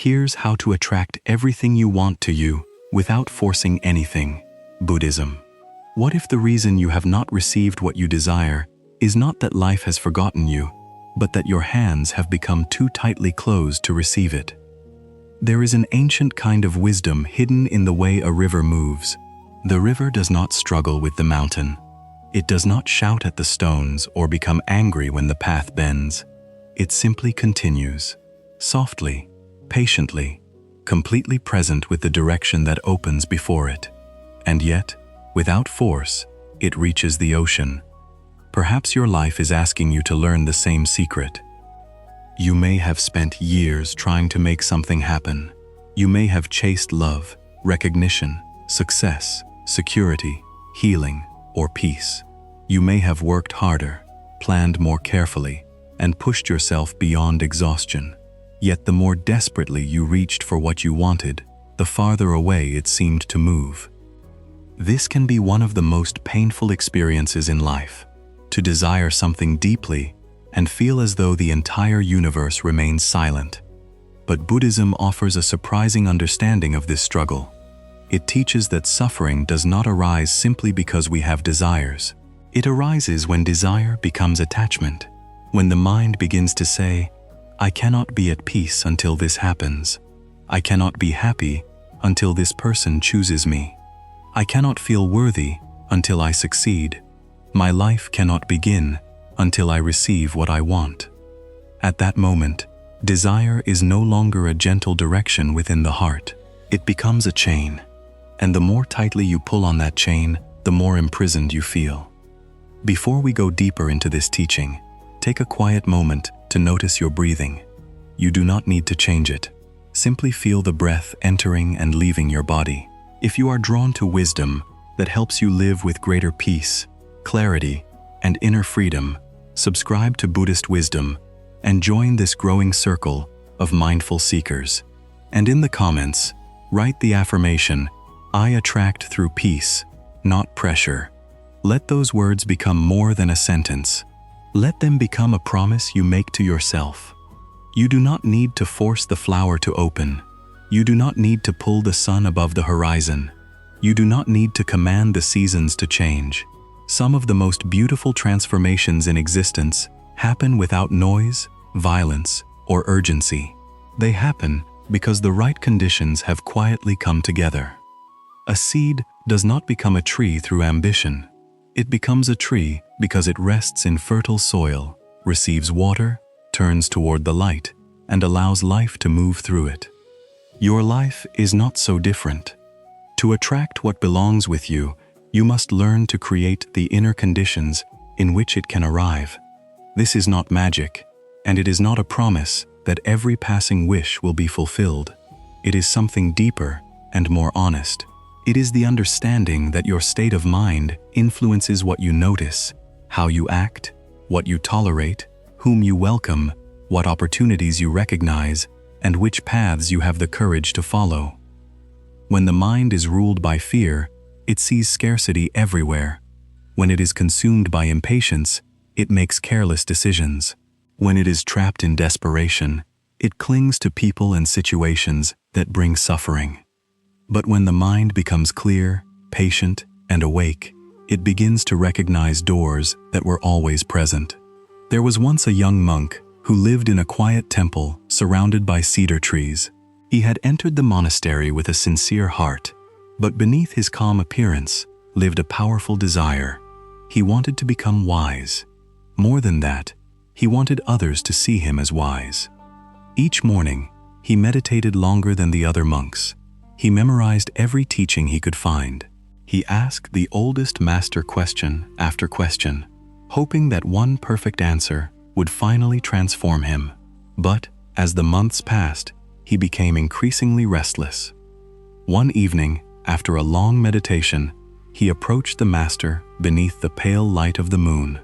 Here's how to attract everything you want to you without forcing anything. Buddhism. What if the reason you have not received what you desire is not that life has forgotten you, but that your hands have become too tightly closed to receive it? There is an ancient kind of wisdom hidden in the way a river moves. The river does not struggle with the mountain. It does not shout at the stones or become angry when the path bends. It simply continues, softly, patiently, completely present with the direction that opens before it. And yet, without force, it reaches the ocean. Perhaps your life is asking you to learn the same secret. You may have spent years trying to make something happen. You may have chased love, recognition, success, security, healing, or peace. You may have worked harder, planned more carefully, and pushed yourself beyond exhaustion. Yet the more desperately you reached for what you wanted, the farther away it seemed to move. This can be one of the most painful experiences in life, to desire something deeply and feel as though the entire universe remains silent. But Buddhism offers a surprising understanding of this struggle. It teaches that suffering does not arise simply because we have desires. It arises when desire becomes attachment, when the mind begins to say, "I cannot be at peace until this happens. I cannot be happy until this person chooses me. I cannot feel worthy until I succeed. My life cannot begin until I receive what I want." At that moment, desire is no longer a gentle direction within the heart. It becomes a chain, and the more tightly you pull on that chain, the more imprisoned you feel. Before we go deeper into this teaching, take a quiet moment to notice your breathing. You do not need to change it. Simply feel the breath entering and leaving your body. If you are drawn to wisdom that helps you live with greater peace, clarity, and inner freedom, subscribe to Buddhist wisdom and join this growing circle of mindful seekers. And in the comments, write the affirmation, "I attract through peace, not pressure." Let those words become more than a sentence. Let them become a promise you make to yourself. You do not need to force the flower to open. You do not need to pull the sun above the horizon. You do not need to command the seasons to change. Some of the most beautiful transformations in existence happen without noise, violence, or urgency. They happen because the right conditions have quietly come together. A seed does not become a tree through ambition. It becomes a tree because it rests in fertile soil, receives water, turns toward the light, and allows life to move through it. Your life is not so different. To attract what belongs with you, you must learn to create the inner conditions in which it can arrive. This is not magic, and it is not a promise that every passing wish will be fulfilled. It is something deeper and more honest. It is the understanding that your state of mind influences what you notice, how you act, what you tolerate, whom you welcome, what opportunities you recognize, and which paths you have the courage to follow. When the mind is ruled by fear, it sees scarcity everywhere. When it is consumed by impatience, it makes careless decisions. When it is trapped in desperation, it clings to people and situations that bring suffering. But when the mind becomes clear, patient, and awake, it begins to recognize doors that were always present. There was once a young monk who lived in a quiet temple surrounded by cedar trees. He had entered the monastery with a sincere heart, but beneath his calm appearance lived a powerful desire. He wanted to become wise. More than that, he wanted others to see him as wise. Each morning, he meditated longer than the other monks. He memorized every teaching he could find. He asked the oldest master question after question, hoping that one perfect answer would finally transform him. But as the months passed, he became increasingly restless. One evening, after a long meditation, he approached the master beneath the pale light of the moon.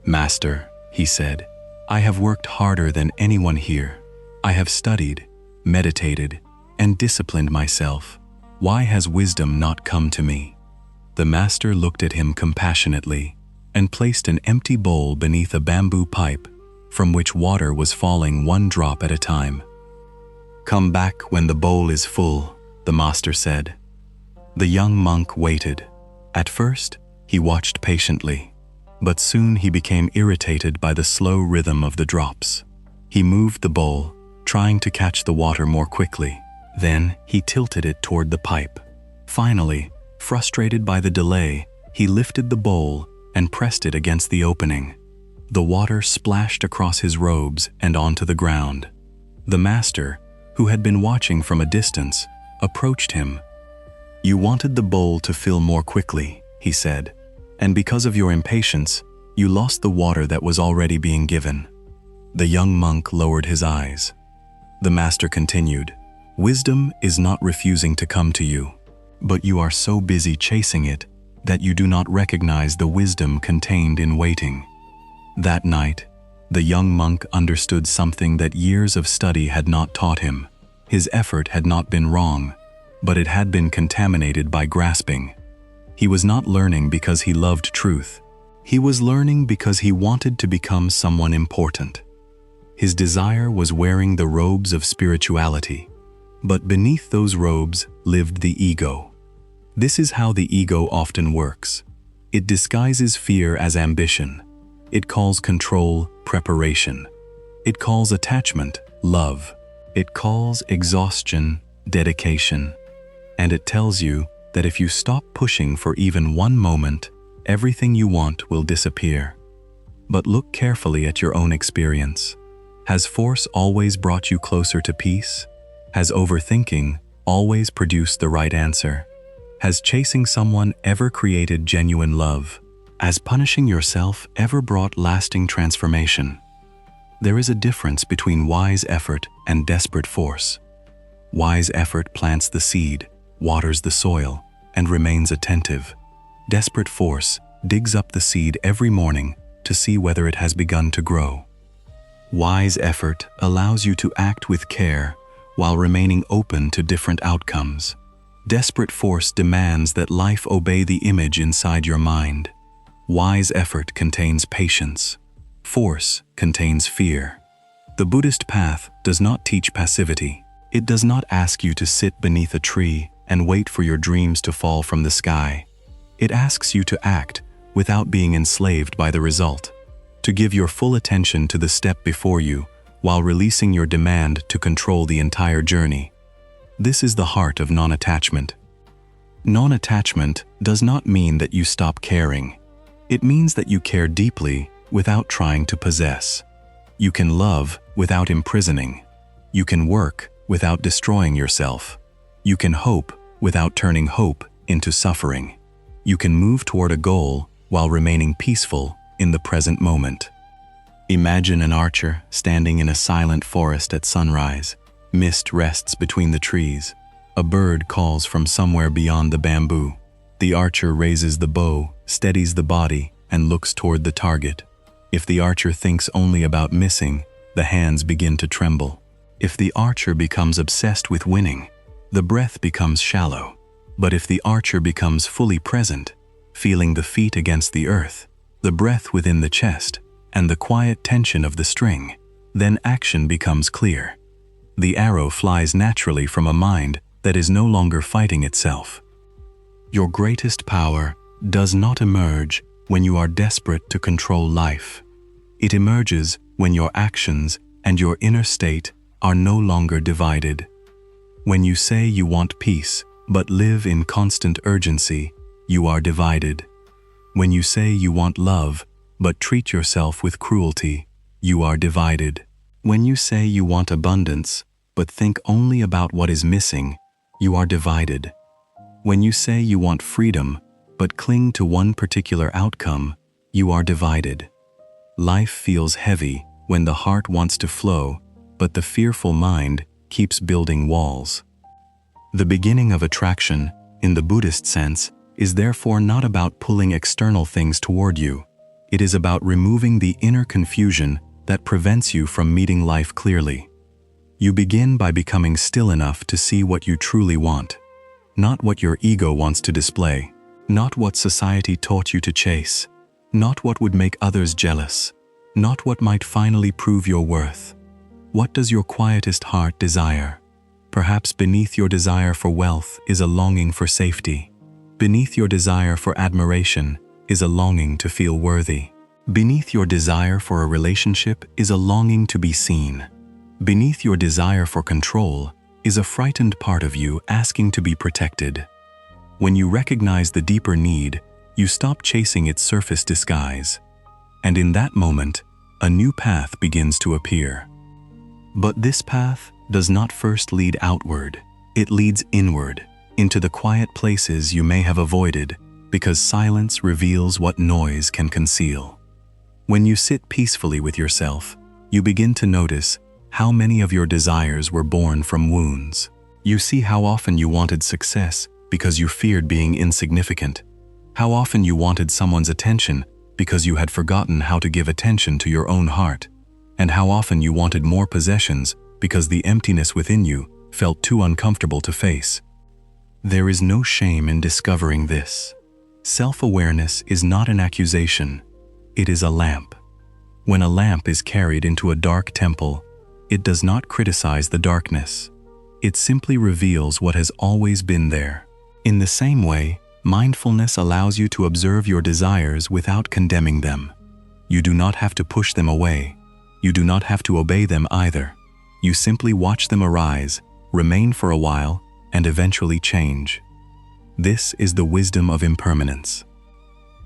"Master," he said, "I have worked harder than anyone here. I have studied, meditated, and disciplined myself. Why has wisdom not come to me?" The master looked at him compassionately and placed an empty bowl beneath a bamboo pipe from which water was falling one drop at a time. "Come back when the bowl is full," the master said. The young monk waited. At first, he watched patiently, but soon he became irritated by the slow rhythm of the drops. He moved the bowl, trying to catch the water more quickly. Then he tilted it toward the pipe. Finally, frustrated by the delay, he lifted the bowl and pressed it against the opening. The water splashed across his robes and onto the ground. The master, who had been watching from a distance, approached him. "You wanted the bowl to fill more quickly," he said, "and because of your impatience, you lost the water that was already being given." The young monk lowered his eyes. The master continued, "Wisdom is not refusing to come to you, but you are so busy chasing it that you do not recognize the wisdom contained in waiting." That night, the young monk understood something that years of study had not taught him. His effort had not been wrong, but it had been contaminated by grasping. He was not learning because he loved truth. He was learning because he wanted to become someone important. His desire was wearing the robes of spirituality, but beneath those robes lived the ego. This is how the ego often works. It disguises fear as ambition. It calls control preparation. It calls attachment love. It calls exhaustion dedication. And it tells you that if you stop pushing for even one moment, everything you want will disappear. But look carefully at your own experience. Has force always brought you closer to peace? Has overthinking always produced the right answer? Has chasing someone ever created genuine love? Has punishing yourself ever brought lasting transformation? There is a difference between wise effort and desperate force. Wise effort plants the seed, waters the soil, and remains attentive. Desperate force digs up the seed every morning to see whether it has begun to grow. Wise effort allows you to act with care while remaining open to different outcomes. Desperate force demands that life obey the image inside your mind. Wise effort contains patience. Force contains fear. The Buddhist path does not teach passivity. It does not ask you to sit beneath a tree and wait for your dreams to fall from the sky. It asks you to act without being enslaved by the result, to give your full attention to the step before you while releasing your demand to control the entire journey. This is the heart of non-attachment. Non-attachment does not mean that you stop caring. It means that you care deeply without trying to possess. You can love without imprisoning. You can work without destroying yourself. You can hope without turning hope into suffering. You can move toward a goal while remaining peaceful in the present moment. Imagine an archer standing in a silent forest at sunrise. Mist rests between the trees. A bird calls from somewhere beyond the bamboo. The archer raises the bow, steadies the body, and looks toward the target. If the archer thinks only about missing, the hands begin to tremble. If the archer becomes obsessed with winning, the breath becomes shallow. But if the archer becomes fully present, feeling the feet against the earth, the breath within the chest, and the quiet tension of the string, then action becomes clear. The arrow flies naturally from a mind that is no longer fighting itself. Your greatest power does not emerge when you are desperate to control life. It emerges when your actions and your inner state are no longer divided. When you say you want peace, but live in constant urgency, you are divided. When you say you want love, but treat yourself with cruelty, you are divided. When you say you want abundance, but think only about what is missing, you are divided. When you say you want freedom, but cling to one particular outcome, you are divided. Life feels heavy when the heart wants to flow, but the fearful mind keeps building walls. The beginning of attraction, in the Buddhist sense, is therefore not about pulling external things toward you. It is about removing the inner confusion that prevents you from meeting life clearly. You begin by becoming still enough to see what you truly want, not what your ego wants to display, not what society taught you to chase, not what would make others jealous, not what might finally prove your worth. What does your quietest heart desire? Perhaps beneath your desire for wealth is a longing for safety. Beneath your desire for admiration is a longing to feel worthy. Beneath your desire for a relationship is a longing to be seen. Beneath your desire for control is a frightened part of you asking to be protected. When you recognize the deeper need, you stop chasing its surface disguise. And in that moment, a new path begins to appear. But this path does not first lead outward. It leads inward, into the quiet places you may have avoided, because silence reveals what noise can conceal. When you sit peacefully with yourself, you begin to notice how many of your desires were born from wounds. You see how often you wanted success because you feared being insignificant, how often you wanted someone's attention because you had forgotten how to give attention to your own heart, and how often you wanted more possessions because the emptiness within you felt too uncomfortable to face. There is no shame in discovering this. Self-awareness is not an accusation, it is a lamp. When a lamp is carried into a dark temple, it does not criticize the darkness. It simply reveals what has always been there. In the same way, mindfulness allows you to observe your desires without condemning them. You do not have to push them away. You do not have to obey them either. You simply watch them arise, remain for a while, and eventually change. This is the wisdom of impermanence.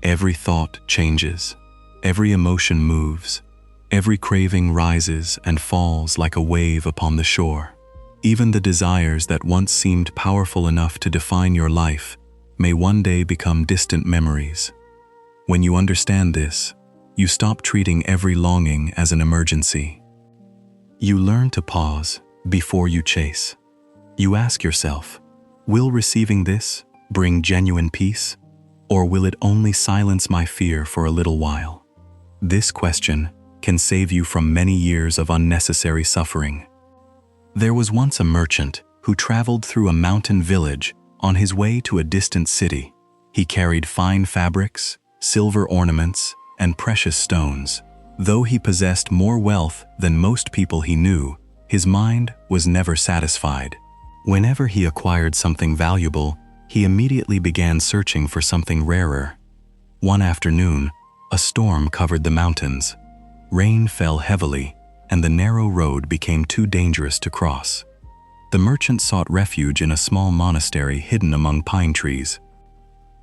Every thought changes. Every emotion moves. Every craving rises and falls like a wave upon the shore. Even the desires that once seemed powerful enough to define your life may one day become distant memories. When you understand this, you stop treating every longing as an emergency. You learn to pause before you chase. You ask yourself, will receiving this bring genuine peace, or will it only silence my fear for a little while? This question can save you from many years of unnecessary suffering. There was once a merchant who traveled through a mountain village on his way to a distant city. He carried fine fabrics, silver ornaments, and precious stones. Though he possessed more wealth than most people he knew, his mind was never satisfied. Whenever he acquired something valuable, he immediately began searching for something rarer. One afternoon, a storm covered the mountains. Rain fell heavily, and the narrow road became too dangerous to cross. The merchant sought refuge in a small monastery hidden among pine trees.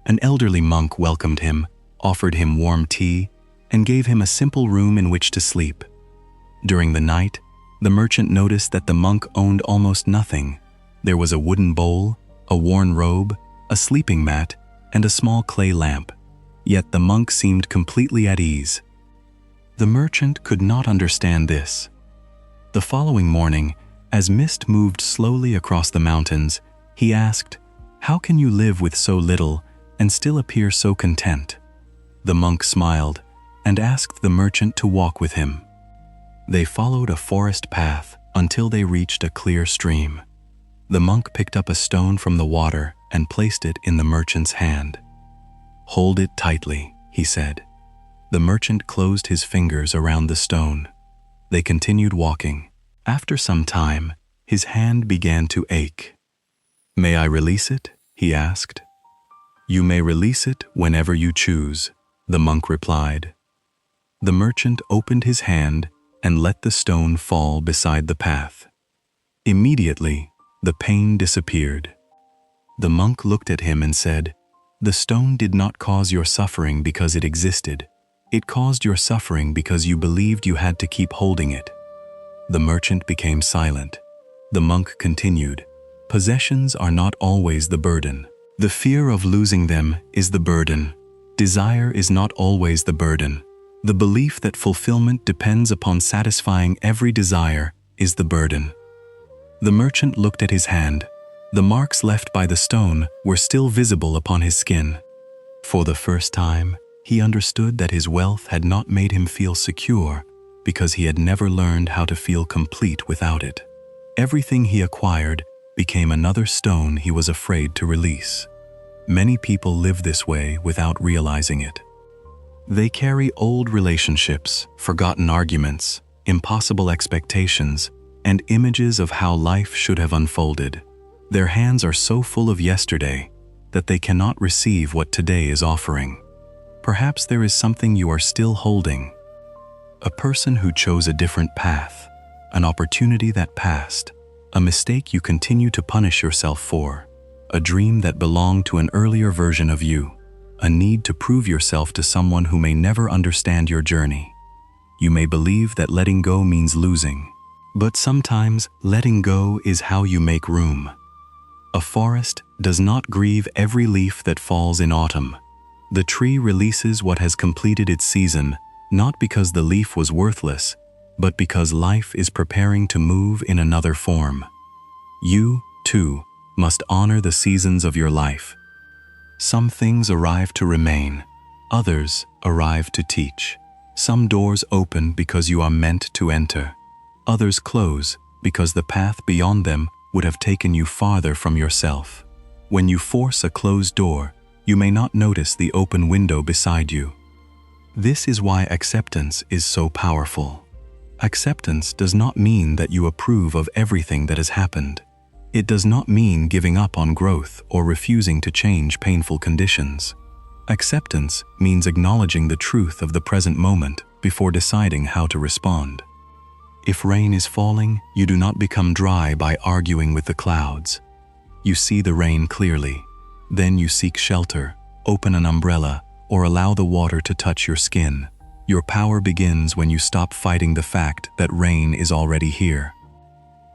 An elderly monk welcomed him, offered him warm tea, and gave him a simple room in which to sleep. During the night, the merchant noticed that the monk owned almost nothing. There was a wooden bowl, a worn robe, a sleeping mat, and a small clay lamp. Yet the monk seemed completely at ease. The merchant could not understand this. The following morning, as mist moved slowly across the mountains, he asked, "How can you live with so little and still appear so content?" The monk smiled and asked the merchant to walk with him. They followed a forest path until they reached a clear stream. The monk picked up a stone from the water and placed it in the merchant's hand. "Hold it tightly," he said. The merchant closed his fingers around the stone. They continued walking. After some time, his hand began to ache. "May I release it?" he asked. "You may release it whenever you choose," the monk replied. The merchant opened his hand and let the stone fall beside the path. Immediately, the pain disappeared. The monk looked at him and said, "The stone did not cause your suffering because it existed. It caused your suffering because you believed you had to keep holding it." The merchant became silent. The monk continued, "Possessions are not always the burden. The fear of losing them is the burden. Desire is not always the burden. The belief that fulfillment depends upon satisfying every desire is the burden." The merchant looked at his hand. The marks left by the stone were still visible upon his skin. For the first time, he understood that his wealth had not made him feel secure because he had never learned how to feel complete without it. Everything he acquired became another stone he was afraid to release. Many people live this way without realizing it. They carry old relationships, forgotten arguments, impossible expectations, and images of how life should have unfolded. Their hands are so full of yesterday that they cannot receive what today is offering. Perhaps there is something you are still holding. A person who chose a different path, an opportunity that passed, a mistake you continue to punish yourself for, a dream that belonged to an earlier version of you, a need to prove yourself to someone who may never understand your journey. You may believe that letting go means losing, but sometimes letting go is how you make room. A forest does not grieve every leaf that falls in autumn. The tree releases what has completed its season, not because the leaf was worthless, but because life is preparing to move in another form. You, too, must honor the seasons of your life. Some things arrive to remain, others arrive to teach. Some doors open because you are meant to enter. Others close because the path beyond them would have taken you farther from yourself. When you force a closed door, you may not notice the open window beside you. This is why acceptance is so powerful. Acceptance does not mean that you approve of everything that has happened. It does not mean giving up on growth or refusing to change painful conditions. Acceptance means acknowledging the truth of the present moment before deciding how to respond. If rain is falling, you do not become dry by arguing with the clouds. You see the rain clearly. Then you seek shelter, open an umbrella, or allow the water to touch your skin. Your power begins when you stop fighting the fact that rain is already here.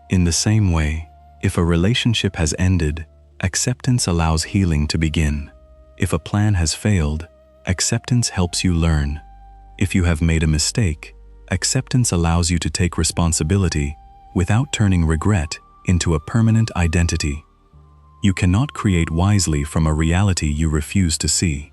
In the same way, if a relationship has ended, acceptance allows healing to begin. If a plan has failed, acceptance helps you learn. If you have made a mistake, acceptance allows you to take responsibility without turning regret into a permanent identity. You cannot create wisely from a reality you refuse to see.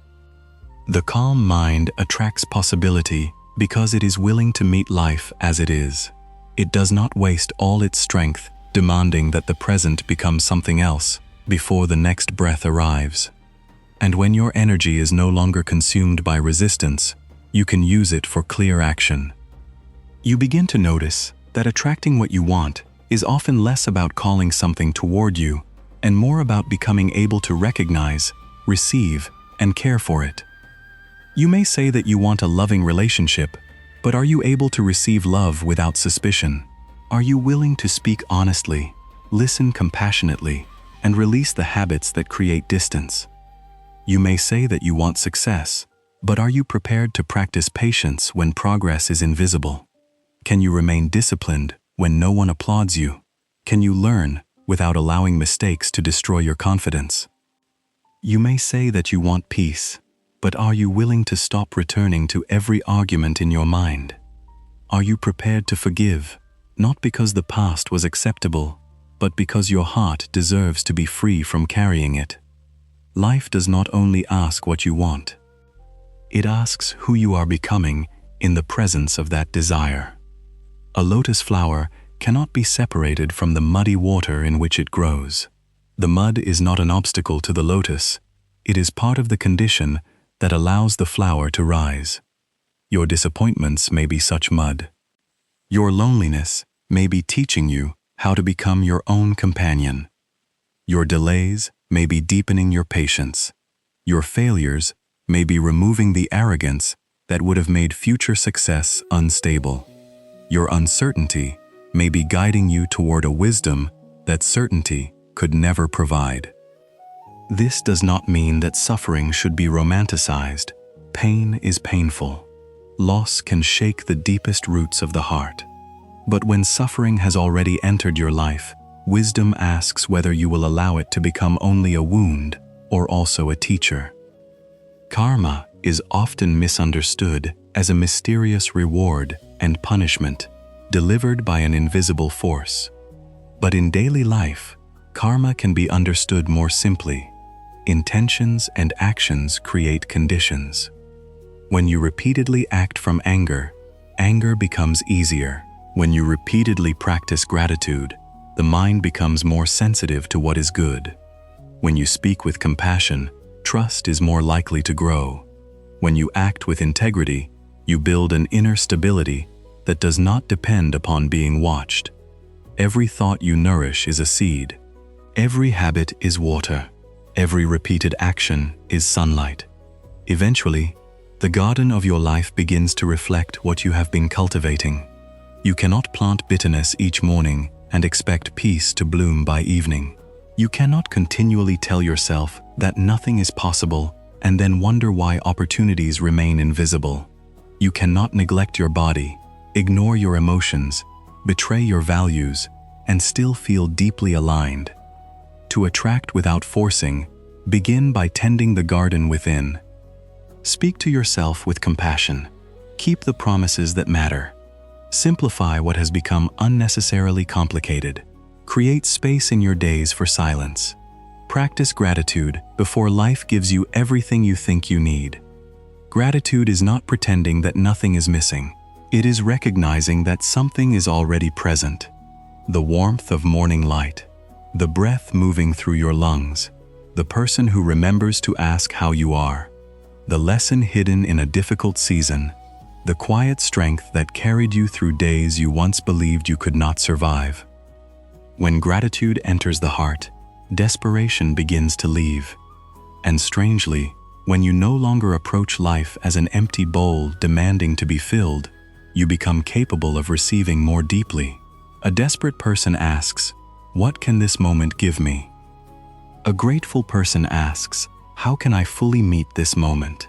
The calm mind attracts possibility because it is willing to meet life as it is. It does not waste all its strength demanding that the present become something else before the next breath arrives. And when your energy is no longer consumed by resistance, you can use it for clear action. You begin to notice that attracting what you want is often less about calling something toward you and more about becoming able to recognize, receive, and care for it. You may say that you want a loving relationship, but are you able to receive love without suspicion? Are you willing to speak honestly, listen compassionately, and release the habits that create distance? You may say that you want success, but are you prepared to practice patience when progress is invisible? Can you remain disciplined when no one applauds you? Can you learn without allowing mistakes to destroy your confidence? You may say that you want peace, but are you willing to stop returning to every argument in your mind? Are you prepared to forgive, not because the past was acceptable, but because your heart deserves to be free from carrying it? Life does not only ask what you want. It asks who you are becoming in the presence of that desire. A lotus flower cannot be separated from the muddy water in which it grows. The mud is not an obstacle to the lotus. It is part of the condition that allows the flower to rise. Your disappointments may be such mud. Your loneliness may be teaching you how to become your own companion. Your delays may be deepening your patience. Your failures may be removing the arrogance that would have made future success unstable. Your uncertainty may be guiding you toward a wisdom that certainty could never provide. This does not mean that suffering should be romanticized. Pain is painful. Loss can shake the deepest roots of the heart. But when suffering has already entered your life, wisdom asks whether you will allow it to become only a wound or also a teacher. Karma is often misunderstood as a mysterious reward and punishment delivered by an invisible force. But in daily life, karma can be understood more simply. Intentions and actions create conditions. When you repeatedly act from anger, anger becomes easier. When you repeatedly practice gratitude, the mind becomes more sensitive to what is good. When you speak with compassion, trust is more likely to grow. When you act with integrity, you build an inner stability that does not depend upon being watched. Every thought you nourish is a seed. Every habit is water. Every repeated action is sunlight. Eventually, the garden of your life begins to reflect what you have been cultivating. You cannot plant bitterness each morning and expect peace to bloom by evening. You cannot continually tell yourself that nothing is possible and then wonder why opportunities remain invisible. You cannot neglect your body, ignore your emotions, betray your values, and still feel deeply aligned. To attract without forcing, begin by tending the garden within. Speak to yourself with compassion. Keep the promises that matter. Simplify what has become unnecessarily complicated. Create space in your days for silence. Practice gratitude before life gives you everything you think you need. Gratitude is not pretending that nothing is missing. It is recognizing that something is already present. The warmth of morning light, the breath moving through your lungs, the person who remembers to ask how you are, the lesson hidden in a difficult season, the quiet strength that carried you through days you once believed you could not survive. When gratitude enters the heart, desperation begins to leave. And strangely, when you no longer approach life as an empty bowl demanding to be filled, you become capable of receiving more deeply. A desperate person asks, "What can this moment give me?" A grateful person asks, "How can I fully meet this moment?"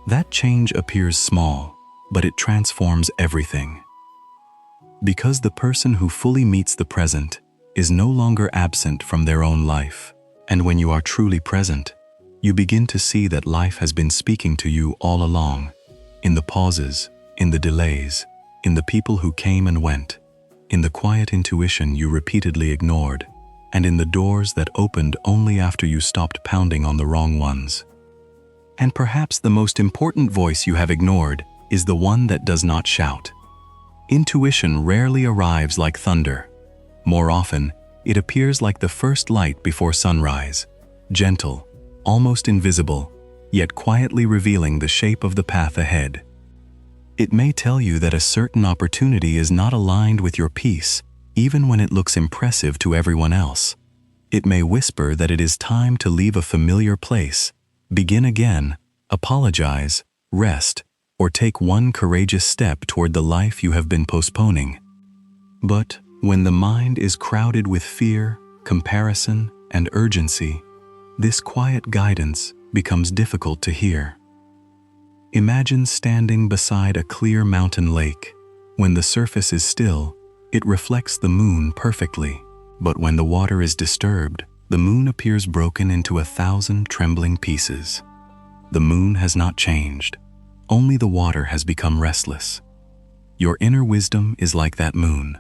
That change appears small, but it transforms everything. Because the person who fully meets the present is no longer absent from their own life. And when you are truly present, you begin to see that life has been speaking to you all along, in the pauses, in the delays, in the people who came and went, in the quiet intuition you repeatedly ignored, and in the doors that opened only after you stopped pounding on the wrong ones. And perhaps the most important voice you have ignored is the one that does not shout. Intuition rarely arrives like thunder. More often, it appears like the first light before sunrise, gentle, almost invisible, yet quietly revealing the shape of the path ahead. It may tell you that a certain opportunity is not aligned with your peace, even when it looks impressive to everyone else. It may whisper that it is time to leave a familiar place, begin again, apologize, rest, or take one courageous step toward the life you have been postponing. But when the mind is crowded with fear, comparison, and urgency, this quiet guidance becomes difficult to hear. Imagine standing beside a clear mountain lake. When the surface is still, it reflects the moon perfectly. But when the water is disturbed, the moon appears broken into 1,000 trembling pieces. The moon has not changed. Only the water has become restless. Your inner wisdom is like that moon.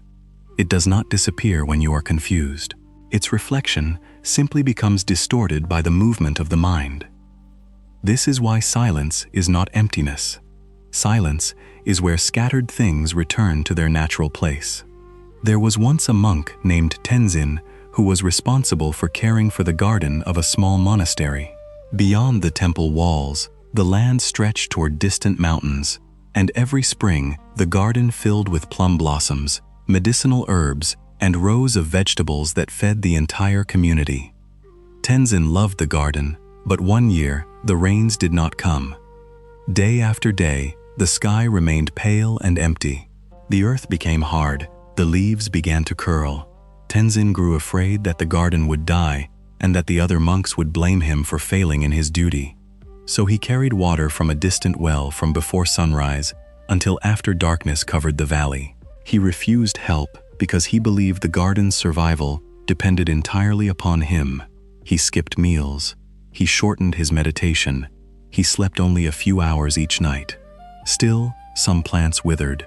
It does not disappear when you are confused. Its reflection simply becomes distorted by the movement of the mind. This is why silence is not emptiness. Silence is where scattered things return to their natural place. There was once a monk named Tenzin who was responsible for caring for the garden of a small monastery. Beyond the temple walls, the land stretched toward distant mountains, and every spring the garden filled with plum blossoms, medicinal herbs, and rows of vegetables that fed the entire community. Tenzin loved the garden, but one year the rains did not come. Day after day, the sky remained pale and empty. The earth became hard, the leaves began to curl. Tenzin grew afraid that the garden would die and that the other monks would blame him for failing in his duty. So he carried water from a distant well from before sunrise until after darkness covered the valley. He refused help because he believed the garden's survival depended entirely upon him. He skipped meals. He shortened his meditation. He slept only a few hours each night. Still, some plants withered.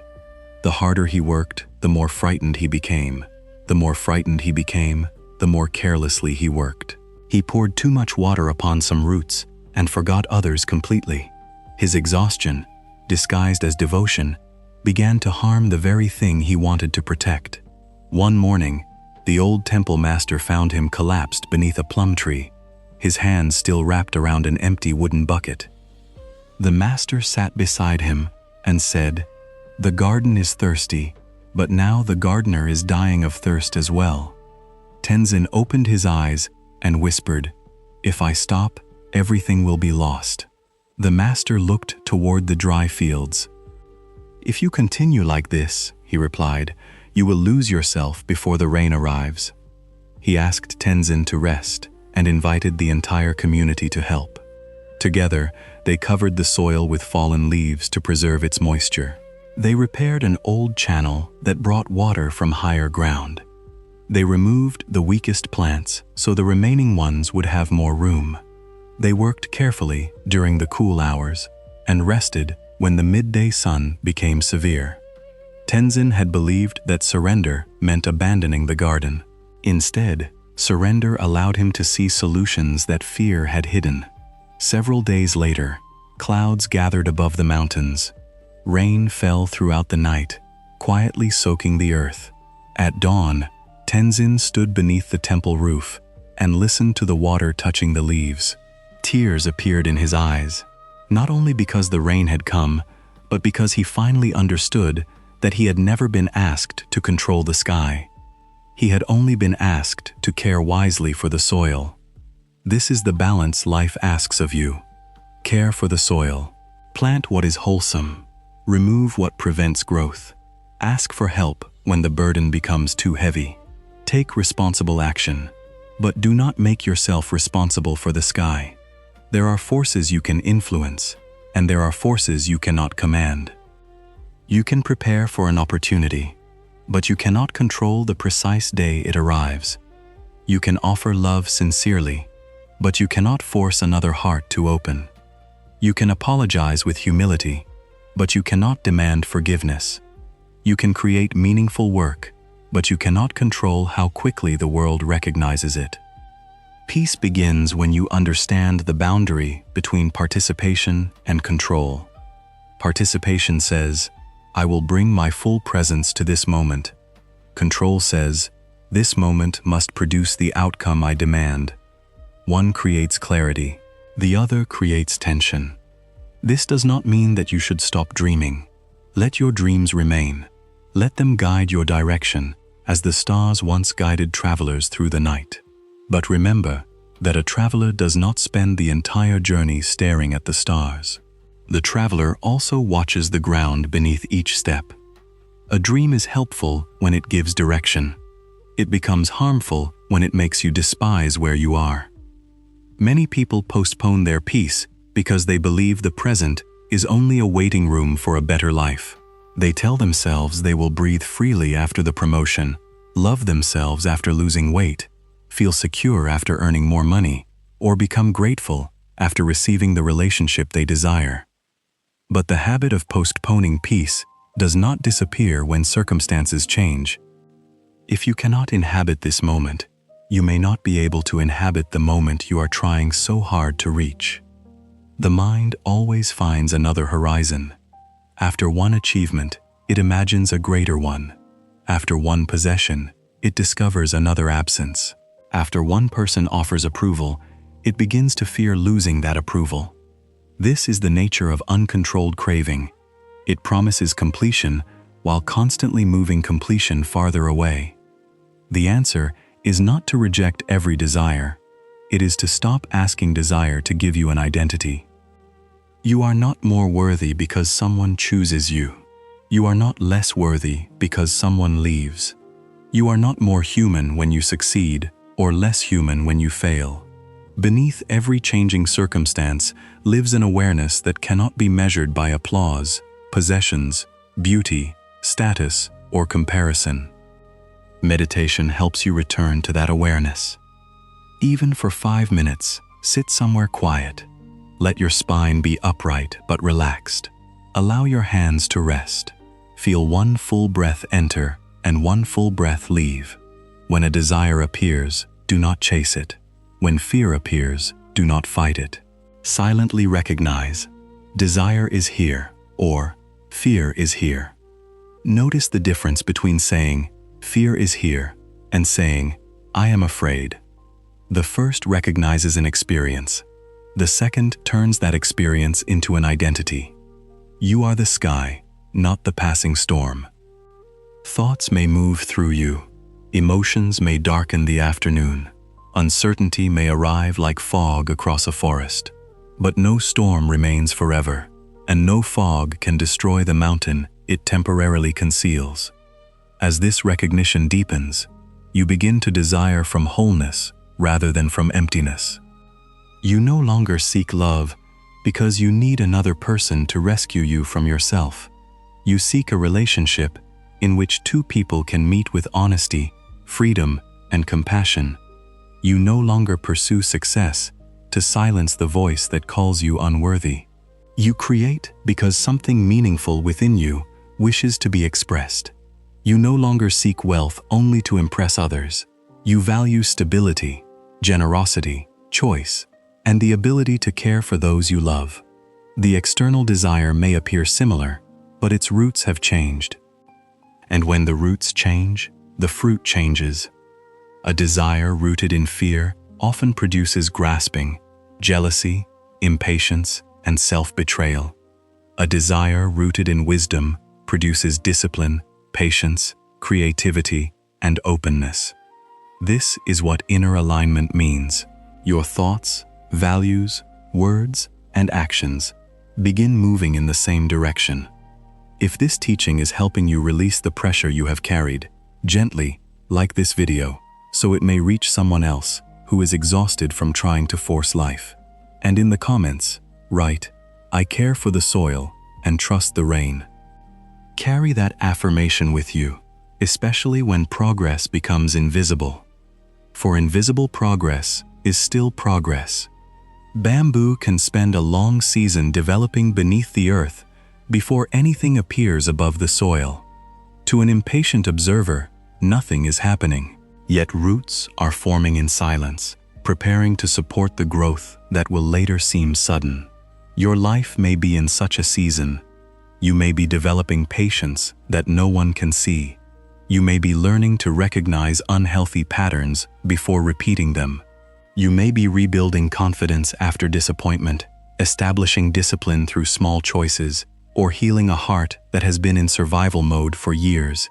The harder he worked, the more frightened he became. The more frightened he became, the more carelessly he worked. He poured too much water upon some roots and forgot others completely. His exhaustion, disguised as devotion, began to harm the very thing he wanted to protect. One morning, the old temple master found him collapsed beneath a plum tree, his hands still wrapped around an empty wooden bucket. The master sat beside him and said, "The garden is thirsty. But now the gardener is dying of thirst as well. Tenzin opened his eyes and whispered, "If I stop, everything will be lost." The master looked toward the dry fields. "If you continue like this," he replied, "you will lose yourself before the rain arrives." He asked Tenzin to rest and invited the entire community to help. Together, they covered the soil with fallen leaves to preserve its moisture. They repaired an old channel that brought water from higher ground. They removed the weakest plants so the remaining ones would have more room. They worked carefully during the cool hours and rested when the midday sun became severe. Tenzin had believed that surrender meant abandoning the garden. Instead, surrender allowed him to see solutions that fear had hidden. Several days later, clouds gathered above the mountains. Rain fell throughout the night, quietly soaking the earth. At dawn, Tenzin stood beneath the temple roof and listened to the water touching the leaves. Tears appeared in his eyes, not only because the rain had come, but because he finally understood that he had never been asked to control the sky. He had only been asked to care wisely for the soil. This is the balance life asks of you. Care for the soil. Plant what is wholesome. Remove what prevents growth. Ask for help when the burden becomes too heavy. Take responsible action, but do not make yourself responsible for the sky. There are forces you can influence, and there are forces you cannot command. You can prepare for an opportunity, but you cannot control the precise day it arrives. You can offer love sincerely, but you cannot force another heart to open. You can apologize with humility, but you cannot demand forgiveness. You can create meaningful work, but you cannot control how quickly the world recognizes it. Peace begins when you understand the boundary between participation and control. Participation says, "I will bring my full presence to this moment." Control says, "This moment must produce the outcome I demand." One creates clarity, the other creates tension. This does not mean that you should stop dreaming. Let your dreams remain. Let them guide your direction, as the stars once guided travelers through the night. But remember that a traveler does not spend the entire journey staring at the stars. The traveler also watches the ground beneath each step. A dream is helpful when it gives direction. It becomes harmful when it makes you despise where you are. Many people postpone their peace because they believe the present is only a waiting room for a better life. They tell themselves they will breathe freely after the promotion, love themselves after losing weight, feel secure after earning more money, or become grateful after receiving the relationship they desire. But the habit of postponing peace does not disappear when circumstances change. If you cannot inhabit this moment, you may not be able to inhabit the moment you are trying so hard to reach. The mind always finds another horizon. After one achievement, it imagines a greater one. After one possession, it discovers another absence. After one person offers approval, it begins to fear losing that approval. This is the nature of uncontrolled craving. It promises completion while constantly moving completion farther away. The answer is not to reject every desire. It is to stop asking desire to give you an identity. You are not more worthy because someone chooses you. You are not less worthy because someone leaves. You are not more human when you succeed or less human when you fail. Beneath every changing circumstance lives an awareness that cannot be measured by applause, possessions, beauty, status, or comparison. Meditation helps you return to that awareness. Even for 5 minutes, sit somewhere quiet. Let your spine be upright but relaxed. Allow your hands to rest. Feel one full breath enter and one full breath leave. When a desire appears, do not chase it. When fear appears, do not fight it. Silently recognize, desire is here or fear is here. Notice the difference between saying, fear is here, and saying, I am afraid. The first recognizes an experience. The second turns that experience into an identity. You are the sky, not the passing storm. Thoughts may move through you. Emotions may darken the afternoon. Uncertainty may arrive like fog across a forest. But no storm remains forever, and no fog can destroy the mountain it temporarily conceals. As this recognition deepens, you begin to desire from wholeness rather than from emptiness. You no longer seek love because you need another person to rescue you from yourself. You seek a relationship in which two people can meet with honesty, freedom, and compassion. You no longer pursue success to silence the voice that calls you unworthy. You create because something meaningful within you wishes to be expressed. You no longer seek wealth only to impress others. You value stability, generosity, choice, and the ability to care for those you love. The external desire may appear similar, but its roots have changed. And when the roots change, the fruit changes. A desire rooted in fear often produces grasping, jealousy, impatience, and self-betrayal. A desire rooted in wisdom produces discipline, patience, creativity, and openness. This is what inner alignment means. Your thoughts, values, words, and actions begin moving in the same direction. If this teaching is helping you release the pressure you have carried, gently like this video so it may reach someone else who is exhausted from trying to force life. And in the comments, write, "I care for the soil and trust the rain." Carry that affirmation with you, especially when progress becomes invisible. For invisible progress is still progress. Bamboo can spend a long season developing beneath the earth before anything appears above the soil. To an impatient observer, nothing is happening, yet roots are forming in silence, preparing to support the growth that will later seem sudden. Your life may be in such a season. You may be developing patience that no one can see. You may be learning to recognize unhealthy patterns before repeating them. You may be rebuilding confidence after disappointment, establishing discipline through small choices, or healing a heart that has been in survival mode for years.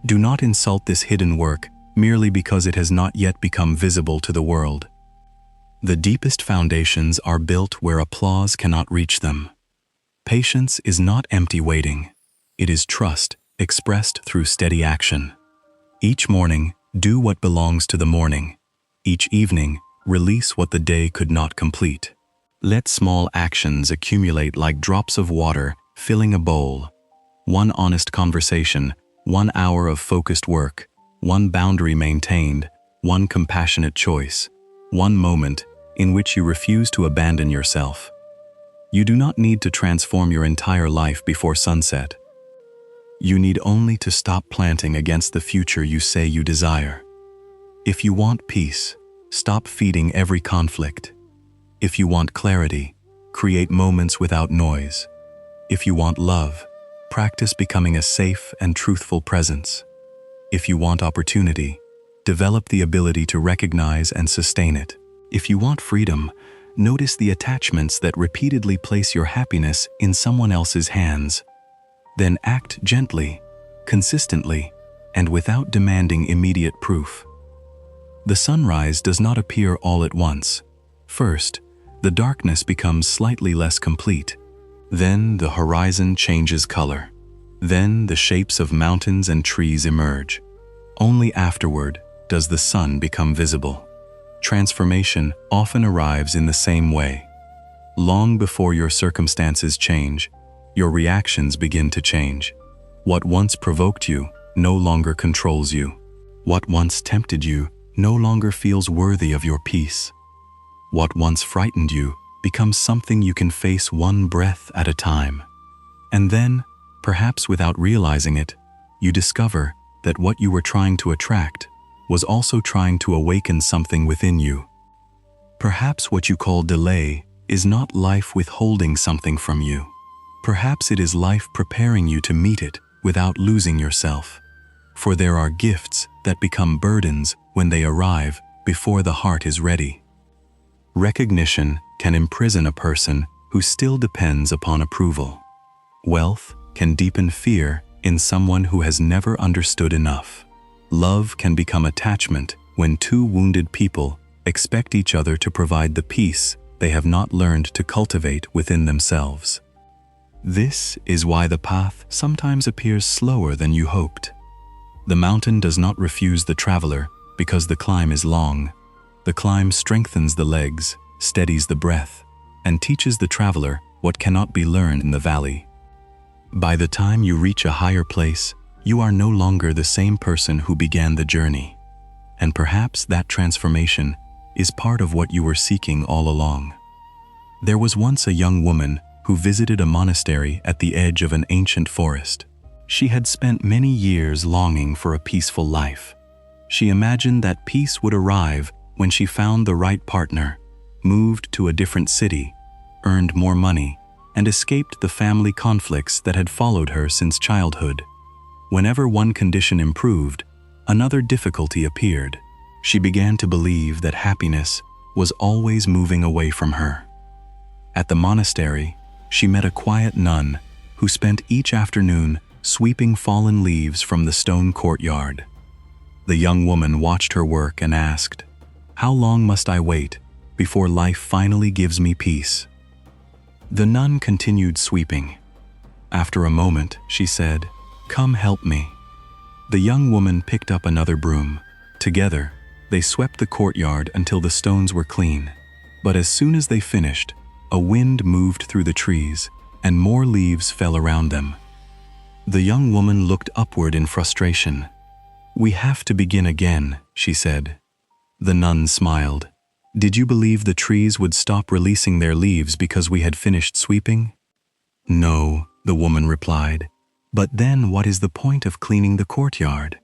Do not insult this hidden work merely because it has not yet become visible to the world. The deepest foundations are built where applause cannot reach them. Patience is not empty waiting. It is trust expressed through steady action. Each morning, do what belongs to the morning. Each evening, release what the day could not complete. Let small actions accumulate like drops of water filling a bowl. One honest conversation, 1 hour of focused work, one boundary maintained, one compassionate choice, one moment in which you refuse to abandon yourself. You do not need to transform your entire life before sunset. You need only to stop planting against the future you say you desire. If you want peace, stop feeding every conflict. If you want clarity, create moments without noise. If you want love, practice becoming a safe and truthful presence. If you want opportunity, develop the ability to recognize and sustain it. If you want freedom, notice the attachments that repeatedly place your happiness in someone else's hands. Then act gently, consistently, and without demanding immediate proof. The sunrise does not appear all at once. First, the darkness becomes slightly less complete. Then the horizon changes color. Then the shapes of mountains and trees emerge. Only afterward does the sun become visible. Transformation often arrives in the same way. Long before your circumstances change, your reactions begin to change. What once provoked you no longer controls you. What once tempted you no longer feels worthy of your peace. What once frightened you becomes something you can face one breath at a time. And then, perhaps without realizing it, you discover that what you were trying to attract was also trying to awaken something within you. Perhaps what you call delay is not life withholding something from you. Perhaps it is life preparing you to meet it without losing yourself. For there are gifts that become burdens when they arrive before the heart is ready. Recognition can imprison a person who still depends upon approval. Wealth can deepen fear in someone who has never understood enough. Love can become attachment when two wounded people expect each other to provide the peace they have not learned to cultivate within themselves. This is why the path sometimes appears slower than you hoped. The mountain does not refuse the traveler because the climb is long. The climb strengthens the legs, steadies the breath, and teaches the traveler what cannot be learned in the valley. By the time you reach a higher place, you are no longer the same person who began the journey. And perhaps that transformation is part of what you were seeking all along. There was once a young woman who visited a monastery at the edge of an ancient forest. She had spent many years longing for a peaceful life. She imagined that peace would arrive when she found the right partner, moved to a different city, earned more money, and escaped the family conflicts that had followed her since childhood. Whenever one condition improved, another difficulty appeared. She began to believe that happiness was always moving away from her. At the monastery, she met a quiet nun who spent each afternoon sweeping fallen leaves from the stone courtyard. The young woman watched her work and asked, "How long must I wait before life finally gives me peace?" The nun continued sweeping. After a moment, she said, "Come help me." The young woman picked up another broom. Together, they swept the courtyard until the stones were clean. But as soon as they finished, a wind moved through the trees, and more leaves fell around them. The young woman looked upward in frustration. "We have to begin again," she said. The nun smiled. "Did you believe the trees would stop releasing their leaves because we had finished sweeping?" "No," the woman replied. "But then what is the point of cleaning the courtyard?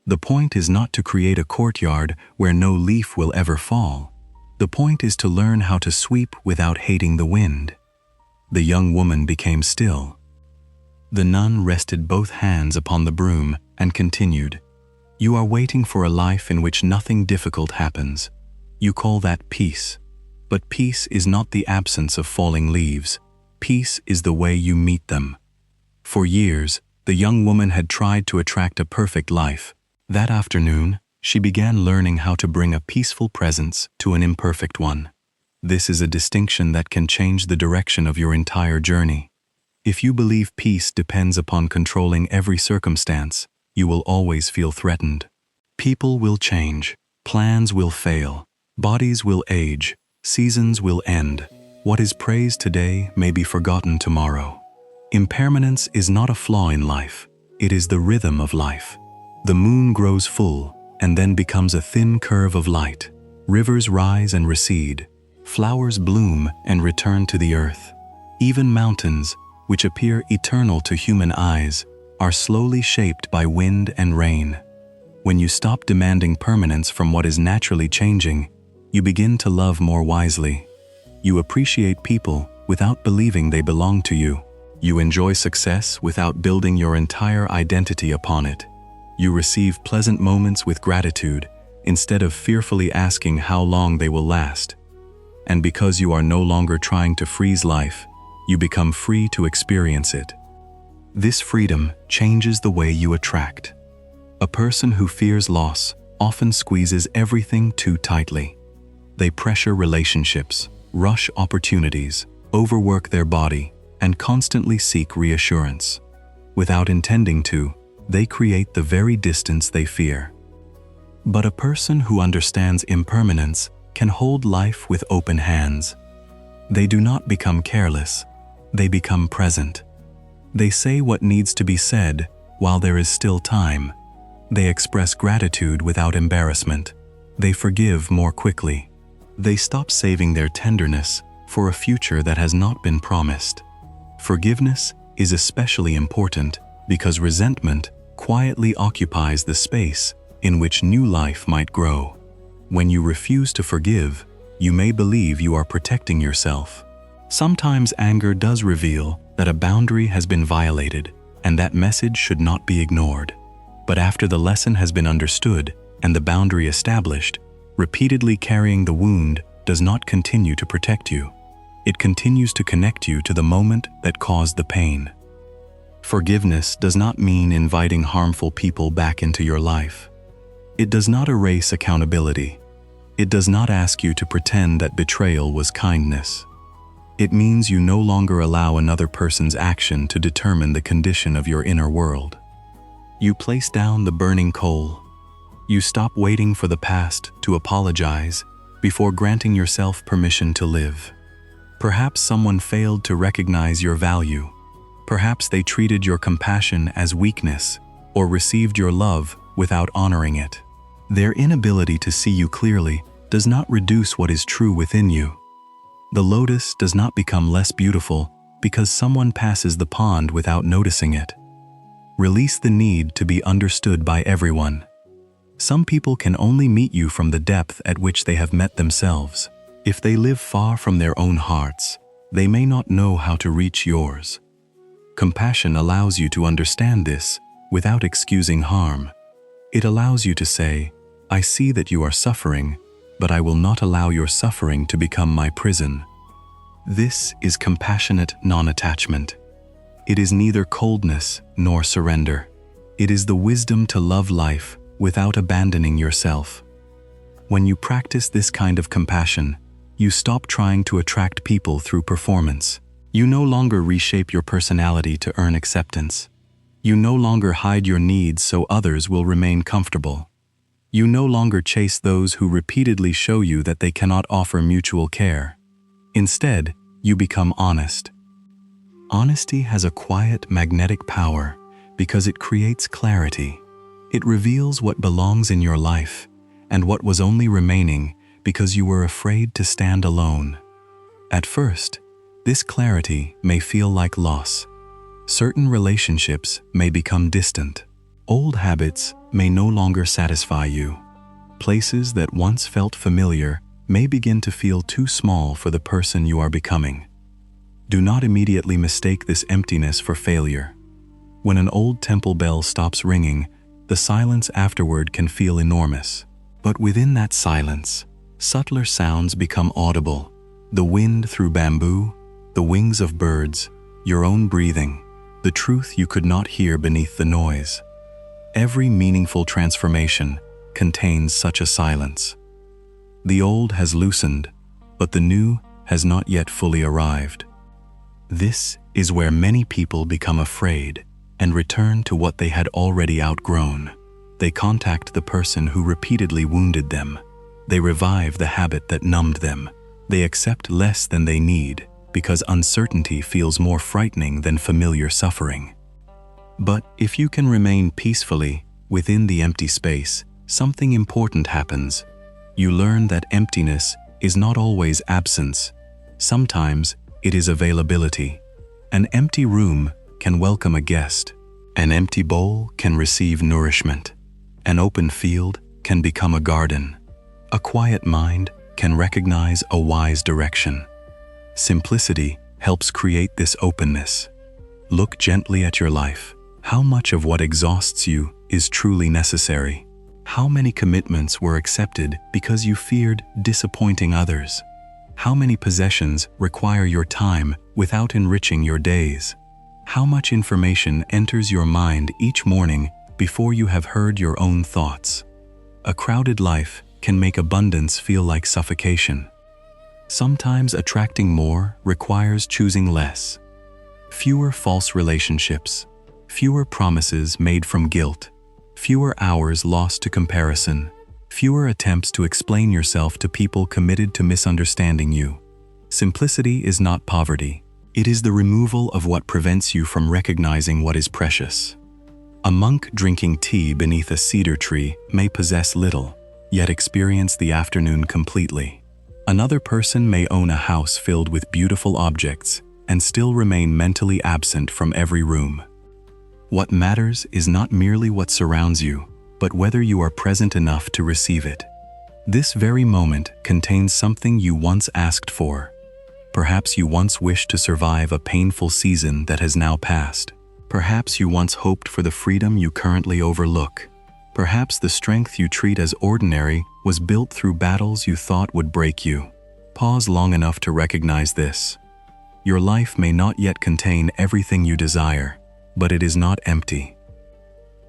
The point is not to create a courtyard where no leaf will ever fall. The point is to learn how to sweep without hating the wind." The young woman became still. The nun rested both hands upon the broom and continued, "You are waiting for a life in which nothing difficult happens. You call that peace. But peace is not the absence of falling leaves. Peace is the way you meet them." For years, the young woman had tried to attract a perfect life. That afternoon, she began learning how to bring a peaceful presence to an imperfect one. This is a distinction that can change the direction of your entire journey. If you believe peace depends upon controlling every circumstance, you will always feel threatened. People will change, plans will fail, bodies will age, seasons will end. What is praised today may be forgotten tomorrow. Impermanence is not a flaw in life, it is the rhythm of life. The moon grows full and then becomes a thin curve of light. Rivers rise and recede. Flowers bloom and return to the earth. Even mountains, which appear eternal to human eyes, are slowly shaped by wind and rain. When you stop demanding permanence from what is naturally changing, you begin to love more wisely. You appreciate people without believing they belong to you. You enjoy success without building your entire identity upon it. You receive pleasant moments with gratitude instead of fearfully asking how long they will last. And because you are no longer trying to freeze life, you become free to experience it. This freedom changes the way you attract. A person who fears loss often squeezes everything too tightly. They pressure relationships, rush opportunities, overwork their body, and constantly seek reassurance. Without intending to, they create the very distance they fear. But a person who understands impermanence can hold life with open hands. They do not become careless, they become present. They say what needs to be said while there is still time. They express gratitude without embarrassment. They forgive more quickly. They stop saving their tenderness for a future that has not been promised. Forgiveness is especially important because resentment quietly occupies the space in which new life might grow. When you refuse to forgive, you may believe you are protecting yourself. Sometimes anger does reveal that a boundary has been violated, and that message should not be ignored. But after the lesson has been understood and the boundary established, repeatedly carrying the wound does not continue to protect you. It continues to connect you to the moment that caused the pain. Forgiveness does not mean inviting harmful people back into your life. It does not erase accountability. It does not ask you to pretend that betrayal was kindness. It means you no longer allow another person's action to determine the condition of your inner world. You place down the burning coal. You stop waiting for the past to apologize before granting yourself permission to live. Perhaps someone failed to recognize your value. Perhaps they treated your compassion as weakness or received your love without honoring it. Their inability to see you clearly does not reduce what is true within you. The lotus does not become less beautiful because someone passes the pond without noticing it. Release the need to be understood by everyone. Some people can only meet you from the depth at which they have met themselves. If they live far from their own hearts, they may not know how to reach yours. Compassion allows you to understand this without excusing harm. It allows you to say, "I see that you are suffering, but I will not allow your suffering to become my prison." This is compassionate non-attachment. It is neither coldness nor surrender. It is the wisdom to love life without abandoning yourself. When you practice this kind of compassion, you stop trying to attract people through performance. You no longer reshape your personality to earn acceptance. You no longer hide your needs so others will remain comfortable. You no longer chase those who repeatedly show you that they cannot offer mutual care. Instead, you become honest. Honesty has a quiet, magnetic power because it creates clarity. It reveals what belongs in your life and what was only remaining because you were afraid to stand alone. At first, this clarity may feel like loss. Certain relationships may become distant. Old habits may no longer satisfy you. Places that once felt familiar may begin to feel too small for the person you are becoming. Do not immediately mistake this emptiness for failure. When an old temple bell stops ringing, the silence afterward can feel enormous. But within that silence, subtler sounds become audible. The wind through bamboo, the wings of birds, your own breathing, the truth you could not hear beneath the noise. Every meaningful transformation contains such a silence. The old has loosened, but the new has not yet fully arrived. This is where many people become afraid and return to what they had already outgrown. They contact the person who repeatedly wounded them. They revive the habit that numbed them. They accept less than they need because uncertainty feels more frightening than familiar suffering. But if you can remain peacefully within the empty space, something important happens. You learn that emptiness is not always absence. Sometimes it is availability. An empty room can welcome a guest. An empty bowl can receive nourishment. An open field can become a garden. A quiet mind can recognize a wise direction. Simplicity helps create this openness. Look gently at your life. How much of what exhausts you is truly necessary? How many commitments were accepted because you feared disappointing others? How many possessions require your time without enriching your days? How much information enters your mind each morning before you have heard your own thoughts? A crowded life can make abundance feel like suffocation. Sometimes attracting more requires choosing less. Fewer false relationships, fewer promises made from guilt, fewer hours lost to comparison, fewer attempts to explain yourself to people committed to misunderstanding you. Simplicity is not poverty. It is the removal of what prevents you from recognizing what is precious. A monk drinking tea beneath a cedar tree may possess little, yet experience the afternoon completely. Another person may own a house filled with beautiful objects and still remain mentally absent from every room. What matters is not merely what surrounds you, but whether you are present enough to receive it. This very moment contains something you once asked for. Perhaps you once wished to survive a painful season that has now passed. Perhaps you once hoped for the freedom you currently overlook. Perhaps the strength you treat as ordinary was built through battles you thought would break you. Pause long enough to recognize this. Your life may not yet contain everything you desire, but it is not empty.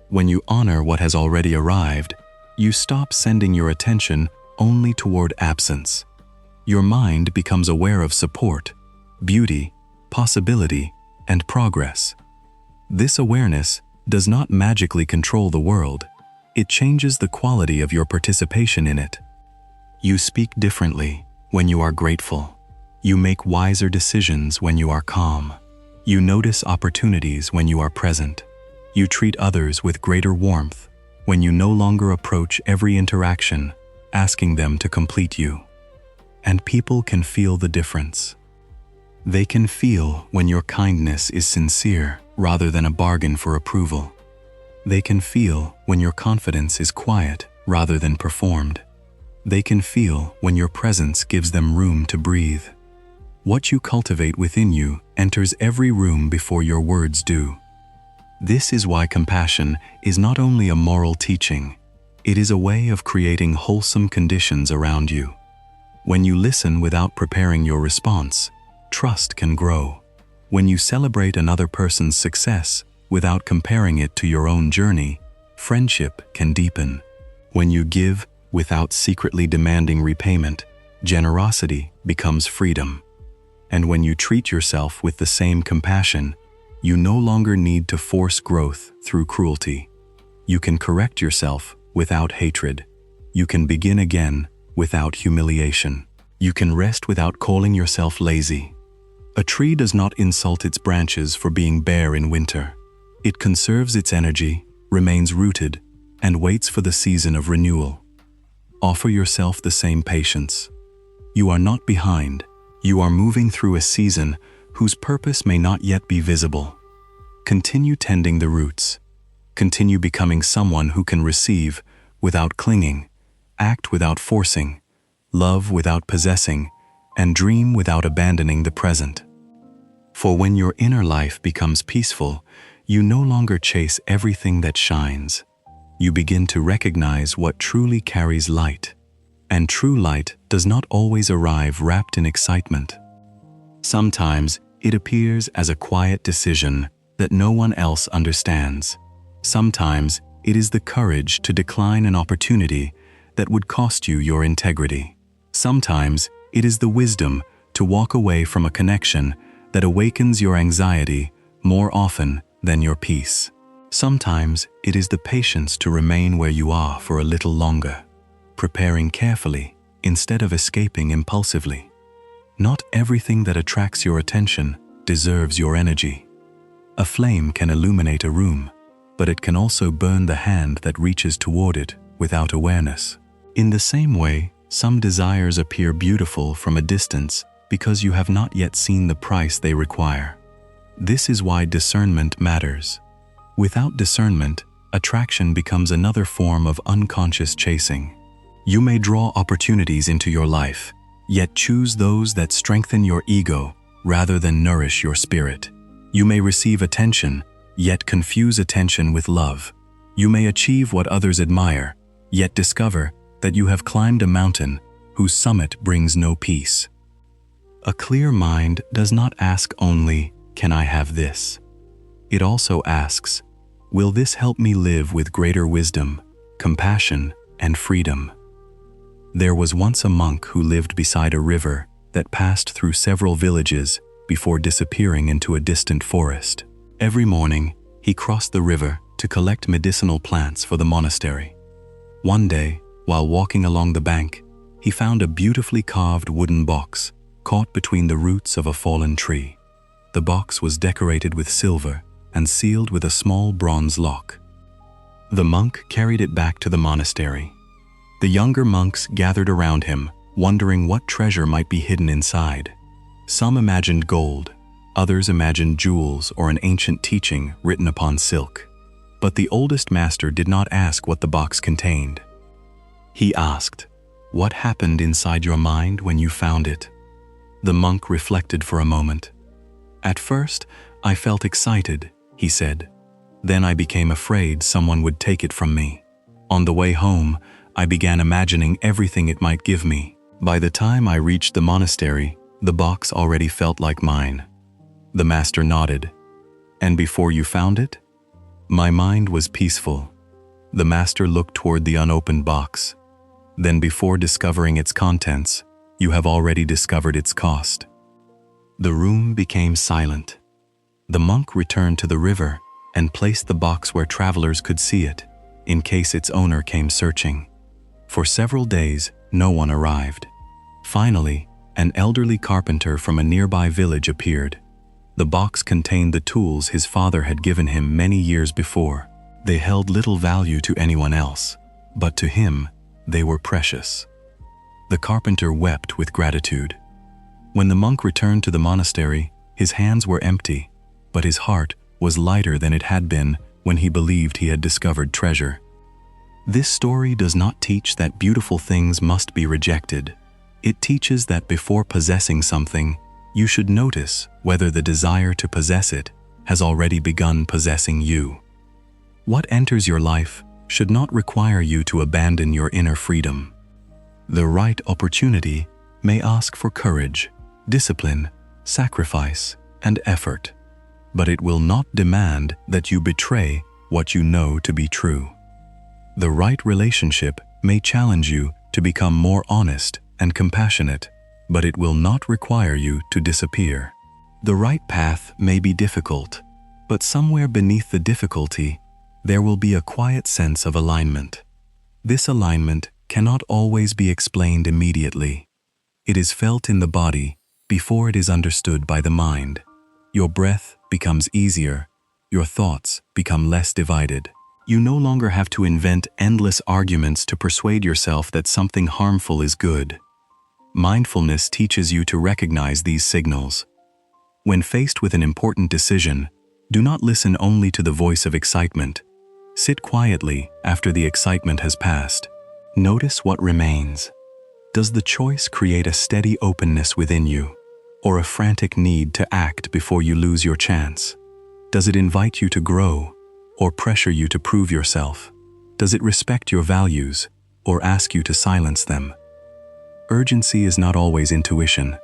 When you honor what has already arrived, you stop sending your attention only toward absence. Your mind becomes aware of support, beauty, possibility, and progress. This awareness does not magically control the world. It changes the quality of your participation in it. You speak differently when you are grateful. You make wiser decisions when you are calm. You notice opportunities when you are present. You treat others with greater warmth when you no longer approach every interaction asking them to complete you. And people can feel the difference. They can feel when your kindness is sincere rather than a bargain for approval. They can feel when your confidence is quiet rather than performed. They can feel when your presence gives them room to breathe. What you cultivate within you enters every room before your words do. This is why compassion is not only a moral teaching, it is a way of creating wholesome conditions around you. When you listen without preparing your response, trust can grow. When you celebrate another person's success without comparing it to your own journey, friendship can deepen. When you give without secretly demanding repayment, generosity becomes freedom. And when you treat yourself with the same compassion, you no longer need to force growth through cruelty. You can correct yourself without hatred. You can begin again without humiliation. You can rest without calling yourself lazy. A tree does not insult its branches for being bare in winter. It conserves its energy, remains rooted, and waits for the season of renewal. Offer yourself the same patience. You are not behind. You are moving through a season whose purpose may not yet be visible. Continue tending the roots. Continue becoming someone who can receive without clinging, act without forcing, love without possessing, and dream without abandoning the present. For when your inner life becomes peaceful, you no longer chase everything that shines. You begin to recognize what truly carries light. And true light does not always arrive wrapped in excitement. Sometimes it appears as a quiet decision that no one else understands. Sometimes it is the courage to decline an opportunity that would cost you your integrity. Sometimes it is the wisdom to walk away from a connection that awakens your anxiety more often than your peace. Sometimes it is the patience to remain where you are for a little longer, preparing carefully instead of escaping impulsively. Not everything that attracts your attention deserves your energy. A flame can illuminate a room, but it can also burn the hand that reaches toward it without awareness. In the same way, some desires appear beautiful from a distance because you have not yet seen the price they require. This is why discernment matters. Without discernment, attraction becomes another form of unconscious chasing. You may draw opportunities into your life, yet choose those that strengthen your ego rather than nourish your spirit. You may receive attention, yet confuse attention with love. You may achieve what others admire, yet discover that you have climbed a mountain whose summit brings no peace. A clear mind does not ask only, "Can I have this?" It also asks, "Will this help me live with greater wisdom, compassion, and freedom?" There was once a monk who lived beside a river that passed through several villages before disappearing into a distant forest. Every morning, he crossed the river to collect medicinal plants for the monastery. One day, while walking along the bank, he found a beautifully carved wooden box caught between the roots of a fallen tree. The box was decorated with silver and sealed with a small bronze lock. The monk carried it back to the monastery. The younger monks gathered around him, wondering what treasure might be hidden inside. Some imagined gold, others imagined jewels or an ancient teaching written upon silk. But the oldest master did not ask what the box contained. He asked, "What happened inside your mind when you found it?" The monk reflected for a moment. "At first, I felt excited," he said. "Then I became afraid someone would take it from me. On the way home, I began imagining everything it might give me. By the time I reached the monastery, the box already felt like mine." The master nodded. And before you found it? My mind was peaceful. The master looked toward the unopened box. Then before discovering its contents, you have already discovered its cost. The room became silent. The monk returned to the river and placed the box where travelers could see it, in case its owner came searching. For several days, no one arrived. Finally, an elderly carpenter from a nearby village appeared. The box contained the tools his father had given him many years before. They held little value to anyone else, but to him, they were precious. The carpenter wept with gratitude. When the monk returned to the monastery, his hands were empty, but his heart was lighter than it had been when he believed he had discovered treasure. This story does not teach that beautiful things must be rejected. It teaches that before possessing something, you should notice whether the desire to possess it has already begun possessing you. What enters your life should not require you to abandon your inner freedom. The right opportunity may ask for courage, discipline, sacrifice, and effort, but it will not demand that you betray what you know to be true. The right relationship may challenge you to become more honest and compassionate, but it will not require you to disappear. The right path may be difficult, but somewhere beneath the difficulty, there will be a quiet sense of alignment. This alignment cannot always be explained immediately. It is felt in the body before it is understood by the mind. Your breath becomes easier, your thoughts become less divided. You no longer have to invent endless arguments to persuade yourself that something harmful is good. Mindfulness teaches you to recognize these signals. When faced with an important decision, do not listen only to the voice of excitement. Sit quietly after the excitement has passed. Notice what remains. Does the choice create a steady openness within you, or a frantic need to act before you lose your chance? Does it invite you to grow, or pressure you to prove yourself? Does it respect your values, or ask you to silence them? Urgency is not always intuition.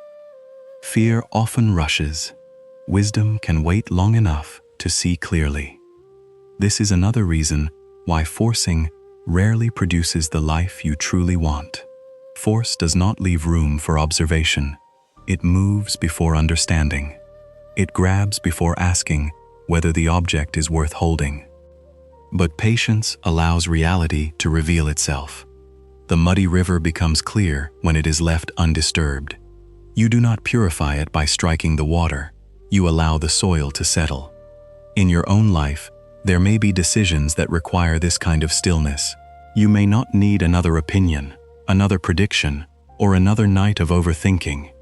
Fear often rushes. Wisdom can wait long enough to see clearly. This is another reason why forcing rarely produces the life you truly want. Force does not leave room for observation. It moves before understanding. It grabs before asking whether the object is worth holding. But patience allows reality to reveal itself. The muddy river becomes clear when it is left undisturbed. You do not purify it by striking the water. You allow the soil to settle. In your own life, there may be decisions that require this kind of stillness. You may not need another opinion, another prediction, or another night of overthinking.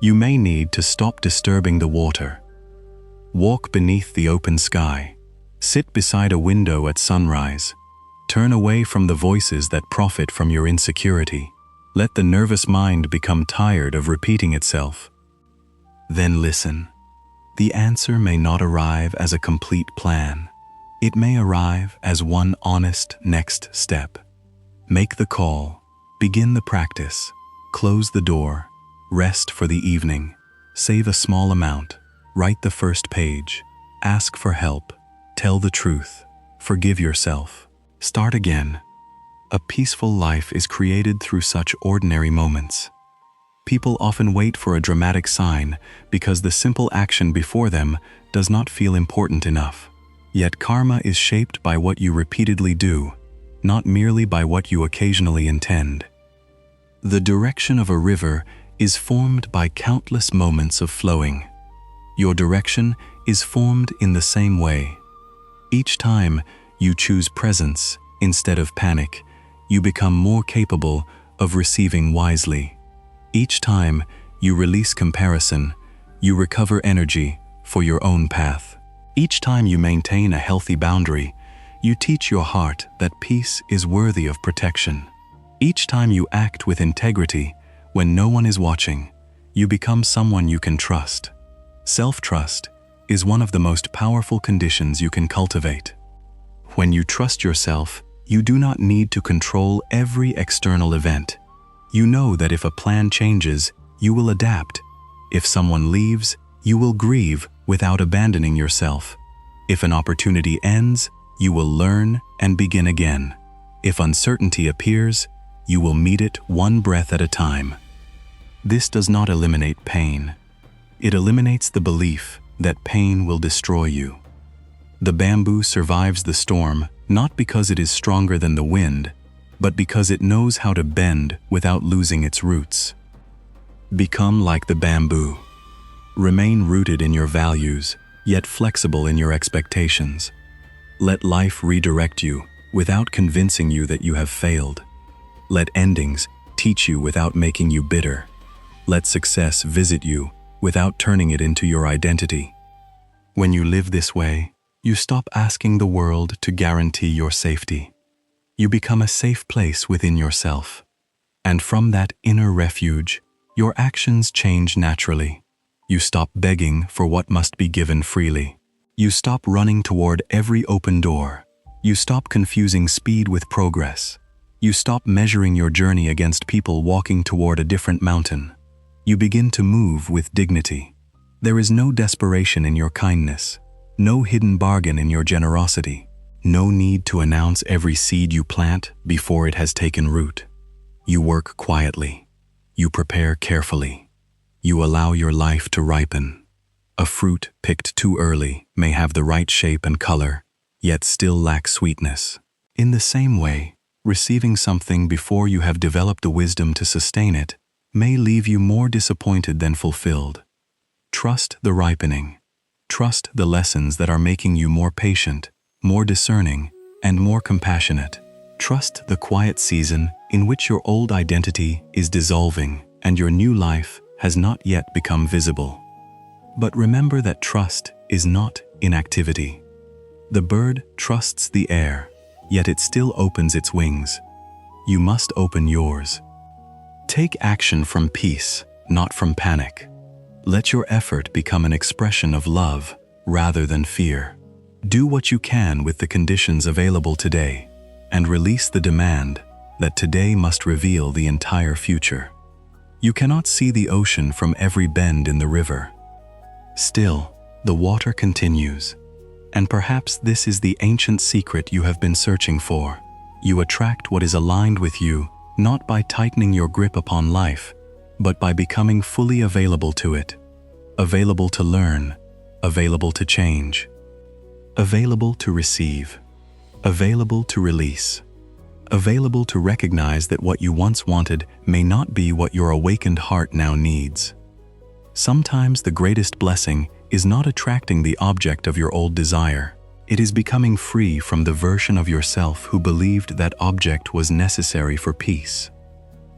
You may need to stop disturbing the water. Walk beneath the open sky. Sit beside a window at sunrise. Turn away from the voices that profit from your insecurity. Let the nervous mind become tired of repeating itself. Then listen. The answer may not arrive as a complete plan. It may arrive as one honest next step. Make the call. Begin the practice. Close the door. Rest for the evening. Save a small amount. Write the first page. Ask for help. Tell the truth. Forgive yourself. Start again. A peaceful life is created through such ordinary moments. People often wait for a dramatic sign because the simple action before them does not feel important enough. Yet karma is shaped by what you repeatedly do, not merely by what you occasionally intend. The direction of a river is formed by countless moments of flowing. Your direction is formed in the same way. Each time you choose presence instead of panic, you become more capable of receiving wisely. Each time you release comparison, you recover energy for your own path. Each time you maintain a healthy boundary, you teach your heart that peace is worthy of protection. Each time you act with integrity when no one is watching, you become someone you can trust. Self-trust is one of the most powerful conditions you can cultivate. When you trust yourself, you do not need to control every external event. You know that if a plan changes, you will adapt. If someone leaves, you will grieve without abandoning yourself. If an opportunity ends, you will learn and begin again. If uncertainty appears, you will meet it one breath at a time. This does not eliminate pain. It eliminates the belief that pain will destroy you. The bamboo survives the storm not because it is stronger than the wind, but because it knows how to bend without losing its roots. Become like the bamboo. Remain rooted in your values, yet flexible in your expectations. Let life redirect you without convincing you that you have failed. Let endings teach you without making you bitter. Let success visit you without turning it into your identity. When you live this way, you stop asking the world to guarantee your safety. You become a safe place within yourself. And from that inner refuge, your actions change naturally. You stop begging for what must be given freely. You stop running toward every open door. You stop confusing speed with progress. You stop measuring your journey against people walking toward a different mountain. You begin to move with dignity. There is no desperation in your kindness, no hidden bargain in your generosity, no need to announce every seed you plant before it has taken root. You work quietly. You prepare carefully. You allow your life to ripen. A fruit picked too early may have the right shape and color, yet still lack sweetness. In the same way, receiving something before you have developed the wisdom to sustain it may leave you more disappointed than fulfilled. Trust the ripening. Trust the lessons that are making you more patient, more discerning, and more compassionate. Trust the quiet season in which your old identity is dissolving and your new life has not yet become visible. But remember that trust is not inactivity. The bird trusts the air, yet it still opens its wings. You must open yours. Take action from peace, not from panic. Let your effort become an expression of love rather than fear. Do what you can with the conditions available today, and release the demand that today must reveal the entire future. You cannot see the ocean from every bend in the river. Still, the water continues. And perhaps this is the ancient secret you have been searching for. You attract what is aligned with you, not by tightening your grip upon life, but by becoming fully available to it. Available to learn, available to change, available to receive, available to release, available to recognize that what you once wanted may not be what your awakened heart now needs. Sometimes the greatest blessing is not attracting the object of your old desire. It is becoming free from the version of yourself who believed that object was necessary for peace.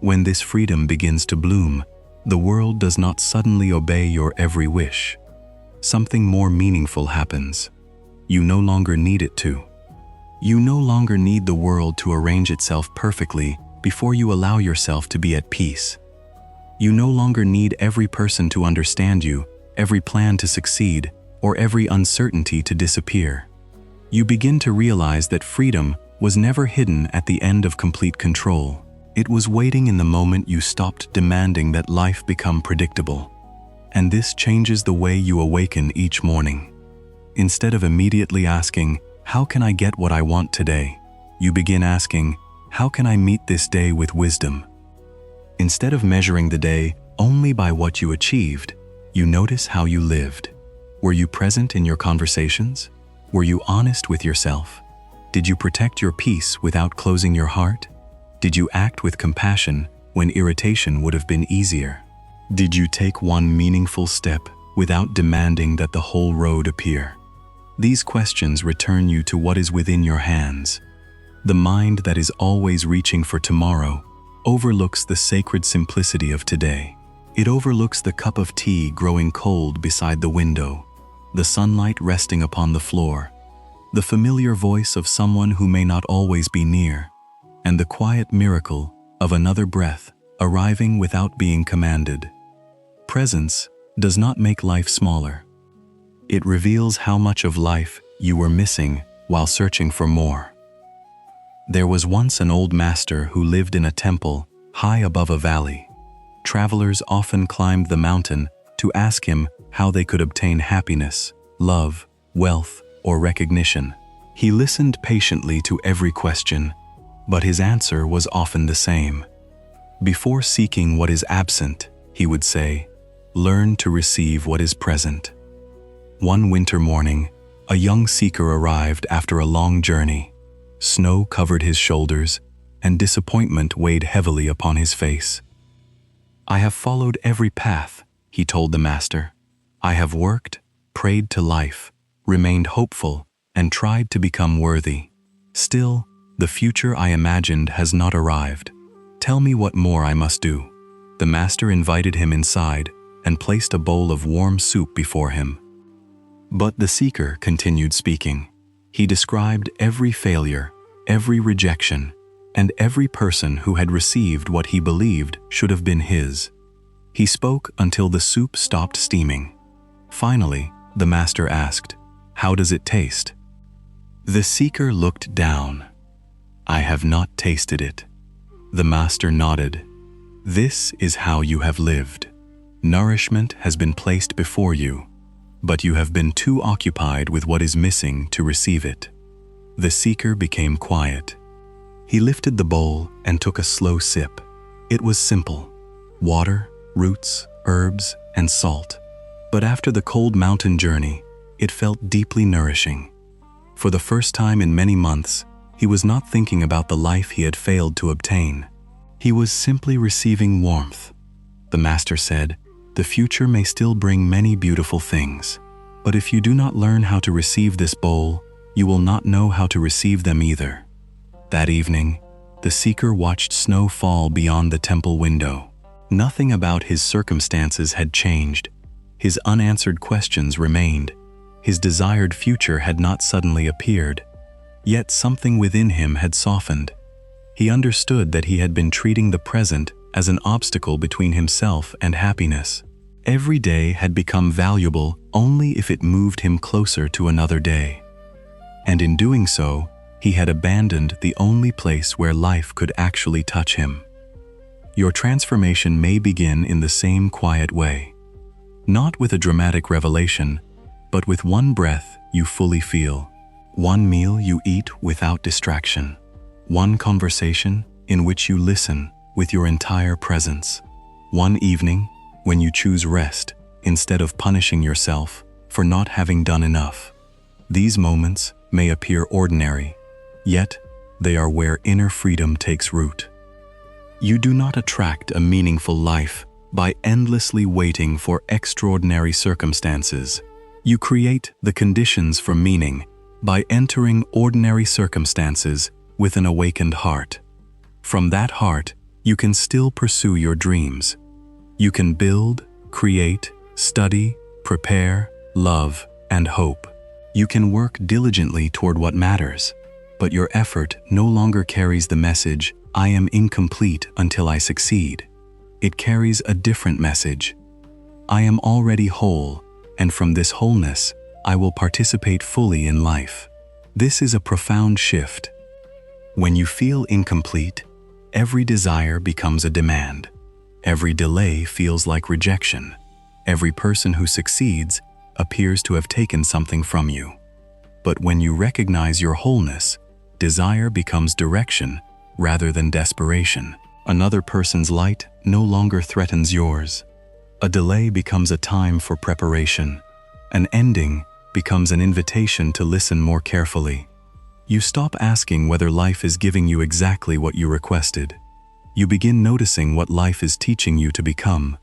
When this freedom begins to bloom, the world does not suddenly obey your every wish. Something more meaningful happens. You no longer need it to. You no longer need the world to arrange itself perfectly before you allow yourself to be at peace. You no longer need every person to understand you, every plan to succeed, or every uncertainty to disappear. You begin to realize that freedom was never hidden at the end of complete control. It was waiting in the moment you stopped demanding that life become predictable. And this changes the way you awaken each morning. Instead of immediately asking, "How can I get what I want today?" you begin asking, "How can I meet this day with wisdom?" Instead of measuring the day only by what you achieved, you notice how you lived. Were you present in your conversations? Were you honest with yourself? Did you protect your peace without closing your heart? Did you act with compassion when irritation would have been easier? Did you take one meaningful step without demanding that the whole road appear? These questions return you to what is within your hands. The mind that is always reaching for tomorrow overlooks the sacred simplicity of today. It overlooks the cup of tea growing cold beside the window, the sunlight resting upon the floor, the familiar voice of someone who may not always be near, and the quiet miracle of another breath arriving without being commanded. Presence does not make life smaller. It reveals how much of life you were missing while searching for more. There was once an old master who lived in a temple high above a valley. Travelers often climbed the mountain to ask him how they could obtain happiness, love, wealth, or recognition. He listened patiently to every question, but his answer was often the same. Before seeking what is absent, he would say, "Learn to receive what is present." One winter morning, a young seeker arrived after a long journey. Snow covered his shoulders, and disappointment weighed heavily upon his face. "I have followed every path," he told the master. "I have worked, prayed to life, remained hopeful, and tried to become worthy. Still, the future I imagined has not arrived. Tell me what more I must do." The master invited him inside and placed a bowl of warm soup before him. But the seeker continued speaking. He described every failure, every rejection, and every person who had received what he believed should have been his. He spoke until the soup stopped steaming. Finally, the master asked, "How does it taste?" The seeker looked down. "I have not tasted it." The master nodded. "This is how you have lived. Nourishment has been placed before you, but you have been too occupied with what is missing to receive it." The seeker became quiet. He lifted the bowl and took a slow sip. It was simple: water, roots, herbs, and salt. But after the cold mountain journey, it felt deeply nourishing. For the first time in many months, he was not thinking about the life he had failed to obtain. He was simply receiving warmth. The master said, "The future may still bring many beautiful things, but if you do not learn how to receive this bowl, you will not know how to receive them either." That evening, the seeker watched snow fall beyond the temple window. Nothing about his circumstances had changed. His unanswered questions remained. His desired future had not suddenly appeared. Yet something within him had softened. He understood that he had been treating the present as an obstacle between himself and happiness. Every day had become valuable only if it moved him closer to another day. And in doing so, he had abandoned the only place where life could actually touch him. Your transformation may begin in the same quiet way. Not with a dramatic revelation, but with one breath you fully feel, one meal you eat without distraction, one conversation in which you listen with your entire presence, one evening when you choose rest instead of punishing yourself for not having done enough. These moments may appear ordinary, yet they are where inner freedom takes root. You do not attract a meaningful life by endlessly waiting for extraordinary circumstances. You create the conditions for meaning by entering ordinary circumstances with an awakened heart. From that heart, you can still pursue your dreams. You can build, create, study, prepare, love, and hope. You can work diligently toward what matters, but your effort no longer carries the message, "I am incomplete until I succeed." It carries a different message. "I am already whole, and from this wholeness, I will participate fully in life." This is a profound shift. When you feel incomplete, every desire becomes a demand. Every delay feels like rejection. Every person who succeeds appears to have taken something from you. But when you recognize your wholeness, desire becomes direction rather than desperation. Another person's light no longer threatens yours. A delay becomes a time for preparation. An ending becomes an invitation to listen more carefully. You stop asking whether life is giving you exactly what you requested. You begin noticing what life is teaching you to become.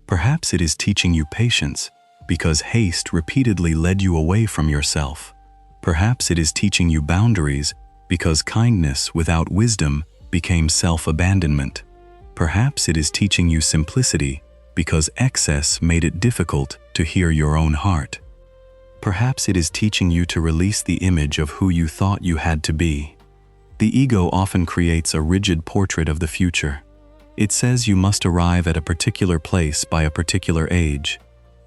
Perhaps it is teaching you patience, because haste repeatedly led you away from yourself. Perhaps it is teaching you boundaries, because kindness without wisdom became self-abandonment. Perhaps it is teaching you simplicity, because excess made it difficult to hear your own heart. Perhaps it is teaching you to release the image of who you thought you had to be. The ego often creates a rigid portrait of the future. It says you must arrive at a particular place by a particular age.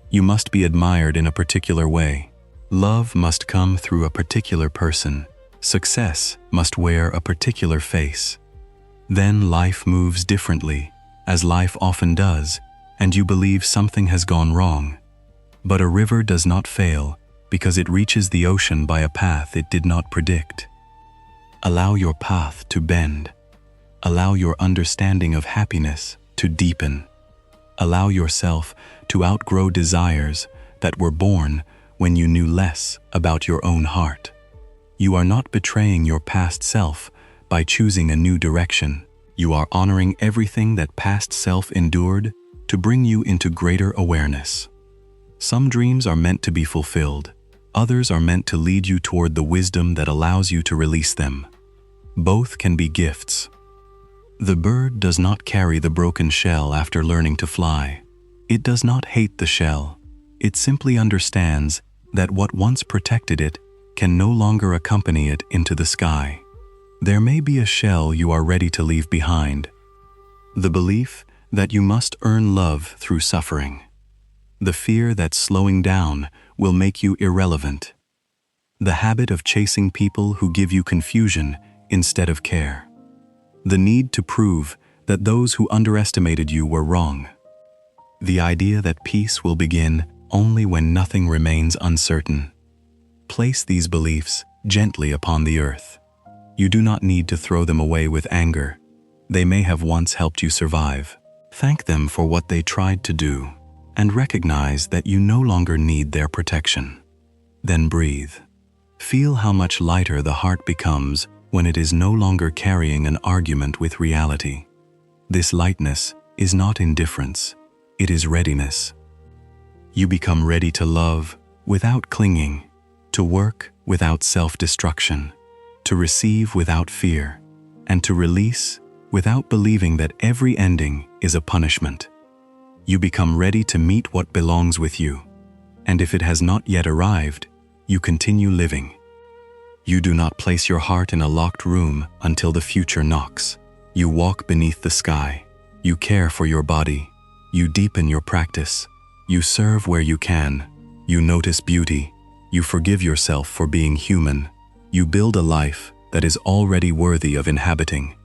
You must be admired in a particular way. Love must come through a particular person. Success must wear a particular face. Then life moves differently, as life often does, and you believe something has gone wrong. But a river does not fail because it reaches the ocean by a path it did not predict. Allow your path to bend. Allow your understanding of happiness to deepen. Allow yourself to outgrow desires that were born when you knew less about your own heart. You are not betraying your past self by choosing a new direction. You are honoring everything that past self endured to bring you into greater awareness. Some dreams are meant to be fulfilled. Others are meant to lead you toward the wisdom that allows you to release them. Both can be gifts. The bird does not carry the broken shell after learning to fly. It does not hate the shell. It simply understands that what once protected it can no longer accompany it into the sky. There may be a shell you are ready to leave behind. The belief that you must earn love through suffering. The fear that slowing down will make you irrelevant. The habit of chasing people who give you confusion instead of care. The need to prove that those who underestimated you were wrong. The idea that peace will begin only when nothing remains uncertain. Place these beliefs gently upon the earth. You do not need to throw them away with anger. They may have once helped you survive. Thank them for what they tried to do, and recognize that you no longer need their protection. Then breathe. Feel how much lighter the heart becomes when it is no longer carrying an argument with reality. This lightness is not indifference, it is readiness. You become ready to love without clinging, to work without self-destruction, to receive without fear, and to release without believing that every ending is a punishment. You become ready to meet what belongs with you, and if it has not yet arrived, you continue living. You do not place your heart in a locked room until the future knocks. You walk beneath the sky. You care for your body. You deepen your practice. You serve where you can. You notice beauty. You forgive yourself for being human. You build a life that is already worthy of inhabiting.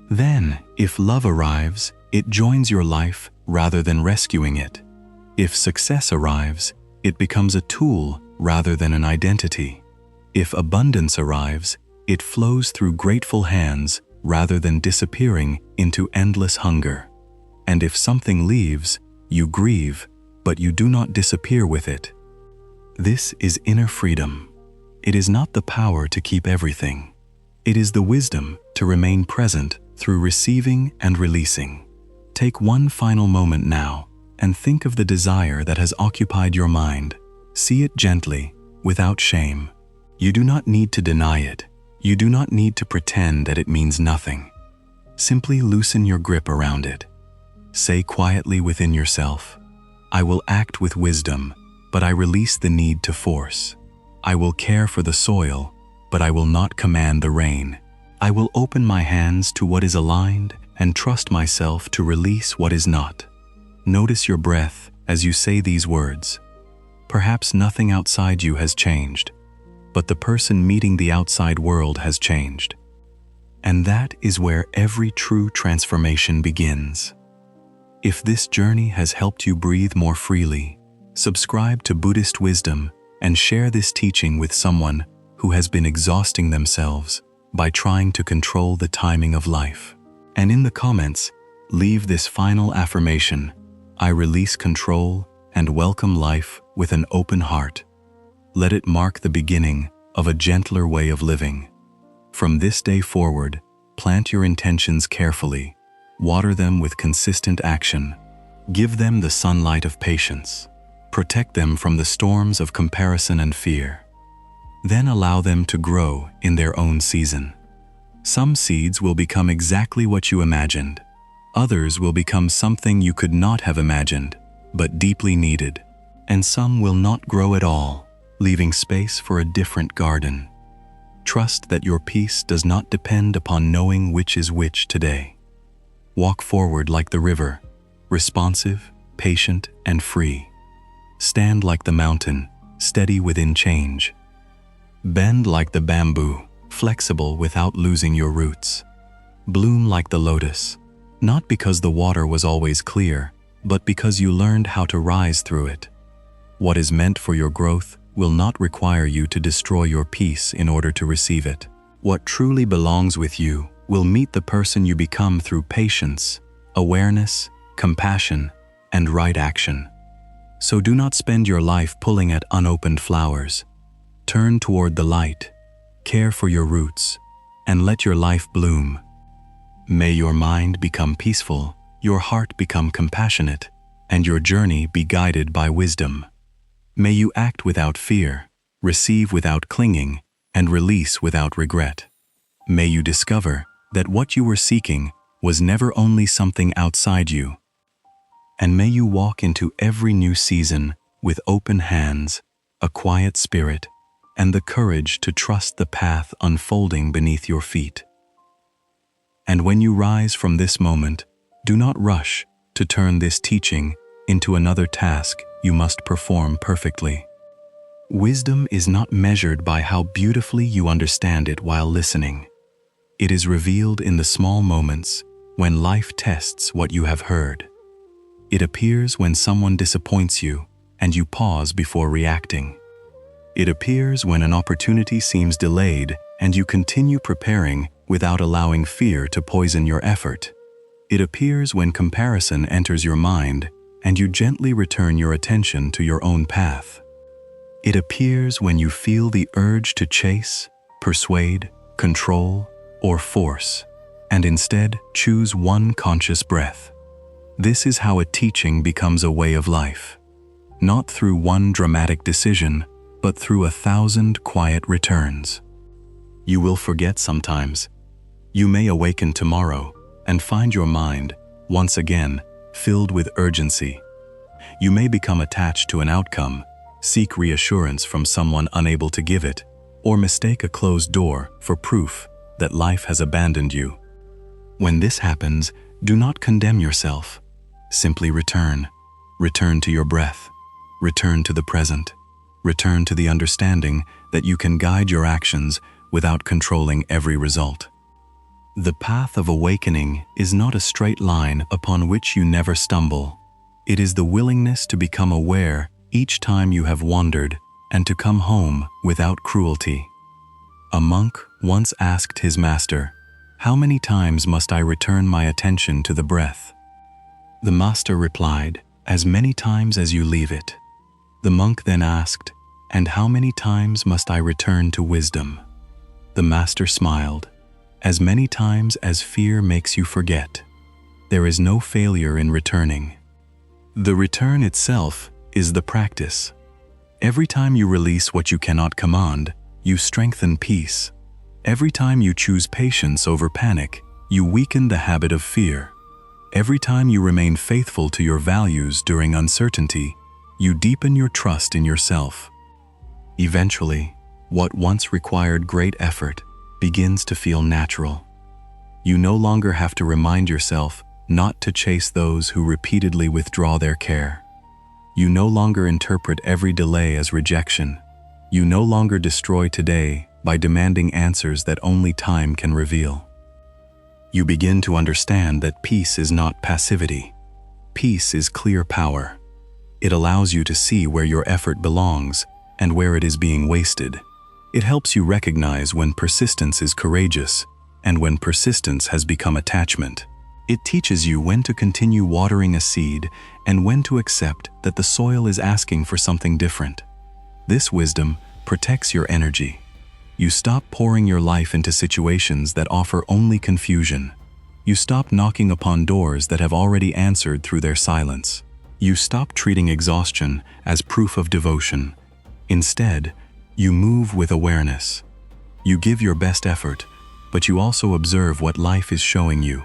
Then, if love arrives, it joins your life rather than rescuing it. If success arrives, it becomes a tool rather than an identity. If abundance arrives, it flows through grateful hands rather than disappearing into endless hunger. And if something leaves, you grieve, but you do not disappear with it. This is inner freedom. It is not the power to keep everything. It is the wisdom to remain present through receiving and releasing. Take one final moment now and think of the desire that has occupied your mind. See it gently, without shame. You do not need to deny it. You do not need to pretend that it means nothing. Simply loosen your grip around it. Say quietly within yourself, I will act with wisdom, but I release the need to force. I will care for the soil, but I will not command the rain. I will open my hands to what is aligned and trust myself to release what is not. Notice your breath as you say these words. Perhaps nothing outside you has changed, but the person meeting the outside world has changed. And that is where every true transformation begins. If this journey has helped you breathe more freely, subscribe to Buddhist wisdom and share this teaching with someone who has been exhausting themselves by trying to control the timing of life. And in the comments, leave this final affirmation: I release control and welcome life with an open heart. Let it mark the beginning of a gentler way of living. From this day forward, plant your intentions carefully. Water them with consistent action. Give them the sunlight of patience. Protect them from the storms of comparison and fear. Then allow them to grow in their own season. Some seeds will become exactly what you imagined. Others will become something you could not have imagined, but deeply needed. And some will not grow at all, leaving space for a different garden. Trust that your peace does not depend upon knowing which is which today. Walk forward like the river, responsive, patient, and free. Stand like the mountain, steady within change. Bend like the bamboo, flexible without losing your roots. Bloom like the lotus, not because the water was always clear, but because you learned how to rise through it. What is meant for your growth will not require you to destroy your peace in order to receive it. What truly belongs with you will meet the person you become through patience, awareness, compassion, and right action. So do not spend your life pulling at unopened flowers. Turn toward the light, care for your roots, and let your life bloom. May your mind become peaceful, your heart become compassionate, and your journey be guided by wisdom. May you act without fear, receive without clinging, and release without regret. May you discover that what you were seeking was never only something outside you. And may you walk into every new season with open hands, a quiet spirit, and the courage to trust the path unfolding beneath your feet. And when you rise from this moment, do not rush to turn this teaching into another task you must perform perfectly. Wisdom is not measured by how beautifully you understand it while listening. It is revealed in the small moments when life tests what you have heard. It appears when someone disappoints you and you pause before reacting. It appears when an opportunity seems delayed and you continue preparing without allowing fear to poison your effort. It appears when comparison enters your mind and you gently return your attention to your own path. It appears when you feel the urge to chase, persuade, control, or force, and instead choose one conscious breath. This is how a teaching becomes a way of life, not through one dramatic decision, but through 1,000 quiet returns. You will forget sometimes. You may awaken tomorrow and find your mind, once again, filled with urgency. You may become attached to an outcome, seek reassurance from someone unable to give it, or mistake a closed door for proof that life has abandoned you. When this happens, do not condemn yourself. Simply return. Return to your breath. Return to the present. Return to the understanding that you can guide your actions without controlling every result. The path of awakening is not a straight line upon which you never stumble. It is the willingness to become aware each time you have wandered and to come home without cruelty. A monk once asked his master, "How many times must I return my attention to the breath?" The master replied, "As many times as you leave it." The monk then asked, "And how many times must I return to wisdom?" The master smiled, "As many times as fear makes you forget. There is no failure in returning." The return itself is the practice. Every time you release what you cannot command, you strengthen peace. Every time you choose patience over panic, you weaken the habit of fear. Every time you remain faithful to your values during uncertainty, you deepen your trust in yourself. Eventually, what once required great effort begins to feel natural. You no longer have to remind yourself not to chase those who repeatedly withdraw their care. You no longer interpret every delay as rejection. You no longer destroy today by demanding answers that only time can reveal. You begin to understand that peace is not passivity. Peace is clear power. It allows you to see where your effort belongs and where it is being wasted. It helps you recognize when persistence is courageous and when persistence has become attachment. It teaches you when to continue watering a seed and when to accept that the soil is asking for something different. This wisdom protects your energy. You stop pouring your life into situations that offer only confusion. You stop knocking upon doors that have already answered through their silence. You stop treating exhaustion as proof of devotion. Instead, you move with awareness. You give your best effort, but you also observe what life is showing you.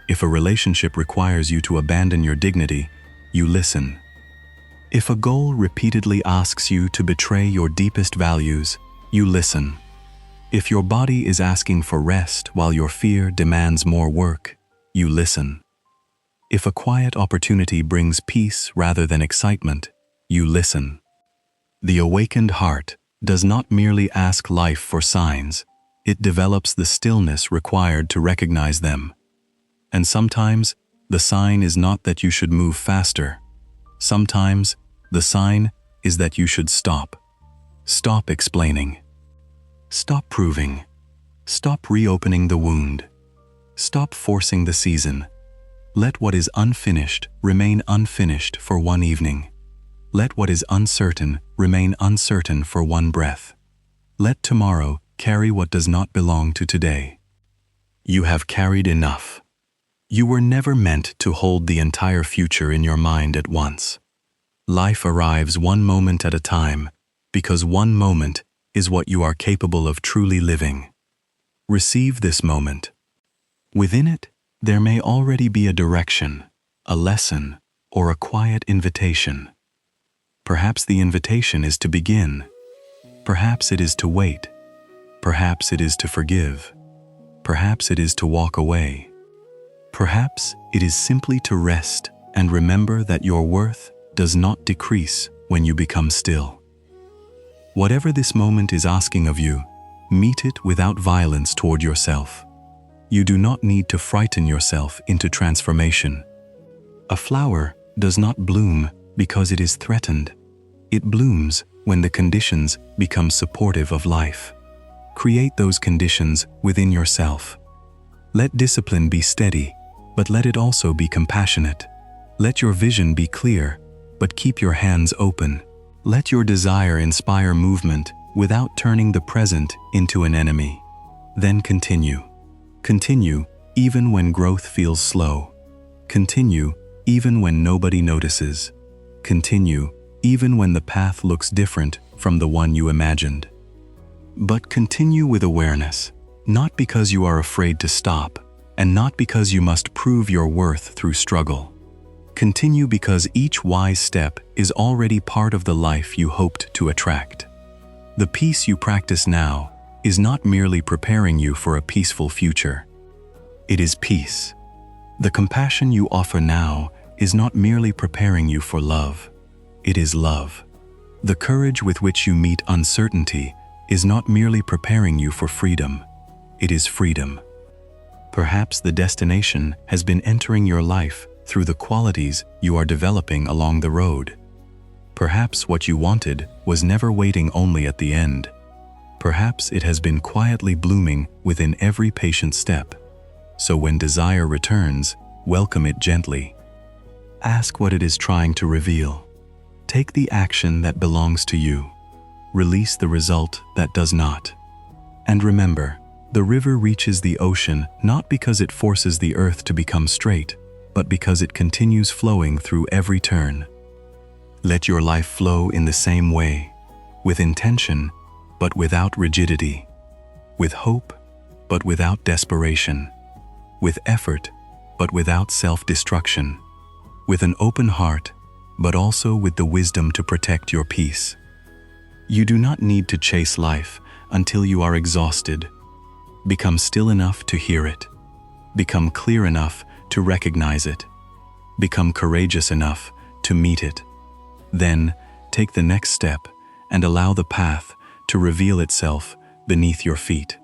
If a relationship requires you to abandon your dignity, you listen. If a goal repeatedly asks you to betray your deepest values, you listen. If your body is asking for rest while your fear demands more work, you listen. If a quiet opportunity brings peace rather than excitement, you listen. The awakened heart does not merely ask life for signs, it develops the stillness required to recognize them. And sometimes, the sign is not that you should move faster. Sometimes, the sign is that you should stop. Stop explaining. Stop proving. Stop reopening the wound. Stop forcing the season. Let what is unfinished remain unfinished for one evening. Let what is uncertain remain uncertain for one breath. Let tomorrow carry what does not belong to today. You have carried enough. You were never meant to hold the entire future in your mind at once. Life arrives one moment at a time, because one moment is what you are capable of truly living. Receive this moment. Within it, there may already be a direction, a lesson, or a quiet invitation. Perhaps the invitation is to begin. Perhaps it is to wait. Perhaps it is to forgive. Perhaps it is to walk away. Perhaps it is simply to rest and remember that your worth does not decrease when you become still. Whatever this moment is asking of you, meet it without violence toward yourself. You do not need to frighten yourself into transformation. A flower does not bloom because it is threatened. It blooms when the conditions become supportive of life. Create those conditions within yourself. Let discipline be steady, but let it also be compassionate. Let your vision be clear, but keep your hands open. Let your desire inspire movement without turning the present into an enemy. Then continue. Continue even when growth feels slow. Continue even when nobody notices. Continue even when the path looks different from the one you imagined. But continue with awareness, not because you are afraid to stop, and not because you must prove your worth through struggle. Continue because each wise step is already part of the life you hoped to attract. The peace you practice now is not merely preparing you for a peaceful future. It is peace. The compassion you offer now is not merely preparing you for love. It is love. The courage with which you meet uncertainty is not merely preparing you for freedom. It is freedom. Perhaps the destination has been entering your life through the qualities you are developing along the road. Perhaps what you wanted was never waiting only at the end. Perhaps it has been quietly blooming within every patient step. So when desire returns, welcome it gently. Ask what it is trying to reveal. Take the action that belongs to you. Release the result that does not. And remember, the river reaches the ocean not because it forces the earth to become straight, but because it continues flowing through every turn. Let your life flow in the same way, with intention, but without rigidity, with hope, but without desperation, with effort, but without self-destruction, with an open heart, but also with the wisdom to protect your peace. You do not need to chase life until you are exhausted. Become still enough to hear it. Become clear enough to recognize it. Become courageous enough to meet it. Then, take the next step and allow the path to reveal itself beneath your feet.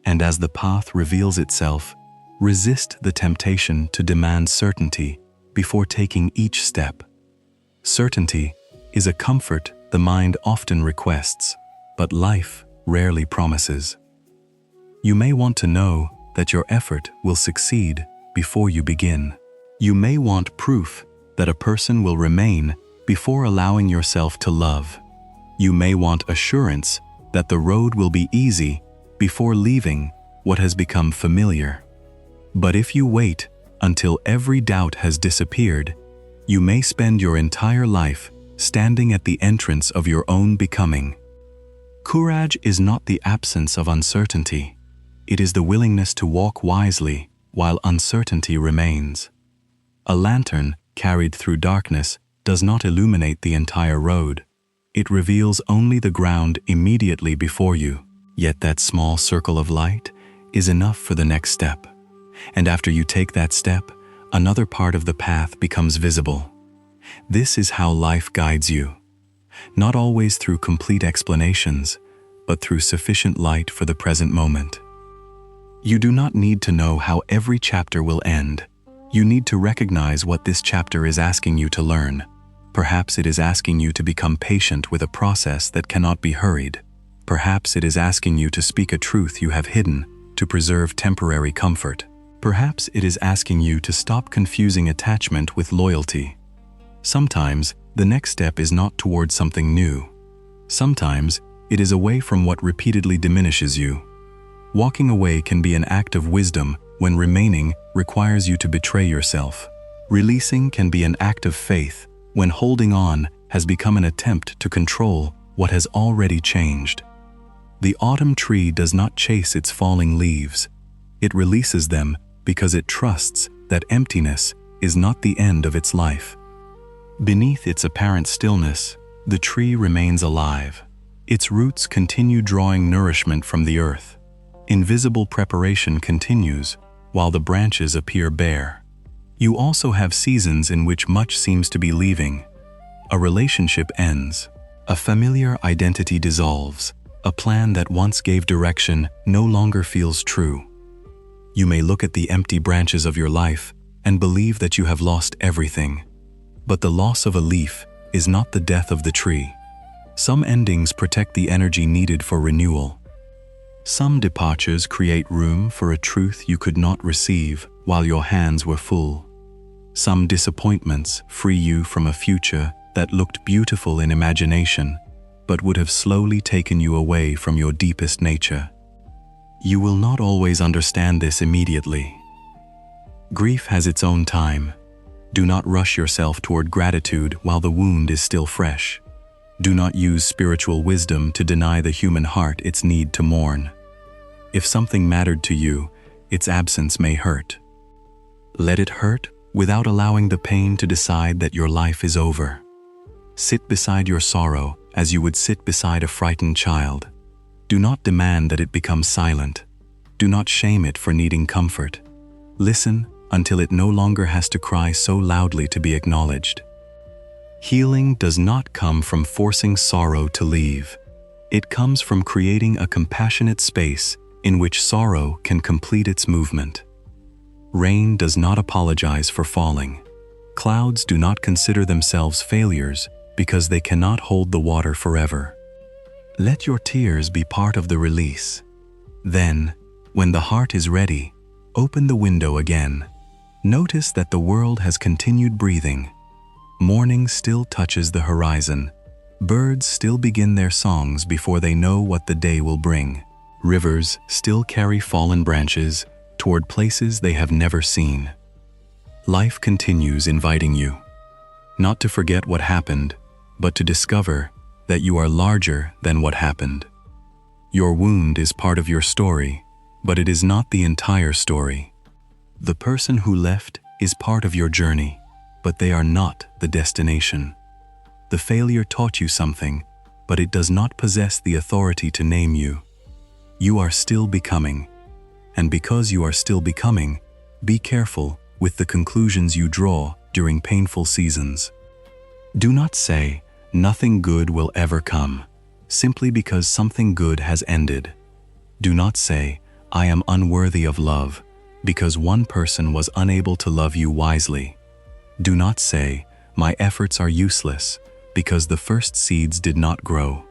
And as the path reveals itself, resist the temptation to demand certainty before taking each step. Certainty is a comfort the mind often requests, but life rarely promises. You may want to know that your effort will succeed before you begin. You may want proof that a person will remain before allowing yourself to love. You may want assurance that the road will be easy before leaving what has become familiar. But if you wait until every doubt has disappeared, you may spend your entire life standing at the entrance of your own becoming. Courage is not the absence of uncertainty. It is the willingness to walk wisely while uncertainty remains. A lantern carried through darkness does not illuminate the entire road. It reveals only the ground immediately before you. Yet that small circle of light is enough for the next step. And after you take that step, another part of the path becomes visible. This is how life guides you. Not always through complete explanations, but through sufficient light for the present moment. You do not need to know how every chapter will end. You need to recognize what this chapter is asking you to learn. Perhaps it is asking you to become patient with a process that cannot be hurried. Perhaps it is asking you to speak a truth you have hidden to preserve temporary comfort. Perhaps it is asking you to stop confusing attachment with loyalty. Sometimes, the next step is not towards something new. Sometimes, it is away from what repeatedly diminishes you. Walking away can be an act of wisdom when remaining requires you to betray yourself. Releasing can be an act of faith when holding on has become an attempt to control what has already changed. The autumn tree does not chase its falling leaves. It releases them because it trusts that emptiness is not the end of its life. Beneath its apparent stillness, the tree remains alive. Its roots continue drawing nourishment from the earth. Invisible preparation continues while the branches appear bare. You also have seasons in which much seems to be leaving. A relationship ends. A familiar identity dissolves. A plan that once gave direction no longer feels true. You may look at the empty branches of your life and believe that you have lost everything. But the loss of a leaf is not the death of the tree. Some endings protect the energy needed for renewal. Some departures create room for a truth you could not receive while your hands were full. Some disappointments free you from a future that looked beautiful in imagination, but would have slowly taken you away from your deepest nature. You will not always understand this immediately. Grief has its own time. Do not rush yourself toward gratitude while the wound is still fresh. Do not use spiritual wisdom to deny the human heart its need to mourn. If something mattered to you, its absence may hurt. Let it hurt without allowing the pain to decide that your life is over. Sit beside your sorrow as you would sit beside a frightened child. Do not demand that it become silent. Do not shame it for needing comfort. Listen until it no longer has to cry so loudly to be acknowledged. Healing does not come from forcing sorrow to leave. It comes from creating a compassionate space in which sorrow can complete its movement. Rain does not apologize for falling. Clouds do not consider themselves failures because they cannot hold the water forever. Let your tears be part of the release. Then, when the heart is ready, open the window again. Notice that the world has continued breathing. Morning still touches the horizon. Birds still begin their songs before they know what the day will bring. Rivers still carry fallen branches toward places they have never seen. Life continues inviting you, not to forget what happened, but to discover that you are larger than what happened. Your wound is part of your story, but it is not the entire story. The person who left is part of your journey, but they are not the destination. The failure taught you something, but it does not possess the authority to name you. You are still becoming, and because you are still becoming, be careful with the conclusions you draw during painful seasons. Do not say, "Nothing good will ever come," simply because something good has ended. Do not say, "I am unworthy of love," because one person was unable to love you wisely. Do not say, "My efforts are useless," because the first seeds did not grow.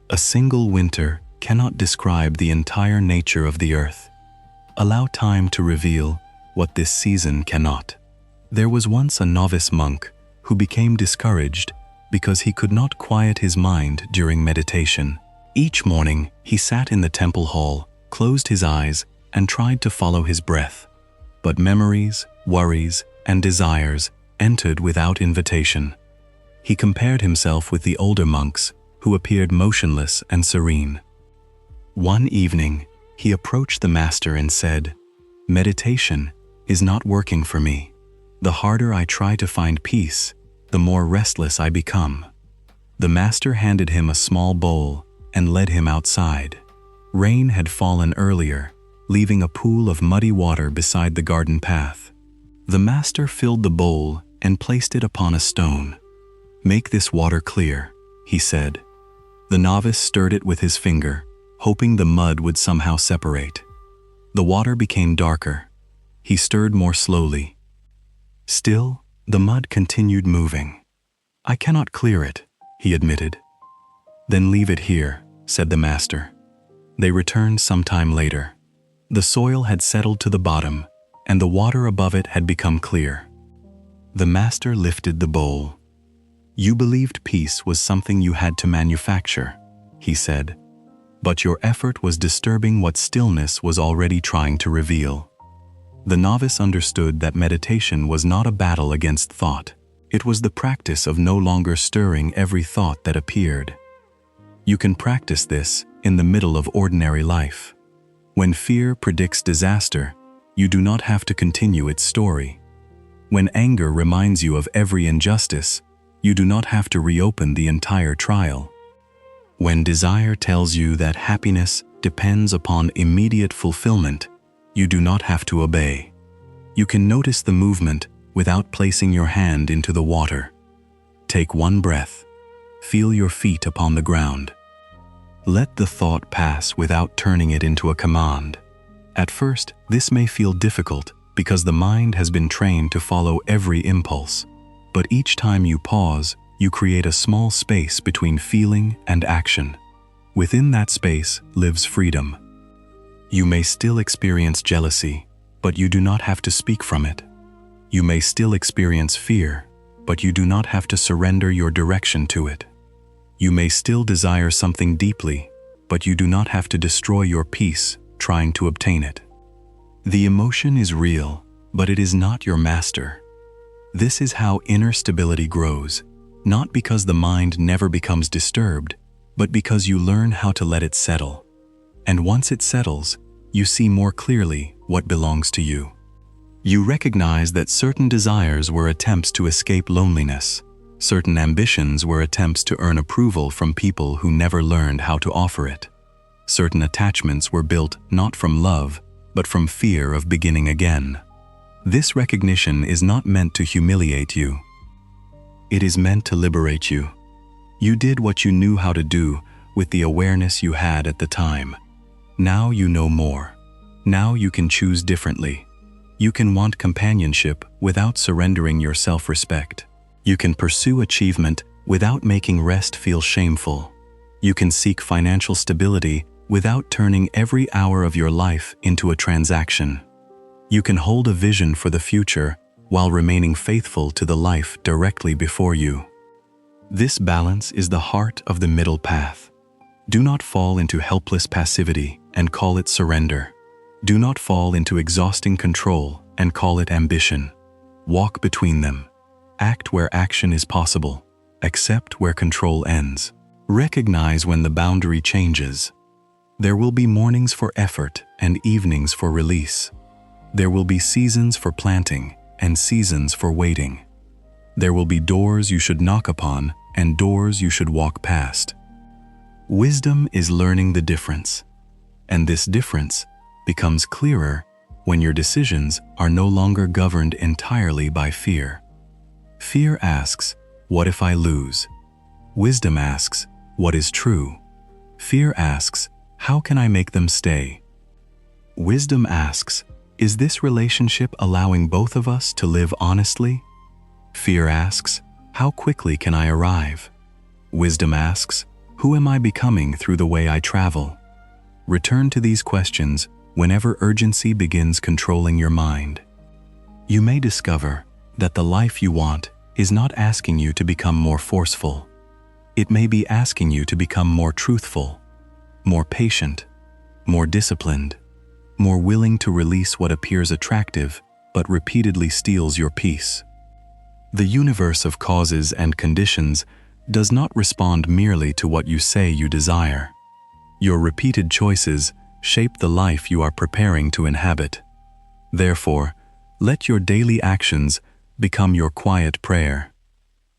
A single winter cannot describe the entire nature of the earth. Allow time to reveal what this season cannot. There was once a novice monk who became discouraged because he could not quiet his mind during meditation. Each morning, he sat in the temple hall, closed his eyes, and tried to follow his breath. But memories, worries, and desires entered without invitation. He compared himself with the older monks, who appeared motionless and serene. One evening, he approached the master and said, "Meditation is not working for me. The harder I try to find peace, the more restless I become." The master handed him a small bowl and led him outside. Rain had fallen earlier, leaving a pool of muddy water beside the garden path. The master filled the bowl and placed it upon a stone. "Make this water clear," he said. The novice stirred it with his finger, hoping the mud would somehow separate. The water became darker. He stirred more slowly. Still, the mud continued moving. "I cannot clear it," he admitted. "Then leave it here," said the master. They returned some time later. The soil had settled to the bottom, and the water above it had become clear. The master lifted the bowl. "You believed peace was something you had to manufacture," he said, "but your effort was disturbing what stillness was already trying to reveal." The novice understood that meditation was not a battle against thought. It was the practice of no longer stirring every thought that appeared. You can practice this in the middle of ordinary life. When fear predicts disaster, you do not have to continue its story. When anger reminds you of every injustice, you do not have to reopen the entire trial. When desire tells you that happiness depends upon immediate fulfillment, you do not have to obey. You can notice the movement without placing your hand into the water. Take one breath. Feel your feet upon the ground. Let the thought pass without turning it into a command. At first, this may feel difficult because the mind has been trained to follow every impulse. But each time you pause, you create a small space between feeling and action. Within that space lives freedom. You may still experience jealousy, but you do not have to speak from it. You may still experience fear, but you do not have to surrender your direction to it. You may still desire something deeply, but you do not have to destroy your peace trying to obtain it. The emotion is real, but it is not your master. This is how inner stability grows, not because the mind never becomes disturbed, but because you learn how to let it settle. And once it settles, you see more clearly what belongs to you. You recognize that certain desires were attempts to escape loneliness. Certain ambitions were attempts to earn approval from people who never learned how to offer it. Certain attachments were built not from love, but from fear of beginning again. This recognition is not meant to humiliate you. It is meant to liberate you. You did what you knew how to do with the awareness you had at the time. Now you know more. Now you can choose differently. You can want companionship without surrendering your self-respect. You can pursue achievement without making rest feel shameful. You can seek financial stability without turning every hour of your life into a transaction. You can hold a vision for the future while remaining faithful to the life directly before you. This balance is the heart of the middle path. Do not fall into helpless passivity and call it surrender. Do not fall into exhausting control and call it ambition. Walk between them. Act where action is possible. Accept where control ends. Recognize when the boundary changes. There will be mornings for effort and evenings for release. There will be seasons for planting and seasons for waiting. There will be doors you should knock upon and doors you should walk past. Wisdom is learning the difference, and this difference becomes clearer when your decisions are no longer governed entirely by fear. Fear asks, "What if I lose?" Wisdom asks, "What is true?" Fear asks, "How can I make them stay?" Wisdom asks, "Is this relationship allowing both of us to live honestly?" Fear asks, "How quickly can I arrive?" Wisdom asks, "Who am I becoming through the way I travel?" Return to these questions whenever urgency begins controlling your mind. You may discover that the life you want is not asking you to become more forceful. It may be asking you to become more truthful, more patient, more disciplined, more willing to release what appears attractive but repeatedly steals your peace. The universe of causes and conditions does not respond merely to what you say you desire. Your repeated choices shape the life you are preparing to inhabit. Therefore, let your daily actions become your quiet prayer.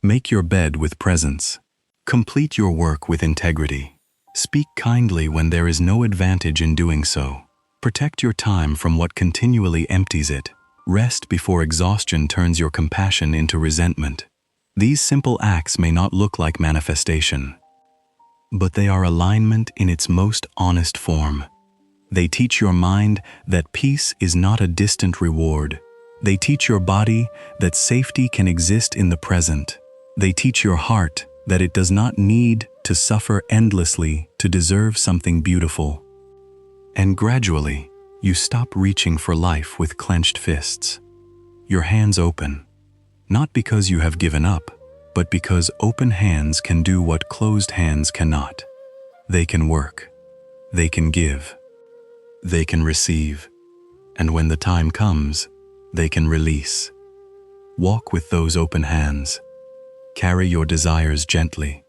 Make your bed with presence. Complete your work with integrity. Speak kindly when there is no advantage in doing so. Protect your time from what continually empties it. Rest before exhaustion turns your compassion into resentment. These simple acts may not look like manifestation, but they are alignment in its most honest form. They teach your mind that peace is not a distant reward. They teach your body that safety can exist in the present. They teach your heart that it does not need to suffer endlessly to deserve something beautiful. And gradually, you stop reaching for life with clenched fists. Your hands open, not because you have given up, but because open hands can do what closed hands cannot. They can work, they can give, they can receive, and when the time comes, they can release. Walk with those open hands. Carry your desires gently.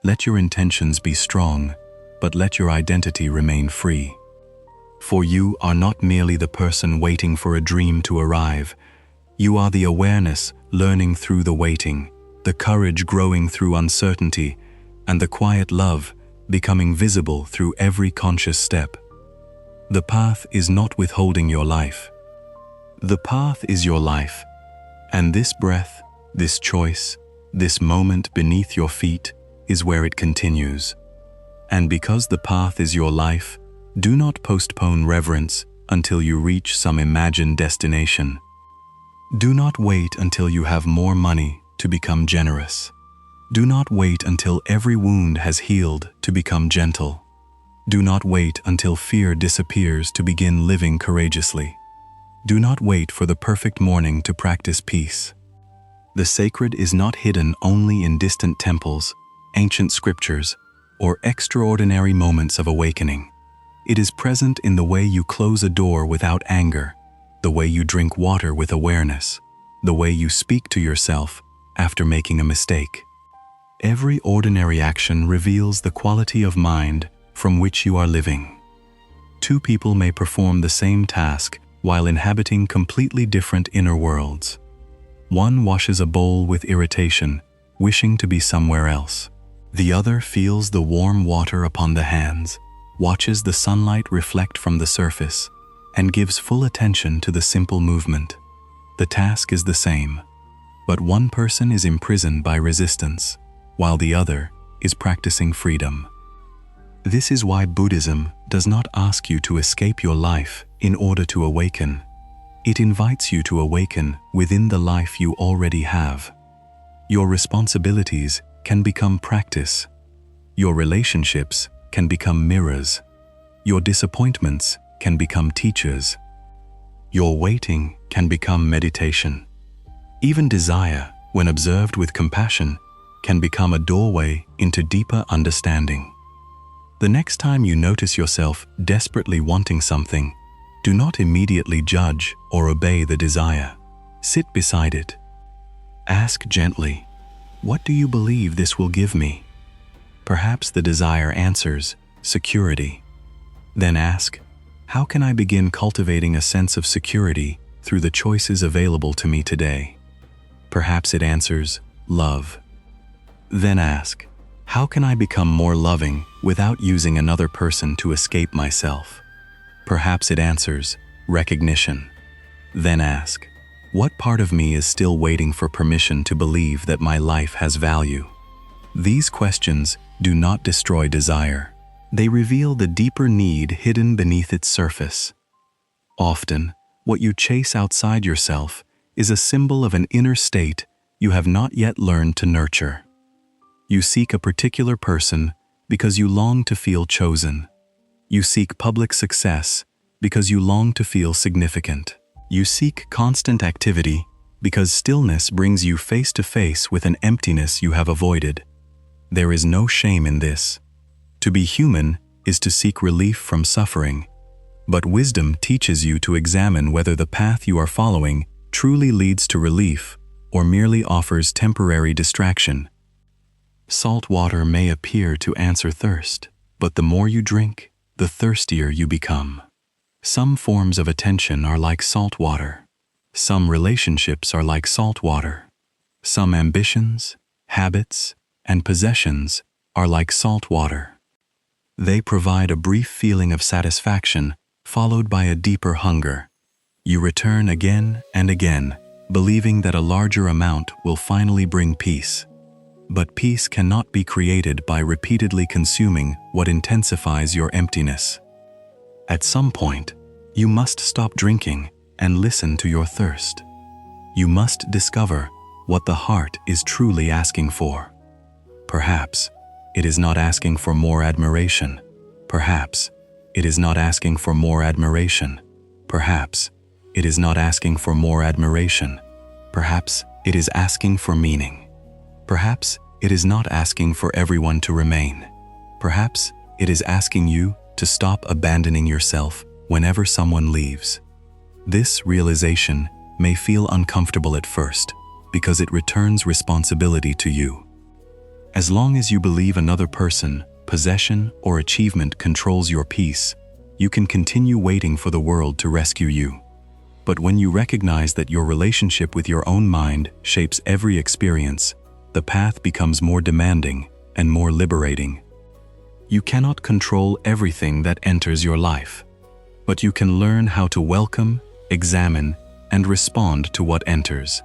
Let your intentions be strong, but let your identity remain free. For you are not merely the person waiting for a dream to arrive. You are the awareness learning through the waiting, the courage growing through uncertainty, and the quiet love becoming visible through every conscious step. The path is not withholding your life. The path is your life, and this breath, this choice, this moment beneath your feet is where it continues. And because the path is your life, do not postpone reverence until you reach some imagined destination. Do not wait until you have more money to become generous. Do not wait until every wound has healed to become gentle. Do not wait until fear disappears to begin living courageously. Do not wait for the perfect morning to practice peace. The sacred is not hidden only in distant temples, ancient scriptures, or extraordinary moments of awakening. It is present in the way you close a door without anger, the way you drink water with awareness, the way you speak to yourself after making a mistake. Every ordinary action reveals the quality of mind from which you are living. Two people may perform the same task while inhabiting completely different inner worlds. One washes a bowl with irritation, wishing to be somewhere else. The other feels the warm water upon the hands, watches the sunlight reflect from the surface, and gives full attention to the simple movement. The task is the same, but one person is imprisoned by resistance, while the other is practicing freedom. This is why Buddhism does not ask you to escape your life in order to awaken. It invites you to awaken within the life you already have. Your responsibilities can become practice. Your relationships can become mirrors. Your disappointments can become teachers. Your waiting can become meditation. Even desire, when observed with compassion, can become a doorway into deeper understanding. The next time you notice yourself desperately wanting something, do not immediately judge or obey the desire. Sit beside it. Ask gently, "What do you believe this will give me?" Perhaps the desire answers, "Security." Then ask, "How can I begin cultivating a sense of security through the choices available to me today?" Perhaps it answers, "Love." Then ask, "How can I become more loving without using another person to escape myself?" Perhaps it answers, "Recognition." Then ask, "What part of me is still waiting for permission to believe that my life has value?" These questions do not destroy desire. They reveal the deeper need hidden beneath its surface. Often, what you chase outside yourself is a symbol of an inner state you have not yet learned to nurture. You seek a particular person because you long to feel chosen. You seek public success because you long to feel significant. You seek constant activity because stillness brings you face to face with an emptiness you have avoided. There is no shame in this. To be human is to seek relief from suffering, but wisdom teaches you to examine whether the path you are following truly leads to relief or merely offers temporary distraction. Salt water may appear to answer thirst, but the more you drink, the thirstier you become. Some forms of attention are like salt water. Some relationships are like salt water. Some ambitions, habits, and possessions are like salt water. They provide a brief feeling of satisfaction, followed by a deeper hunger. You return again and again, believing that a larger amount will finally bring peace. But peace cannot be created by repeatedly consuming what intensifies your emptiness. At some point, you must stop drinking and listen to your thirst. You must discover what the heart is truly asking for. Perhaps it is not asking for more admiration. Perhaps it is not asking for more admiration. Perhaps it is not asking for more admiration. Perhaps it is asking for meaning. Perhaps it is not asking for everyone to remain. Perhaps it is asking you to stop abandoning yourself whenever someone leaves. This realization may feel uncomfortable at first because it returns responsibility to you. As long as you believe another person, possession, or achievement controls your peace, you can continue waiting for the world to rescue you. But when you recognize that your relationship with your own mind shapes every experience, the path becomes more demanding and more liberating. You cannot control everything that enters your life, but you can learn how to welcome, examine, and respond to what enters.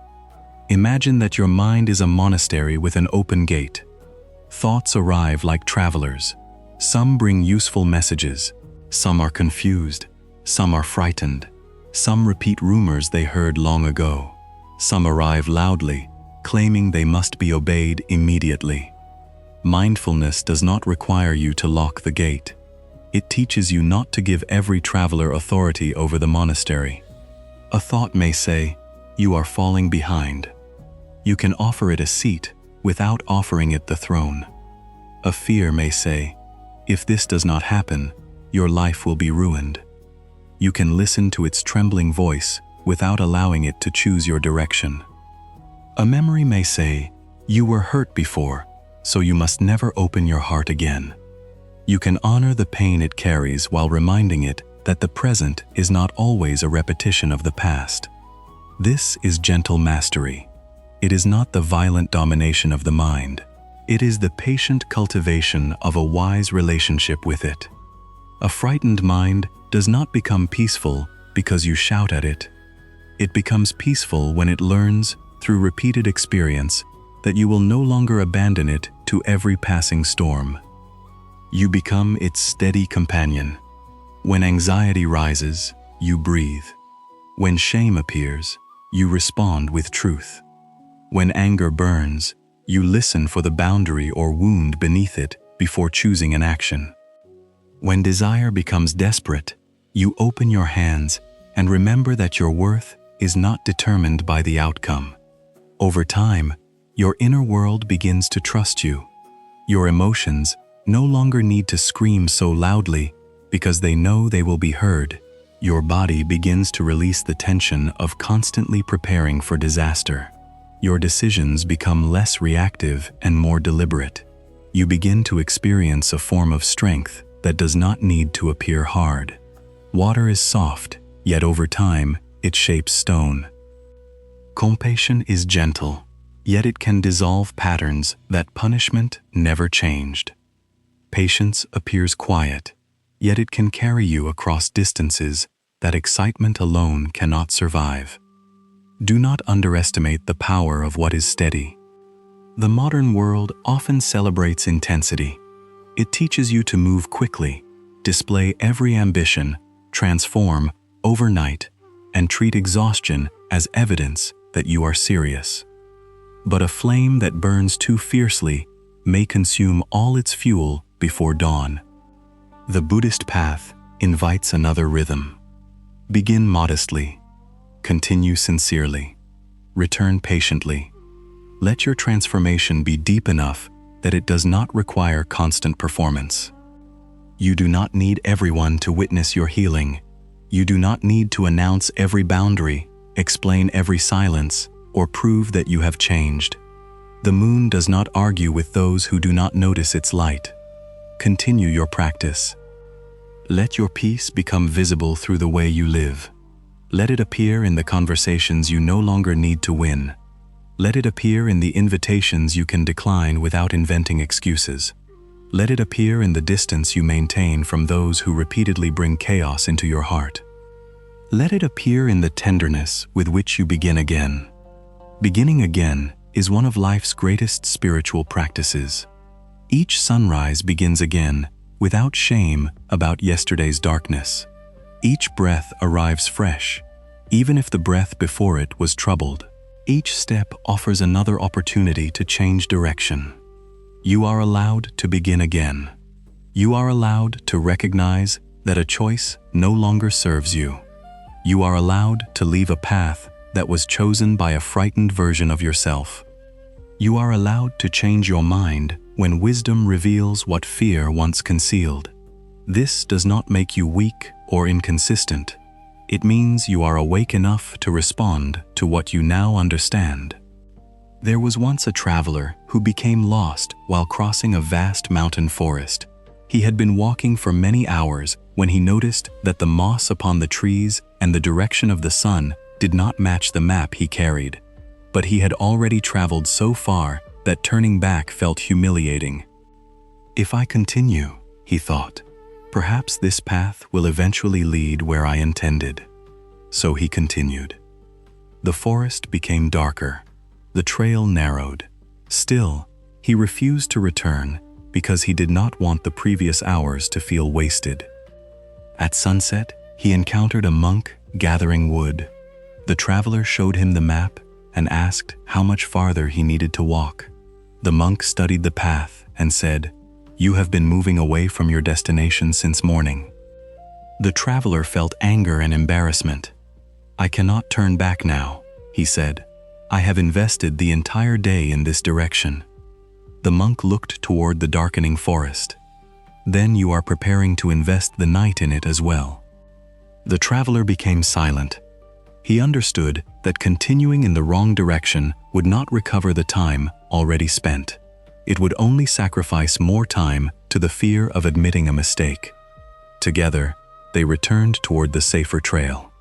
Imagine that your mind is a monastery with an open gate. Thoughts arrive like travelers. Some bring useful messages. Some are confused. Some are frightened. Some repeat rumors they heard long ago. Some arrive loudly, claiming they must be obeyed immediately. Mindfulness does not require you to lock the gate. It teaches you not to give every traveler authority over the monastery. A thought may say, "You are falling behind." You can offer it a seat without offering it the throne. A fear may say, "If this does not happen, your life will be ruined." You can listen to its trembling voice without allowing it to choose your direction. A memory may say, "You were hurt before, so you must never open your heart again." You can honor the pain it carries while reminding it that the present is not always a repetition of the past. This is gentle mastery. It is not the violent domination of the mind. It is the patient cultivation of a wise relationship with it. A frightened mind does not become peaceful because you shout at it. It becomes peaceful when it learns, through repeated experience, that you will no longer abandon it to every passing storm. You become its steady companion. When anxiety rises, you breathe. When shame appears, you respond with truth. When anger burns, you listen for the boundary or wound beneath it before choosing an action. When desire becomes desperate, you open your hands and remember that your worth is not determined by the outcome. Over time, your inner world begins to trust you. Your emotions no longer need to scream so loudly because they know they will be heard. Your body begins to release the tension of constantly preparing for disaster. Your decisions become less reactive and more deliberate. You begin to experience a form of strength that does not need to appear hard. Water is soft, yet over time, it shapes stone. Compassion is gentle, yet it can dissolve patterns that punishment never changed. Patience appears quiet, yet it can carry you across distances that excitement alone cannot survive. Do not underestimate the power of what is steady. The modern world often celebrates intensity. It teaches you to move quickly, display every ambition, transform overnight, and treat exhaustion as evidence that you are serious. But a flame that burns too fiercely may consume all its fuel before dawn. The Buddhist path invites another rhythm. Begin modestly. Continue sincerely. Return patiently. Let your transformation be deep enough that it does not require constant performance. You do not need everyone to witness your healing. You do not need to announce every boundary, explain every silence, or prove that you have changed. The moon does not argue with those who do not notice its light. Continue your practice. Let your peace become visible through the way you live. Let it appear in the conversations you no longer need to win. Let it appear in the invitations you can decline without inventing excuses. Let it appear in the distance you maintain from those who repeatedly bring chaos into your heart. Let it appear in the tenderness with which you begin again. Beginning again is one of life's greatest spiritual practices. Each sunrise begins again without shame about yesterday's darkness. Each breath arrives fresh, even if the breath before it was troubled. Each step offers another opportunity to change direction. You are allowed to begin again. You are allowed to recognize that a choice no longer serves you. You are allowed to leave a path that was chosen by a frightened version of yourself. You are allowed to change your mind when wisdom reveals what fear once concealed. This does not make you weak or inconsistent. It means you are awake enough to respond to what you now understand. There was once a traveler who became lost while crossing a vast mountain forest. He had been walking for many hours when he noticed that the moss upon the trees and the direction of the sun did not match the map he carried. But he had already traveled so far that turning back felt humiliating. If I continue, he thought, perhaps this path will eventually lead where I intended. So he continued. The forest became darker. The trail narrowed. Still, he refused to return because he did not want the previous hours to feel wasted. At sunset, he encountered a monk gathering wood. The traveler showed him the map and asked how much farther he needed to walk. The monk studied the path and said, "You have been moving away from your destination since morning." The traveler felt anger and embarrassment. "I cannot turn back now," he said. "I have invested the entire day in this direction." The monk looked toward the darkening forest. "Then you are preparing to invest the night in it as well." The traveler became silent. He understood that continuing in the wrong direction would not recover the time already spent. It would only sacrifice more time to the fear of admitting a mistake. Together, they returned toward the safer trail.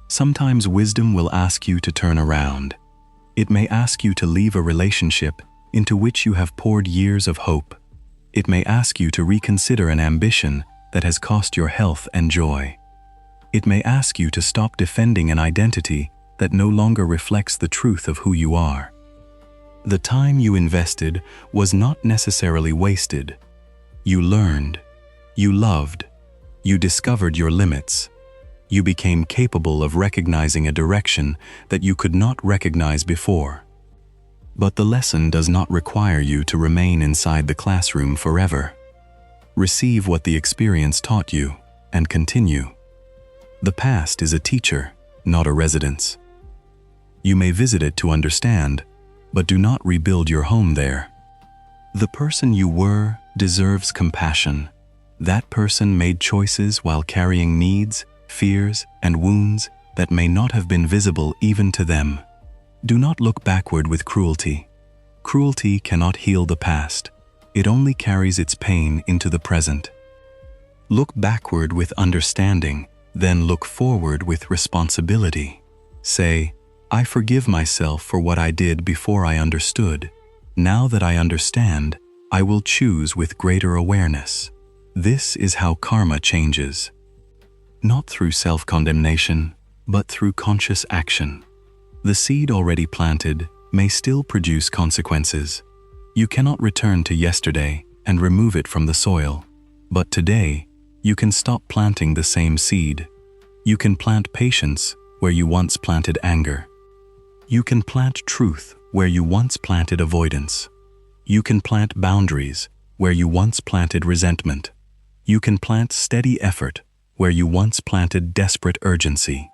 Sometimes wisdom will ask you to turn around. It may ask you to leave a relationship into which you have poured years of hope. It may ask you to reconsider an ambition that has cost your health and joy. It may ask you to stop defending an identity that no longer reflects the truth of who you are. The time you invested was not necessarily wasted. You learned, you loved, you discovered your limits. You became capable of recognizing a direction that you could not recognize before. But the lesson does not require you to remain inside the classroom forever. Receive what the experience taught you and continue. The past is a teacher, not a residence. You may visit it to understand, but do not rebuild your home there. The person you were deserves compassion. That person made choices while carrying needs, fears, and wounds that may not have been visible even to them. Do not look backward with cruelty. Cruelty cannot heal the past. It only carries its pain into the present. Look backward with understanding, then look forward with responsibility. Say, "I forgive myself for what I did before I understood. Now that I understand, I will choose with greater awareness." This is how karma changes. Not through self-condemnation, but through conscious action. The seed already planted may still produce consequences. You cannot return to yesterday and remove it from the soil. But today, you can stop planting the same seed. You can plant patience where you once planted anger. You can plant truth where you once planted avoidance. You can plant boundaries where you once planted resentment. You can plant steady effort where you once planted desperate urgency.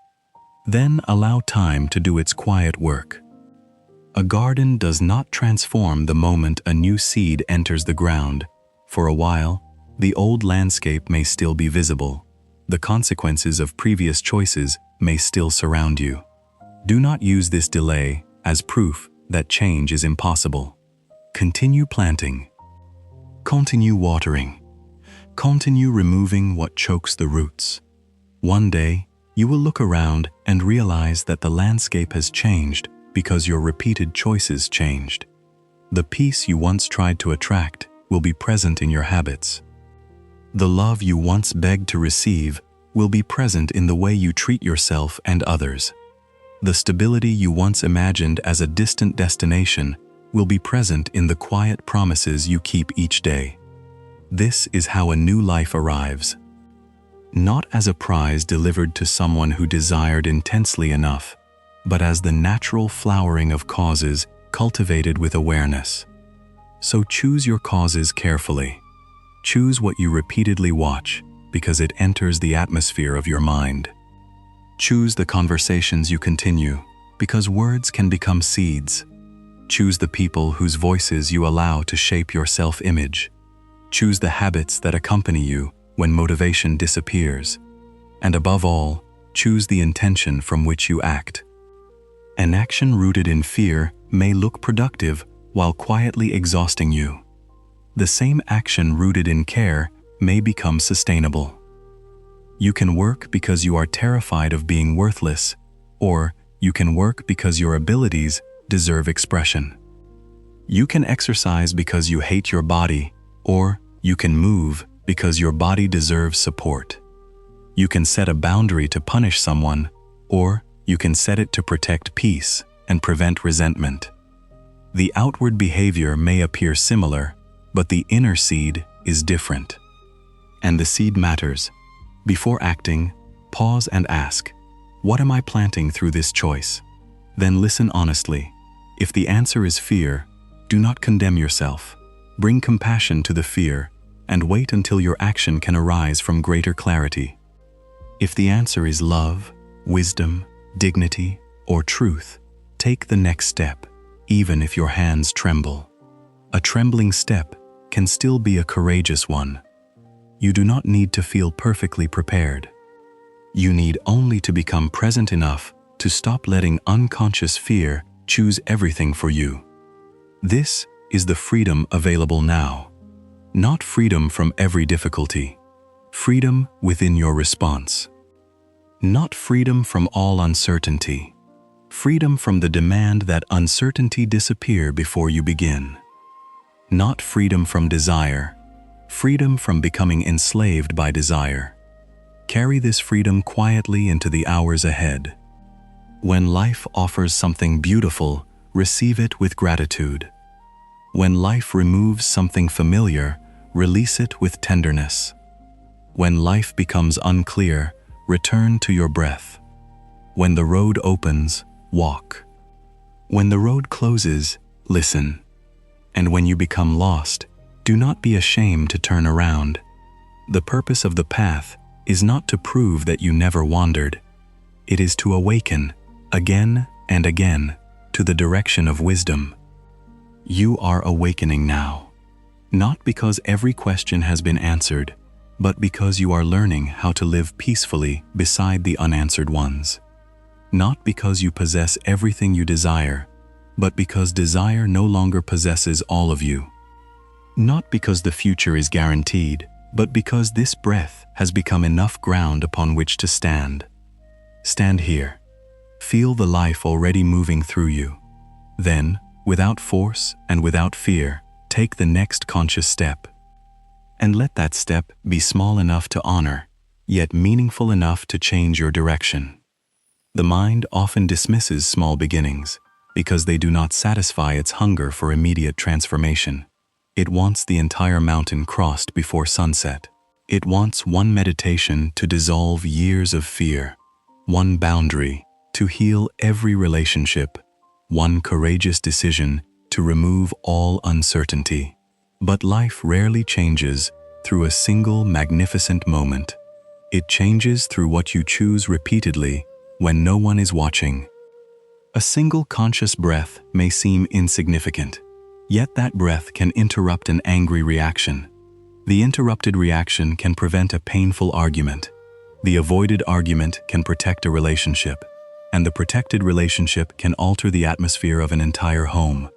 Then allow time to do its quiet work. A garden does not transform the moment a new seed enters the ground. For a while, the old landscape may still be visible. The consequences of previous choices may still surround you. Do not use this delay as proof that change is impossible. Continue planting. Continue watering. Continue removing what chokes the roots. One day, you will look around and realize that the landscape has changed because your repeated choices changed. The peace you once tried to attract will be present in your habits. The love you once begged to receive will be present in the way you treat yourself and others. The stability you once imagined as a distant destination will be present in the quiet promises you keep each day. This is how a new life arrives. Not as a prize delivered to someone who desired intensely enough, but as the natural flowering of causes cultivated with awareness. So choose your causes carefully. Choose what you repeatedly watch, because it enters the atmosphere of your mind. Choose the conversations you continue, because words can become seeds. Choose the people whose voices you allow to shape your self-image. Choose the habits that accompany you when motivation disappears. And above all, choose the intention from which you act. An action rooted in fear may look productive while quietly exhausting you. The same action rooted in care may become sustainable. You can work because you are terrified of being worthless, or you can work because your abilities deserve expression. You can exercise because you hate your body, or you can move because your body deserves support. You can set a boundary to punish someone, or you can set it to protect peace and prevent resentment. The outward behavior may appear similar, but the inner seed is different. And the seed matters. Before acting, pause and ask, what am I planting through this choice? Then listen honestly. If the answer is fear, do not condemn yourself. Bring compassion to the fear, and wait until your action can arise from greater clarity. If the answer is love, wisdom, dignity, or truth, take the next step, even if your hands tremble. A trembling step can still be a courageous one. You do not need to feel perfectly prepared. You need only to become present enough to stop letting unconscious fear choose everything for you. This is the freedom available now. Not freedom from every difficulty. Freedom within your response. Not freedom from all uncertainty. Freedom from the demand that uncertainty disappear before you begin. Not freedom from desire. Freedom from becoming enslaved by desire. Carry this freedom quietly into the hours ahead. When life offers something beautiful, receive it with gratitude. When life removes something familiar, release it with tenderness. When life becomes unclear, return to your breath. When the road opens, walk. When the road closes, listen. And when you become lost, do not be ashamed to turn around. The purpose of the path is not to prove that you never wandered. It is to awaken, again and again, to the direction of wisdom. You are awakening now. Not because every question has been answered, but because you are learning how to live peacefully beside the unanswered ones. Not because you possess everything you desire, but because desire no longer possesses all of you. Not because the future is guaranteed, but because this breath has become enough ground upon which to stand. Stand here. Feel the life already moving through you. Then, without force and without fear, take the next conscious step. And let that step be small enough to honor, yet meaningful enough to change your direction. The mind often dismisses small beginnings because they do not satisfy its hunger for immediate transformation. It wants the entire mountain crossed before sunset. It wants one meditation to dissolve years of fear, one boundary to heal every relationship, one courageous decision to remove all uncertainty. But life rarely changes through a single magnificent moment. It changes through what you choose repeatedly when no one is watching. A single conscious breath may seem insignificant, yet that breath can interrupt an angry reaction. The interrupted reaction can prevent a painful argument. The avoided argument can protect a relationship, and the protected relationship can alter the atmosphere of an entire home.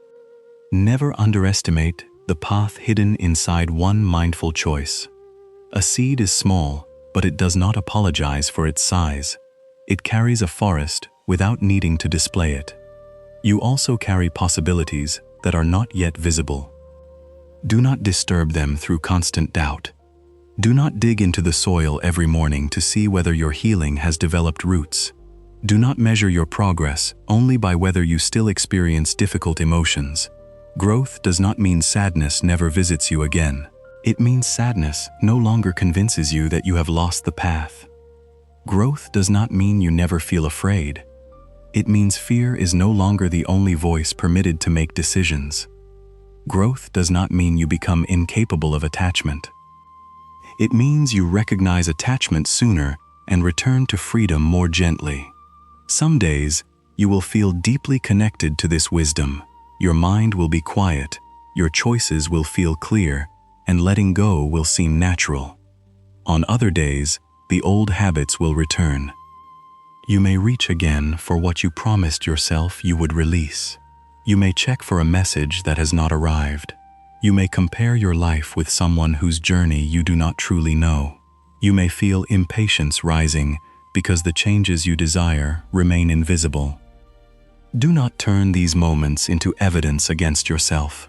Never underestimate the path hidden inside one mindful choice. A seed is small, but it does not apologize for its size. It carries a forest without needing to display it. You also carry possibilities that are not yet visible. Do not disturb them through constant doubt. Do not dig into the soil every morning to see whether your healing has developed roots. Do not measure your progress only by whether you still experience difficult emotions. Growth does not mean sadness never visits you again. It means sadness no longer convinces you that you have lost the path. Growth does not mean you never feel afraid. It means fear is no longer the only voice permitted to make decisions. Growth does not mean you become incapable of attachment. It means you recognize attachment sooner and return to freedom more gently. Some days, you will feel deeply connected to this wisdom. Your mind will be quiet, your choices will feel clear, and letting go will seem natural. On other days, the old habits will return. You may reach again for what you promised yourself you would release. You may check for a message that has not arrived. You may compare your life with someone whose journey you do not truly know. You may feel impatience rising because the changes you desire remain invisible. Do not turn these moments into evidence against yourself.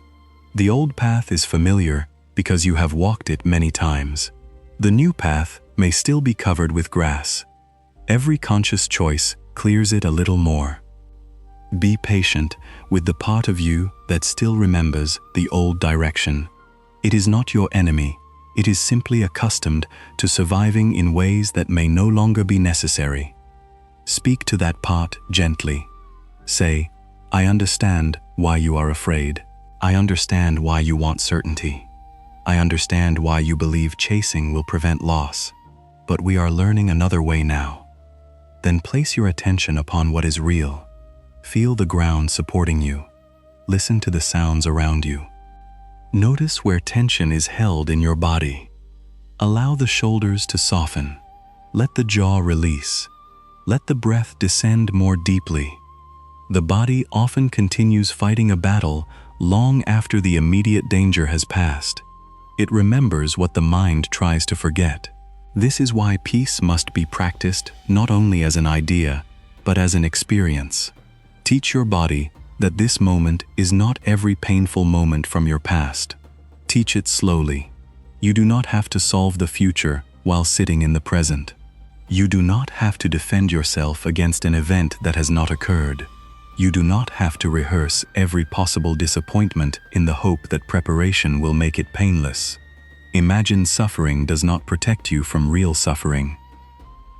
The old path is familiar because you have walked it many times. The new path may still be covered with grass. Every conscious choice clears it a little more. Be patient with the part of you that still remembers the old direction. It is not your enemy. It is simply accustomed to surviving in ways that may no longer be necessary. Speak to that part gently. Say, I understand why you are afraid. I understand why you want certainty. I understand why you believe chasing will prevent loss. But we are learning another way now. Then place your attention upon what is real. Feel the ground supporting you. Listen to the sounds around you. Notice where tension is held in your body. Allow the shoulders to soften. Let the jaw release. Let the breath descend more deeply. The body often continues fighting a battle long after the immediate danger has passed. It remembers what the mind tries to forget. This is why peace must be practiced not only as an idea, but as an experience. Teach your body that this moment is not every painful moment from your past. Teach it slowly. You do not have to solve the future while sitting in the present. You do not have to defend yourself against an event that has not occurred. You do not have to rehearse every possible disappointment in the hope that preparation will make it painless. Imagined suffering does not protect you from real suffering.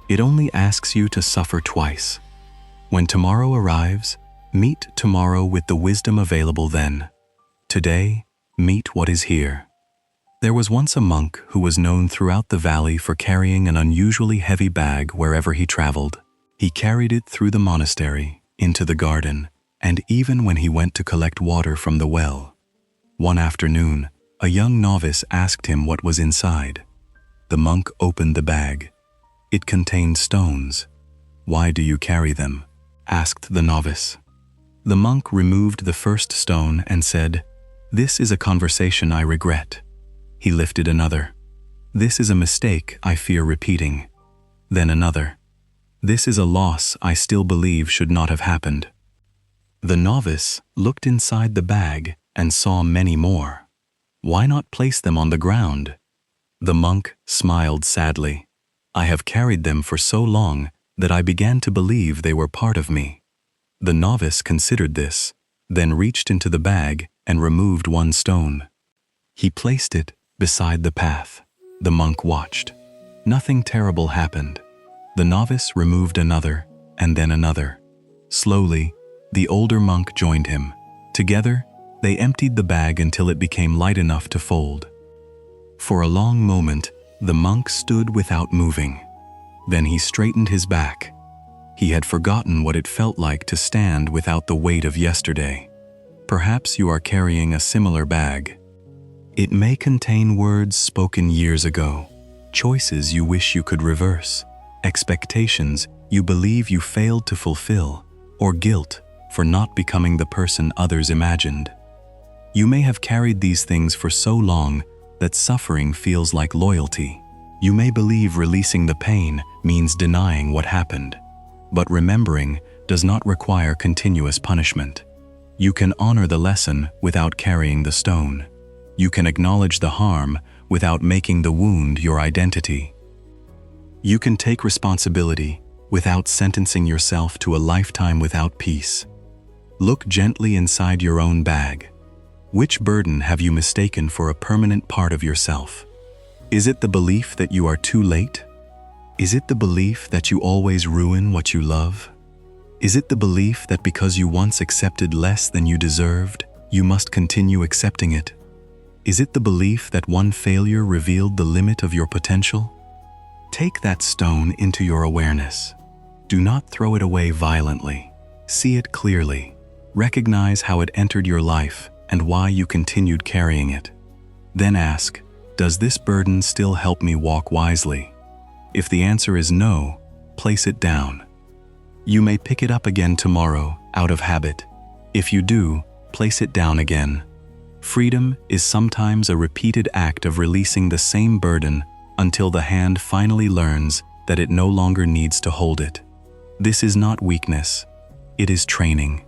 It only asks you to suffer twice. When tomorrow arrives, meet tomorrow with the wisdom available then. Today, meet what is here. There was once a monk who was known throughout the valley for carrying an unusually heavy bag wherever he traveled. He carried it through the monastery, into the garden, and even when he went to collect water from the well. One afternoon, a young novice asked him what was inside. The monk opened the bag. It contained stones. "Why do you carry them?" asked the novice. The monk removed the first stone and said, "This is a conversation I regret." He lifted another. "This is a mistake I fear repeating." Then another. "This is a loss I still believe should not have happened." The novice looked inside the bag and saw many more. Why not place them on the ground? The monk smiled sadly. "I have carried them for so long that I began to believe they were part of me." The novice considered this, then reached into the bag and removed one stone. He placed it beside the path. The monk watched. Nothing terrible happened. The novice removed another, and then another. Slowly, the older monk joined him. Together, they emptied the bag until it became light enough to fold. For a long moment, the monk stood without moving. Then he straightened his back. He had forgotten what it felt like to stand without the weight of yesterday. Perhaps you are carrying a similar bag. It may contain words spoken years ago, choices you wish you could reverse, expectations you believe you failed to fulfill, or guilt for not becoming the person others imagined. You may have carried these things for so long that suffering feels like loyalty. You may believe releasing the pain means denying what happened. But remembering does not require continuous punishment. You can honor the lesson without carrying the stone. You can acknowledge the harm without making the wound your identity. You can take responsibility without sentencing yourself to a lifetime without peace. Look gently inside your own bag. Which burden have you mistaken for a permanent part of yourself? Is it the belief that you are too late? Is it the belief that you always ruin what you love? Is it the belief that because you once accepted less than you deserved, you must continue accepting it? Is it the belief that one failure revealed the limit of your potential? Take that stone into your awareness. Do not throw it away violently. See it clearly. Recognize how it entered your life and why you continued carrying it. Then ask, does this burden still help me walk wisely? If the answer is no, place it down. You may pick it up again tomorrow out of habit. If you do, place it down again. Freedom is sometimes a repeated act of releasing the same burden until the hand finally learns that it no longer needs to hold it. This is not weakness, it is training.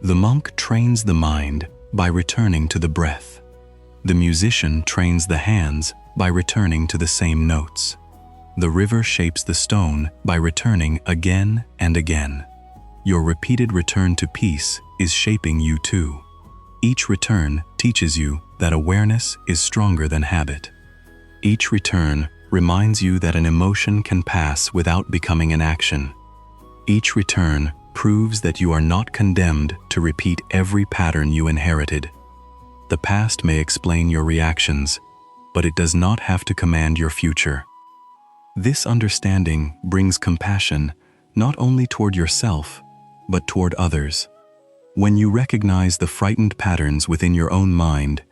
The monk trains the mind by returning to the breath. The musician trains the hands by returning to the same notes. The river shapes the stone by returning again and again. Your repeated return to peace is shaping you too. Each return teaches you that awareness is stronger than habit. Each return reminds you that an emotion can pass without becoming an action. Each return proves that you are not condemned to repeat every pattern you inherited. The past may explain your reactions, but it does not have to command your future. This understanding brings compassion not only toward yourself, but toward others. When you recognize the frightened patterns within your own mind,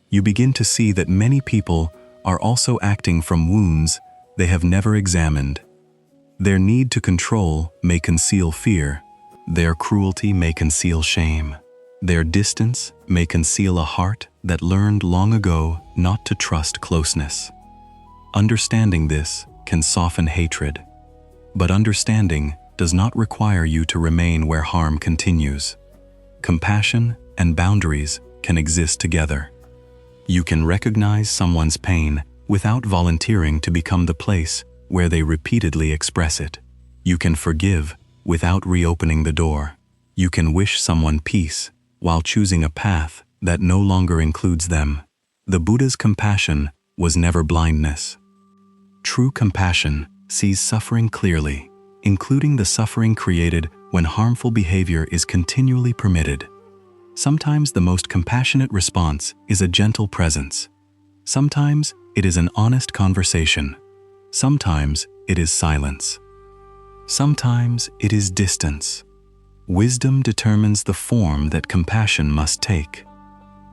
you begin to see that many people are also acting from wounds they have never examined. Their need to control may conceal fear. Their cruelty may conceal shame. Their distance may conceal a heart that learned long ago not to trust closeness. Understanding this can soften hatred, but understanding does not require you to remain where harm continues. Compassion and boundaries can exist together. You can recognize someone's pain without volunteering to become the place where they repeatedly express it. You can forgive without reopening the door. You can wish someone peace while choosing a path that no longer includes them. The Buddha's compassion was never blindness. True compassion sees suffering clearly, including the suffering created when harmful behavior is continually permitted. Sometimes the most compassionate response is a gentle presence. Sometimes it is an honest conversation. Sometimes it is silence. Sometimes it is distance. Wisdom determines the form that compassion must take.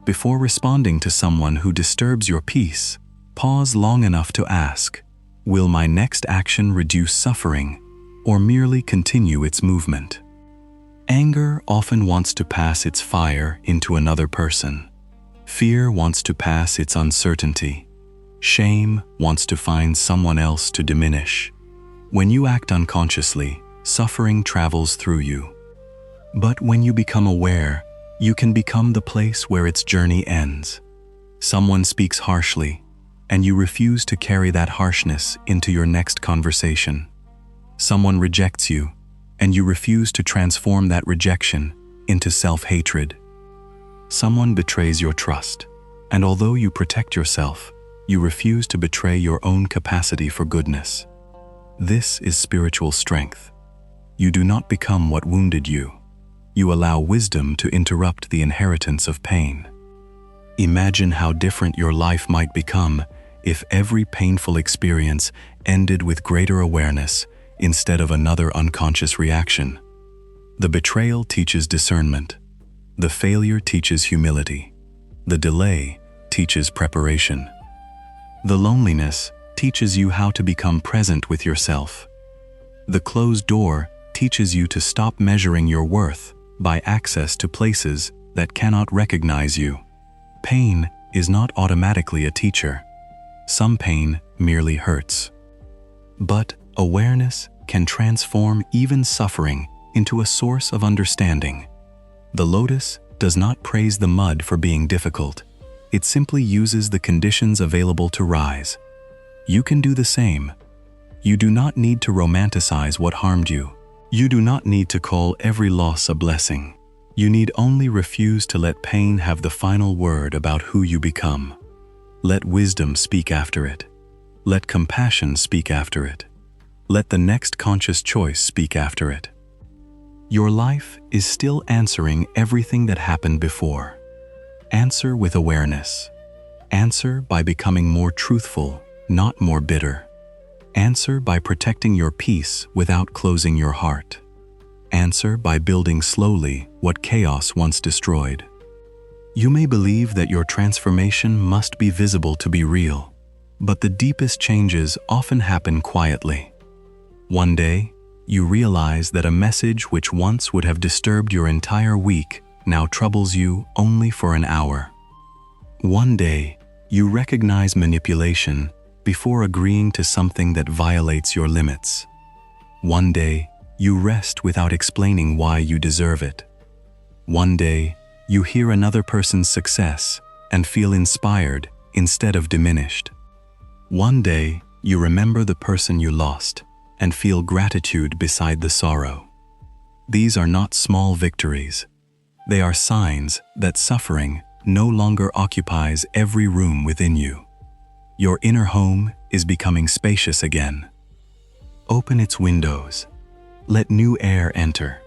Before responding to someone who disturbs your peace, pause long enough to ask, will my next action reduce suffering or merely continue its movement? Anger often wants to pass its fire into another person. Fear wants to pass its uncertainty. Shame wants to find someone else to diminish. When you act unconsciously, suffering travels through you. But when you become aware, you can become the place where its journey ends. Someone speaks harshly, and you refuse to carry that harshness into your next conversation. Someone rejects you, and you refuse to transform that rejection into self-hatred. Someone betrays your trust, and although you protect yourself, you refuse to betray your own capacity for goodness. This is spiritual strength. You do not become what wounded you. You allow wisdom to interrupt the inheritance of pain. Imagine how different your life might become if every painful experience ended with greater awareness instead of another unconscious reaction. The betrayal teaches discernment. The failure teaches humility. The delay teaches preparation. The loneliness teaches you how to become present with yourself. The closed door teaches you to stop measuring your worth by access to places that cannot recognize you. Pain is not automatically a teacher. Some pain merely hurts. But awareness can transform even suffering into a source of understanding. The lotus does not praise the mud for being difficult. It simply uses the conditions available to rise. You can do the same. You do not need to romanticize what harmed you. You do not need to call every loss a blessing. You need only refuse to let pain have the final word about who you become. Let wisdom speak after it. Let compassion speak after it. Let the next conscious choice speak after it. Your life is still answering everything that happened before. Answer with awareness. Answer by becoming more truthful, not more bitter. Answer by protecting your peace without closing your heart. Answer by building slowly what chaos once destroyed. You may believe that your transformation must be visible to be real, but the deepest changes often happen quietly. One day, you realize that a message which once would have disturbed your entire week now troubles you only for an hour. One day, you recognize manipulation before agreeing to something that violates your limits. One day, you rest without explaining why you deserve it. One day, you hear another person's success and feel inspired instead of diminished. One day, you remember the person you lost and feel gratitude beside the sorrow. These are not small victories. They are signs that suffering no longer occupies every room within you. Your inner home is becoming spacious again. Open its windows. Let new air enter.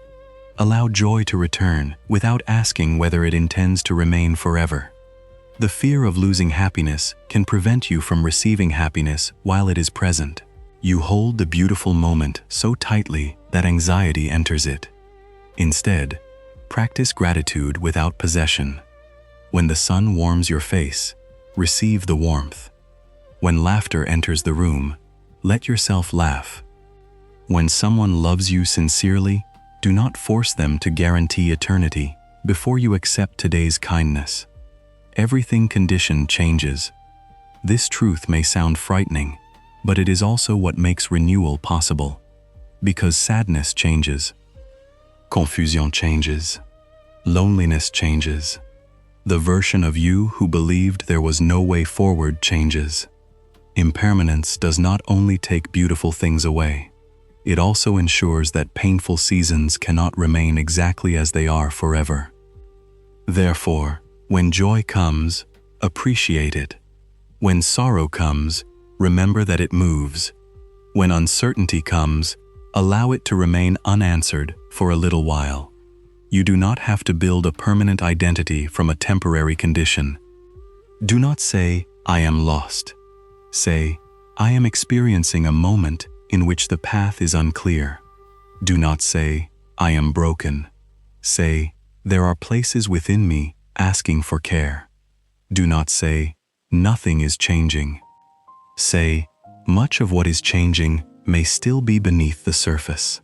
Allow joy to return without asking whether it intends to remain forever. The fear of losing happiness can prevent you from receiving happiness while it is present. You hold the beautiful moment so tightly that anxiety enters it. Instead, practice gratitude without possession. When the sun warms your face, receive the warmth. When laughter enters the room, let yourself laugh. When someone loves you sincerely, do not force them to guarantee eternity before you accept today's kindness. Everything conditioned changes. This truth may sound frightening, but it is also what makes renewal possible. Because sadness changes. Confusion changes. Loneliness changes. The version of you who believed there was no way forward changes. Impermanence does not only take beautiful things away, it also ensures that painful seasons cannot remain exactly as they are forever. Therefore, when joy comes, appreciate it. When sorrow comes, remember that it moves. When uncertainty comes, allow it to remain unanswered for a little while. You do not have to build a permanent identity from a temporary condition. Do not say, "I am lost." Say, "I am experiencing a moment in which the path is unclear." Do not say, "I am broken." Say, "There are places within me asking for care." Do not say, "Nothing is changing." Say, "Much of what is changing may still be beneath the surface."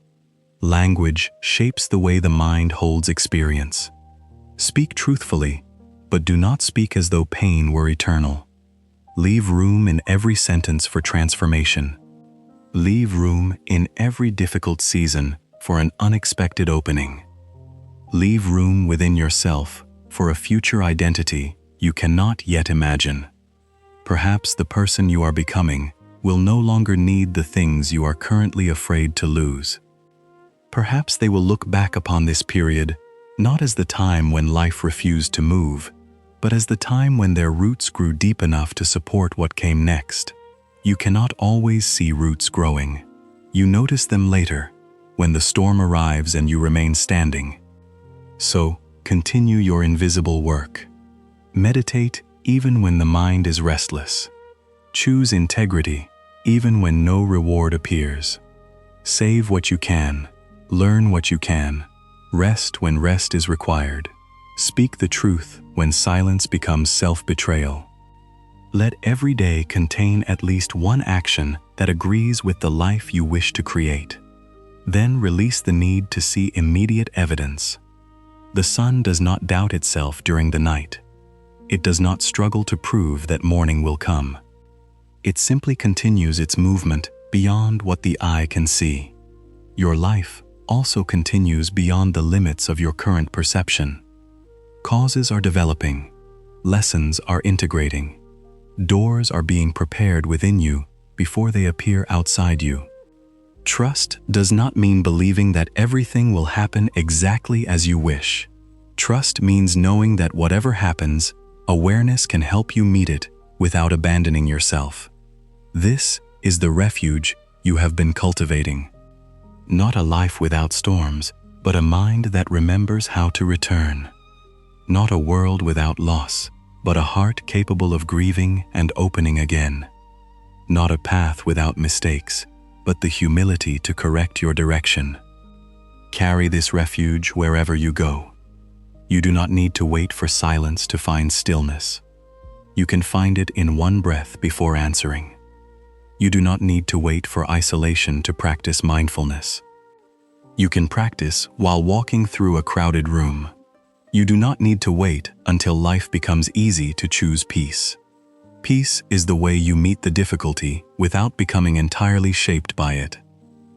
Language shapes the way the mind holds experience. Speak truthfully, but do not speak as though pain were eternal. Leave room in every sentence for transformation. Leave room in every difficult season for an unexpected opening. Leave room within yourself for a future identity you cannot yet imagine. Perhaps the person you are becoming will no longer need the things you are currently afraid to lose. Perhaps they will look back upon this period not as the time when life refused to move, but as the time when their roots grew deep enough to support what came next. You cannot always see roots growing. You notice them later, when the storm arrives and you remain standing. So, continue your invisible work. Meditate even when the mind is restless. Choose integrity even when no reward appears. Save what you can, learn what you can, rest when rest is required. Speak the truth when silence becomes self-betrayal. Let every day contain at least one action that agrees with the life you wish to create. Then release the need to see immediate evidence. The sun does not doubt itself during the night. It does not struggle to prove that morning will come. It simply continues its movement beyond what the eye can see. Your life also continues beyond the limits of your current perception. Causes are developing. Lessons are integrating. Doors are being prepared within you before they appear outside you. Trust does not mean believing that everything will happen exactly as you wish. Trust means knowing that whatever happens, awareness can help you meet it without abandoning yourself. This is the refuge you have been cultivating. Not a life without storms, but a mind that remembers how to return. Not a world without loss, but a heart capable of grieving and opening again. Not a path without mistakes, but the humility to correct your direction. Carry this refuge wherever you go. You do not need to wait for silence to find stillness. You can find it in one breath before answering. You do not need to wait for isolation to practice mindfulness. You can practice while walking through a crowded room. You do not need to wait until life becomes easy to choose peace. Peace is the way you meet the difficulty without becoming entirely shaped by it.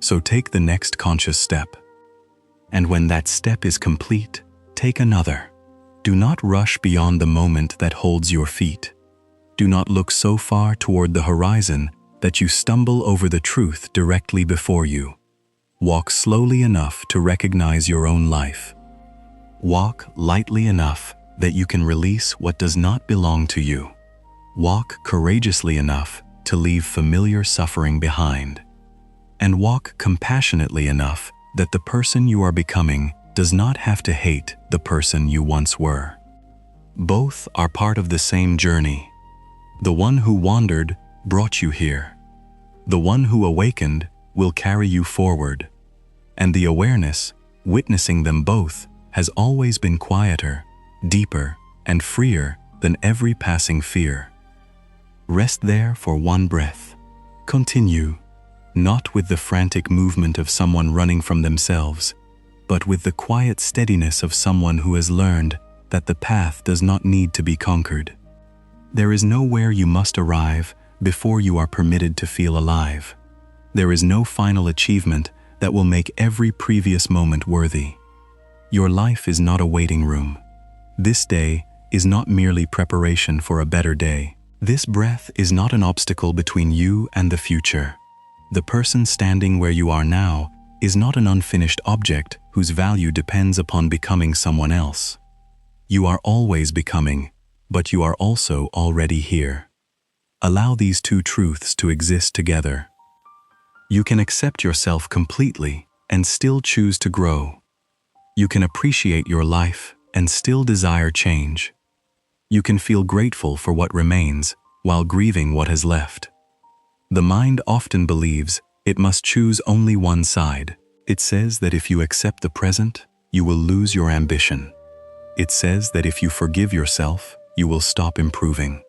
So take the next conscious step. And when that step is complete, take another. Do not rush beyond the moment that holds your feet. Do not look so far toward the horizon that you stumble over the truth directly before you. Walk slowly enough to recognize your own life. Walk lightly enough that you can release what does not belong to you. Walk courageously enough to leave familiar suffering behind. And walk compassionately enough that the person you are becoming does not have to hate the person you once were. Both are part of the same journey. The one who wandered brought you here. The one who awakened will carry you forward. And the awareness, witnessing them both, has always been quieter, deeper, and freer than every passing fear. Rest there for one breath. Continue, not with the frantic movement of someone running from themselves, but with the quiet steadiness of someone who has learned that the path does not need to be conquered. There is nowhere you must arrive before you are permitted to feel alive. There is no final achievement that will make every previous moment worthy. Your life is not a waiting room. This day is not merely preparation for a better day. This breath is not an obstacle between you and the future. The person standing where you are now is not an unfinished object whose value depends upon becoming someone else. You are always becoming, but you are also already here. Allow these two truths to exist together. You can accept yourself completely and still choose to grow. You can appreciate your life and still desire change. You can feel grateful for what remains while grieving what has left. The mind often believes it must choose only one side. It says that if you accept the present, you will lose your ambition. It says that if you forgive yourself, you will stop improving.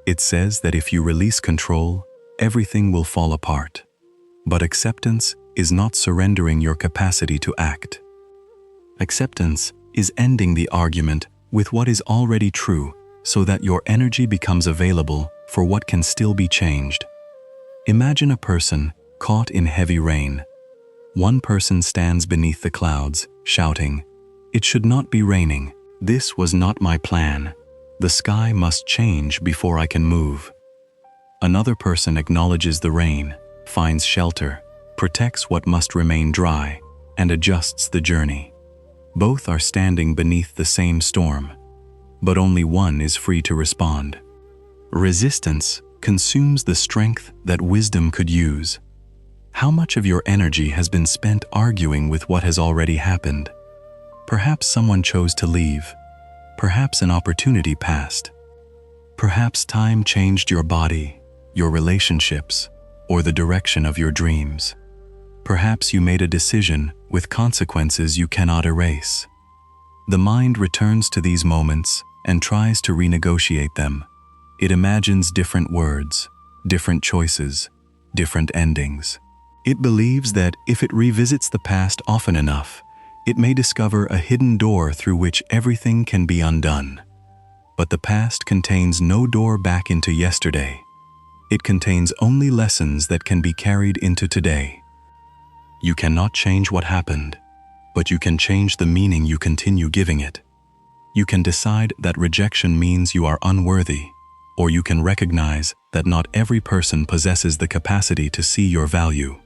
It says that if you release control, everything will fall apart. But acceptance is not surrendering your capacity to act. Acceptance is ending the argument with what is already true so that your energy becomes available for what can still be changed. Imagine a person caught in heavy rain. One person stands beneath the clouds, shouting, "It should not be raining. This was not my plan. The sky must change before I can move." Another person acknowledges the rain, finds shelter, protects what must remain dry, and adjusts the journey. Both are standing beneath the same storm, but only one is free to respond. Resistance consumes the strength that wisdom could use. How much of your energy has been spent arguing with what has already happened? Perhaps someone chose to leave. Perhaps an opportunity passed. Perhaps time changed your body, your relationships, or the direction of your dreams. Perhaps you made a decision with consequences you cannot erase. The mind returns to these moments and tries to renegotiate them. It imagines different words, different choices, different endings. It believes that if it revisits the past often enough, it may discover a hidden door through which everything can be undone. But the past contains no door back into yesterday. It contains only lessons that can be carried into today. You cannot change what happened, but you can change the meaning you continue giving it. You can decide that rejection means you are unworthy, or you can recognize that not every person possesses the capacity to see your value.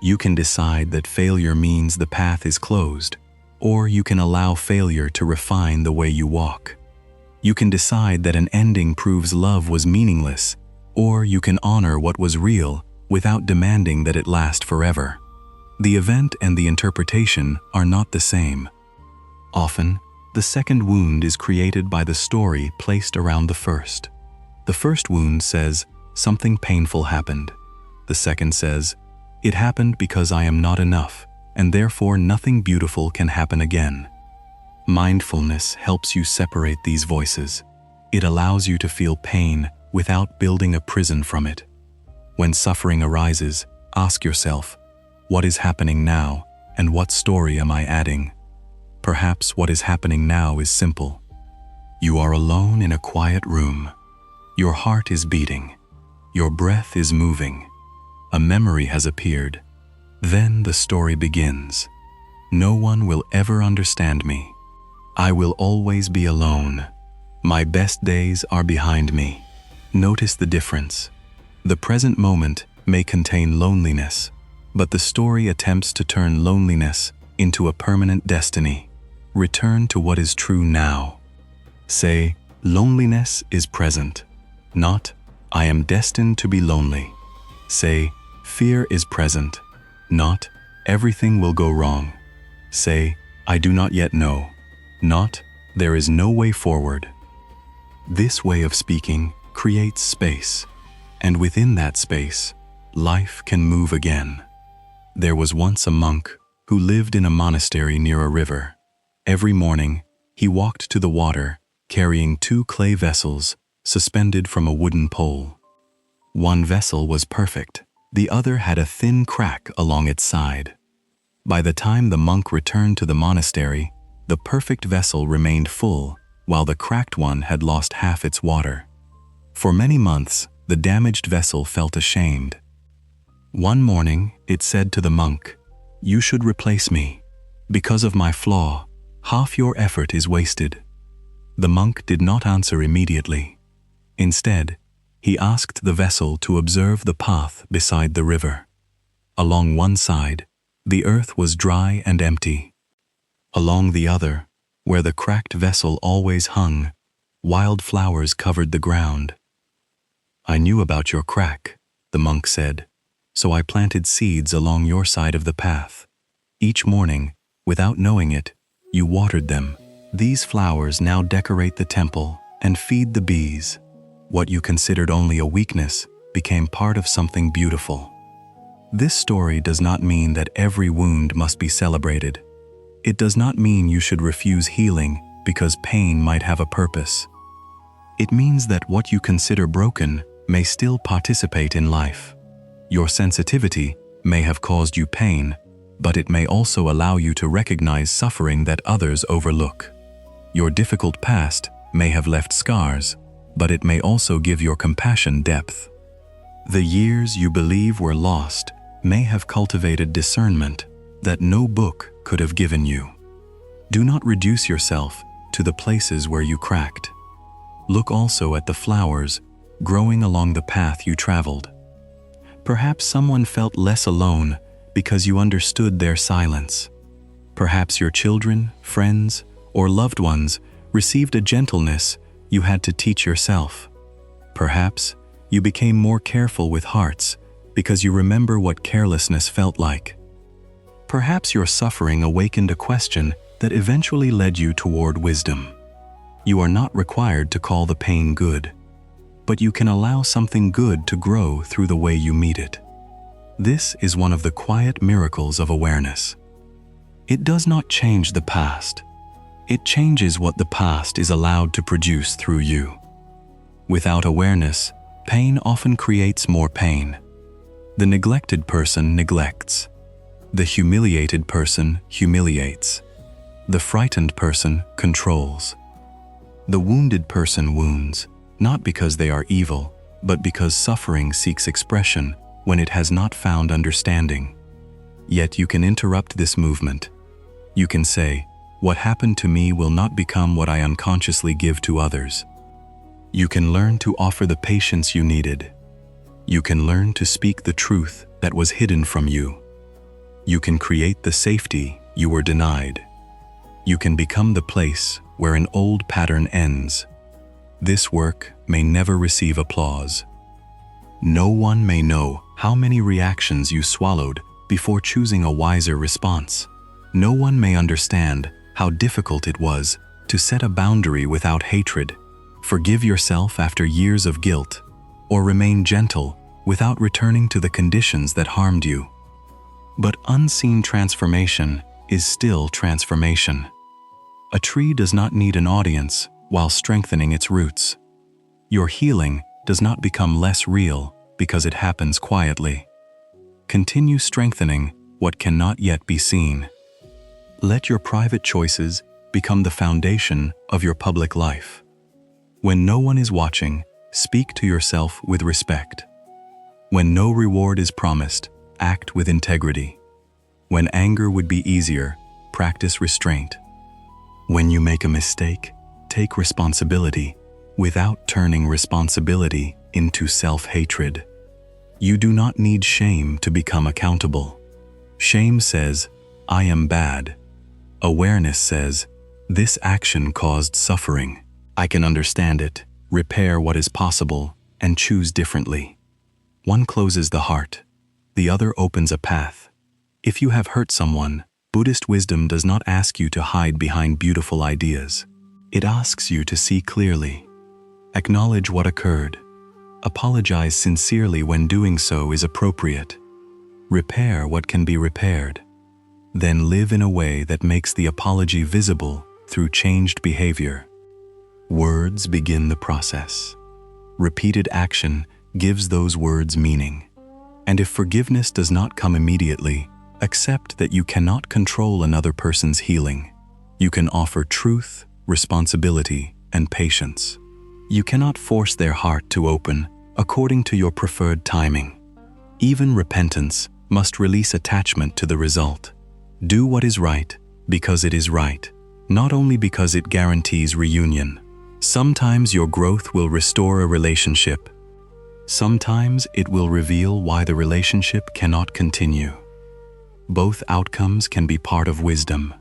You can decide that failure means the path is closed, or you can allow failure to refine the way you walk. You can decide that an ending proves love was meaningless, or you can honor what was real without demanding that it last forever. The event and the interpretation are not the same. Often, the second wound is created by the story placed around the first. The first wound says, "Something painful happened." The second says, "It happened because I am not enough, and therefore nothing beautiful can happen again." Mindfulness helps you separate these voices. It allows you to feel pain without building a prison from it. When suffering arises, ask yourself, what is happening now, and what story am I adding? Perhaps what is happening now is simple. You are alone in a quiet room. Your heart is beating. Your breath is moving. A memory has appeared. Then the story begins. No one will ever understand me. I will always be alone. My best days are behind me. Notice the difference. The present moment may contain loneliness, but the story attempts to turn loneliness into a permanent destiny. Return to what is true now. Say, loneliness is present, not, I am destined to be lonely. Say, fear is present, not, everything will go wrong. Say, I do not yet know, not, there is no way forward. This way of speaking creates space, and within that space, life can move again. There was once a monk who lived in a monastery near a river. Every morning, he walked to the water, carrying 2 clay vessels suspended from a wooden pole. One vessel was perfect, the other had a thin crack along its side. By the time the monk returned to the monastery, the perfect vessel remained full, while the cracked one had lost half its water. For many months, the damaged vessel felt ashamed. One morning, it said to the monk, "You should replace me. Because of my flaw, half your effort is wasted." The monk did not answer immediately. Instead, he asked the vessel to observe the path beside the river. Along one side, the earth was dry and empty. Along the other, where the cracked vessel always hung, wild flowers covered the ground. "I knew about your crack," the monk said, "so I planted seeds along your side of the path. Each morning, without knowing it, you watered them. These flowers now decorate the temple and feed the bees. What you considered only a weakness became part of something beautiful." This story does not mean that every wound must be celebrated. It does not mean you should refuse healing because pain might have a purpose. It means that what you consider broken may still participate in life. Your sensitivity may have caused you pain, but it may also allow you to recognize suffering that others overlook. Your difficult past may have left scars, but it may also give your compassion depth. The years you believe were lost may have cultivated discernment that no book could have given you. Do not reduce yourself to the places where you cracked. Look also at the flowers growing along the path you traveled. Perhaps someone felt less alone because you understood their silence. Perhaps your children, friends, or loved ones received a gentleness you had to teach yourself. Perhaps you became more careful with hearts because you remember what carelessness felt like. Perhaps your suffering awakened a question that eventually led you toward wisdom. You are not required to call the pain good, but you can allow something good to grow through the way you meet it. This is one of the quiet miracles of awareness. It does not change the past. It changes what the past is allowed to produce through you. Without awareness, pain often creates more pain. The neglected person neglects. The humiliated person humiliates. The frightened person controls. The wounded person wounds, not because they are evil, but because suffering seeks expression when it has not found understanding. Yet you can interrupt this movement. You can say, "What happened to me will not become what I unconsciously give to others." You can learn to offer the patience you needed. You can learn to speak the truth that was hidden from you. You can create the safety you were denied. You can become the place where an old pattern ends. This work may never receive applause. No one may know how many reactions you swallowed before choosing a wiser response. No one may understand how difficult it was to set a boundary without hatred, forgive yourself after years of guilt, or remain gentle without returning to the conditions that harmed you. But unseen transformation is still transformation. A tree does not need an audience while strengthening its roots. Your healing does not become less real because it happens quietly. Continue strengthening what cannot yet be seen. Let your private choices become the foundation of your public life. When no one is watching, speak to yourself with respect. When no reward is promised, act with integrity. When anger would be easier, practice restraint. When you make a mistake, take responsibility without turning responsibility into self-hatred. You do not need shame to become accountable. Shame says, "I am bad." Awareness says, "This action caused suffering. I can understand it, repair what is possible, and choose differently." One closes the heart, the other opens a path. If you have hurt someone, Buddhist wisdom does not ask you to hide behind beautiful ideas. It asks you to see clearly. Acknowledge what occurred. Apologize sincerely when doing so is appropriate. Repair what can be repaired. Then live in a way that makes the apology visible through changed behavior. Words begin the process. Repeated action gives those words meaning. And if forgiveness does not come immediately, accept that you cannot control another person's healing. You can offer truth, responsibility, and patience. You cannot force their heart to open according to your preferred timing. Even repentance must release attachment to the result. Do what is right because it is right, not only because it guarantees reunion. Sometimes your growth will restore a relationship. Sometimes it will reveal why the relationship cannot continue. Both outcomes can be part of wisdom.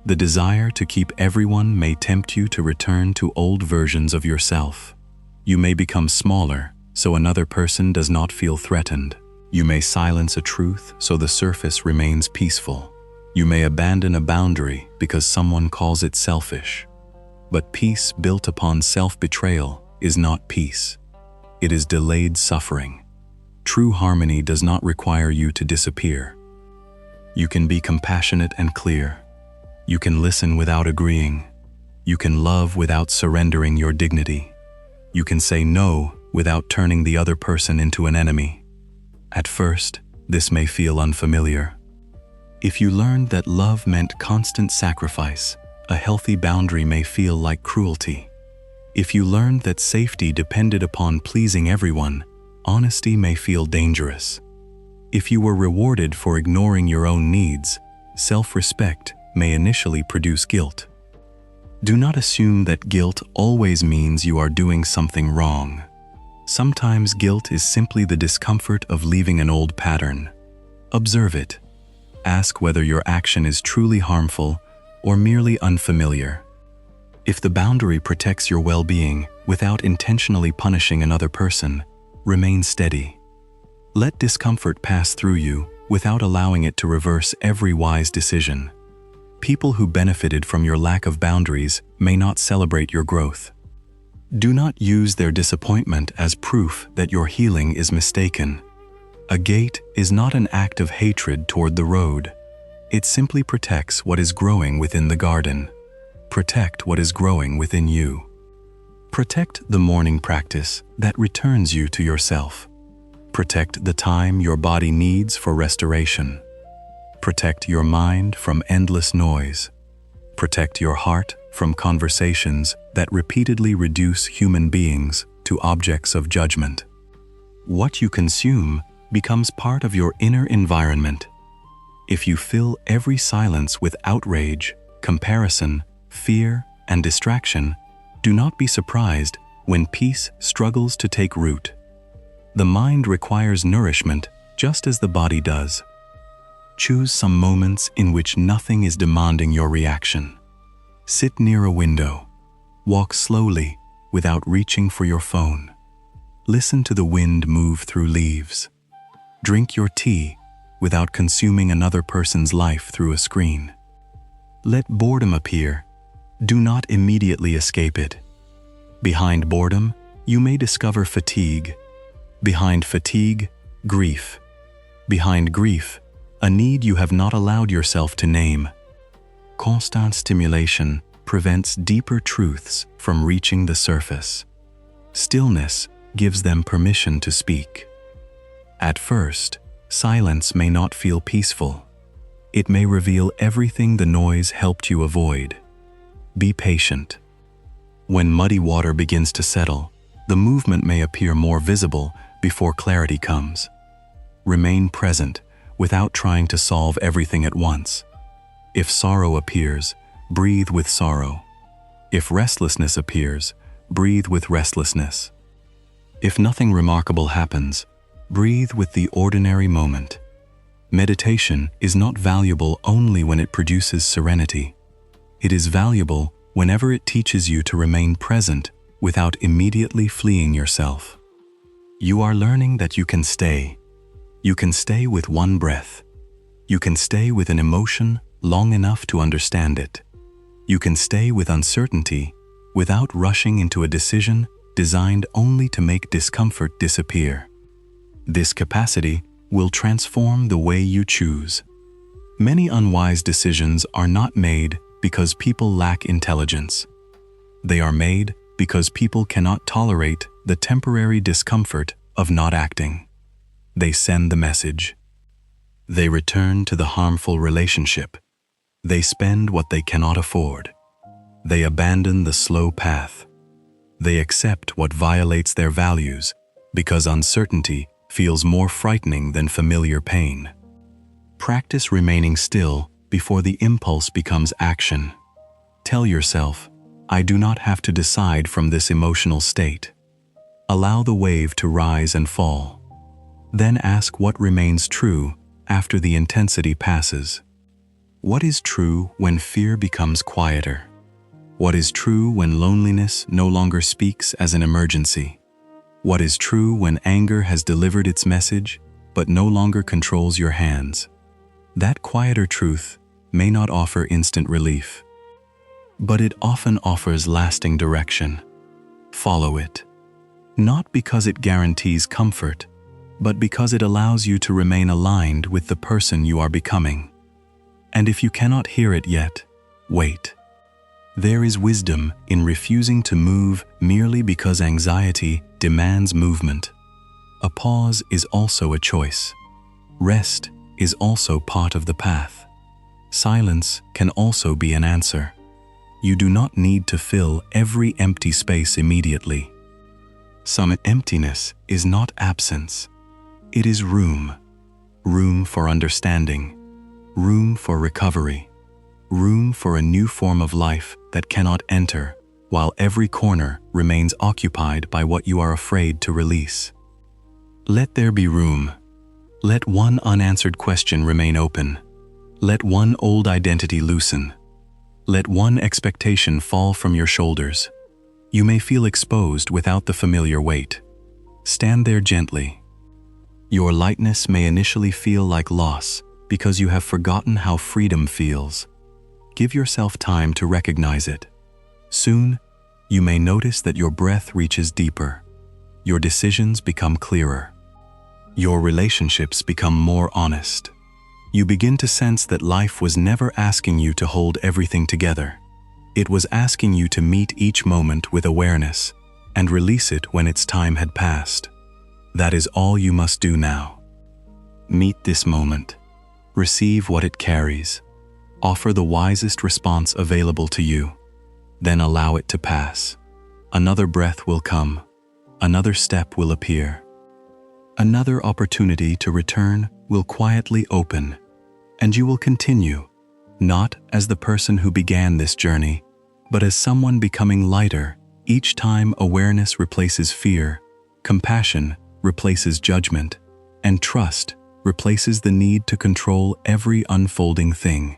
The desire to keep everyone may tempt you to return to old versions of yourself. You may become smaller, so another person does not feel threatened. You may silence a truth so the surface remains peaceful. You may abandon a boundary because someone calls it selfish. But peace built upon self-betrayal is not peace. It is delayed suffering. True harmony does not require you to disappear. You can be compassionate and clear. You can listen without agreeing. You can love without surrendering your dignity. You can say no without turning the other person into an enemy. At first, this may feel unfamiliar. If you learned that love meant constant sacrifice, a healthy boundary may feel like cruelty. If you learned that safety depended upon pleasing everyone, honesty may feel dangerous. If you were rewarded for ignoring your own needs, self-respect may initially produce guilt. Do not assume that guilt always means you are doing something wrong. Sometimes guilt is simply the discomfort of leaving an old pattern. Observe it. Ask whether your action is truly harmful or merely unfamiliar. If the boundary protects your well-being without intentionally punishing another person, remain steady. Let discomfort pass through you without allowing it to reverse every wise decision. People who benefited from your lack of boundaries may not celebrate your growth. Do not use their disappointment as proof that your healing is mistaken. A gate is not an act of hatred toward the road. It simply protects what is growing within the garden. Protect what is growing within you. Protect the morning practice that returns you to yourself. Protect the time your body needs for restoration. Protect your mind from endless noise. Protect your heart from conversations that repeatedly reduce human beings to objects of judgment. What you consume becomes part of your inner environment. If you fill every silence with outrage, comparison, fear, and distraction, do not be surprised when peace struggles to take root. The mind requires nourishment just as the body does. Choose some moments in which nothing is demanding your reaction. Sit near a window. Walk slowly without reaching for your phone. Listen to the wind move through leaves. Drink your tea without consuming another person's life through a screen. Let boredom appear. Do not immediately escape it. Behind boredom, you may discover fatigue. Behind fatigue, grief. Behind grief, a need you have not allowed yourself to name. Constant stimulation prevents deeper truths from reaching the surface. Stillness gives them permission to speak. At first, silence may not feel peaceful. It may reveal everything the noise helped you avoid. Be patient. When muddy water begins to settle, the movement may appear more visible before clarity comes. Remain present without trying to solve everything at once. If sorrow appears, breathe with sorrow. If restlessness appears, breathe with restlessness. If nothing remarkable happens, breathe with the ordinary moment. Meditation is not valuable only when it produces serenity. It is valuable whenever it teaches you to remain present without immediately fleeing yourself. You are learning that you can stay. You can stay with one breath. You can stay with an emotion long enough to understand it. You can stay with uncertainty without rushing into a decision designed only to make discomfort disappear. This capacity will transform the way you choose. Many unwise decisions are not made because people lack intelligence. They are made because people cannot tolerate the temporary discomfort of not acting. They send the message. They return to the harmful relationship. They spend what they cannot afford. They abandon the slow path. They accept what violates their values because uncertainty feels more frightening than familiar pain. Practice remaining still before the impulse becomes action. Tell yourself, I do not have to decide from this emotional state. Allow the wave to rise and fall. Then ask what remains true after the intensity passes. What is true when fear becomes quieter? What is true when loneliness no longer speaks as an emergency? What is true when anger has delivered its message but no longer controls your hands? That quieter truth may not offer instant relief, but it often offers lasting direction. Follow it. Not because it guarantees comfort, but because it allows you to remain aligned with the person you are becoming. And if you cannot hear it yet, wait. There is wisdom in refusing to move merely because anxiety demands movement. A pause is also a choice. Rest is also part of the path. Silence can also be an answer. You do not need to fill every empty space immediately. Some emptiness is not absence. It is room. Room for understanding. Room for recovery. Room for a new form of life that cannot enter, while every corner remains occupied by what you are afraid to release. Let there be room. Let one unanswered question remain open. Let one old identity loosen. Let one expectation fall from your shoulders. You may feel exposed without the familiar weight. Stand there gently. Your lightness may initially feel like loss because you have forgotten how freedom feels. Give yourself time to recognize it. Soon, you may notice that your breath reaches deeper. Your decisions become clearer. Your relationships become more honest. You begin to sense that life was never asking you to hold everything together. It was asking you to meet each moment with awareness and release it when its time had passed. That is all you must do now. Meet this moment. Receive what it carries. Offer the wisest response available to you. Then allow it to pass. Another breath will come. Another step will appear. Another opportunity to return will quietly open, and you will continue, not as the person who began this journey, but as someone becoming lighter each time awareness replaces fear, compassion replaces judgment, and trust replaces the need to control every unfolding thing.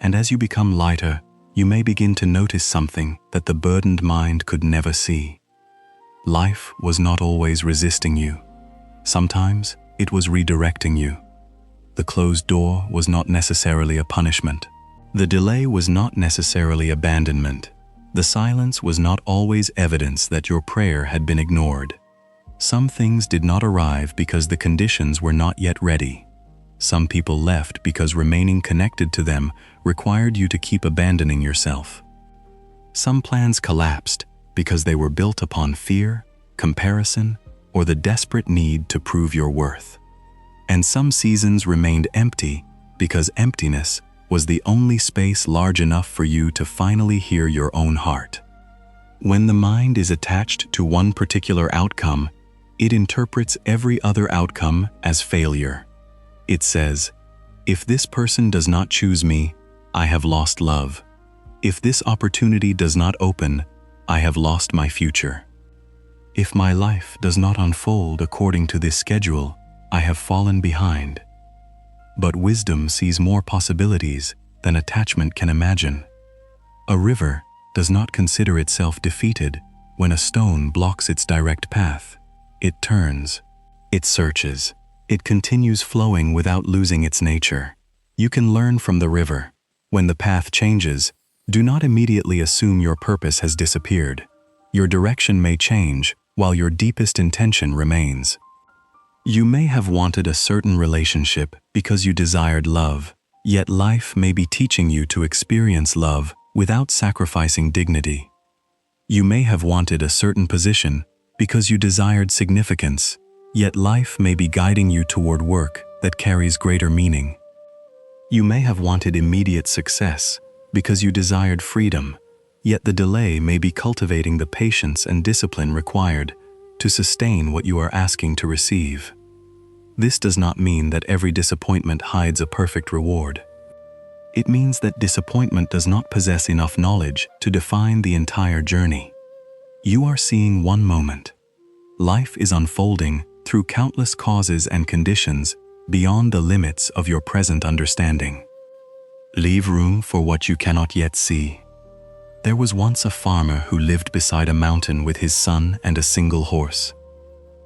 And as you become lighter, you may begin to notice something that the burdened mind could never see. Life was not always resisting you. Sometimes it was redirecting you. The closed door was not necessarily a punishment. The delay was not necessarily abandonment. The silence was not always evidence that your prayer had been ignored. Some things did not arrive because the conditions were not yet ready. Some people left because remaining connected to them required you to keep abandoning yourself. Some plans collapsed because they were built upon fear, comparison, or the desperate need to prove your worth. And some seasons remained empty because emptiness was the only space large enough for you to finally hear your own heart. When the mind is attached to one particular outcome, it interprets every other outcome as failure. It says, if this person does not choose me, I have lost love. If this opportunity does not open, I have lost my future. If my life does not unfold according to this schedule, I have fallen behind. But wisdom sees more possibilities than attachment can imagine. A river does not consider itself defeated when a stone blocks its direct path. It turns, it searches, it continues flowing without losing its nature. You can learn from the river. When the path changes, do not immediately assume your purpose has disappeared. Your direction may change while your deepest intention remains. You may have wanted a certain relationship because you desired love, yet life may be teaching you to experience love without sacrificing dignity. You may have wanted a certain position because you desired significance, yet life may be guiding you toward work that carries greater meaning. You may have wanted immediate success because you desired freedom, yet the delay may be cultivating the patience and discipline required to sustain what you are asking to receive. This does not mean that every disappointment hides a perfect reward. It means that disappointment does not possess enough knowledge to define the entire journey. You are seeing one moment. Life is unfolding through countless causes and conditions beyond the limits of your present understanding. Leave room for what you cannot yet see. There was once a farmer who lived beside a mountain with his son and a single horse.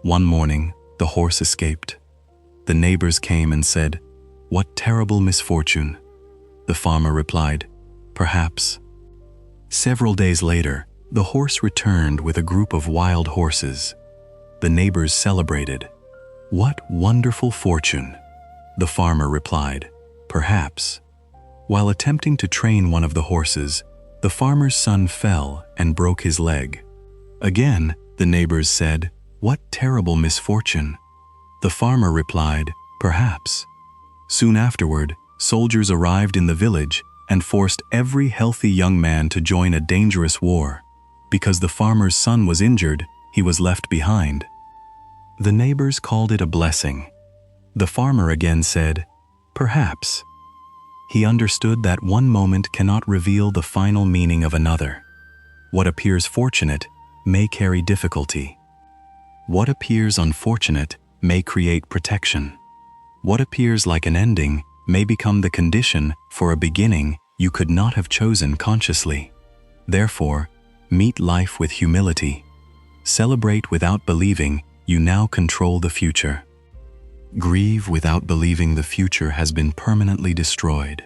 One morning, the horse escaped. The neighbors came and said, "What terrible misfortune." The farmer replied, "Perhaps." Several days later, the horse returned with a group of wild horses. The neighbors celebrated. "What wonderful fortune!" The farmer replied, "Perhaps." While attempting to train one of the horses, the farmer's son fell and broke his leg. Again, the neighbors said, "What terrible misfortune!" The farmer replied, "Perhaps." Soon afterward, soldiers arrived in the village and forced every healthy young man to join a dangerous war. Because the farmer's son was injured, he was left behind. The neighbors called it a blessing. The farmer again said, "Perhaps." He understood that one moment cannot reveal the final meaning of another. What appears fortunate may carry difficulty. What appears unfortunate may create protection. What appears like an ending may become the condition for a beginning you could not have chosen consciously. Therefore, meet life with humility. Celebrate without believing you now control the future. Grieve without believing the future has been permanently destroyed.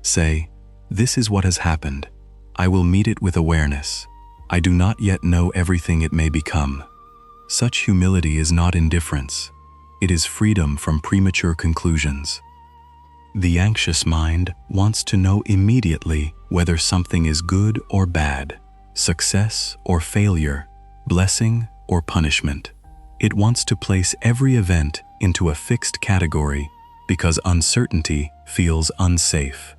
Say, "This is what has happened. I will meet it with awareness. I do not yet know everything it may become." Such humility is not indifference. It is freedom from premature conclusions. The anxious mind wants to know immediately whether something is good or bad, success or failure, blessing or punishment. It wants to place every event into a fixed category because uncertainty feels unsafe.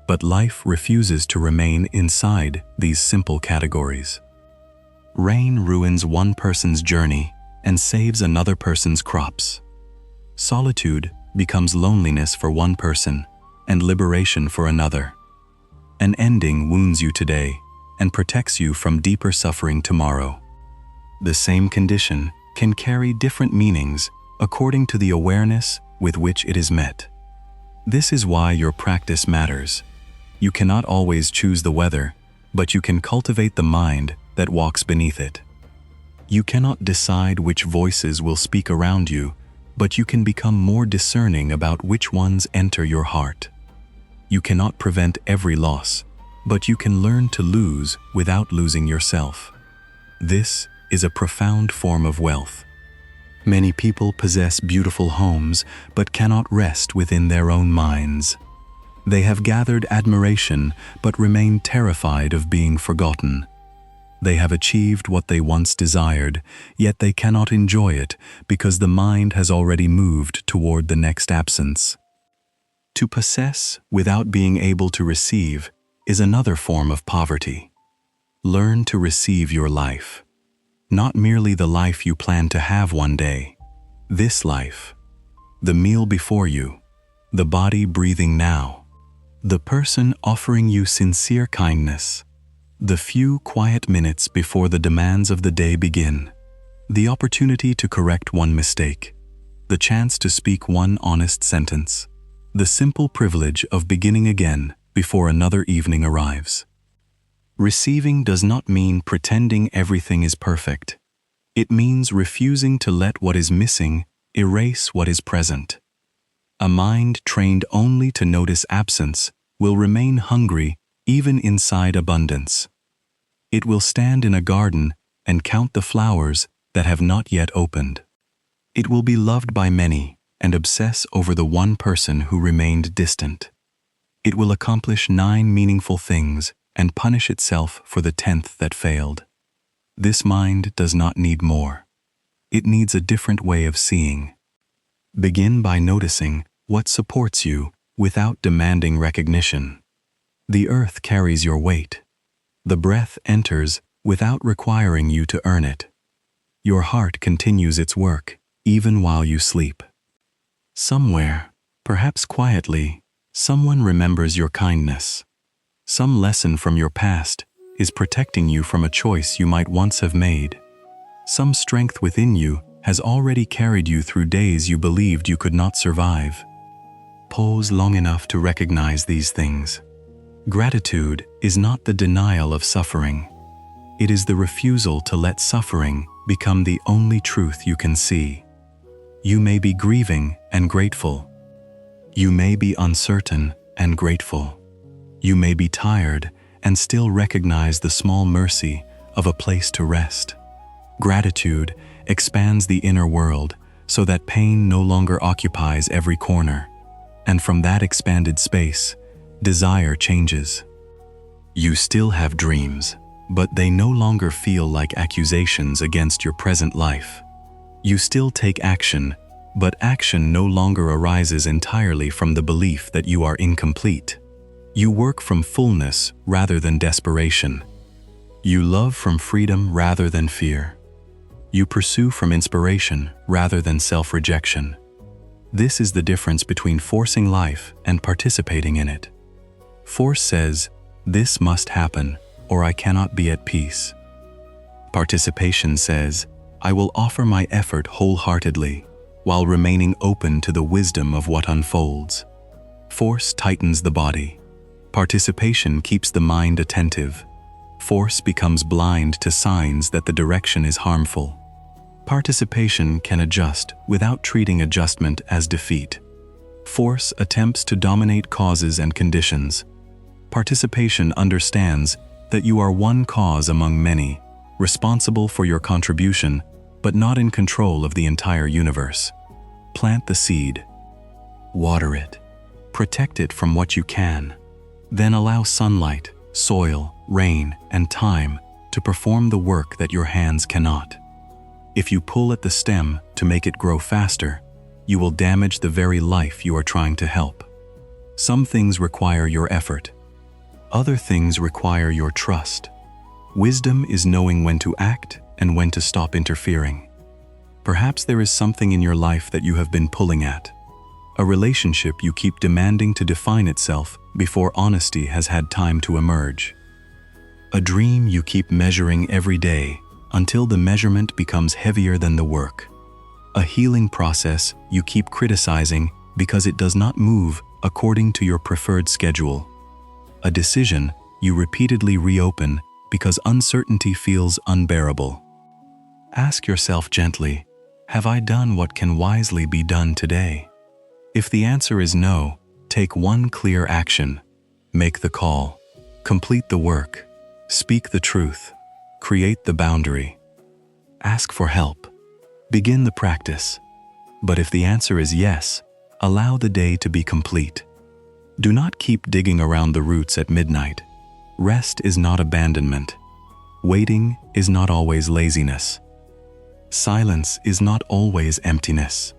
But life refuses to remain inside these simple categories. Rain ruins one person's journey and saves another person's crops. Solitude becomes loneliness for one person and liberation for another. An ending wounds you today and protects you from deeper suffering tomorrow. The same condition can carry different meanings according to the awareness with which it is met. This is why your practice matters. You cannot always choose the weather, but you can cultivate the mind that walks beneath it. You cannot decide which voices will speak around you, but you can become more discerning about which ones enter your heart. You cannot prevent every loss, but you can learn to lose without losing yourself. This is a profound form of wealth. Many people possess beautiful homes but cannot rest within their own minds. They have gathered admiration but remain terrified of being forgotten. They have achieved what they once desired, yet they cannot enjoy it because the mind has already moved toward the next absence. To possess without being able to receive is another form of poverty. Learn to receive your life. Not merely the life you plan to have one day. This life. The meal before you. The body breathing now. The person offering you sincere kindness. The few quiet minutes before the demands of the day begin. The opportunity to correct one mistake. The chance to speak one honest sentence. The simple privilege of beginning again before another evening arrives. Receiving does not mean pretending everything is perfect. It means refusing to let what is missing erase what is present. A mind trained only to notice absence will remain hungry even inside abundance. It will stand in a garden and count the flowers that have not yet opened. It will be loved by many and obsess over the one person who remained distant. It will accomplish 9 meaningful things and punish itself for the 10th that failed. This mind does not need more. It needs a different way of seeing. Begin by noticing what supports you without demanding recognition. The earth carries your weight. The breath enters without requiring you to earn it. Your heart continues its work even while you sleep. Somewhere, perhaps quietly, someone remembers your kindness. Some lesson from your past is protecting you from a choice you might once have made. Some strength within you has already carried you through days you believed you could not survive. Pause long enough to recognize these things. Gratitude is not the denial of suffering. It is the refusal to let suffering become the only truth you can see. You may be grieving and grateful. You may be uncertain and grateful. You may be tired and still recognize the small mercy of a place to rest. Gratitude expands the inner world so that pain no longer occupies every corner. And from that expanded space, desire changes. You still have dreams, but they no longer feel like accusations against your present life. You still take action, but action no longer arises entirely from the belief that you are incomplete. You work from fullness rather than desperation. You love from freedom rather than fear. You pursue from inspiration rather than self-rejection. This is the difference between forcing life and participating in it. Force says, "This must happen, or I cannot be at peace." Participation says, "I will offer my effort wholeheartedly, while remaining open to the wisdom of what unfolds." Force tightens the body. Participation keeps the mind attentive. Force becomes blind to signs that the direction is harmful. Participation can adjust without treating adjustment as defeat. Force attempts to dominate causes and conditions. Participation understands that you are one cause among many, responsible for your contribution, but not in control of the entire universe. Plant the seed. Water it. Protect it from what you can. Then allow sunlight, soil, rain, and time to perform the work that your hands cannot. If you pull at the stem to make it grow faster, you will damage the very life you are trying to help. Some things require your effort. Other things require your trust. Wisdom is knowing when to act and when to stop interfering. Perhaps there is something in your life that you have been pulling at. A relationship you keep demanding to define itself before honesty has had time to emerge. A dream you keep measuring every day until the measurement becomes heavier than the work. A healing process you keep criticizing because it does not move according to your preferred schedule. A decision you repeatedly reopen because uncertainty feels unbearable. Ask yourself gently, Have I done what can wisely be done today? If the answer is no, take one clear action. Make the call. Complete the work. Speak the truth. Create the boundary. Ask for help. Begin the practice. But if the answer is yes, allow the day to be complete. Do not keep digging around the roots at midnight. Rest is not abandonment. Waiting is not always laziness. Silence is not always emptiness.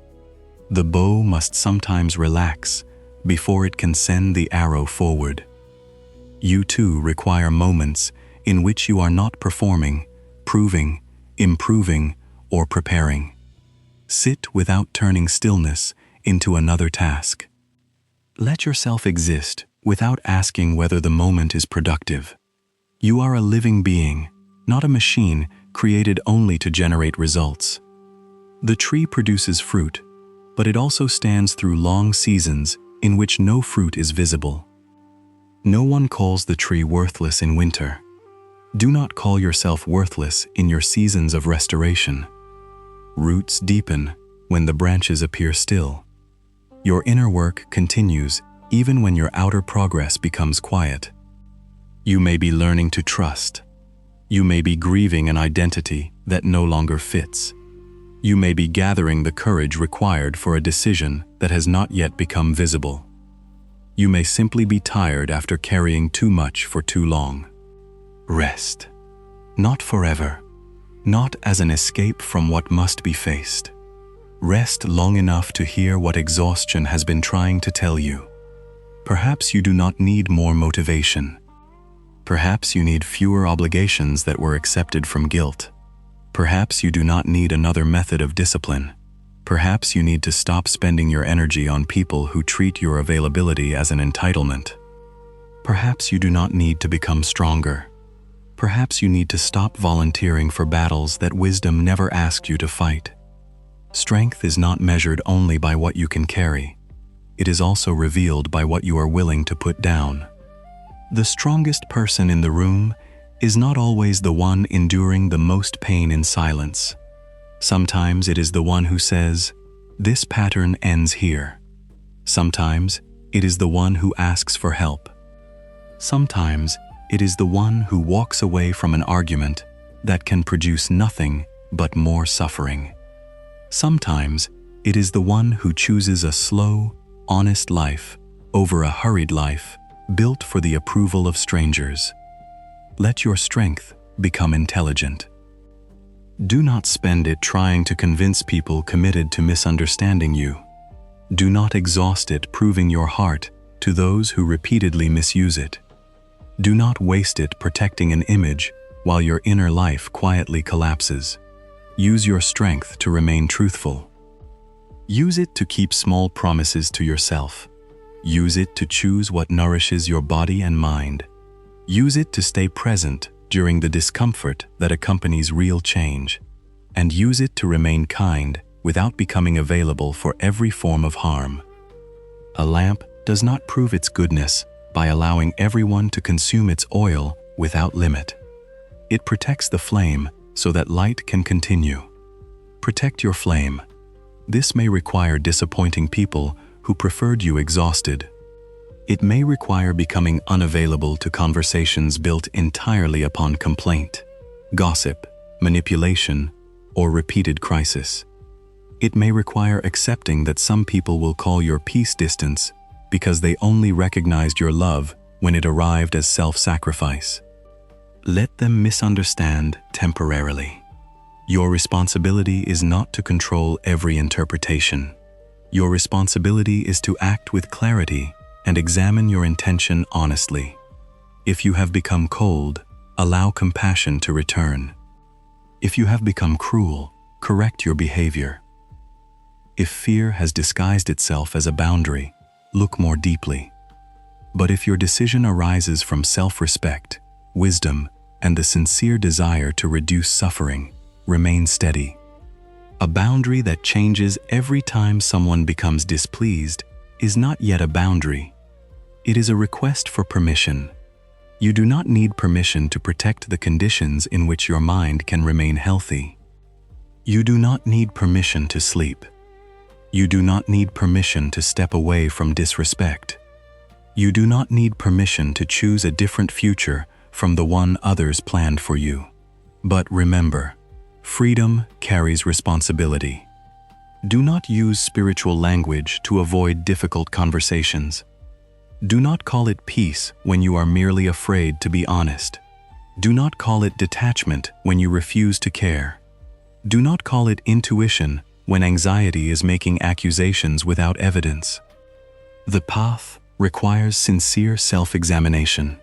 The bow must sometimes relax before it can send the arrow forward. You too require moments in which you are not performing, proving, improving, or preparing. Sit without turning stillness into another task. Let yourself exist without asking whether the moment is productive. You are a living being, not a machine created only to generate results. The tree produces fruit, but it also stands through long seasons in which no fruit is visible. No one calls the tree worthless in winter. Do not call yourself worthless in your seasons of restoration. Roots deepen when the branches appear still. Your inner work continues even when your outer progress becomes quiet. You may be learning to trust. You may be grieving an identity that no longer fits. You may be gathering the courage required for a decision that has not yet become visible. You may simply be tired after carrying too much for too long. Rest. Not forever. Not as an escape from what must be faced. Rest long enough to hear what exhaustion has been trying to tell you. Perhaps you do not need more motivation. Perhaps you need fewer obligations that were accepted from guilt. Perhaps you do not need another method of discipline. Perhaps you need to stop spending your energy on people who treat your availability as an entitlement. Perhaps you do not need to become stronger. Perhaps you need to stop volunteering for battles that wisdom never asked you to fight. Strength is not measured only by what you can carry. It is also revealed by what you are willing to put down. The strongest person in the room is not always the one enduring the most pain in silence. Sometimes it is the one who says, "This pattern ends here." Sometimes it is the one who asks for help. Sometimes it is the one who walks away from an argument that can produce nothing but more suffering. Sometimes it is the one who chooses a slow, honest life over a hurried life built for the approval of strangers. Let your strength become intelligent. Do not spend it trying to convince people committed to misunderstanding you. Do not exhaust it proving your heart to those who repeatedly misuse it. Do not waste it protecting an image while your inner life quietly collapses. Use your strength to remain truthful. Use it to keep small promises to yourself. Use it to choose what nourishes your body and mind. Use it to stay present during the discomfort that accompanies real change. And use it to remain kind without becoming available for every form of harm. A lamp does not prove its goodness by allowing everyone to consume its oil without limit. It protects the flame so that light can continue. Protect your flame. This may require disappointing people who preferred you exhausted. It may require becoming unavailable to conversations built entirely upon complaint, gossip, manipulation, or repeated crisis. It may require accepting that some people will call your peace distance because they only recognized your love when it arrived as self-sacrifice. Let them misunderstand temporarily. Your responsibility is not to control every interpretation. Your responsibility is to act with clarity and examine your intention honestly. If you have become cold, allow compassion to return. If you have become cruel, correct your behavior. If fear has disguised itself as a boundary, look more deeply. But if your decision arises from self-respect, wisdom, and the sincere desire to reduce suffering, remain steady. A boundary that changes every time someone becomes displeased is not yet a boundary. It is a request for permission. You do not need permission to protect the conditions in which your mind can remain healthy. You do not need permission to sleep. You do not need permission to step away from disrespect. You do not need permission to choose a different future from the one others planned for you. But remember, freedom carries responsibility. Do not use spiritual language to avoid difficult conversations. Do not call it peace when you are merely afraid to be honest. Do not call it detachment when you refuse to care. Do not call it intuition when anxiety is making accusations without evidence. The path requires sincere self-examination.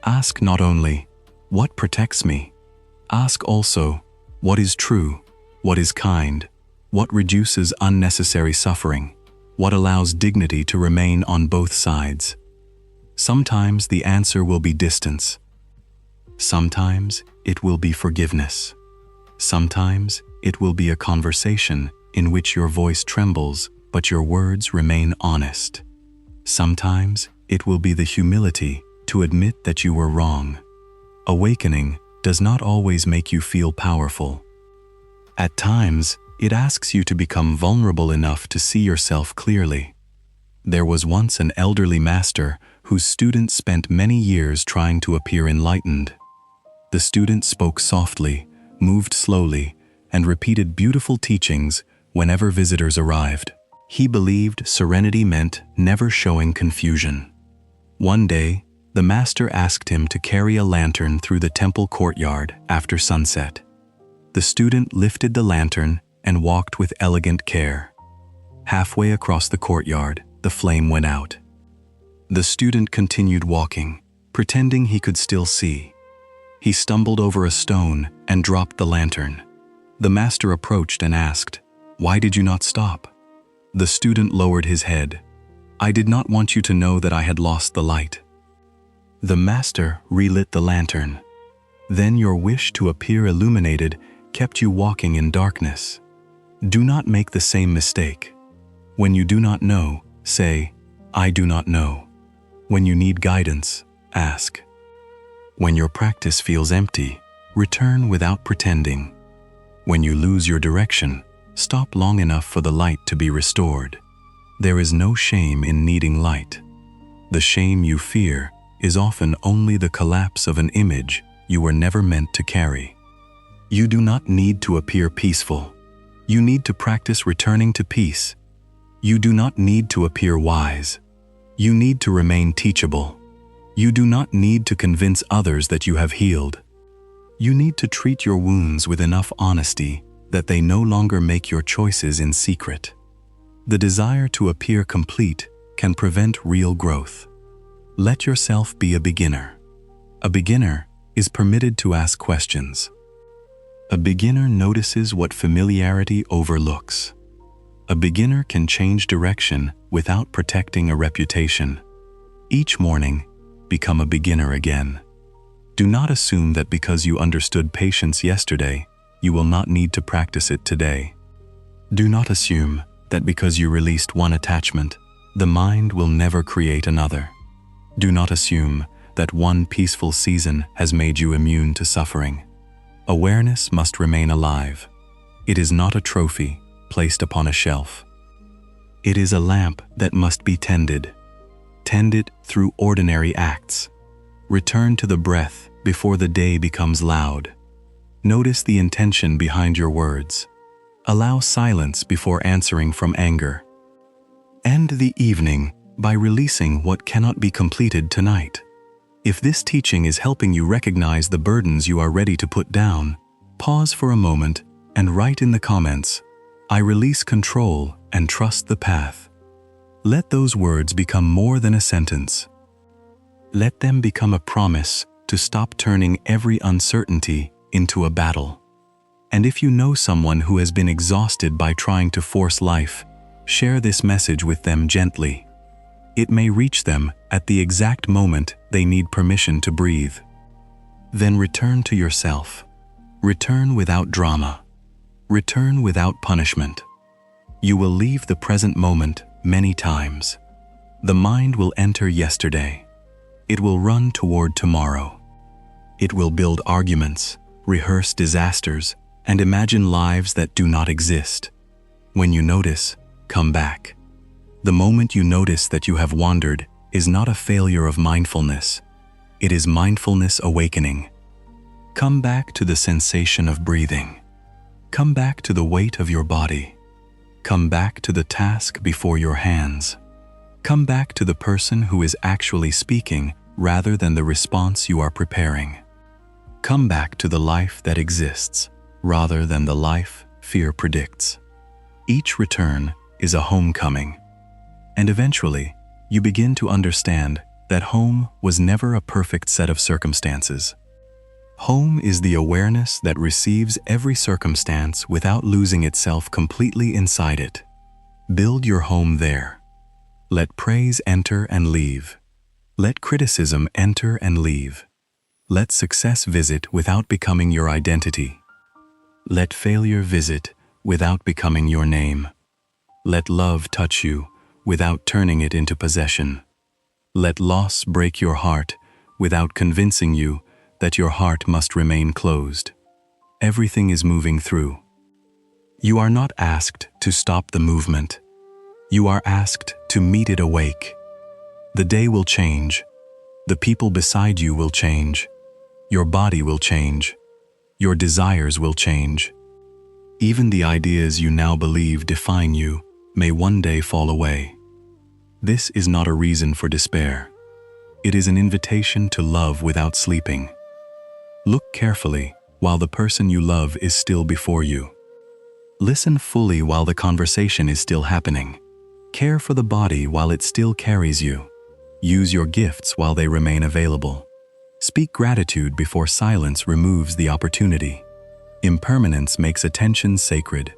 Ask not only, what protects me? Ask also, what is true, what is kind, what reduces unnecessary suffering, what allows dignity to remain on both sides. Sometimes the answer will be distance. Sometimes it will be forgiveness. Sometimes it will be a conversation in which your voice trembles but your words remain honest. Sometimes it will be the humility to admit that you were wrong. Awakening does not always make you feel powerful. At times, it asks you to become vulnerable enough to see yourself clearly. There was once an elderly master whose student spent many years trying to appear enlightened. The student spoke softly, moved slowly, and repeated beautiful teachings whenever visitors arrived. He believed serenity meant never showing confusion. One day, the master asked him to carry a lantern through the temple courtyard after sunset. The student lifted the lantern and walked with elegant care. Halfway across the courtyard, the flame went out. The student continued walking, pretending he could still see. He stumbled over a stone and dropped the lantern. The master approached and asked, "Why did you not stop?" The student lowered his head. "I did not want you to know that I had lost the light." The master relit the lantern. Then your wish to appear illuminated kept you walking in darkness. Do not make the same mistake. When you do not know, say, "I do not know." When you need guidance, ask. When your practice feels empty, return without pretending. When you lose your direction, stop long enough for the light to be restored. There is no shame in needing light. The shame you fear is often only the collapse of an image you were never meant to carry. You do not need to appear peaceful. You need to practice returning to peace. You do not need to appear wise. You need to remain teachable. You do not need to convince others that you have healed. You need to treat your wounds with enough honesty that they no longer make your choices in secret. The desire to appear complete can prevent real growth. Let yourself be a beginner. A beginner is permitted to ask questions. A beginner notices what familiarity overlooks. A beginner can change direction without protecting a reputation. Each morning, become a beginner again. Do not assume that because you understood patience yesterday, you will not need to practice it today. Do not assume that because you released one attachment, the mind will never create another. Do not assume that one peaceful season has made you immune to suffering. Awareness must remain alive. It is not a trophy placed upon a shelf. It is a lamp that must be tended. Tend it through ordinary acts. Return to the breath before the day becomes loud. Notice the intention behind your words. Allow silence before answering from anger. End the evening by releasing what cannot be completed tonight. If this teaching is helping you recognize the burdens you are ready to put down, pause for a moment and write in the comments, "I release control and trust the path." Let those words become more than a sentence. Let them become a promise to stop turning every uncertainty into a battle. And if you know someone who has been exhausted by trying to force life, share this message with them gently. It may reach them at the exact moment they need permission to breathe. Then return to yourself. Return without drama. Return without punishment. You will leave the present moment many times. The mind will enter yesterday. It will run toward tomorrow. It will build arguments, rehearse disasters, and imagine lives that do not exist. When you notice, come back. The moment you notice that you have wandered is not a failure of mindfulness. It is mindfulness awakening. Come back to the sensation of breathing. Come back to the weight of your body. Come back to the task before your hands. Come back to the person who is actually speaking rather than the response you are preparing. Come back to the life that exists rather than the life fear predicts. Each return is a homecoming. And eventually, you begin to understand that home was never a perfect set of circumstances. Home is the awareness that receives every circumstance without losing itself completely inside it. Build your home there. Let praise enter and leave. Let criticism enter and leave. Let success visit without becoming your identity. Let failure visit without becoming your name. Let love touch you without turning it into possession. Let loss break your heart without convincing you that your heart must remain closed. Everything is moving through. You are not asked to stop the movement. You are asked to meet it awake. The day will change. The people beside you will change. Your body will change. Your desires will change. Even the ideas you now believe define you may one day fall away. This is not a reason for despair. It is an invitation to love without sleeping. Look carefully while the person you love is still before you. Listen fully while the conversation is still happening. Care for the body while it still carries you. Use your gifts while they remain available. Speak gratitude before silence removes the opportunity. Impermanence makes attention sacred.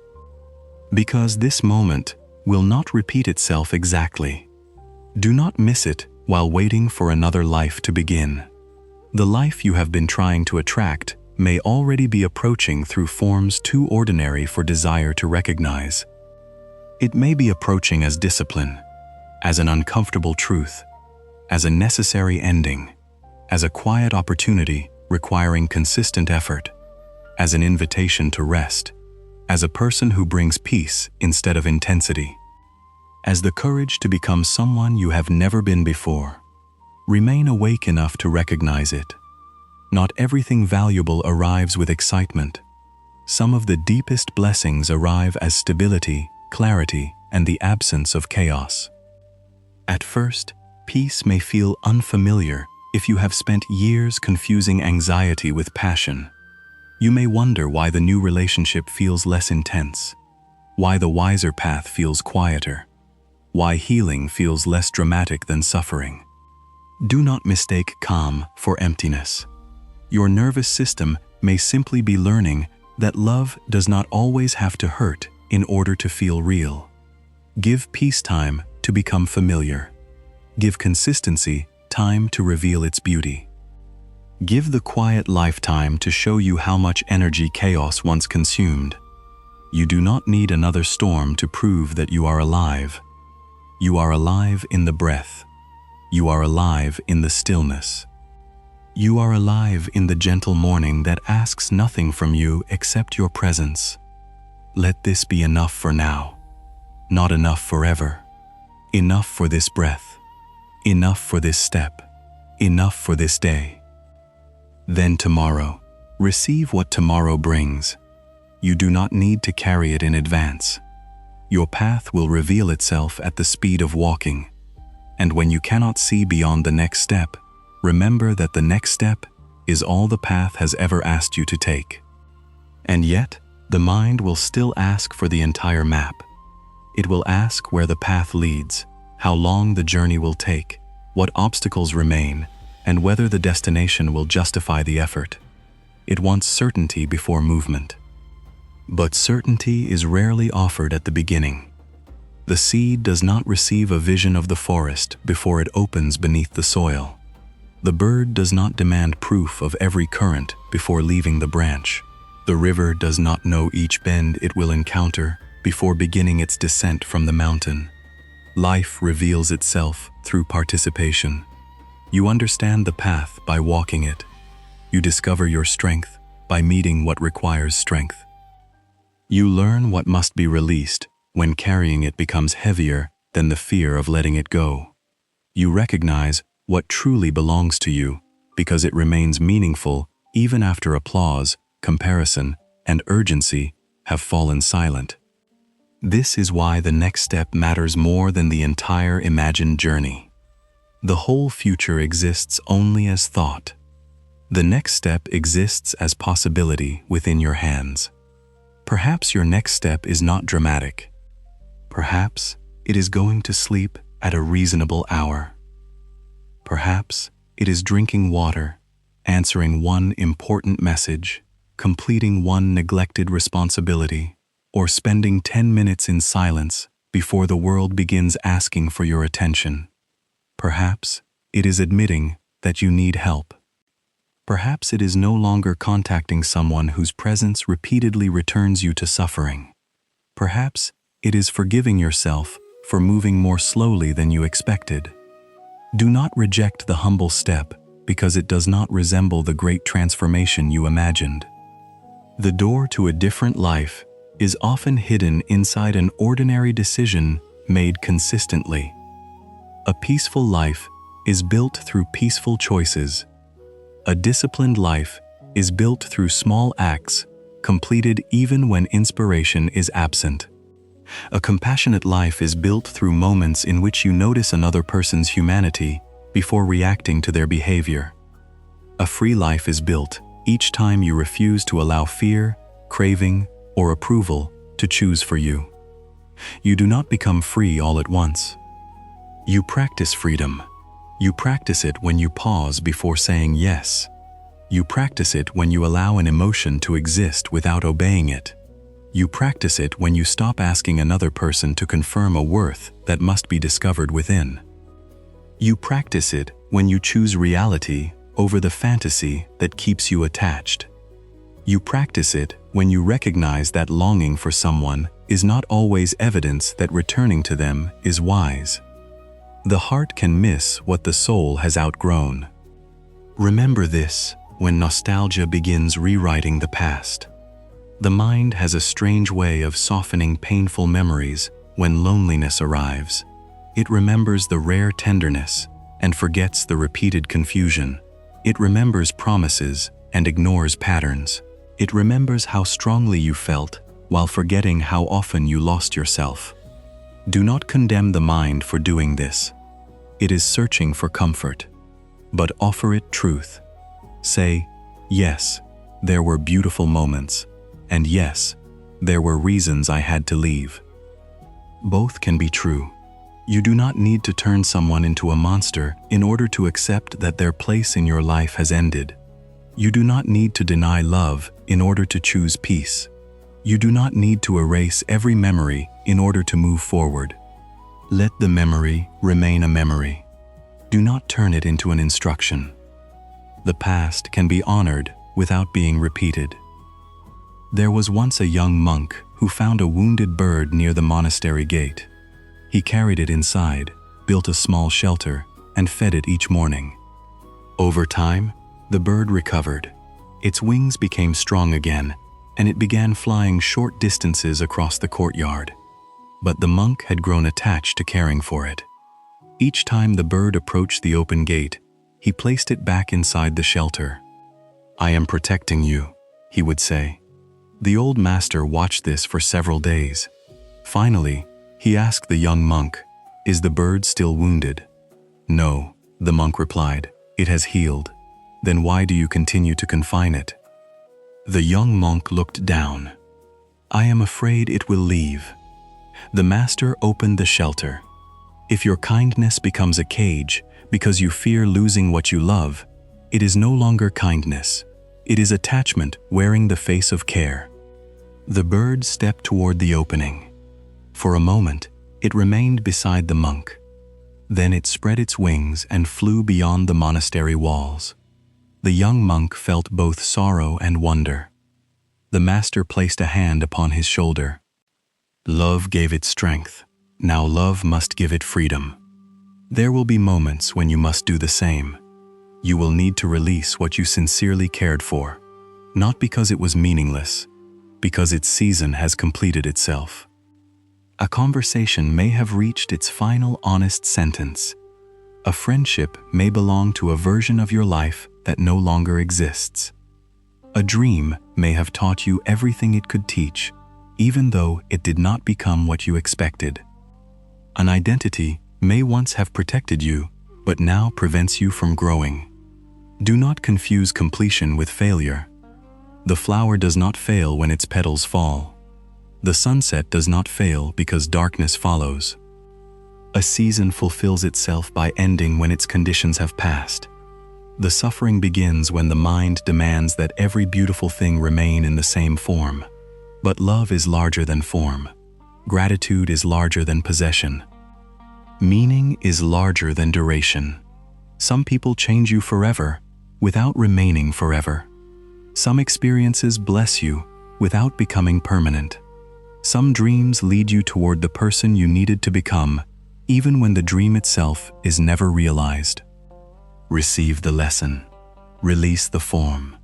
Because this moment will not repeat itself exactly. Do not miss it while waiting for another life to begin. The life you have been trying to attract may already be approaching through forms too ordinary for desire to recognize. It may be approaching as discipline, as an uncomfortable truth, as a necessary ending, as a quiet opportunity requiring consistent effort, as an invitation to rest, as a person who brings peace instead of intensity, as the courage to become someone you have never been before. Remain awake enough to recognize it. Not everything valuable arrives with excitement. Some of the deepest blessings arrive as stability, clarity, and the absence of chaos. At first, peace may feel unfamiliar if you have spent years confusing anxiety with passion. You may wonder why the new relationship feels less intense, why the wiser path feels quieter, why healing feels less dramatic than suffering. Do not mistake calm for emptiness. Your nervous system may simply be learning that love does not always have to hurt in order to feel real. Give peace time to become familiar. Give consistency time to reveal its beauty. Give the quiet life time to show you how much energy chaos once consumed. You do not need another storm to prove that you are alive. You are alive in the breath. You are alive in the stillness. You are alive in the gentle morning that asks nothing from you except your presence. Let this be enough for now. Not enough forever. Enough for this breath. Enough for this step. Enough for this day. Then tomorrow, receive what tomorrow brings. You do not need to carry it in advance. Your path will reveal itself at the speed of walking. And when you cannot see beyond the next step, remember that the next step is all the path has ever asked you to take. And yet, the mind will still ask for the entire map. It will ask where the path leads, how long the journey will take, what obstacles remain, and whether the destination will justify the effort. It wants certainty before movement. But certainty is rarely offered at the beginning. The seed does not receive a vision of the forest before it opens beneath the soil. The bird does not demand proof of every current before leaving the branch. The river does not know each bend it will encounter before beginning its descent from the mountain. Life reveals itself through participation. You understand the path by walking it. You discover your strength by meeting what requires strength. You learn what must be released when carrying it becomes heavier than the fear of letting it go. You recognize what truly belongs to you because it remains meaningful even after applause, comparison, and urgency have fallen silent. This is why the next step matters more than the entire imagined journey. The whole future exists only as thought. The next step exists as possibility within your hands. Perhaps your next step is not dramatic. Perhaps it is going to sleep at a reasonable hour. Perhaps it is drinking water, answering one important message, completing one neglected responsibility, or spending 10 minutes in silence before the world begins asking for your attention. Perhaps it is admitting that you need help. Perhaps it is no longer contacting someone whose presence repeatedly returns you to suffering. Perhaps it is forgiving yourself for moving more slowly than you expected. Do not reject the humble step because it does not resemble the great transformation you imagined. The door to a different life is often hidden inside an ordinary decision made consistently. A peaceful life is built through peaceful choices. A disciplined life is built through small acts, completed even when inspiration is absent. A compassionate life is built through moments in which you notice another person's humanity before reacting to their behavior. A free life is built each time you refuse to allow fear, craving, or approval to choose for you. You do not become free all at once. You practice freedom. You practice it when you pause before saying yes. You practice it when you allow an emotion to exist without obeying it. You practice it when you stop asking another person to confirm a worth that must be discovered within. You practice it when you choose reality over the fantasy that keeps you attached. You practice it when you recognize that longing for someone is not always evidence that returning to them is wise. The heart can miss what the soul has outgrown. Remember this when nostalgia begins rewriting the past. The mind has a strange way of softening painful memories when loneliness arrives. It remembers the rare tenderness and forgets the repeated confusion. It remembers promises and ignores patterns. It remembers how strongly you felt while forgetting how often you lost yourself. Do not condemn the mind for doing this. It is searching for comfort, but offer it truth. Say, yes, there were beautiful moments, and yes, there were reasons I had to leave. Both can be true. You do not need to turn someone into a monster in order to accept that their place in your life has ended. You do not need to deny love in order to choose peace. You do not need to erase every memory in order to move forward. Let the memory remain a memory. Do not turn it into an instruction. The past can be honored without being repeated. There was once a young monk who found a wounded bird near the monastery gate. He carried it inside, built a small shelter, and fed it each morning. Over time, the bird recovered. Its wings became strong again, and it began flying short distances across the courtyard. But the monk had grown attached to caring for it. Each time the bird approached the open gate, he placed it back inside the shelter. "I am protecting you," he would say. The old master watched this for several days. Finally, he asked the young monk, "Is the bird still wounded?" "No," the monk replied, "it has healed." "Then why do you continue to confine it?" The young monk looked down. "I am afraid it will leave." The master opened the shelter. If your kindness becomes a cage because you fear losing what you love, it is no longer kindness. It is attachment wearing the face of care. The bird stepped toward the opening. For a moment, it remained beside the monk. Then it spread its wings and flew beyond the monastery walls. The young monk felt both sorrow and wonder. The master placed a hand upon his shoulder. Love gave it strength. Now love must give it freedom. There will be moments when you must do the same. You will need to release what you sincerely cared for, not because it was meaningless, because its season has completed itself. A conversation may have reached its final honest sentence. A friendship may belong to a version of your life that no longer exists. A dream may have taught you everything it could teach, even though it did not become what you expected. An identity may once have protected you, but now prevents you from growing. Do not confuse completion with failure. The flower does not fail when its petals fall. The sunset does not fail because darkness follows. A season fulfills itself by ending when its conditions have passed. The suffering begins when the mind demands that every beautiful thing remain in the same form. But love is larger than form. Gratitude is larger than possession. Meaning is larger than duration. Some people change you forever without remaining forever. Some experiences bless you without becoming permanent. Some dreams lead you toward the person you needed to become, even when the dream itself is never realized. Receive the lesson. Release the form.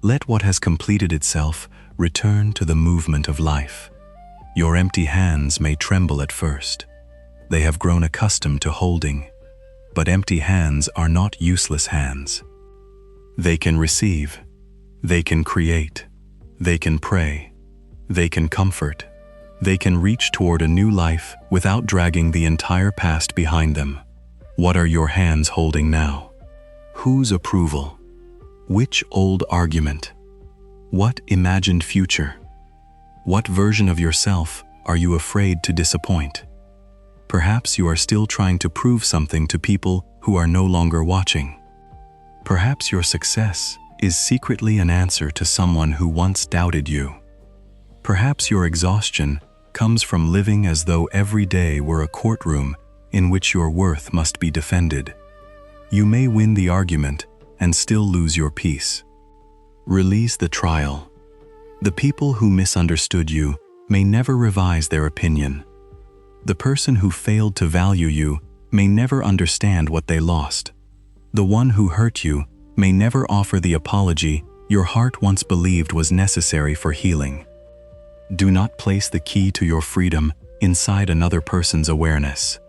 Let what has completed itself return to the movement of life. Your empty hands may tremble at first. They have grown accustomed to holding, but empty hands are not useless hands. They can receive. They can create. They can pray. They can comfort. They can reach toward a new life without dragging the entire past behind them. What are your hands holding now? Whose approval? Which old argument? What imagined future? What version of yourself are you afraid to disappoint? Perhaps you are still trying to prove something to people who are no longer watching. Perhaps your success is secretly an answer to someone who once doubted you. Perhaps your exhaustion comes from living as though every day were a courtroom in which your worth must be defended. You may win the argument and still lose your peace. Release the trial. The people who misunderstood you may never revise their opinion. The person who failed to value you may never understand what they lost. The one who hurt you may never offer the apology your heart once believed was necessary for healing. Do not place the key to your freedom inside another person's awareness.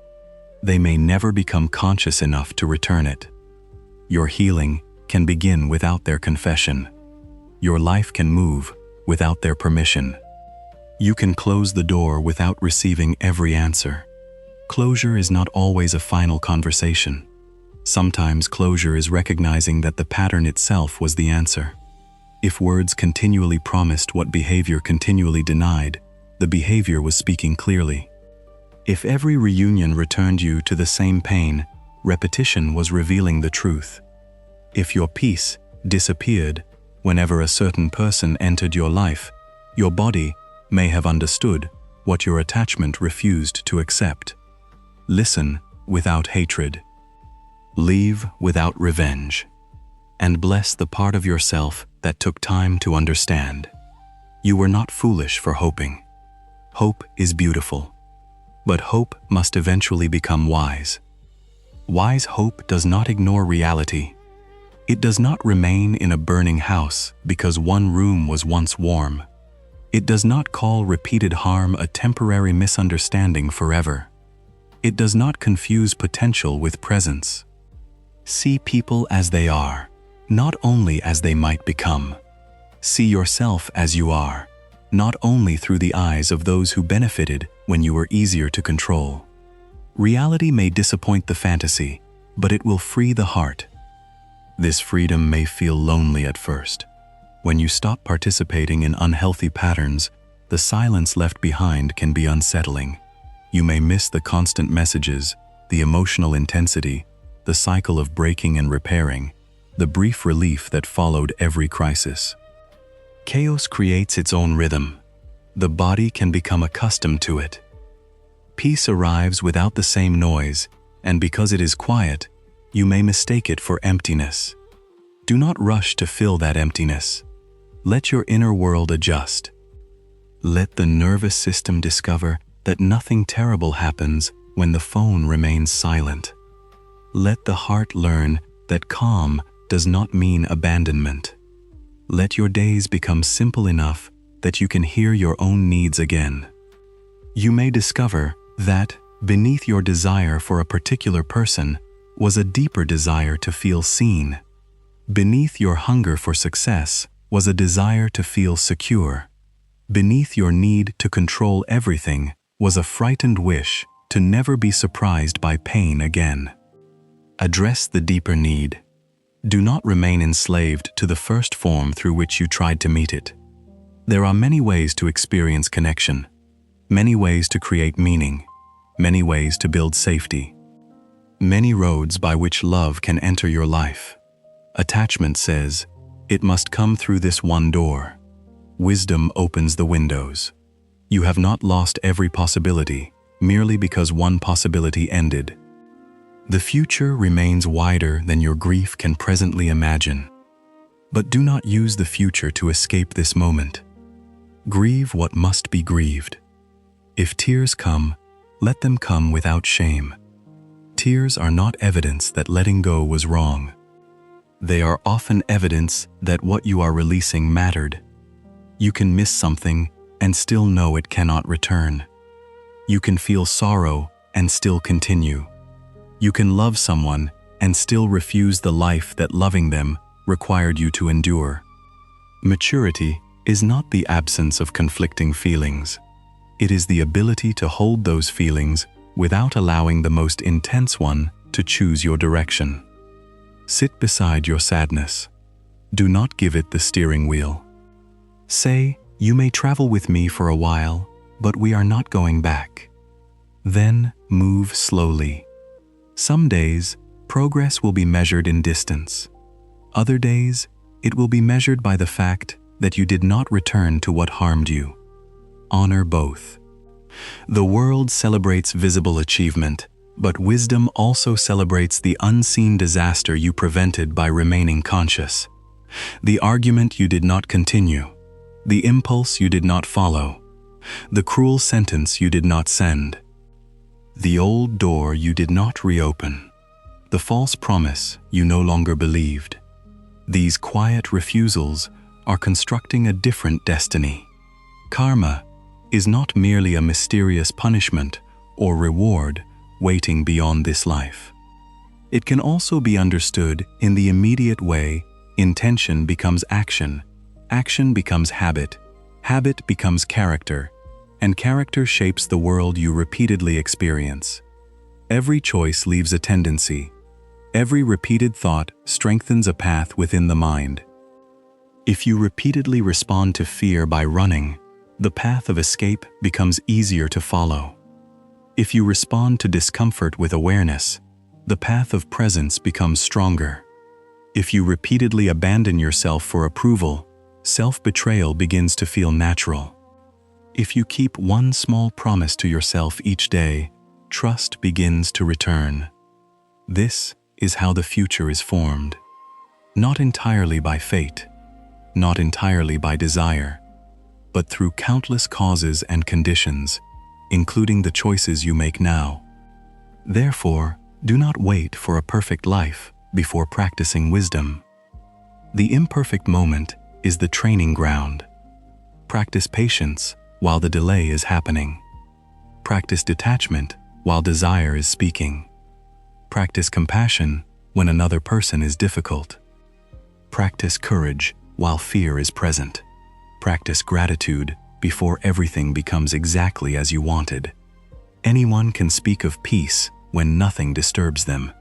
They may never become conscious enough to return it. Your healing can begin without their confession. Your life can move without their permission. You can close the door without receiving every answer. Closure is not always a final conversation. Sometimes closure is recognizing that the pattern itself was the answer. If words continually promised what behavior continually denied, the behavior was speaking clearly. If every reunion returned you to the same pain, repetition was revealing the truth. If your peace disappeared whenever a certain person entered your life, your body may have understood what your attachment refused to accept. Listen without hatred. Leave without revenge. And bless the part of yourself that took time to understand. You were not foolish for hoping. Hope is beautiful, but hope must eventually become wise. Wise hope does not ignore reality. It does not remain in a burning house because one room was once warm. It does not call repeated harm a temporary misunderstanding forever. It does not confuse potential with presence. See people as they are, not only as they might become. See yourself as you are, not only through the eyes of those who benefited when you were easier to control. Reality may disappoint the fantasy, but it will free the heart. This freedom may feel lonely at first. When you stop participating in unhealthy patterns, the silence left behind can be unsettling. You may miss the constant messages, the emotional intensity, the cycle of breaking and repairing, the brief relief that followed every crisis. Chaos creates its own rhythm. The body can become accustomed to it. Peace arrives without the same noise, and because it is quiet, you may mistake it for emptiness. Do not rush to fill that emptiness. Let your inner world adjust. Let the nervous system discover that nothing terrible happens when the phone remains silent. Let the heart learn that calm does not mean abandonment. Let your days become simple enough that you can hear your own needs again. You may discover that, beneath your desire for a particular person, was a deeper desire to feel seen. Beneath your hunger for success was a desire to feel secure. Beneath your need to control everything was a frightened wish to never be surprised by pain again. Address the deeper need. Do not remain enslaved to the first form through which you tried to meet it. There are many ways to experience connection, many ways to create meaning, many ways to build safety, many roads by which love can enter your life. Attachment says, it must come through this one door. Wisdom opens the windows. You have not lost every possibility merely because one possibility ended. The future remains wider than your grief can presently imagine. But do not use the future to escape this moment. Grieve what must be grieved. If tears come, let them come without shame. Tears are not evidence that letting go was wrong. They are often evidence that what you are releasing mattered. You can miss something and still know it cannot return. You can feel sorrow and still continue. You can love someone and still refuse the life that loving them required you to endure. Maturity is not the absence of conflicting feelings. It is the ability to hold those feelings without allowing the most intense one to choose your direction. Sit beside your sadness. Do not give it the steering wheel. Say, you may travel with me for a while, but we are not going back. Then move slowly. Some days, progress will be measured in distance. Other days, it will be measured by the fact that you did not return to what harmed you. Honor both. The world celebrates visible achievement, but wisdom also celebrates the unseen disaster you prevented by remaining conscious. The argument you did not continue, the impulse you did not follow, the cruel sentence you did not send, the old door you did not reopen, the false promise you no longer believed. These quiet refusals are constructing a different destiny. Karma is not merely a mysterious punishment or reward waiting beyond this life. It can also be understood in the immediate way intention becomes action, action becomes habit, habit becomes character, and character shapes the world you repeatedly experience. Every choice leaves a tendency. Every repeated thought strengthens a path within the mind. If you repeatedly respond to fear by running, the path of escape becomes easier to follow. If you respond to discomfort with awareness, the path of presence becomes stronger. If you repeatedly abandon yourself for approval, self-betrayal begins to feel natural. If you keep one small promise to yourself each day, trust begins to return. This is how the future is formed. Not entirely by fate, not entirely by desire, but through countless causes and conditions, including the choices you make now. Therefore, do not wait for a perfect life before practicing wisdom. The imperfect moment is the training ground. Practice patience while the delay is happening. Practice detachment while desire is speaking. Practice compassion when another person is difficult. Practice courage while fear is present. Practice gratitude before everything becomes exactly as you wanted. Anyone can speak of peace when nothing disturbs them.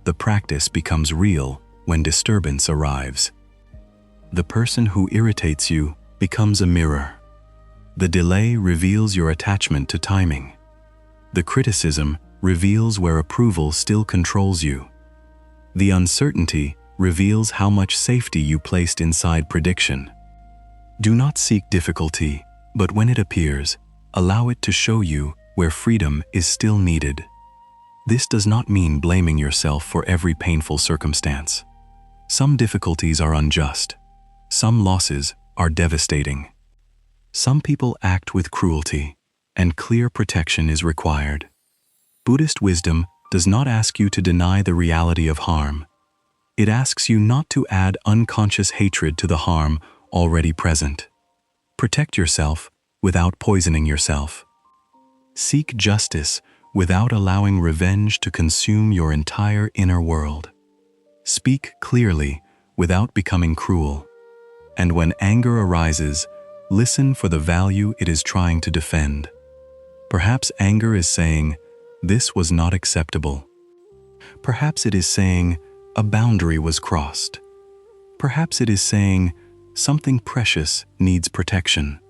The practice becomes real when disturbance arrives. The person who irritates you becomes a mirror. The delay reveals your attachment to timing. The criticism reveals where approval still controls you. The uncertainty reveals how much safety you placed inside prediction. Do not seek difficulty, but when it appears, allow it to show you where freedom is still needed. This does not mean blaming yourself for every painful circumstance. Some difficulties are unjust. Some losses are devastating. Some people act with cruelty, and clear protection is required. Buddhist wisdom does not ask you to deny the reality of harm. It asks you not to add unconscious hatred to the harm already present. Protect yourself without poisoning yourself. Seek justice without allowing revenge to consume your entire inner world. Speak clearly without becoming cruel. And when anger arises, listen for the value it is trying to defend. Perhaps anger is saying, "This was not acceptable." Perhaps it is saying, "A boundary was crossed." Perhaps it is saying, "Something precious needs protection."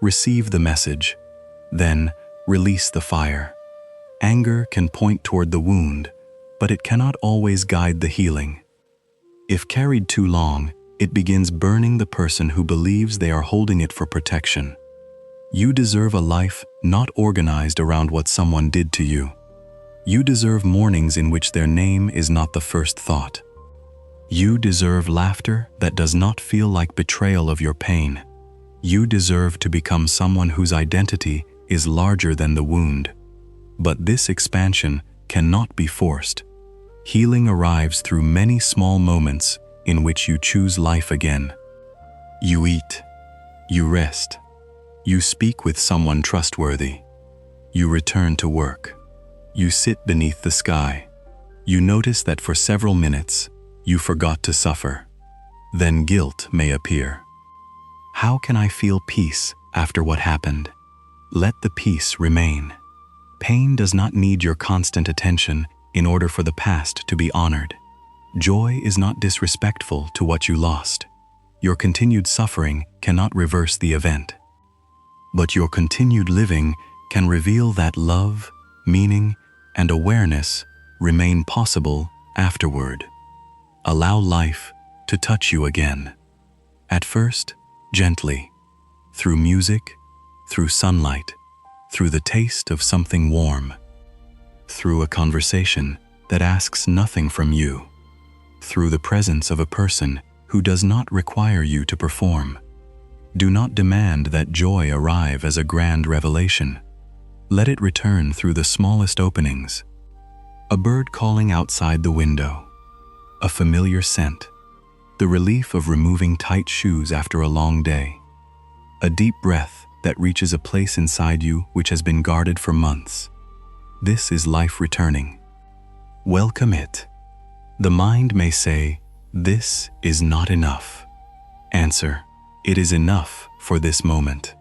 Receive the message, then release the fire. Anger can point toward the wound, but it cannot always guide the healing. If carried too long, it begins burning the person who believes they are holding it for protection. You deserve a life not organized around what someone did to you. You deserve mornings in which their name is not the first thought. You deserve laughter that does not feel like betrayal of your pain. You deserve to become someone whose identity is larger than the wound. But this expansion cannot be forced. Healing arrives through many small moments in which you choose life again. You eat. You rest. You speak with someone trustworthy. You return to work. You sit beneath the sky. You notice that for several minutes, you forgot to suffer. Then guilt may appear. How can I feel peace after what happened? Let the peace remain. Pain does not need your constant attention in order for the past to be honored. Joy is not disrespectful to what you lost. Your continued suffering cannot reverse the event. But your continued living can reveal that love, meaning, and awareness remain possible afterward. Allow life to touch you again. At first, gently, through music, through sunlight, through the taste of something warm, through a conversation that asks nothing from you, through the presence of a person who does not require you to perform. Do not demand that joy arrive as a grand revelation. Let it return through the smallest openings. A bird calling outside the window, a familiar scent, the relief of removing tight shoes after a long day, a deep breath that reaches a place inside you which has been guarded for months. This is life returning. Welcome it. The mind may say, "This is not enough." Answer, "It is enough for this moment."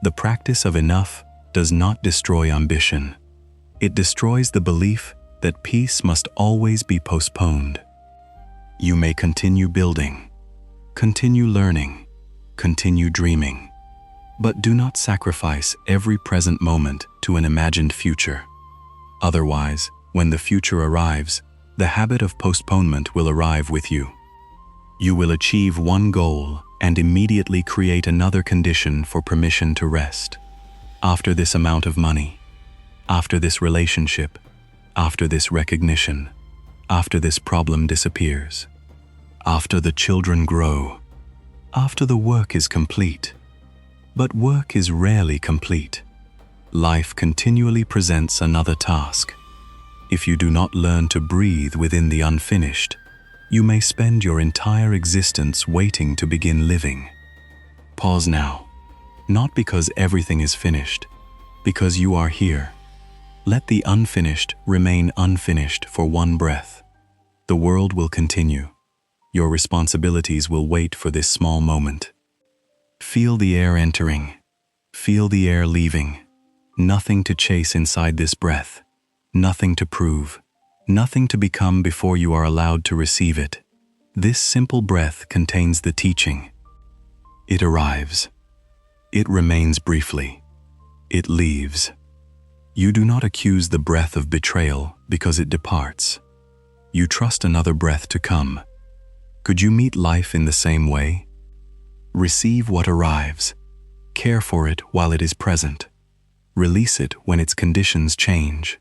The practice of enough does not destroy ambition. It destroys the belief that peace must always be postponed. You may continue building, continue learning, continue dreaming, but do not sacrifice every present moment to an imagined future. Otherwise, when the future arrives, the habit of postponement will arrive with you. You will achieve one goal and immediately create another condition for permission to rest. After this amount of money, after this relationship, after this recognition, after this problem disappears, after the children grow, after the work is complete. But work is rarely complete. Life continually presents another task. If you do not learn to breathe within the unfinished, you may spend your entire existence waiting to begin living. Pause now, not because everything is finished, because you are here. Let the unfinished remain unfinished for one breath. The world will continue. Your responsibilities will wait for this small moment. Feel the air entering. Feel the air leaving. Nothing to chase inside this breath. Nothing to prove. Nothing to become before you are allowed to receive it. This simple breath contains the teaching. It arrives. It remains briefly. It leaves. You do not accuse the breath of betrayal because it departs. You trust another breath to come. Could you meet life in the same way? Receive what arrives. Care for it while it is present. Release it when its conditions change.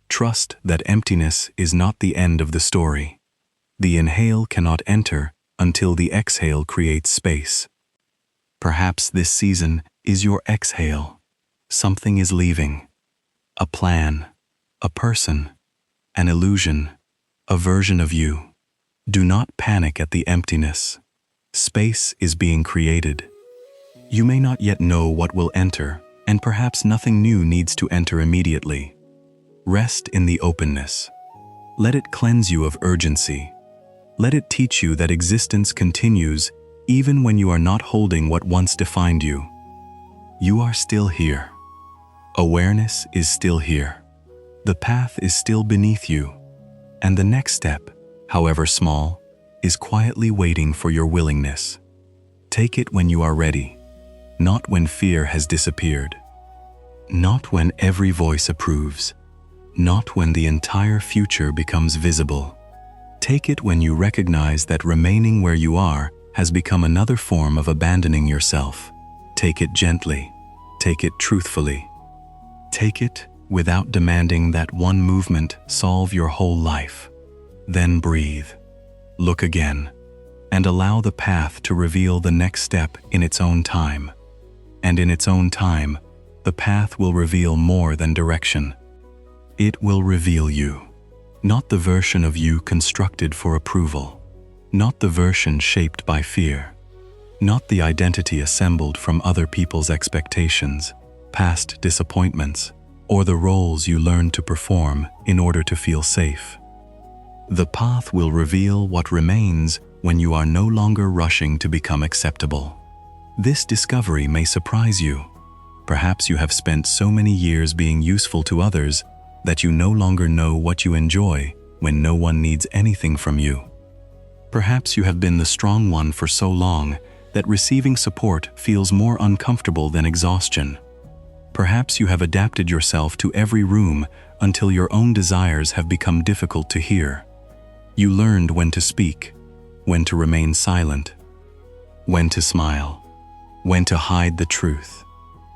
Trust that emptiness is not the end of the story. The inhale cannot enter until the exhale creates space. Perhaps this season is your exhale. Something is leaving. A plan, a person, an illusion, a version of you. Do not panic at the emptiness. Space is being created. You may not yet know what will enter, and perhaps nothing new needs to enter immediately. Rest in the openness. Let it cleanse you of urgency. Let it teach you that existence continues even when you are not holding what once defined you. You are still here. Awareness is still here. The path is still beneath you. And the next step, however small, is quietly waiting for your willingness. Take it when you are ready, not when fear has disappeared. Not when every voice approves. Not when the entire future becomes visible. Take it when you recognize that remaining where you are has become another form of abandoning yourself. Take it gently. Take it truthfully. Take it without demanding that one movement solve your whole life. Then breathe. Look again, and allow the path to reveal the next step in its own time. And in its own time, the path will reveal more than direction. It will reveal you. Not the version of you constructed for approval. Not the version shaped by fear. Not the identity assembled from other people's expectations, past disappointments, or the roles you learned to perform in order to feel safe. The path will reveal what remains when you are no longer rushing to become acceptable. This discovery may surprise you. Perhaps you have spent so many years being useful to others that you no longer know what you enjoy when no one needs anything from you. Perhaps you have been the strong one for so long that receiving support feels more uncomfortable than exhaustion. Perhaps you have adapted yourself to every room until your own desires have become difficult to hear. You learned when to speak, when to remain silent, when to smile, when to hide the truth,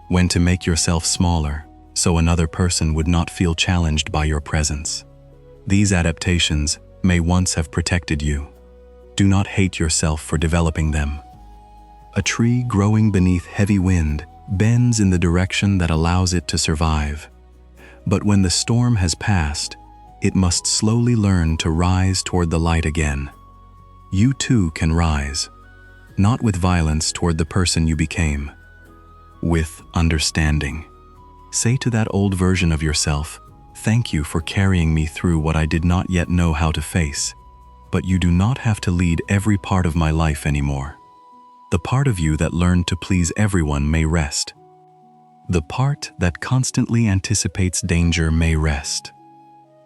when to make yourself smaller so another person would not feel challenged by your presence. These adaptations may once have protected you. Do not hate yourself for developing them. A tree growing beneath heavy wind bends in the direction that allows it to survive. But when the storm has passed, it must slowly learn to rise toward the light again. You too can rise, not with violence toward the person you became, with understanding. Say to that old version of yourself, "Thank you for carrying me through what I did not yet know how to face, but you do not have to lead every part of my life anymore." The part of you that learned to please everyone may rest. The part that constantly anticipates danger may rest.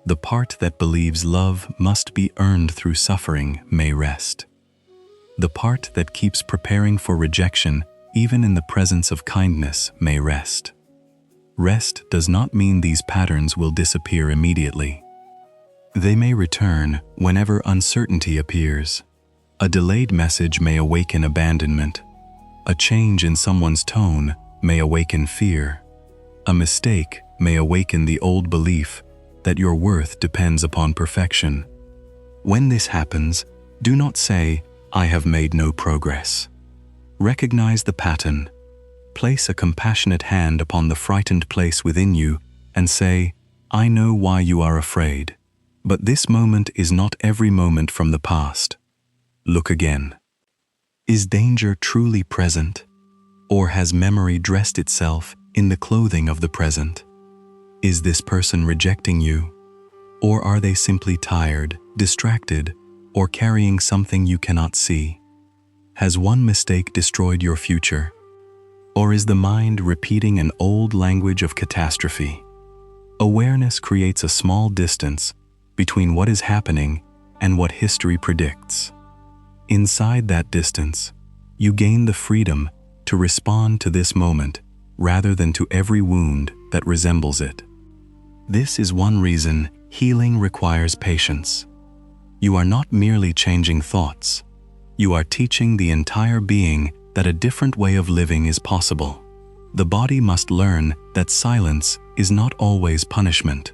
The part that believes love must be earned through suffering may rest. The part that keeps preparing for rejection, even in the presence of kindness, may rest. Rest does not mean these patterns will disappear immediately. They may return whenever uncertainty appears. A delayed message may awaken abandonment. A change in someone's tone may awaken fear. A mistake may awaken the old belief that your worth depends upon perfection. When this happens, do not say, "I have made no progress." Recognize the pattern. Place a compassionate hand upon the frightened place within you and say, "I know why you are afraid, but this moment is not every moment from the past." Look again. Is danger truly present? Or has memory dressed itself in the clothing of the present? Is this person rejecting you? Or are they simply tired, distracted, or carrying something you cannot see? Has one mistake destroyed your future? Or is the mind repeating an old language of catastrophe? Awareness creates a small distance between what is happening and what history predicts. Inside that distance, you gain the freedom to respond to this moment rather than to every wound that resembles it. This is one reason healing requires patience. You are not merely changing thoughts. You are teaching the entire being that a different way of living is possible. The body must learn that silence is not always punishment.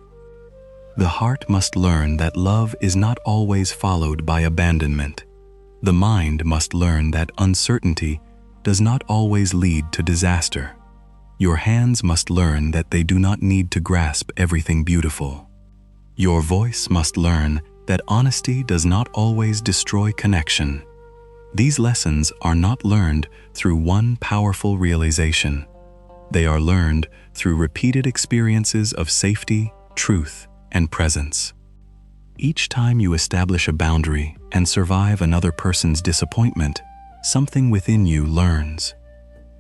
The heart must learn that love is not always followed by abandonment. The mind must learn that uncertainty does not always lead to disaster. Your hands must learn that they do not need to grasp everything beautiful. Your voice must learn that honesty does not always destroy connection. These lessons are not learned through one powerful realization. They are learned through repeated experiences of safety, truth, and presence. Each time you establish a boundary and survive another person's disappointment, something within you learns.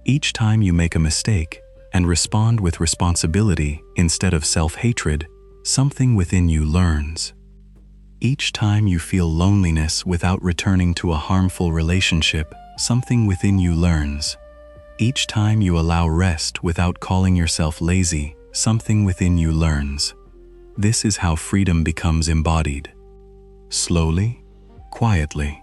Each time you make a mistake and respond with responsibility instead of self-hatred, something within you learns. Each time you feel loneliness without returning to a harmful relationship, something within you learns. Each time you allow rest without calling yourself lazy, something within you learns. This is how freedom becomes embodied. Slowly, quietly,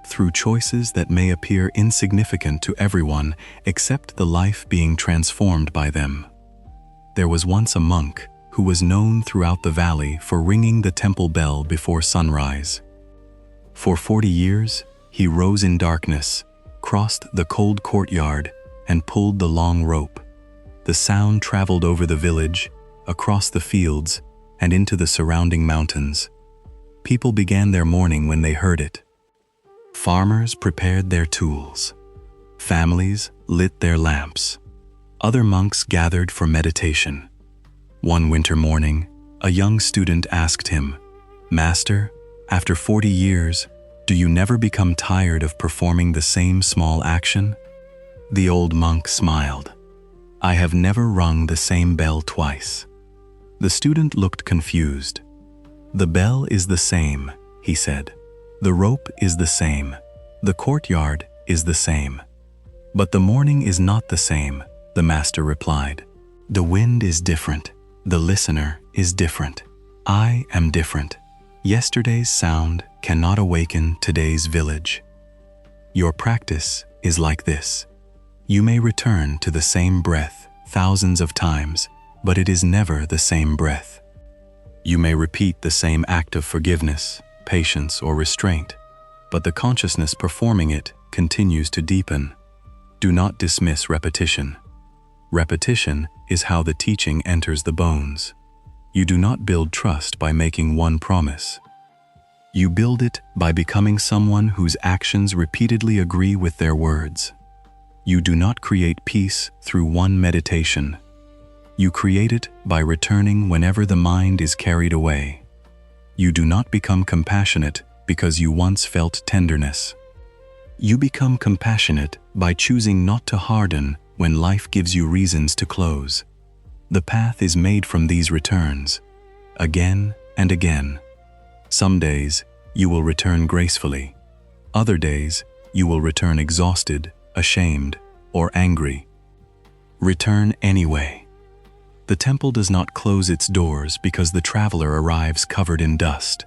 through choices that may appear insignificant to everyone except the life being transformed by them. There was once a monk who was known throughout the valley for ringing the temple bell before sunrise. For 40 years, he rose in darkness, crossed the cold courtyard, and pulled the long rope. The sound traveled over the village, across the fields, and into the surrounding mountains. People began their morning when they heard it. Farmers prepared their tools. Families lit their lamps. Other monks gathered for meditation. One winter morning, a young student asked him, "Master, after 40 years, do you never become tired of performing the same small action?" The old monk smiled. "I have never rung the same bell twice." The student looked confused. "The bell is the same," he said. "The rope is the same. The courtyard is the same. But the morning is not the same," the master replied. "The wind is different. The listener is different. I am different. Yesterday's sound cannot awaken today's village." Your practice is like this. You may return to the same breath thousands of times, but it is never the same breath. You may repeat the same act of forgiveness, patience, or restraint, but the consciousness performing it continues to deepen. Do not dismiss repetition. Repetition is how the teaching enters the bones. You do not build trust by making one promise. You build it by becoming someone whose actions repeatedly agree with their words. You do not create peace through one meditation. You create it by returning whenever the mind is carried away. You do not become compassionate because you once felt tenderness. You become compassionate by choosing not to harden when life gives you reasons to close. The path is made from these returns, again and again. Some days, you will return gracefully. Other days, you will return exhausted, ashamed, or angry. Return anyway. The temple does not close its doors because the traveler arrives covered in dust.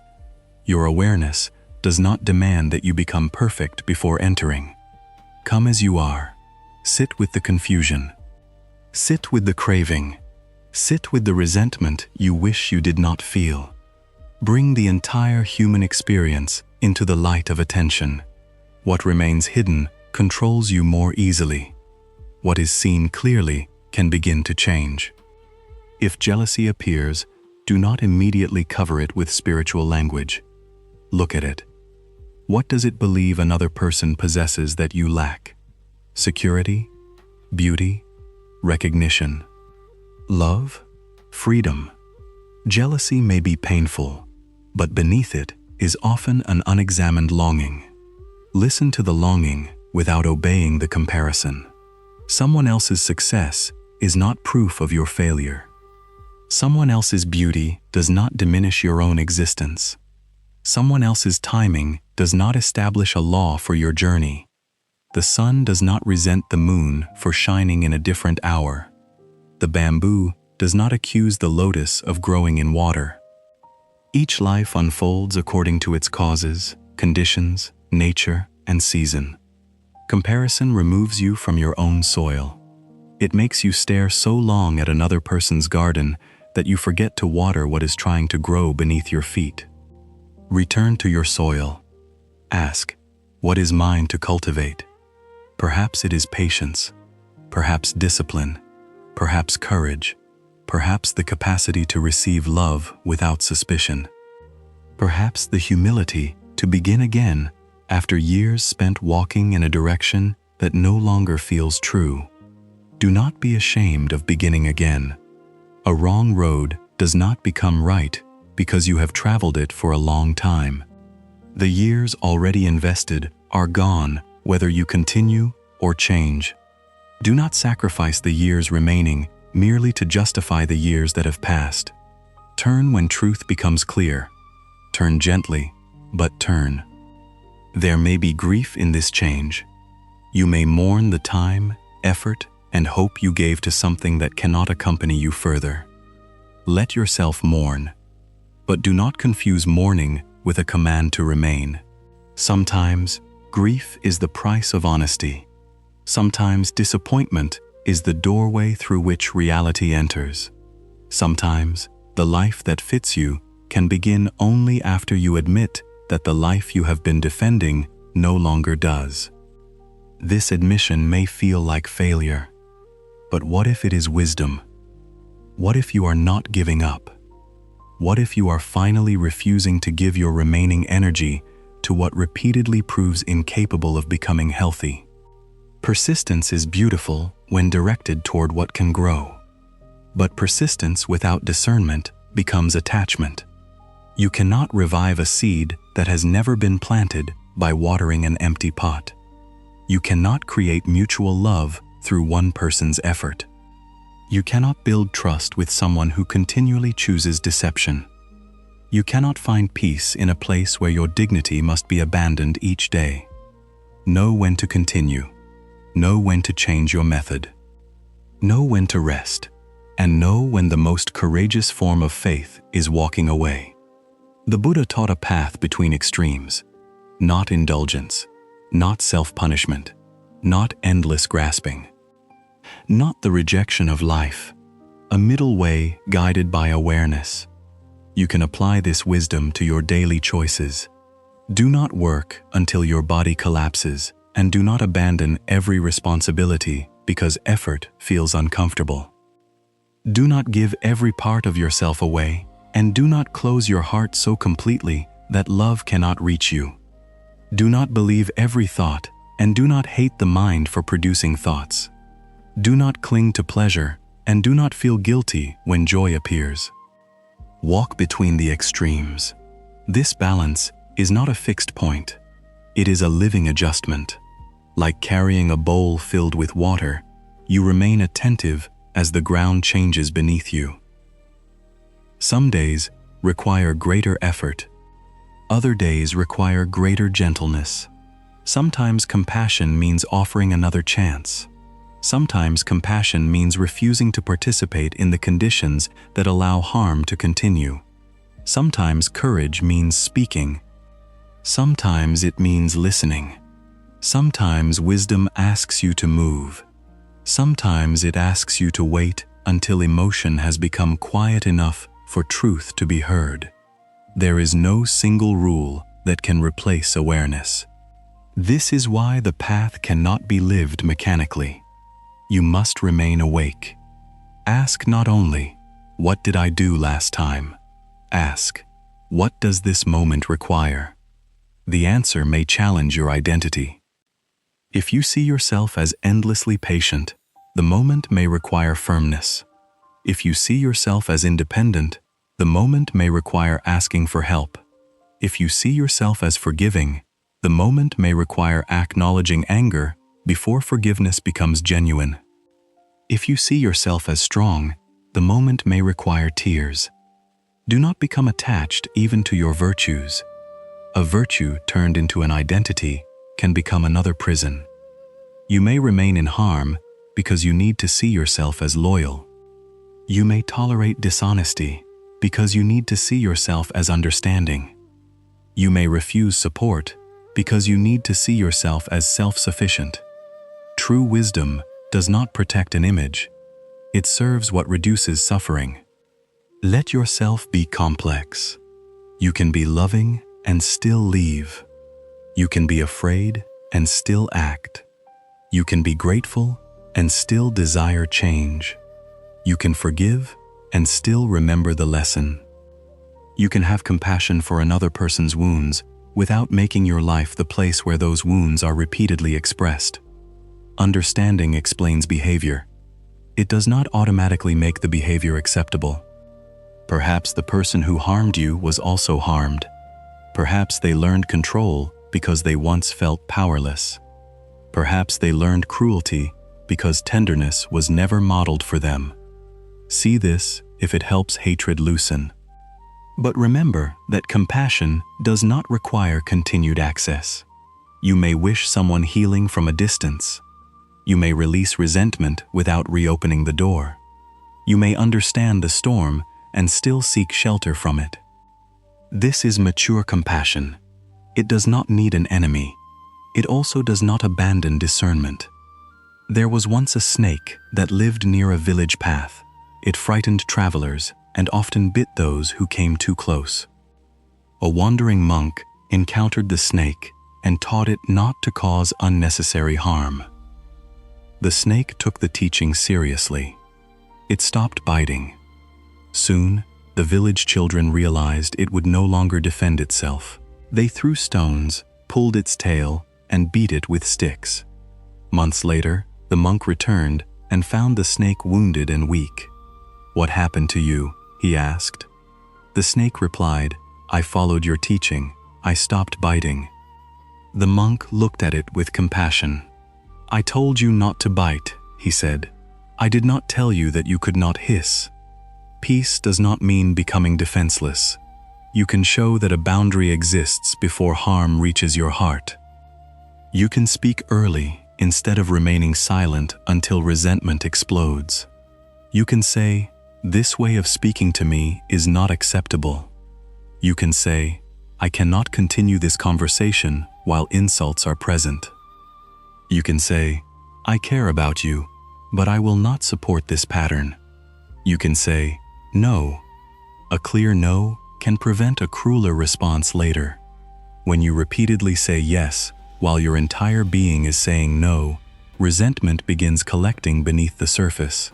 Your awareness does not demand that you become perfect before entering. Come as you are. Sit with the confusion. Sit with the craving. Sit with the resentment you wish you did not feel. Bring the entire human experience into the light of attention. What remains hidden controls you more easily. What is seen clearly can begin to change. If jealousy appears, do not immediately cover it with spiritual language. Look at it. What does it believe another person possesses that you lack? Security, beauty, recognition, love, freedom. Jealousy may be painful, but beneath it is often an unexamined longing. Listen to the longing without obeying the comparison. Someone else's success is not proof of your failure. Someone else's beauty does not diminish your own existence. Someone else's timing does not establish a law for your journey. The sun does not resent the moon for shining in a different hour. The bamboo does not accuse the lotus of growing in water. Each life unfolds according to its causes, conditions, nature, and season. Comparison removes you from your own soil. It makes you stare so long at another person's garden that you forget to water what is trying to grow beneath your feet. Return to your soil. Ask, what is mine to cultivate? Perhaps it is patience, perhaps discipline, perhaps courage, perhaps the capacity to receive love without suspicion, perhaps the humility to begin again After years spent walking in a direction that no longer feels true, do not be ashamed of beginning again. A wrong road does not become right because you have traveled it for a long time. The years already invested are gone whether you continue or change. Do not sacrifice the years remaining merely to justify the years that have passed. Turn when truth becomes clear. Turn gently, but turn. There may be grief in this change. You may mourn the time, effort, and hope you gave to something that cannot accompany you further. Let yourself mourn, but do not confuse mourning with a command to remain. Sometimes, grief is the price of honesty. Sometimes disappointment is the doorway through which reality enters. Sometimes, the life that fits you can begin only after you admit that the life you have been defending no longer does. This admission may feel like failure, but what if it is wisdom? What if you are not giving up? What if you are finally refusing to give your remaining energy to what repeatedly proves incapable of becoming healthy? Persistence is beautiful when directed toward what can grow, but persistence without discernment becomes attachment. You cannot revive a seed that has never been planted by watering an empty pot. You cannot create mutual love through one person's effort. You cannot build trust with someone who continually chooses deception. You cannot find peace in a place where your dignity must be abandoned each day. Know when to continue. Know when to change your method. Know when to rest, and know when the most courageous form of faith is walking away. The Buddha taught a path between extremes, not indulgence, not self-punishment, not endless grasping, not the rejection of life, a middle way guided by awareness. You can apply this wisdom to your daily choices. Do not work until your body collapses, and do not abandon every responsibility because effort feels uncomfortable. Do not give every part of yourself away, and do not close your heart so completely that love cannot reach you. Do not believe every thought, and do not hate the mind for producing thoughts. Do not cling to pleasure, and do not feel guilty when joy appears. Walk between the extremes. This balance is not a fixed point. It is a living adjustment. Like carrying a bowl filled with water, you remain attentive as the ground changes beneath you. Some days require greater effort. Other days require greater gentleness. Sometimes compassion means offering another chance. Sometimes compassion means refusing to participate in the conditions that allow harm to continue. Sometimes courage means speaking. Sometimes it means listening. Sometimes wisdom asks you to move. Sometimes it asks you to wait until emotion has become quiet enough for truth to be heard. There is no single rule that can replace awareness. This is why the path cannot be lived mechanically. You must remain awake. Ask not only, "What did I do last time?" Ask, "What does this moment require?" The answer may challenge your identity. If you see yourself as endlessly patient, the moment may require firmness. If you see yourself as independent, the moment may require asking for help. If you see yourself as forgiving, the moment may require acknowledging anger before forgiveness becomes genuine. If you see yourself as strong, the moment may require tears. Do not become attached even to your virtues. A virtue turned into an identity can become another prison. You may remain in harm because you need to see yourself as loyal. You may tolerate dishonesty because you need to see yourself as understanding. You may refuse support because you need to see yourself as self-sufficient. True wisdom does not protect an image. It serves what reduces suffering. Let yourself be complex. You can be loving and still leave. You can be afraid and still act. You can be grateful and still desire change. You can forgive and still remember the lesson. You can have compassion for another person's wounds without making your life the place where those wounds are repeatedly expressed. Understanding explains behavior. It does not automatically make the behavior acceptable. Perhaps the person who harmed you was also harmed. Perhaps they learned control because they once felt powerless. Perhaps they learned cruelty because tenderness was never modeled for them. See this if it helps hatred loosen. But remember that compassion does not require continued access. You may wish someone healing from a distance. You may release resentment without reopening the door. You may understand the storm and still seek shelter from it. This is mature compassion. It does not need an enemy. It also does not abandon discernment. There was once a snake that lived near a village path. It frightened travelers and often bit those who came too close. A wandering monk encountered the snake and taught it not to cause unnecessary harm. The snake took the teaching seriously. It stopped biting. Soon, the village children realized it would no longer defend itself. They threw stones, pulled its tail, and beat it with sticks. Months later, the monk returned and found the snake wounded and weak. "What happened to you?" he asked. The snake replied, "I followed your teaching. I stopped biting." The monk looked at it with compassion. "I told you not to bite," he said. "I did not tell you that you could not hiss." Peace does not mean becoming defenseless. You can show that a boundary exists before harm reaches your heart. You can speak early instead of remaining silent until resentment explodes. You can say, "This way of speaking to me is not acceptable." You can say, "I cannot continue this conversation while insults are present." You can say, "I care about you, but I will not support this pattern." You can say, "No." A clear no can prevent a crueler response later. When you repeatedly say yes while your entire being is saying no, resentment begins collecting beneath the surface.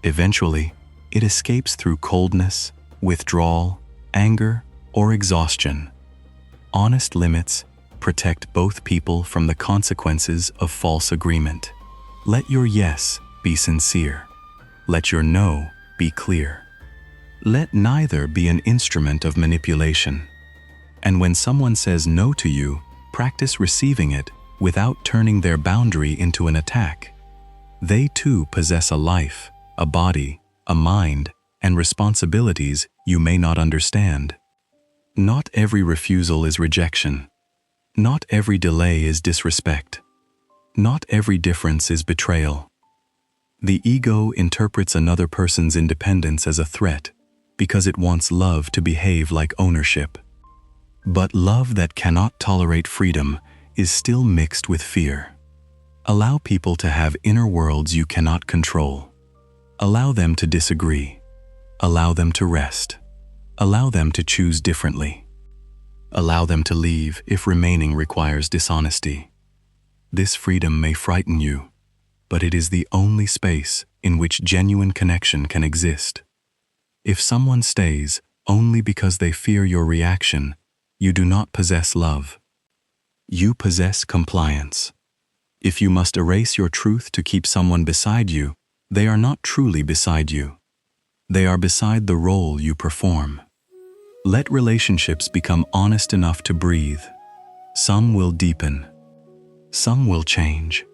Eventually, it escapes through coldness, withdrawal, anger, or exhaustion. Honest limits protect both people from the consequences of false agreement. Let your yes be sincere. Let your no be clear. Let neither be an instrument of manipulation. And when someone says no to you, practice receiving it without turning their boundary into an attack. They too possess a life, a body, a mind, and responsibilities you may not understand. Not every refusal is rejection. Not every delay is disrespect. Not every difference is betrayal. The ego interprets another person's independence as a threat because it wants love to behave like ownership. But love that cannot tolerate freedom is still mixed with fear. Allow people to have inner worlds you cannot control. Allow them to disagree. Allow them to rest. Allow them to choose differently. Allow them to leave if remaining requires dishonesty. This freedom may frighten you, but it is the only space in which genuine connection can exist. If someone stays only because they fear your reaction, you do not possess love. You possess compliance. If you must erase your truth to keep someone beside you, they are not truly beside you. They are beside the role you perform. Let relationships become honest enough to breathe. Some will deepen. Some will change.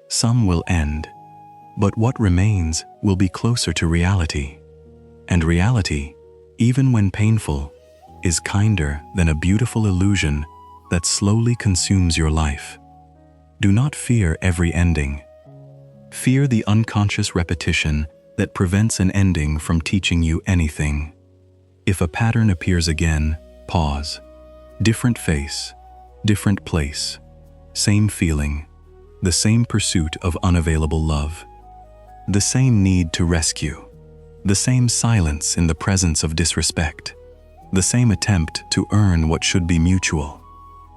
Some will end. But what remains will be closer to reality. And reality, even when painful, is kinder than a beautiful illusion that slowly consumes your life. Do not fear every ending. Fear the unconscious repetition that prevents an ending from teaching you anything. If a pattern appears again, pause. Different face, different place, same feeling, the same pursuit of unavailable love, the same need to rescue, the same silence in the presence of disrespect, the same attempt to earn what should be mutual.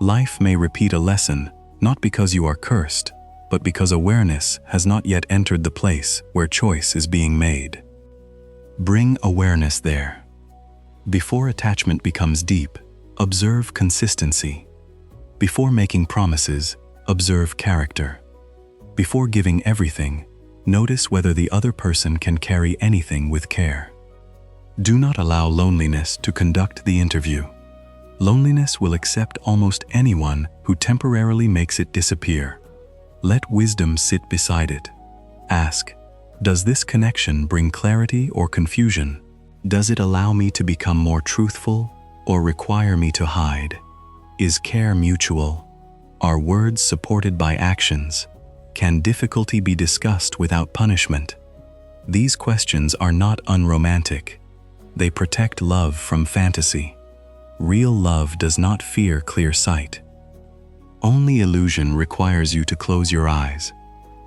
Life may repeat a lesson, not because you are cursed, but because awareness has not yet entered the place where choice is being made. Bring awareness there. Before attachment becomes deep, Observe consistency. Before making promises, observe character. Before giving everything, notice whether the other person can carry anything with care. Do not allow loneliness to conduct the interview. Loneliness will accept almost anyone who temporarily makes it disappear. Let wisdom sit beside it. Ask, does this connection bring clarity or confusion? Does it allow me to become more truthful or require me to hide? Is care mutual? Are words supported by actions? Can difficulty be discussed without punishment? These questions are not unromantic. They protect love from fantasy. Real love does not fear clear sight. Only illusion requires you to close your eyes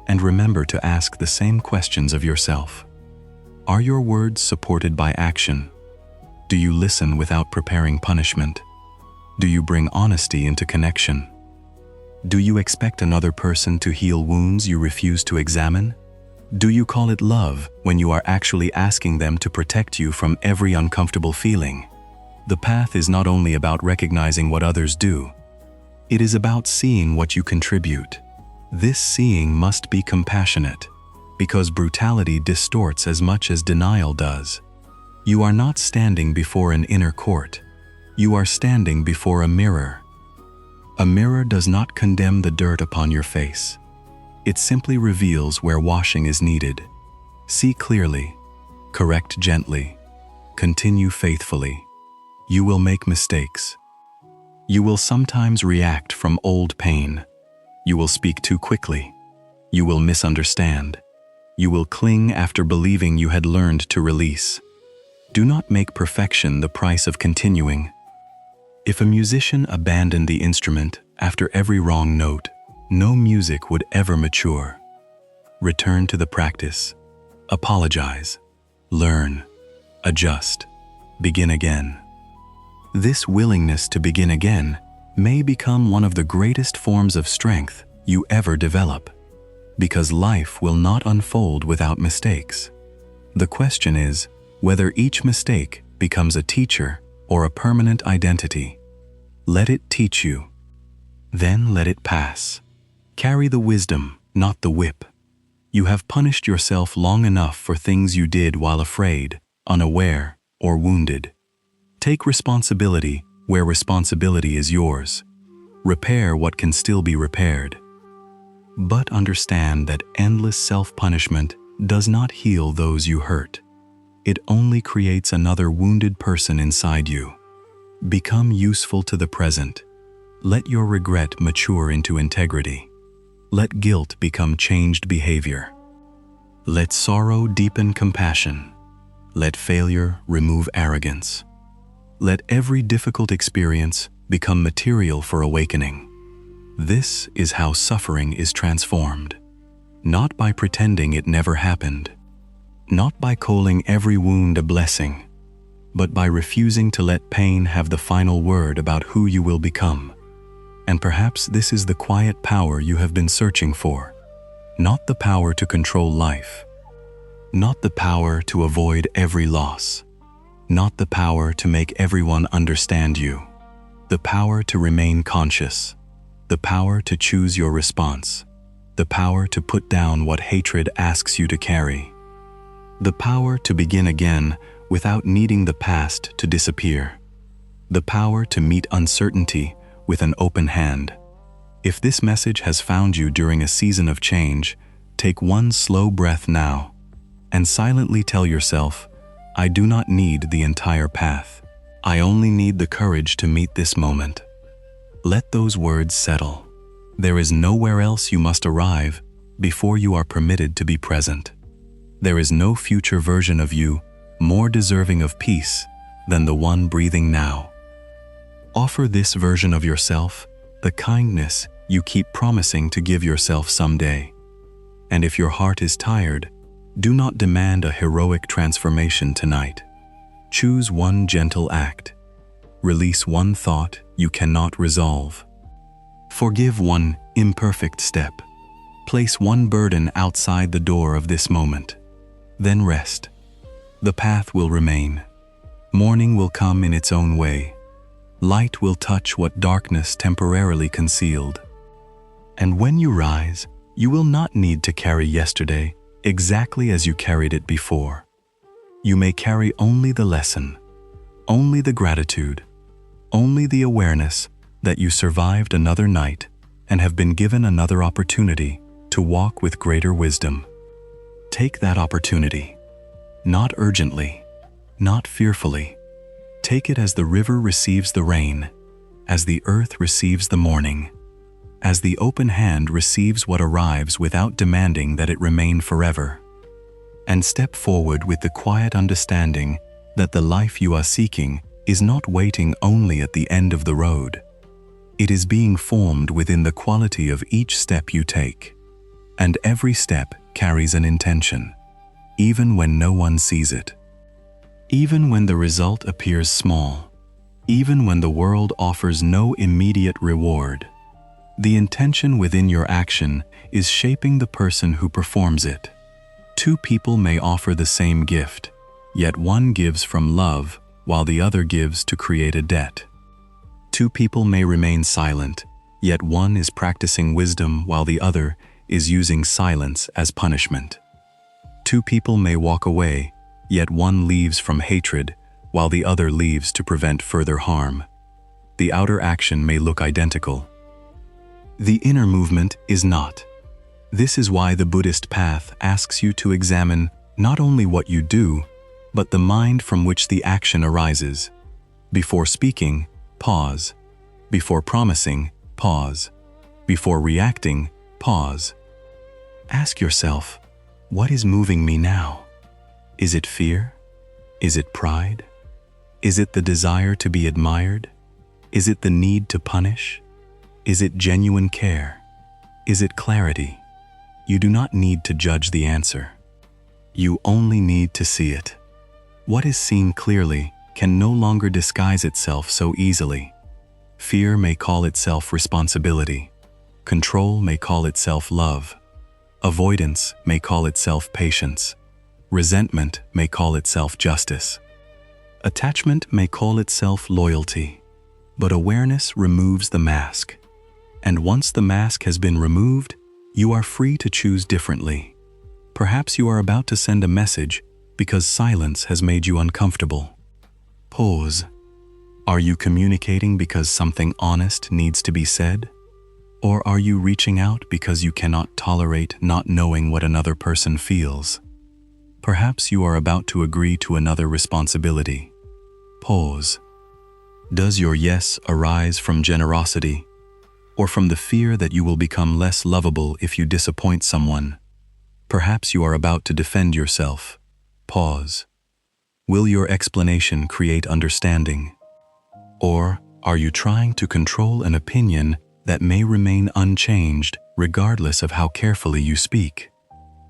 and remember to ask the same questions of yourself. Are your words supported by action? Do you listen without preparing punishment? Do you bring honesty into connection? Do you expect another person to heal wounds you refuse to examine? Do you call it love when you are actually asking them to protect you from every uncomfortable feeling? The path is not only about recognizing what others do, it is about seeing what you contribute. This seeing must be compassionate, because brutality distorts as much as denial does. You are not standing before an inner court. You are standing before a mirror. A mirror does not condemn the dirt upon your face. It simply reveals where washing is needed. See clearly, correct gently, continue faithfully. You will make mistakes. You will sometimes react from old pain. You will speak too quickly. You will misunderstand. You will cling after believing you had learned to release. Do not make perfection the price of continuing. If a musician abandoned the instrument after every wrong note, no music would ever mature. Return to the practice. Apologize. Learn. Adjust. Begin again. This willingness to begin again may become one of the greatest forms of strength you ever develop, because life will not unfold without mistakes. The question is whether each mistake becomes a teacher or a permanent identity. Let it teach you. Then let it pass. Carry the wisdom, not the whip. You have punished yourself long enough for things you did while afraid, unaware, or wounded. Take responsibility where responsibility is yours. Repair what can still be repaired. But understand that endless self-punishment does not heal those you hurt. It only creates another wounded person inside you. Become useful to the present. Let your regret mature into integrity. Let guilt become changed behavior. Let sorrow deepen compassion. Let failure remove arrogance. Let every difficult experience become material for awakening. This is how suffering is transformed. Not by pretending it never happened. Not by calling every wound a blessing, but by refusing to let pain have the final word about who you will become. And perhaps this is the quiet power you have been searching for. Not the power to control life. Not the power to avoid every loss. Not the power to make everyone understand you. The power to remain conscious. The power to choose your response. The power to put down what hatred asks you to carry. The power to begin again without needing the past to disappear. The power to meet uncertainty with an open hand. If this message has found you during a season of change, take one slow breath now and silently tell yourself, I do not need the entire path. I only need the courage to meet this moment. Let those words settle. There is nowhere else you must arrive before you are permitted to be present. There is no future version of you more deserving of peace than the one breathing now. Offer this version of yourself the kindness you keep promising to give yourself someday. And if your heart is tired, do not demand a heroic transformation tonight. Choose one gentle act. Release one thought you cannot resolve. Forgive one imperfect step. Place one burden outside the door of this moment. Then rest. The path will remain. Morning will come in its own way. Light will touch what darkness temporarily concealed. And when you rise, you will not need to carry yesterday exactly as you carried it before. You may carry only the lesson, only the gratitude, only the awareness that you survived another night and have been given another opportunity to walk with greater wisdom. Take that opportunity, not urgently, not fearfully. Take it as the river receives the rain, as the earth receives the morning, as the open hand receives what arrives without demanding that it remain forever. And step forward with the quiet understanding that the life you are seeking is not waiting only at the end of the road. It is being formed within the quality of each step you take. And every step carries an intention, even when no one sees it. Even when the result appears small, even when the world offers no immediate reward, the intention within your action is shaping the person who performs it. Two people may offer the same gift, yet one gives from love while the other gives to create a debt. Two people may remain silent, yet one is practicing wisdom while the other is using silence as punishment. Two people may walk away, yet one leaves from hatred while the other leaves to prevent further harm. The outer action may look identical. The inner movement is not. This is why the Buddhist path asks you to examine not only what you do, but the mind from which the action arises. Before speaking, pause. Before promising, pause. Before reacting, pause. Ask yourself, what is moving me now? Is it fear? Is it pride? Is it the desire to be admired? Is it the need to punish? Is it genuine care? Is it clarity? You do not need to judge the answer. You only need to see it. What is seen clearly can no longer disguise itself so easily. Fear may call itself responsibility. Control may call itself love. Avoidance may call itself patience. Resentment may call itself justice. Attachment may call itself loyalty. But awareness removes the mask. And once the mask has been removed, you are free to choose differently. Perhaps you are about to send a message because silence has made you uncomfortable. Pause. Are you communicating because something honest needs to be said? Or are you reaching out because you cannot tolerate not knowing what another person feels? Perhaps you are about to agree to another responsibility. Pause. Does your yes arise from generosity, or from the fear that you will become less lovable if you disappoint someone? Perhaps you are about to defend yourself. Pause. Will your explanation create understanding? Or are you trying to control an opinion that may remain unchanged regardless of how carefully you speak?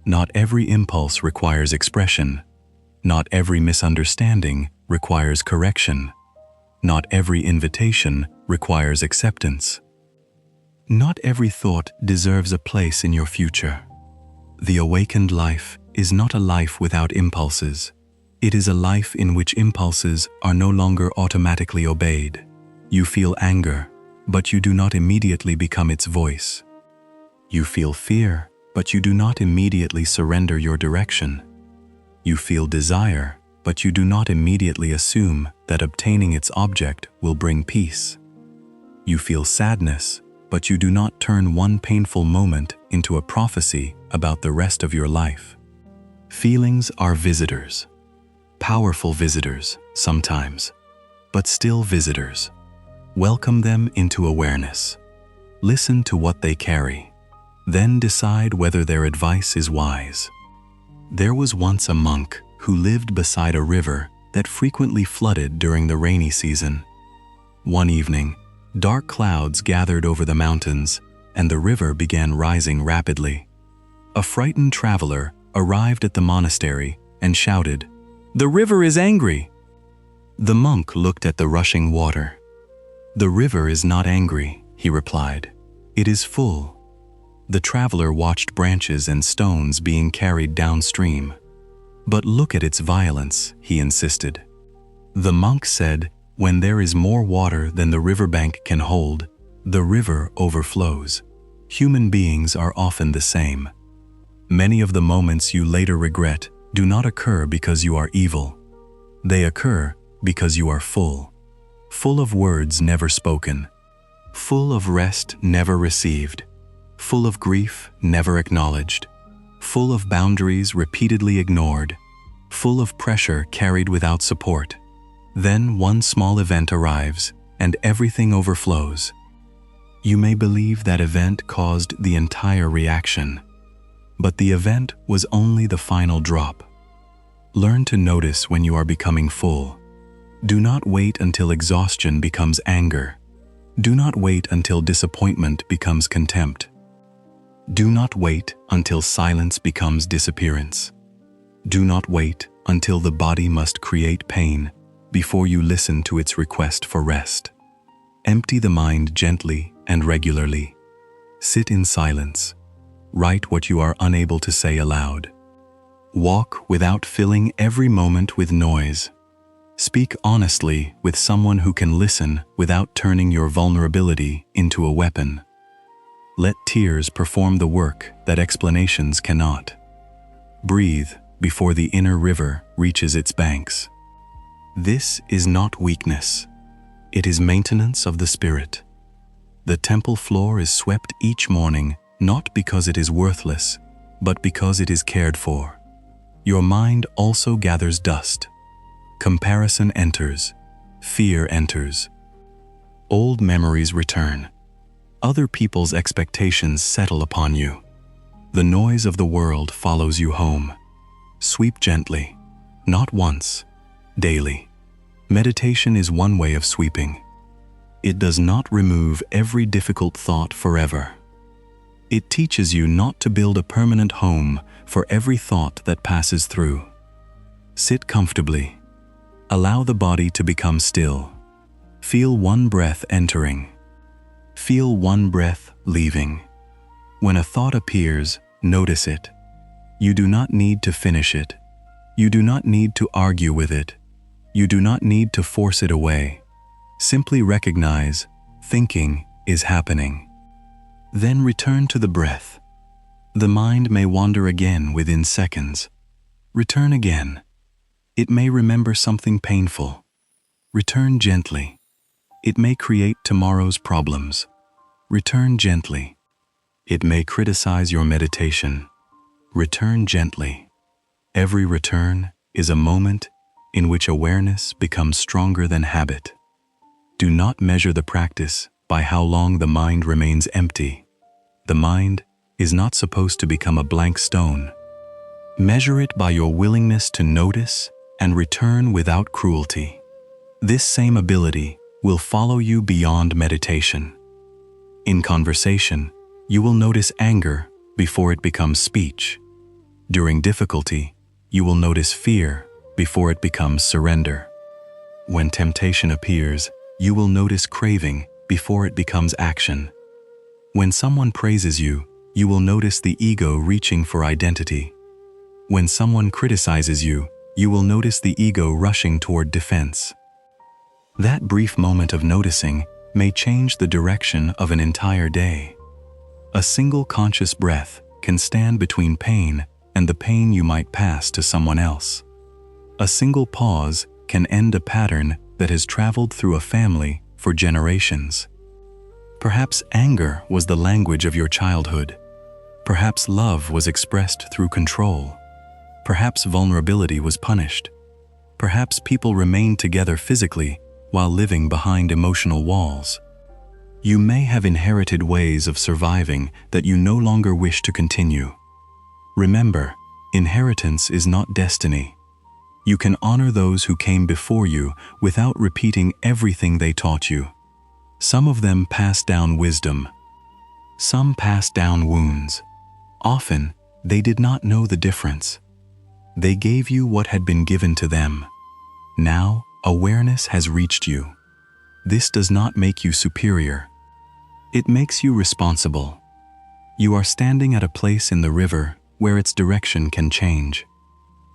Not every impulse requires expression. Not every misunderstanding requires correction. Not every invitation requires acceptance. Not every thought deserves a place in your future. The awakened life is not a life without impulses. It is a life in which impulses are no longer automatically obeyed. You feel anger, but you do not immediately become its voice. You feel fear, but you do not immediately surrender your direction. You feel desire, but you do not immediately assume that obtaining its object will bring peace. You feel sadness, but you do not turn one painful moment into a prophecy about the rest of your life. Feelings are visitors. Powerful visitors, sometimes, but still visitors. Welcome them into awareness. Listen to what they carry. Then decide whether their advice is wise. There was once a monk who lived beside a river that frequently flooded during the rainy season. One evening, dark clouds gathered over the mountains, and the river began rising rapidly. A frightened traveler arrived at the monastery and shouted, "The river is angry!" The monk looked at the rushing water. "The river is not angry," he replied. "It is full." The traveler watched branches and stones being carried downstream. "But look at its violence," he insisted. The monk said, When there is more water than the riverbank can hold, the river overflows. Human beings are often the same. Many of the moments you later regret do not occur because you are evil. They occur because you are full. Full of words never spoken. Full of rest never received. Full of grief never acknowledged. Full of boundaries repeatedly ignored. Full of pressure carried without support. Then one small event arrives, and everything overflows. You may believe that event caused the entire reaction, but the event was only the final drop. Learn to notice when you are becoming full. Do not wait until exhaustion becomes anger. Do not wait until disappointment becomes contempt. Do not wait until silence becomes disappearance. Do not wait until the body must create pain before you listen to its request for rest. Empty the mind gently and regularly. Sit in silence. Write what you are unable to say aloud. Walk without filling every moment with noise. Speak honestly with someone who can listen without turning your vulnerability into a weapon. Let tears perform the work that explanations cannot. Breathe before the inner river reaches its banks. This is not weakness. It is maintenance of the spirit. The temple floor is swept each morning, not because it is worthless, but because it is cared for. Your mind also gathers dust. Comparison enters. Fear enters. Old memories return. Other people's expectations settle upon you. The noise of the world follows you home. Sweep gently, not once, daily. Meditation is one way of sweeping. It does not remove every difficult thought forever. It teaches you not to build a permanent home for every thought that passes through. Sit comfortably. Allow the body to become still. Feel one breath entering. Feel one breath leaving. When a thought appears, notice it. You do not need to finish it. You do not need to argue with it. You do not need to force it away. Simply recognize, thinking is happening. Then return to the breath. The mind may wander again within seconds. Return again. It may remember something painful. Return gently. It may create tomorrow's problems. Return gently. It may criticize your meditation. Return gently. Every return is a moment in which awareness becomes stronger than habit. Do not measure the practice by how long the mind remains empty. The mind is not supposed to become a blank stone. Measure it by your willingness to notice and return without cruelty. This same ability will follow you beyond meditation. In conversation, you will notice anger before it becomes speech. During difficulty, you will notice fear before it becomes surrender. When temptation appears, you will notice craving before it becomes action. When someone praises you, you will notice the ego reaching for identity. When someone criticizes you, you will notice the ego rushing toward defense. That brief moment of noticing may change the direction of an entire day. A single conscious breath can stand between pain and the pain you might pass to someone else. A single pause can end a pattern that has traveled through a family for generations. Perhaps anger was the language of your childhood. Perhaps love was expressed through control. Perhaps vulnerability was punished. Perhaps people remained together physically while living behind emotional walls. You may have inherited ways of surviving that you no longer wish to continue. Remember, inheritance is not destiny. You can honor those who came before you without repeating everything they taught you. Some of them passed down wisdom. Some passed down wounds. Often, they did not know the difference. They gave you what had been given to them. Now, awareness has reached you. This does not make you superior. It makes you responsible. You are standing at a place in the river where its direction can change.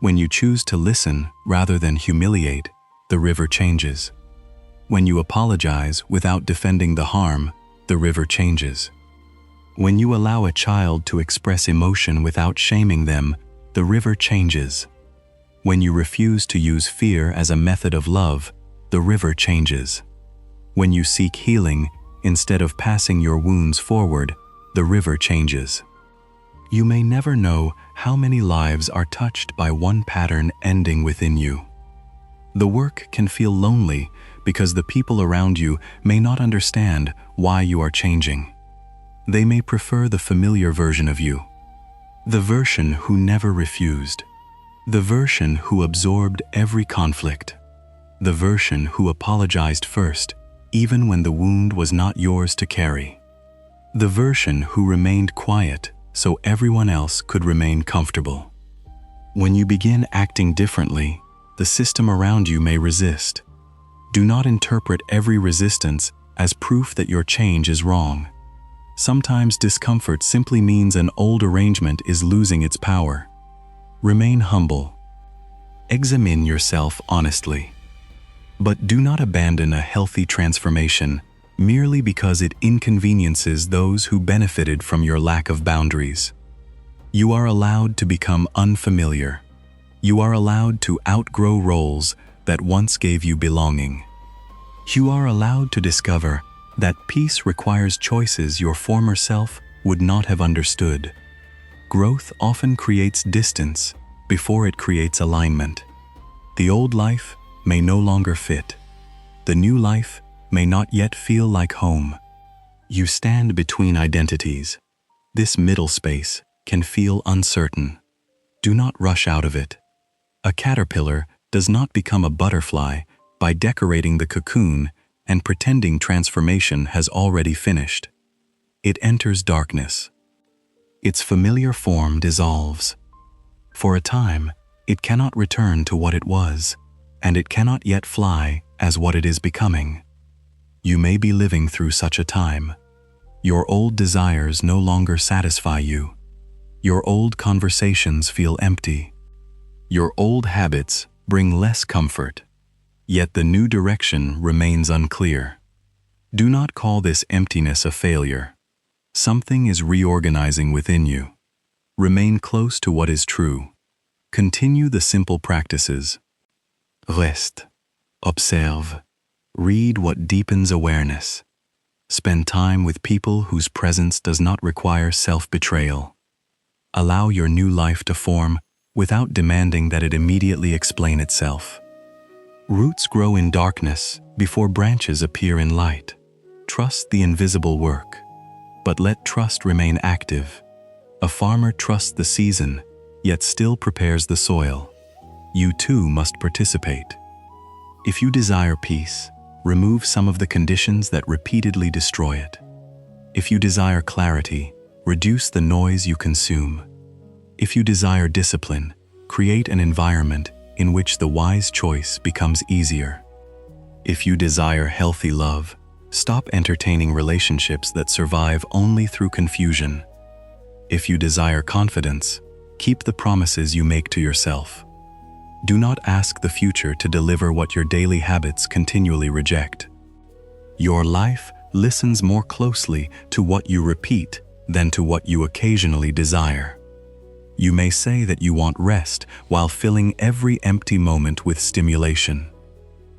When you choose to listen rather than humiliate, the river changes. When you apologize without defending the harm, the river changes. When you allow a child to express emotion without shaming them, the river changes. When you refuse to use fear as a method of love, the river changes. When you seek healing instead of passing your wounds forward, the river changes. You may never know how many lives are touched by one pattern ending within you. The work can feel lonely because the people around you may not understand why you are changing. They may prefer the familiar version of you, the version who never refused, the version who absorbed every conflict, the version who apologized first, even when the wound was not yours to carry, the version who remained quiet so everyone else could remain comfortable. When you begin acting differently, the system around you may resist. Do not interpret every resistance as proof that your change is wrong. Sometimes discomfort simply means an old arrangement is losing its power. Remain humble. Examine yourself honestly. But do not abandon a healthy transformation merely because it inconveniences those who benefited from your lack of boundaries. You are allowed to become unfamiliar. You are allowed to outgrow roles that once gave you belonging. You are allowed to discover that peace requires choices your former self would not have understood. Growth often creates distance before it creates alignment. The old life may no longer fit. The new life may not yet feel like home. You stand between identities. This middle space can feel uncertain. Do not rush out of it. A caterpillar does not become a butterfly by decorating the cocoon and pretending transformation has already finished. It enters darkness. Its familiar form dissolves. For a time, it cannot return to what it was, and it cannot yet fly as what it is becoming. You may be living through such a time. Your old desires no longer satisfy you. Your old conversations feel empty. Your old habits bring less comfort, yet the new direction remains unclear. Do not call this emptiness a failure. Something is reorganizing within you. Remain close to what is true. Continue the simple practices. Reste. Observe. Read what deepens awareness. Spend time with people whose presence does not require self-betrayal. Allow your new life to form without demanding that it immediately explain itself. Roots grow in darkness before branches appear in light. Trust the invisible work, but let trust remain active. A farmer trusts the season, yet still prepares the soil. You too must participate. If you desire peace, remove some of the conditions that repeatedly destroy it. If you desire clarity, reduce the noise you consume. If you desire discipline, create an environment in which the wise choice becomes easier. If you desire healthy love, stop entertaining relationships that survive only through confusion. If you desire confidence, keep the promises you make to yourself. Do not ask the future to deliver what your daily habits continually reject. Your life listens more closely to what you repeat than to what you occasionally desire. You may say that you want rest while filling every empty moment with stimulation.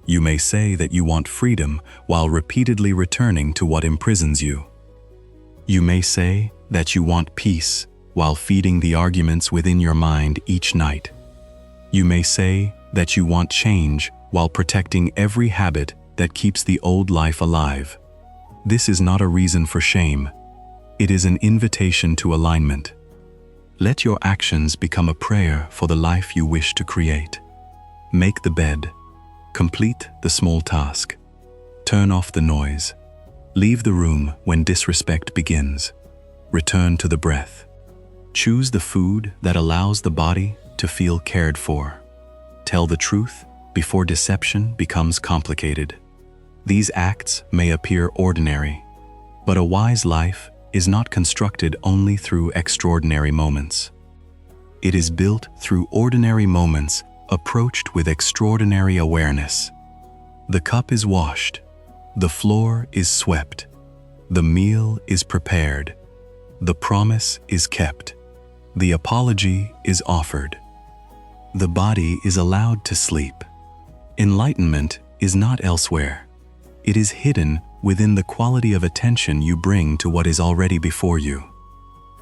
You may say that you want freedom while repeatedly returning to what imprisons you. You may say that you want peace while feeding the arguments within your mind each night. You may say that you want change while protecting every habit that keeps the old life alive. This is not a reason for shame. It is an invitation to alignment. Let your actions become a prayer for the life you wish to create. Make the bed. Complete the small task. Turn off the noise. Leave the room when disrespect begins. Return to the breath. Choose the food that allows the body to feel cared for. Tell the truth before deception becomes complicated. These acts may appear ordinary, but a wise life is not constructed only through extraordinary moments. It is built through ordinary moments approached with extraordinary awareness. The cup is washed, The floor is swept. The meal is prepared. The promise is kept. The apology is offered. The body is allowed to sleep. Enlightenment is not elsewhere. It is hidden within the quality of attention you bring to what is already before you.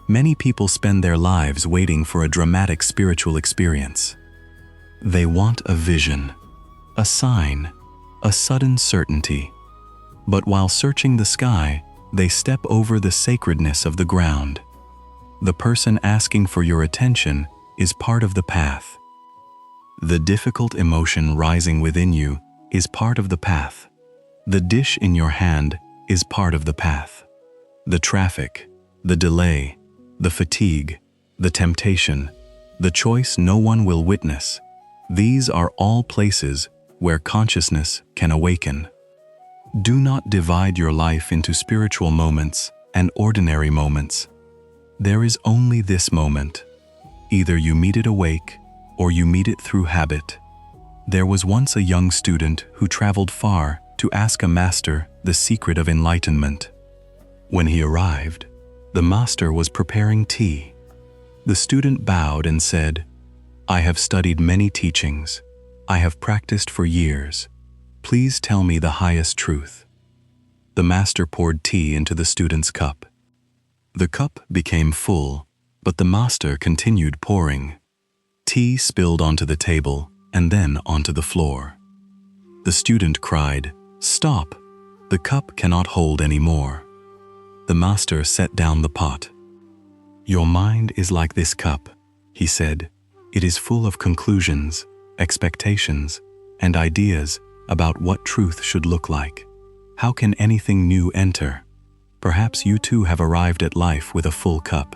Many people spend their lives waiting for a dramatic spiritual experience. They want a vision, a sign, a sudden certainty. But while searching the sky, they step over the sacredness of the ground. The person asking for your attention is part of the path. The difficult emotion rising within you is part of the path. The dish in your hand is part of the path. The traffic, the delay, the fatigue, the temptation, the choice no one will witness, these are all places where consciousness can awaken. Do not divide your life into spiritual moments and ordinary moments. There is only this moment. Either you meet it awake or you meet it through habit. There was once a young student who traveled far to ask a master the secret of enlightenment. When he arrived, the master was preparing tea. The student bowed and said, "I have studied many teachings. I have practiced for years. Please tell me the highest truth." The master poured tea into the student's cup. The cup became full, but the master continued pouring. Tea spilled onto the table and then onto the floor. The student cried, "Stop! The cup cannot hold any more." The master set down the pot. "Your mind is like this cup," he said. "It is full of conclusions, expectations, and ideas about what truth should look like. How can anything new enter? Perhaps you too have arrived at life with a full cup.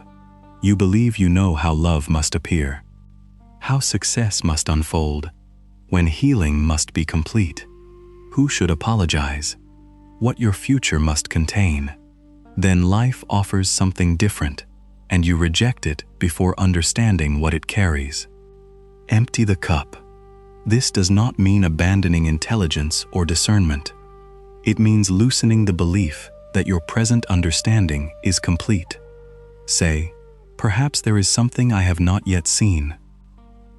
You believe you know how love must appear, how success must unfold, when healing must be complete, who should apologize, what your future must contain. Then life offers something different, and you reject it before understanding what it carries. Empty the cup. This does not mean abandoning intelligence or discernment. It means loosening the belief that your present understanding is complete. Say, perhaps there is something I have not yet seen.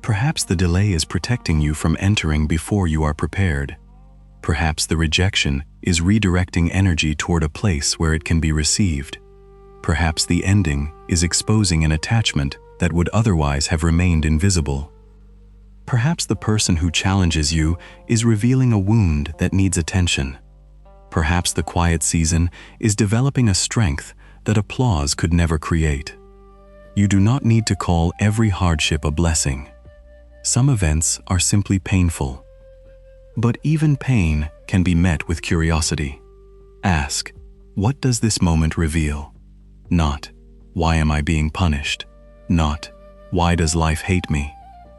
Perhaps the delay is protecting you from entering before you are prepared. Perhaps the rejection is redirecting energy toward a place where it can be received. Perhaps the ending is exposing an attachment that would otherwise have remained invisible. Perhaps the person who challenges you is revealing a wound that needs attention. Perhaps the quiet season is developing a strength that applause could never create. You do not need to call every hardship a blessing. Some events are simply painful. But even pain can be met with curiosity. Ask, what does this moment reveal? Not, why am I being punished? Not, why does life hate me?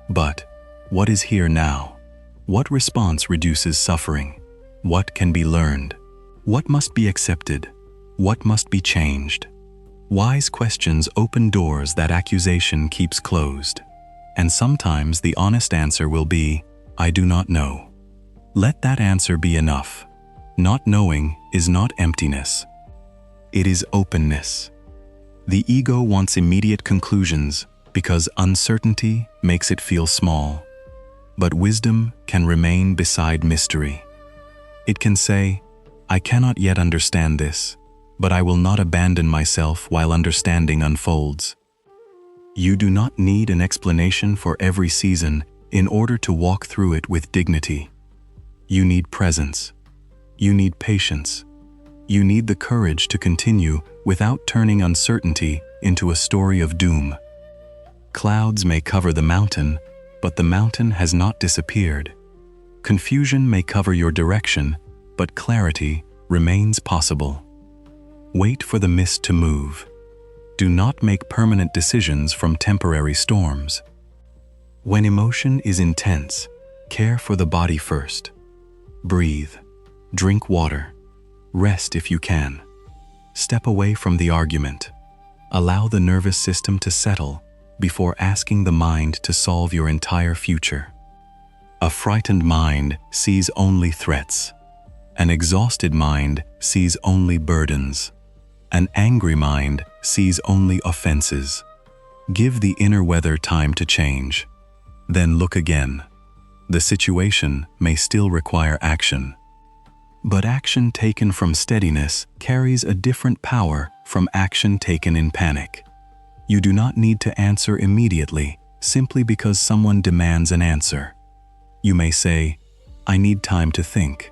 But, what is here now? What response reduces suffering? What can be learned? What must be accepted? What must be changed? Wise questions open doors that accusation keeps closed. And sometimes the honest answer will be, I do not know. Let that answer be enough. Not knowing is not emptiness. It is openness. The ego wants immediate conclusions because uncertainty makes it feel small. But wisdom can remain beside mystery. It can say, I cannot yet understand this, but I will not abandon myself while understanding unfolds. You do not need an explanation for every season in order to walk through it with dignity. You need presence. You need patience. You need the courage to continue without turning uncertainty into a story of doom. Clouds may cover the mountain, but the mountain has not disappeared. Confusion may cover your direction, but clarity remains possible. Wait for the mist to move. Do not make permanent decisions from temporary storms. When emotion is intense, care for the body first. Breathe, drink water, rest if you can. Step away from the argument. Allow the nervous system to settle before asking the mind to solve your entire future. A frightened mind sees only threats. An exhausted mind sees only burdens. An angry mind sees only offenses. Give the inner weather time to change. Then look again. The situation may still require action. But action taken from steadiness carries a different power from action taken in panic. You do not need to answer immediately simply because someone demands an answer. You may say, "I need time to think."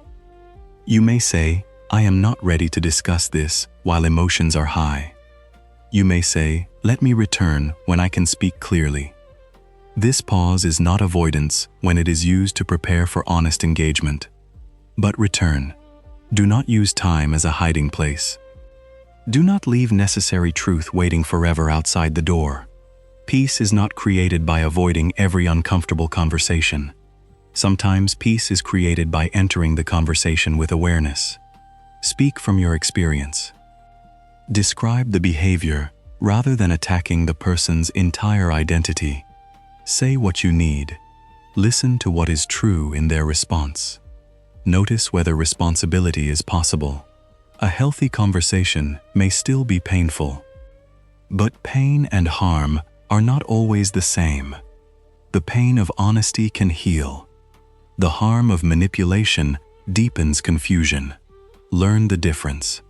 You may say, "I am not ready to discuss this while emotions are high." You may say, "Let me return when I can speak clearly." This pause is not avoidance when it is used to prepare for honest engagement. But return. Do not use time as a hiding place. Do not leave necessary truth waiting forever outside the door. Peace is not created by avoiding every uncomfortable conversation. Sometimes peace is created by entering the conversation with awareness. Speak from your experience. Describe the behavior rather than attacking the person's entire identity. Say what you need. Listen to what is true in their response. Notice whether responsibility is possible. A healthy conversation may still be painful. But pain and harm are not always the same. The pain of honesty can heal. The harm of manipulation deepens confusion. Learn the difference.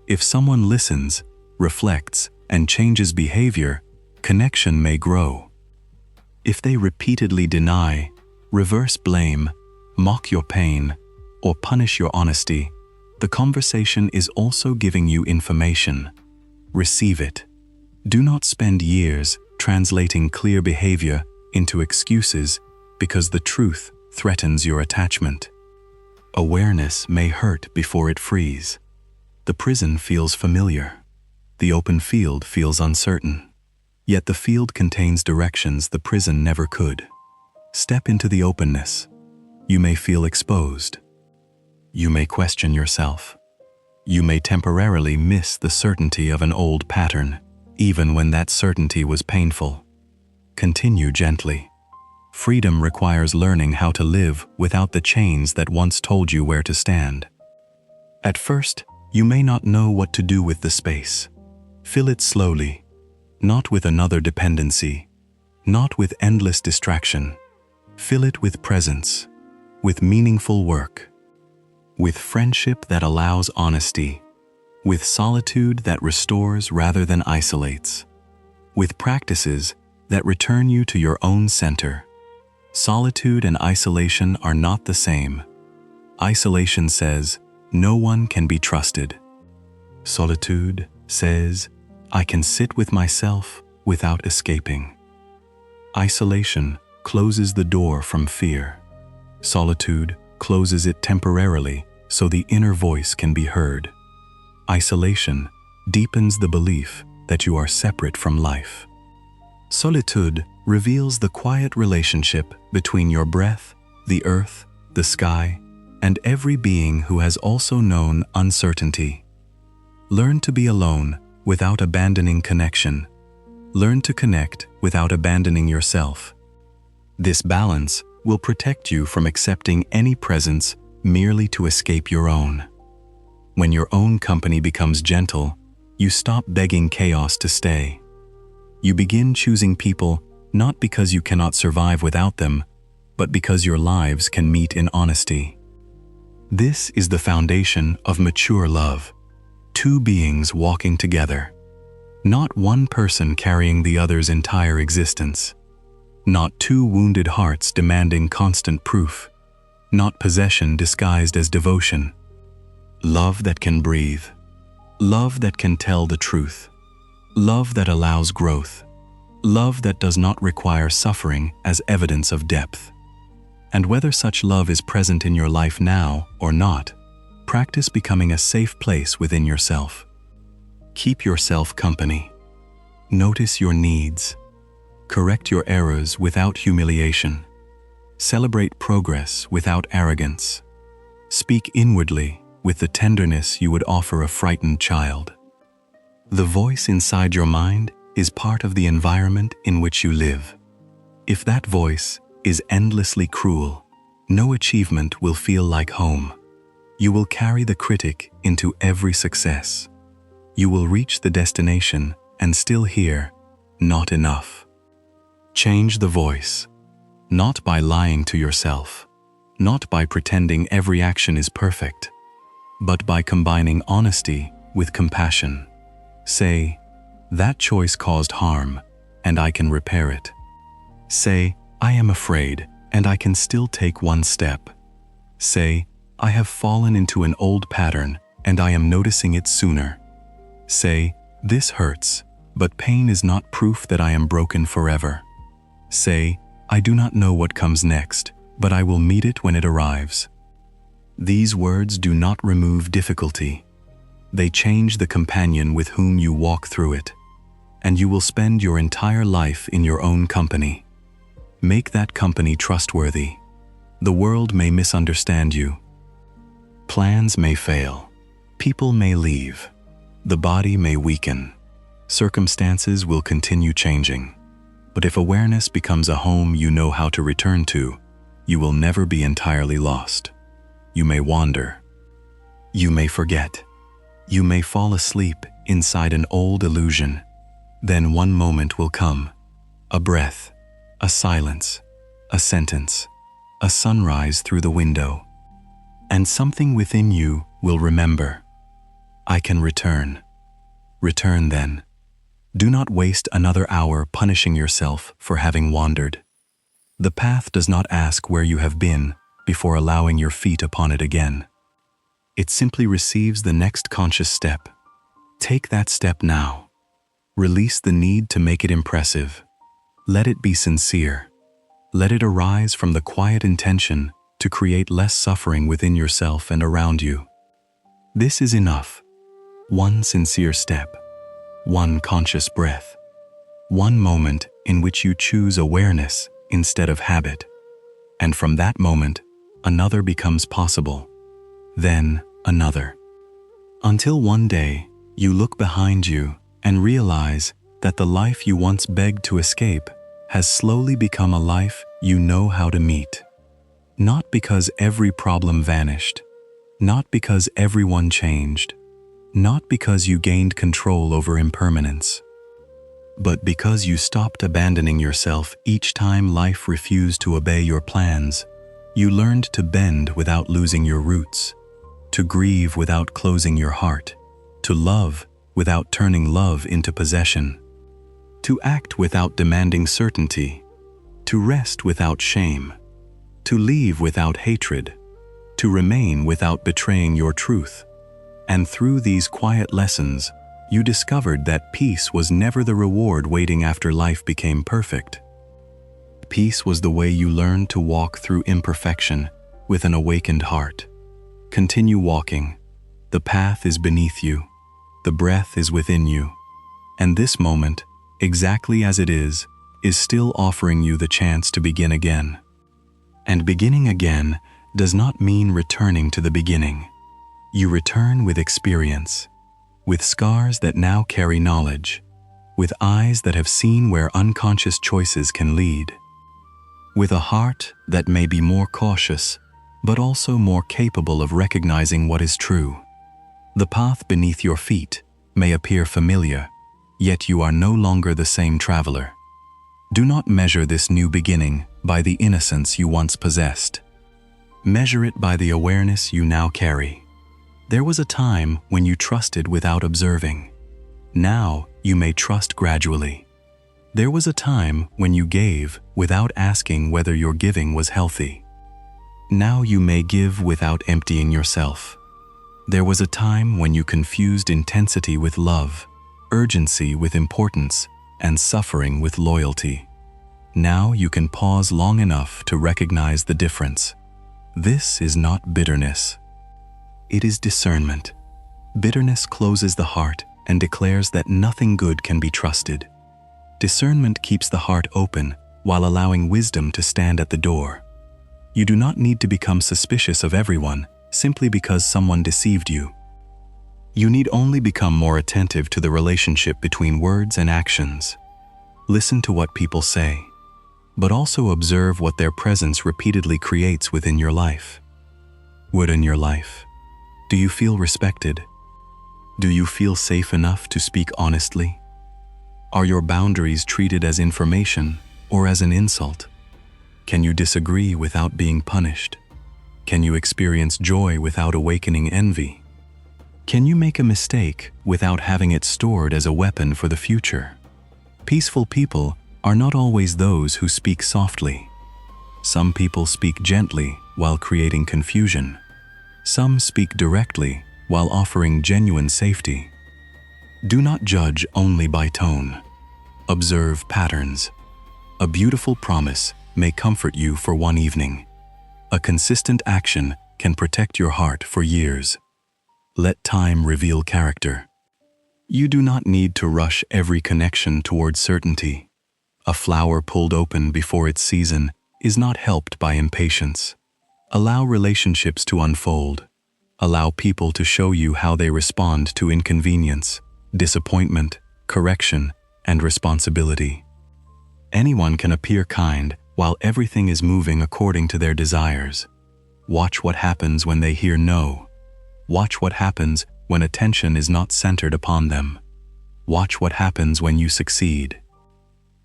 If someone listens, reflects, and changes behavior, connection may grow. If they repeatedly deny, reverse blame, mock your pain, or punish your honesty, the conversation is also giving you information. Receive it. Do not spend years translating clear behavior into excuses because the truth threatens your attachment. Awareness may hurt before it frees. The prison feels familiar. The open field feels uncertain. Yet the field contains directions the prison never could. Step into the openness. You may feel exposed. You may question yourself. You may temporarily miss the certainty of an old pattern, even when that certainty was painful. Continue gently. Freedom requires learning how to live without the chains that once told you where to stand. At first, you may not know what to do with the space. Fill it slowly. Not with another dependency, not with endless distraction. Fill it with presence, with meaningful work, with friendship that allows honesty, with solitude that restores rather than isolates, with practices that return you to your own center. Solitude and isolation are not the same. Isolation says, "No one can be trusted." Solitude says, "I can sit with myself without escaping." Isolation closes the door from fear. Solitude closes it temporarily so the inner voice can be heard. Isolation deepens the belief that you are separate from life. Solitude reveals the quiet relationship between your breath, the earth, the sky, and every being who has also known uncertainty. Learn to be alone without abandoning connection. Learn to connect without abandoning yourself. This balance will protect you from accepting any presence merely to escape your own. When your own company becomes gentle, you stop begging chaos to stay. You begin choosing people not because you cannot survive without them, but because your lives can meet in honesty. This is the foundation of mature love. Two beings walking together. Not one person carrying the other's entire existence. Not two wounded hearts demanding constant proof. Not possession disguised as devotion. Love that can breathe. Love that can tell the truth. Love that allows growth. Love that does not require suffering as evidence of depth. And whether such love is present in your life now or not, practice becoming a safe place within yourself. Keep yourself company. Notice your needs. Correct your errors without humiliation. Celebrate progress without arrogance. Speak inwardly with the tenderness you would offer a frightened child. The voice inside your mind is part of the environment in which you live. If that voice is endlessly cruel, no achievement will feel like home. You will carry the critic into every success. You will reach the destination and still hear, "Not enough." Change the voice, not by lying to yourself, not by pretending every action is perfect, but by combining honesty with compassion. Say, "That choice caused harm, and I can repair it." Say, "I am afraid, and I can still take one step." Say, "I have fallen into an old pattern, and I am noticing it sooner." Say, "This hurts, but pain is not proof that I am broken forever." Say, "I do not know what comes next, but I will meet it when it arrives." These words do not remove difficulty. They change the companion with whom you walk through it, and you will spend your entire life in your own company. Make that company trustworthy. The world may misunderstand you. Plans may fail. People may leave. The body may weaken. Circumstances will continue changing. But if awareness becomes a home you know how to return to, you will never be entirely lost. You may wander. You may forget. You may fall asleep inside an old illusion. Then one moment will come. A breath, a silence, a sentence, a sunrise through the window. And something within you will remember. I can return. Return then. Do not waste another hour punishing yourself for having wandered. The path does not ask where you have been before allowing your feet upon it again. It simply receives the next conscious step. Take that step now. Release the need to make it impressive. Let it be sincere. Let it arise from the quiet intention to create less suffering within yourself and around you. This is enough. One sincere step. One conscious breath. One moment in which you choose awareness instead of habit. And from that moment, another becomes possible. Then another. Until one day, you look behind you and realize that the life you once begged to escape has slowly become a life you know how to meet. Not because every problem vanished, not because everyone changed, not because you gained control over impermanence, but because you stopped abandoning yourself each time life refused to obey your plans. You learned to bend without losing your roots, to grieve without closing your heart, to love without turning love into possession, to act without demanding certainty, to rest without shame, to leave without hatred, to remain without betraying your truth. And through these quiet lessons, you discovered that peace was never the reward waiting after life became perfect. Peace was the way you learned to walk through imperfection with an awakened heart. Continue walking. The path is beneath you. The breath is within you. And this moment, exactly as it is still offering you the chance to begin again. And beginning again does not mean returning to the beginning. You return with experience, with scars that now carry knowledge, with eyes that have seen where unconscious choices can lead, with a heart that may be more cautious, but also more capable of recognizing what is true. The path beneath your feet may appear familiar, yet you are no longer the same traveler. Do not measure this new beginning by the innocence you once possessed. Measure it by the awareness you now carry. There was a time when you trusted without observing. Now you may trust gradually. There was a time when you gave without asking whether your giving was healthy. Now you may give without emptying yourself. There was a time when you confused intensity with love, urgency with importance, and suffering with loyalty. Now you can pause long enough to recognize the difference. This is not bitterness. It is discernment. Bitterness closes the heart and declares that nothing good can be trusted. Discernment keeps the heart open while allowing wisdom to stand at the door. You do not need to become suspicious of everyone simply because someone deceived you. You need only become more attentive to the relationship between words and actions. Listen to what people say, but also observe what their presence repeatedly creates within your life. Wood in your life. Do you feel respected? Do you feel safe enough to speak honestly? Are your boundaries treated as information or as an insult? Can you disagree without being punished? Can you experience joy without awakening envy? Can you make a mistake without having it stored as a weapon for the future? Peaceful people are not always those who speak softly. Some people speak gently while creating confusion. Some speak directly while offering genuine safety. Do not judge only by tone. Observe patterns. A beautiful promise may comfort you for one evening. A consistent action can protect your heart for years. Let time reveal character. You do not need to rush every connection towards certainty. A flower pulled open before its season is not helped by impatience. Allow relationships to unfold. Allow people to show you how they respond to inconvenience, disappointment, correction, and responsibility. Anyone can appear kind while everything is moving according to their desires. Watch what happens when they hear no. Watch what happens when attention is not centered upon them. Watch what happens when you succeed.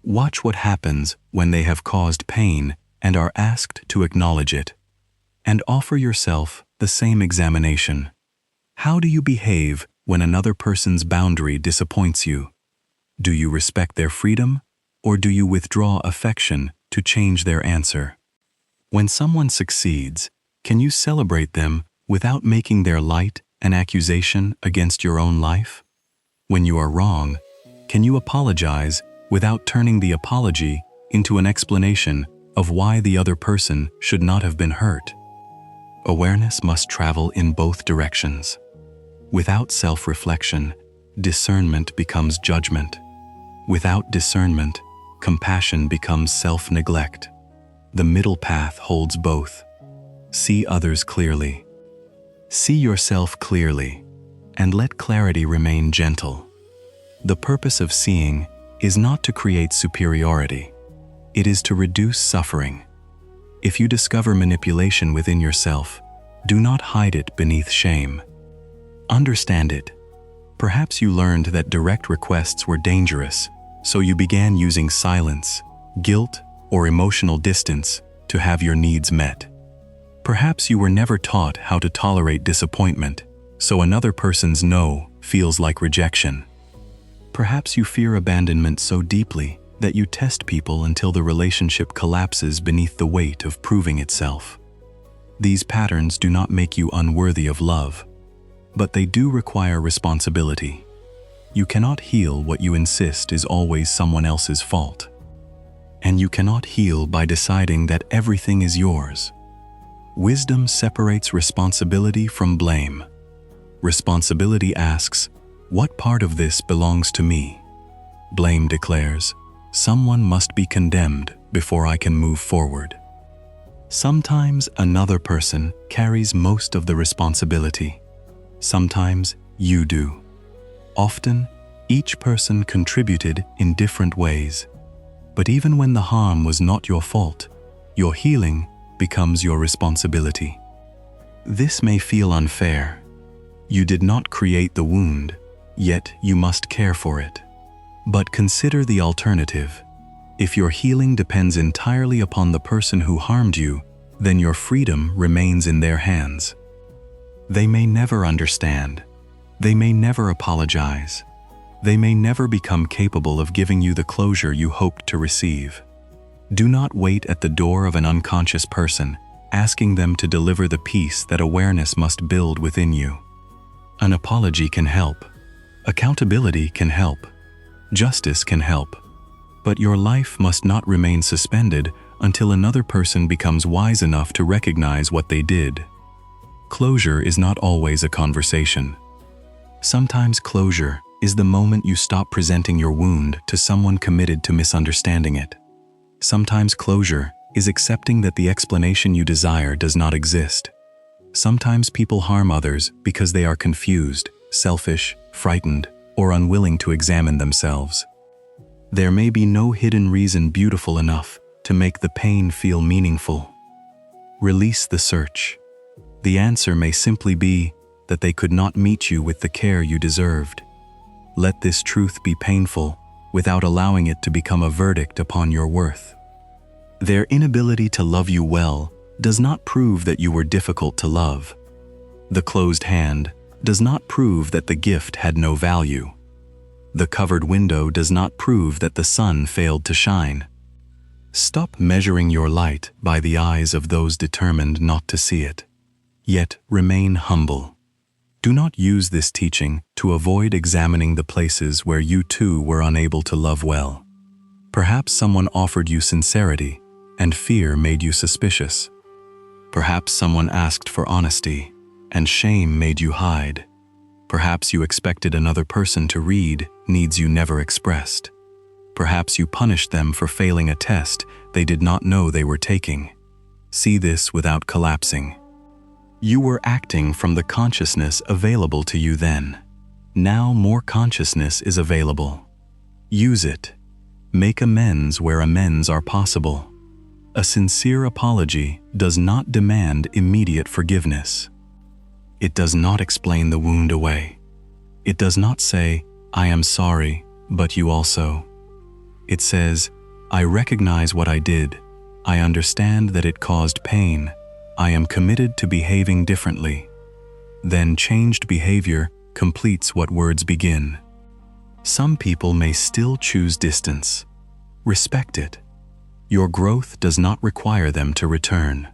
Watch what happens when they have caused pain and are asked to acknowledge it. And offer yourself the same examination. How do you behave when another person's boundary disappoints you? Do you respect their freedom, or do you withdraw affection to change their answer? When someone succeeds, can you celebrate them without making their light an accusation against your own life? When you are wrong, can you apologize without turning the apology into an explanation of why the other person should not have been hurt? Awareness must travel in both directions. Without self-reflection, discernment becomes judgment. Without discernment, compassion becomes self-neglect. The middle path holds both. See others clearly. See yourself clearly, and let clarity remain gentle. The purpose of seeing is not to create superiority. It is to reduce suffering. If you discover manipulation within yourself, do not hide it beneath shame. Understand it. Perhaps you learned that direct requests were dangerous, so you began using silence, guilt, or emotional distance to have your needs met. Perhaps you were never taught how to tolerate disappointment, so another person's no feels like rejection. Perhaps you fear abandonment so deeply that you test people until the relationship collapses beneath the weight of proving itself. These patterns do not make you unworthy of love, but they do require responsibility. You cannot heal what you insist is always someone else's fault. And you cannot heal by deciding that everything is yours. Wisdom separates responsibility from blame. Responsibility asks, "What part of this belongs to me?" Blame declares, "Someone must be condemned before I can move forward." Sometimes another person carries most of the responsibility. Sometimes you do. Often, each person contributed in different ways. But even when the harm was not your fault, your healing becomes your responsibility. This may feel unfair. You did not create the wound, yet you must care for it. But consider the alternative. If your healing depends entirely upon the person who harmed you, then your freedom remains in their hands. They may never understand. They may never apologize. They may never become capable of giving you the closure you hoped to receive. Do not wait at the door of an unconscious person, asking them to deliver the peace that awareness must build within you. An apology can help. Accountability can help. Justice can help. But your life must not remain suspended until another person becomes wise enough to recognize what they did. Closure is not always a conversation. Sometimes closure is the moment you stop presenting your wound to someone committed to misunderstanding it. Sometimes closure is accepting that the explanation you desire does not exist. Sometimes people harm others because they are confused, selfish, frightened, or unwilling to examine themselves. There may be no hidden reason beautiful enough to make the pain feel meaningful. Release the search. The answer may simply be that they could not meet you with the care you deserved. Let this truth be painful without allowing it to become a verdict upon your worth. Their inability to love you well does not prove that you were difficult to love. The closed hand does not prove that the gift had no value. The covered window does not prove that the sun failed to shine. Stop measuring your light by the eyes of those determined not to see it. Yet remain humble. Do not use this teaching to avoid examining the places where you too were unable to love well. Perhaps someone offered you sincerity, and fear made you suspicious. Perhaps someone asked for honesty, and shame made you hide. Perhaps you expected another person to read needs you never expressed. Perhaps you punished them for failing a test they did not know they were taking. See this without collapsing. You were acting from the consciousness available to you then. Now more consciousness is available. Use it. Make amends where amends are possible. A sincere apology does not demand immediate forgiveness. It does not explain the wound away. It does not say, "I am sorry, but you also." It says, "I recognize what I did. I understand that it caused pain. I am committed to behaving differently." Then changed behavior completes what words begin. Some people may still choose distance. Respect it. Your growth does not require them to return.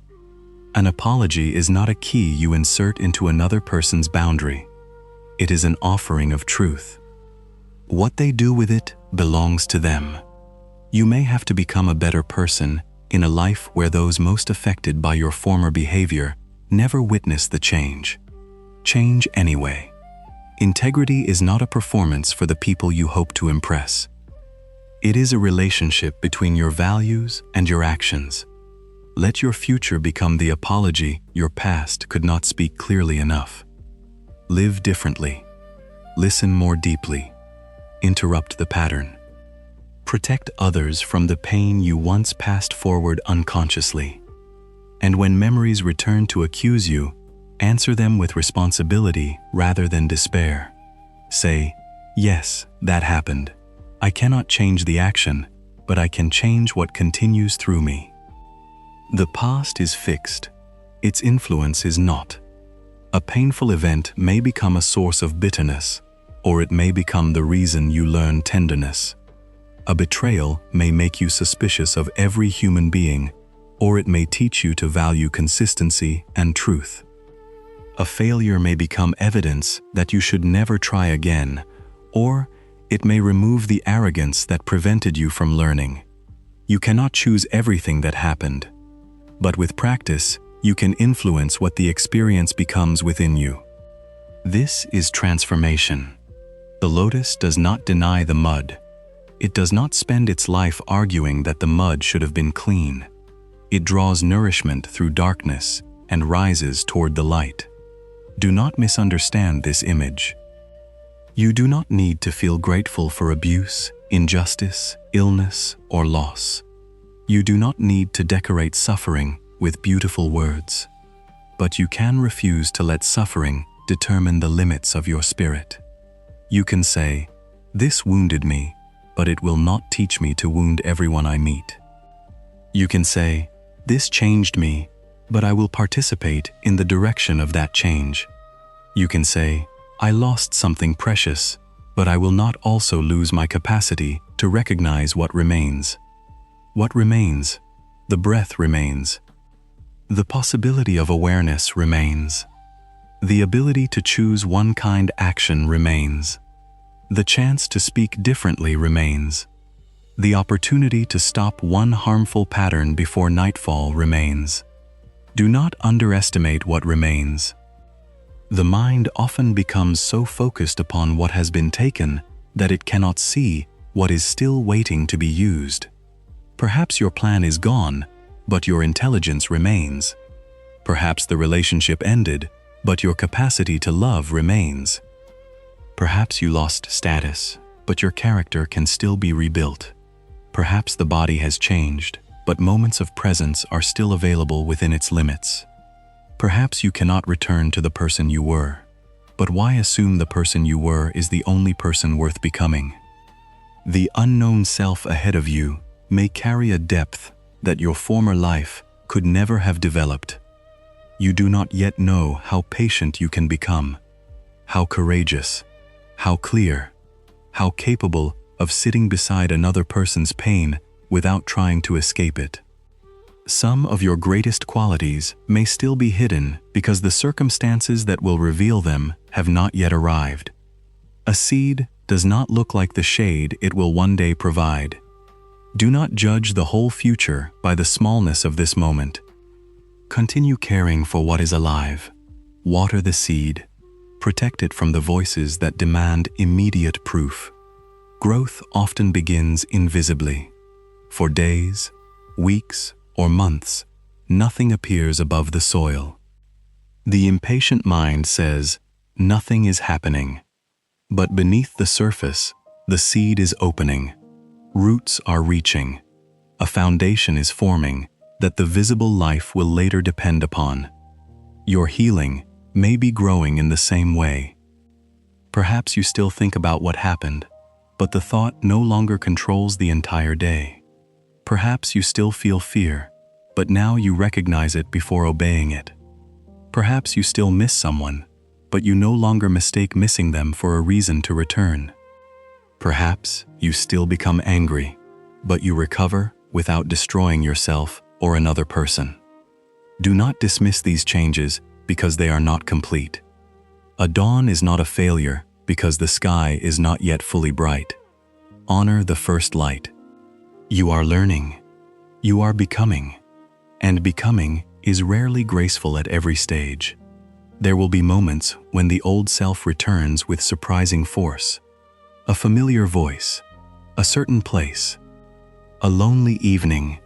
An apology is not a key you insert into another person's boundary. It is an offering of truth. What they do with it belongs to them. You may have to become a better person in a life where those most affected by your former behavior never witness the change. Change anyway. Integrity is not a performance for the people you hope to impress. It is a relationship between your values and your actions. Let your future become the apology your past could not speak clearly enough. Live differently. Listen more deeply. Interrupt the pattern. Protect others from the pain you once passed forward unconsciously. And when memories return to accuse you, answer them with responsibility rather than despair. Say, "Yes, that happened. I cannot change the action, but I can change what continues through me." The past is fixed. Its influence is not. A painful event may become a source of bitterness, or it may become the reason you learn tenderness. A betrayal may make you suspicious of every human being, or it may teach you to value consistency and truth. A failure may become evidence that you should never try again, or it may remove the arrogance that prevented you from learning. You cannot choose everything that happened, but with practice, you can influence what the experience becomes within you. This is transformation. The lotus does not deny the mud. It does not spend its life arguing that the mud should have been clean. It draws nourishment through darkness and rises toward the light. Do not misunderstand this image. You do not need to feel grateful for abuse, injustice, illness, or loss. You do not need to decorate suffering with beautiful words. But you can refuse to let suffering determine the limits of your spirit. You can say, "This wounded me, but it will not teach me to wound everyone I meet." You can say, "This changed me, but I will participate in the direction of that change." You can say, "I lost something precious, but I will not also lose my capacity to recognize what remains." What remains? The breath remains. The possibility of awareness remains. The ability to choose one kind action remains. The chance to speak differently remains. The opportunity to stop one harmful pattern before nightfall remains. Do not underestimate what remains. The mind often becomes so focused upon what has been taken that it cannot see what is still waiting to be used. Perhaps your plan is gone, but your intelligence remains. Perhaps the relationship ended, but your capacity to love remains. Perhaps you lost status, but your character can still be rebuilt. Perhaps the body has changed, but moments of presence are still available within its limits. Perhaps you cannot return to the person you were, But why assume the person you were is the only person worth becoming? The unknown self ahead of you may carry a depth that your former life could never have developed. You do not yet know how patient you can become, how courageous, how clear, how capable of sitting beside another person's pain without trying to escape it. Some of your greatest qualities may still be hidden because the circumstances that will reveal them have not yet arrived. A seed does not look like the shade it will one day provide. Do not judge the whole future by the smallness of this moment. Continue caring for what is alive. Water the seed. Protect it from the voices that demand immediate proof. Growth often begins invisibly. For days, weeks, or months, nothing appears above the soil. The impatient mind says, "Nothing is happening." But beneath the surface, the seed is opening. Roots are reaching. A foundation is forming that the visible life will later depend upon. Your healing may be growing in the same way. Perhaps you still think about what happened, but the thought no longer controls the entire day. Perhaps you still feel fear, but now you recognize it before obeying it. Perhaps you still miss someone, but you no longer mistake missing them for a reason to return. Perhaps you still become angry, but you recover without destroying yourself or another person. Do not dismiss these changes because they are not complete. A dawn is not a failure because the sky is not yet fully bright. Honor the first light. You are learning. You are becoming. And becoming is rarely graceful at every stage. There will be moments when the old self returns with surprising force. A familiar voice, a certain place, a lonely evening,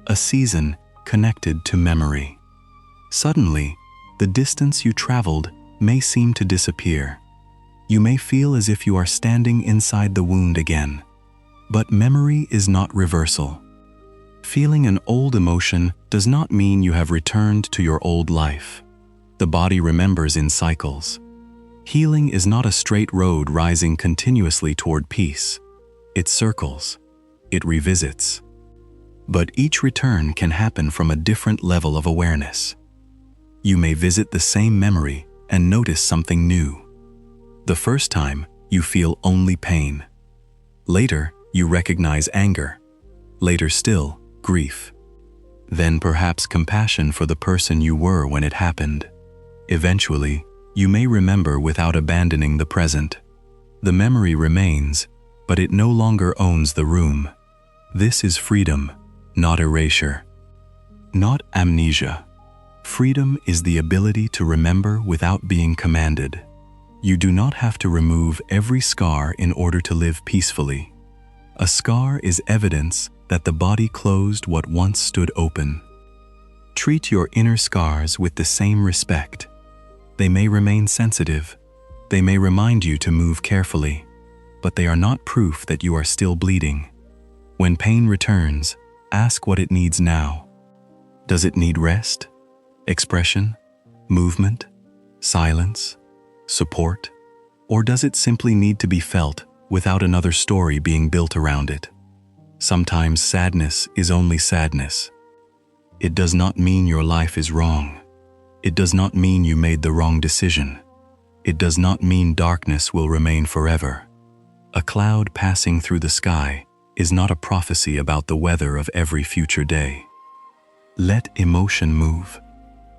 a season connected to memory. Suddenly, the distance you traveled may seem to disappear. You may feel as if you are standing inside the wound again. But memory is not reversal. Feeling an old emotion does not mean you have returned to your old life. The body remembers in cycles. Healing is not a straight road rising continuously toward peace. It circles. It revisits. But each return can happen from a different level of awareness. You may visit the same memory and notice something new. The first time, you feel only pain. Later, you recognize anger. Later still, grief. Then perhaps compassion for the person you were when it happened. Eventually, you may remember without abandoning the present. The memory remains, but it no longer owns the room. This is freedom, not erasure. Not amnesia. Freedom is the ability to remember without being commanded. You do not have to remove every scar in order to live peacefully. A scar is evidence that the body closed what once stood open. Treat your inner scars with the same respect. They may remain sensitive. They may remind you to move carefully, but they are not proof that you are still bleeding. When pain returns, ask what it needs now. Does it need rest, expression, movement, silence, support, or does it simply need to be felt without another story being built around it? Sometimes sadness is only sadness. It does not mean your life is wrong. It does not mean you made the wrong decision. It does not mean darkness will remain forever. A cloud passing through the sky is not a prophecy about the weather of every future day. Let emotion move.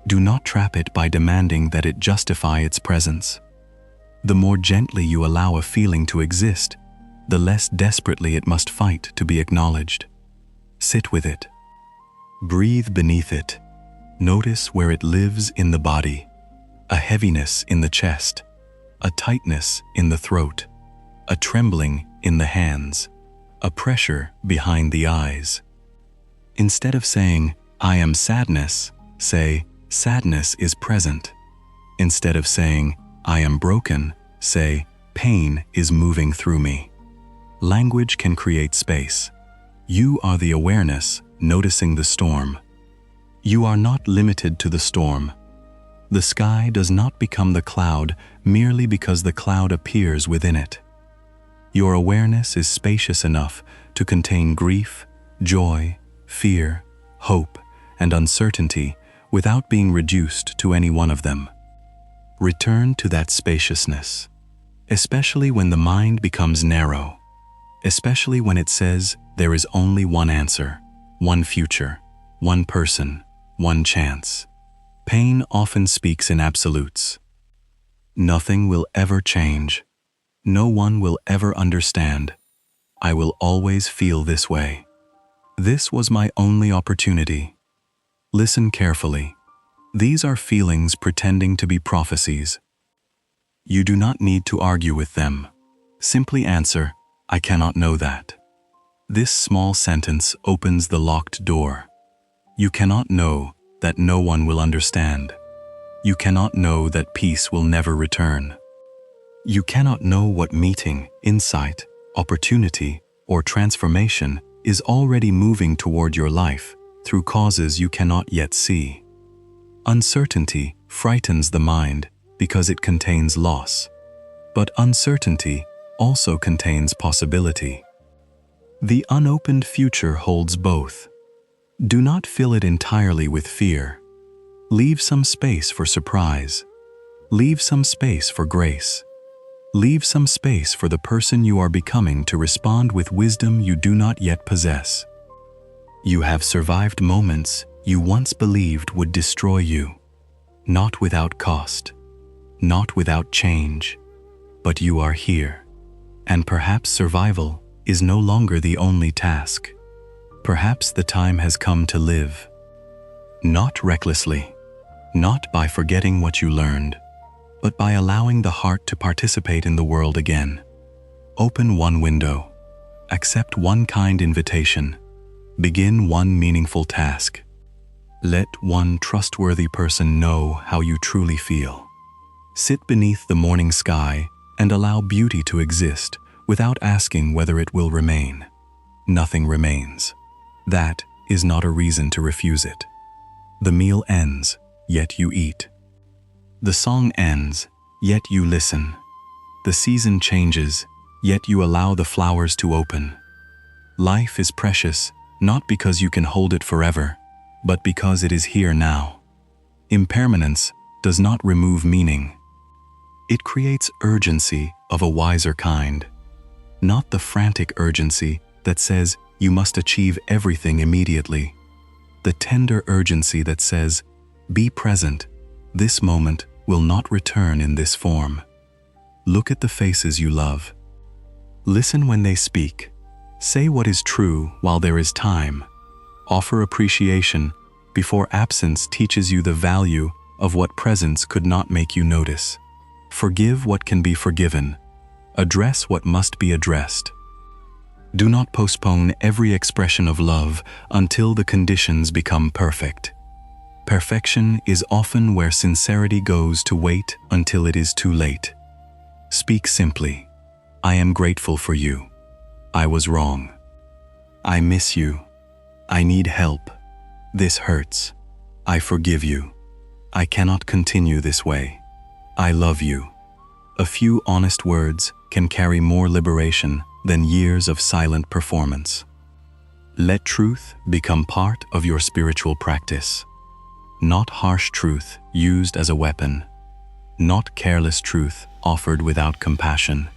Do not trap it by demanding that it justify its presence. The more gently you allow a feeling to exist, the less desperately it must fight to be acknowledged. Sit with it. Breathe beneath it. Notice where it lives in the body. A heaviness in the chest, a tightness in the throat, a trembling in the hands, a pressure behind the eyes. Instead of saying, "I am sadness," say, "Sadness is present." Instead of saying, "I am broken," say, "Pain is moving through me." Language can create space. You are the awareness noticing the storm. You are not limited to the storm. The sky does not become the cloud merely because the cloud appears within it. Your awareness is spacious enough to contain grief, joy, fear, hope, and uncertainty without being reduced to any one of them. Return to that spaciousness, especially when the mind becomes narrow, especially when it says there is only one answer, one future, one person, one chance. Pain often speaks in absolutes. Nothing will ever change. No one will ever understand. I will always feel this way. This was my only opportunity. Listen carefully. These are feelings pretending to be prophecies. You do not need to argue with them. Simply answer, I cannot know that. This small sentence opens the locked door. You cannot know that no one will understand. You cannot know that peace will never return. You cannot know what meeting, insight, opportunity, or transformation is already moving toward your life through causes you cannot yet see. Uncertainty frightens the mind because it contains loss, but uncertainty also contains possibility. The unopened future holds both. Do not fill it entirely with fear. Leave some space for surprise. Leave some space for grace. Leave some space for the person you are becoming to respond with wisdom you do not yet possess. You have survived moments you once believed would destroy you, not without cost, not without change, but you are here. And perhaps survival is no longer the only task. Perhaps the time has come to live. Not recklessly, not by forgetting what you learned, but by allowing the heart to participate in the world again. Open one window. Accept one kind invitation. Begin one meaningful task. Let one trustworthy person know how you truly feel. Sit beneath the morning sky and allow beauty to exist without asking whether it will remain. Nothing remains. That is not a reason to refuse it. The meal ends, yet you eat. The song ends, yet you listen. The season changes, yet you allow the flowers to open. Life is precious, not because you can hold it forever, but because it is here now. Impermanence does not remove meaning. It creates urgency of a wiser kind. Not the frantic urgency that says you must achieve everything immediately. The tender urgency that says, be present. This moment will not return in this form. Look at the faces you love. Listen when they speak. Say what is true while there is time. Offer appreciation before absence teaches you the value of what presence could not make you notice. Forgive what can be forgiven. Address what must be addressed. Do not postpone every expression of love until the conditions become perfect. Perfection is often where sincerity goes to wait until it is too late. Speak simply. I am grateful for you. I was wrong. I miss you. I need help. This hurts. I forgive you. I cannot continue this way. I love you. A few honest words can carry more liberation than years of silent performance. Let truth become part of your spiritual practice. Not harsh truth used as a weapon. Not careless truth offered without compassion.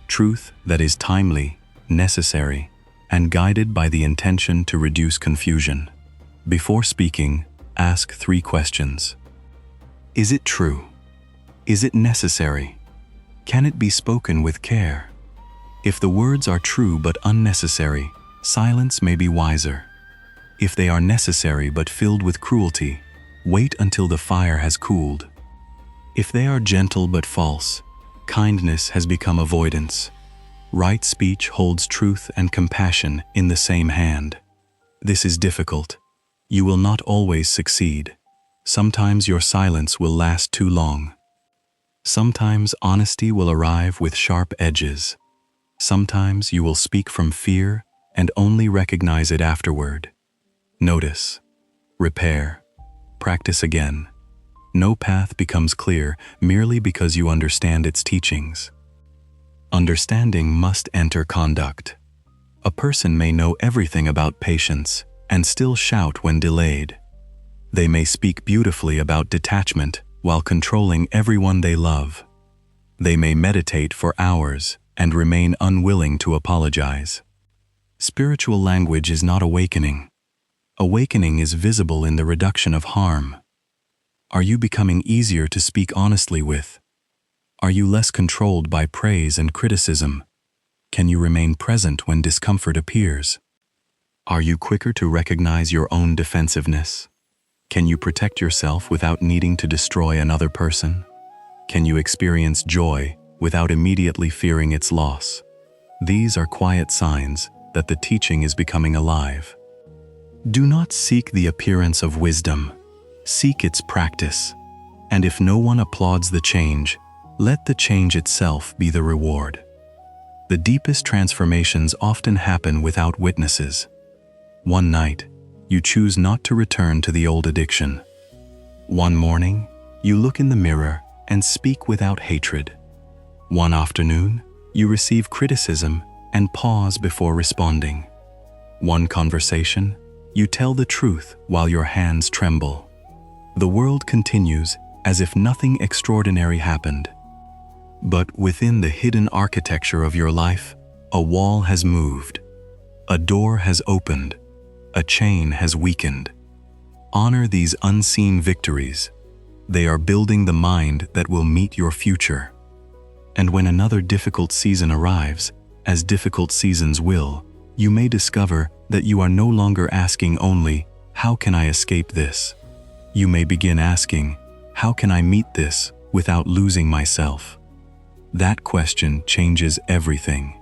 Truth that is timely, necessary, and guided by the intention to reduce confusion. Before speaking, ask 3 questions. Is it true? Is it necessary? Can it be spoken with care? If the words are true but unnecessary, silence may be wiser. If they are necessary but filled with cruelty, wait until the fire has cooled. If they are gentle but false, kindness has become avoidance. Right speech holds truth and compassion in the same hand. This is difficult. You will not always succeed. Sometimes your silence will last too long. Sometimes honesty will arrive with sharp edges. Sometimes you will speak from fear and only recognize it afterward. Notice. Repair. Practice again. No path becomes clear merely because you understand its teachings. Understanding must enter conduct. A person may know everything about patience and still shout when delayed. They may speak beautifully about detachment while controlling everyone they love. They may meditate for hours and remain unwilling to apologize. Spiritual language is not awakening. Awakening is visible in the reduction of harm. Are you becoming easier to speak honestly with? Are you less controlled by praise and criticism? Can you remain present when discomfort appears? Are you quicker to recognize your own defensiveness? Can you protect yourself without needing to destroy another person? Can you experience joy without immediately fearing its loss? These are quiet signs that the teaching is becoming alive. Do not seek the appearance of wisdom. Seek its practice. And if no one applauds the change, let the change itself be the reward. The deepest transformations often happen without witnesses. One night, you choose not to return to the old addiction. One morning, you look in the mirror and speak without hatred. One afternoon, you receive criticism and pause before responding. One conversation, you tell the truth while your hands tremble. The world continues as if nothing extraordinary happened. But within the hidden architecture of your life, a wall has moved. A door has opened. A chain has weakened. Honor these unseen victories. They are building the mind that will meet your future. And when another difficult season arrives, as difficult seasons will, you may discover that you are no longer asking only, "How can I escape this?" You may begin asking, "How can I meet this without losing myself?" That question changes everything.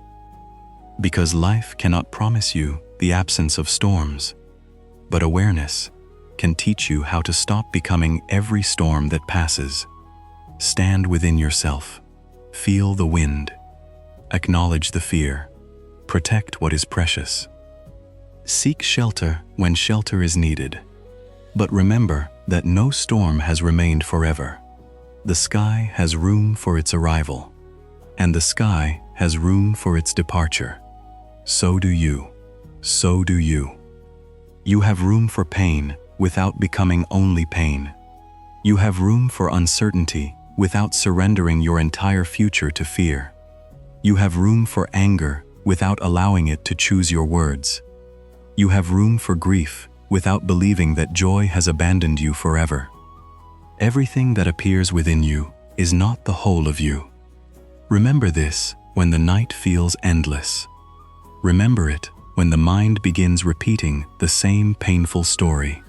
Because life cannot promise you the absence of storms, but awareness can teach you how to stop becoming every storm that passes. Stand within yourself. Feel the wind. Acknowledge the fear. Protect what is precious. Seek shelter when shelter is needed. But remember that no storm has remained forever. The sky has room for its arrival, and the sky has room for its departure. So do you. So do you. You have room for pain without becoming only pain. You have room for uncertainty without surrendering your entire future to fear. You have room for anger without allowing it to choose your words. You have room for grief without believing that joy has abandoned you forever. Everything that appears within you is not the whole of you. Remember this when the night feels endless. Remember it when the mind begins repeating the same painful story.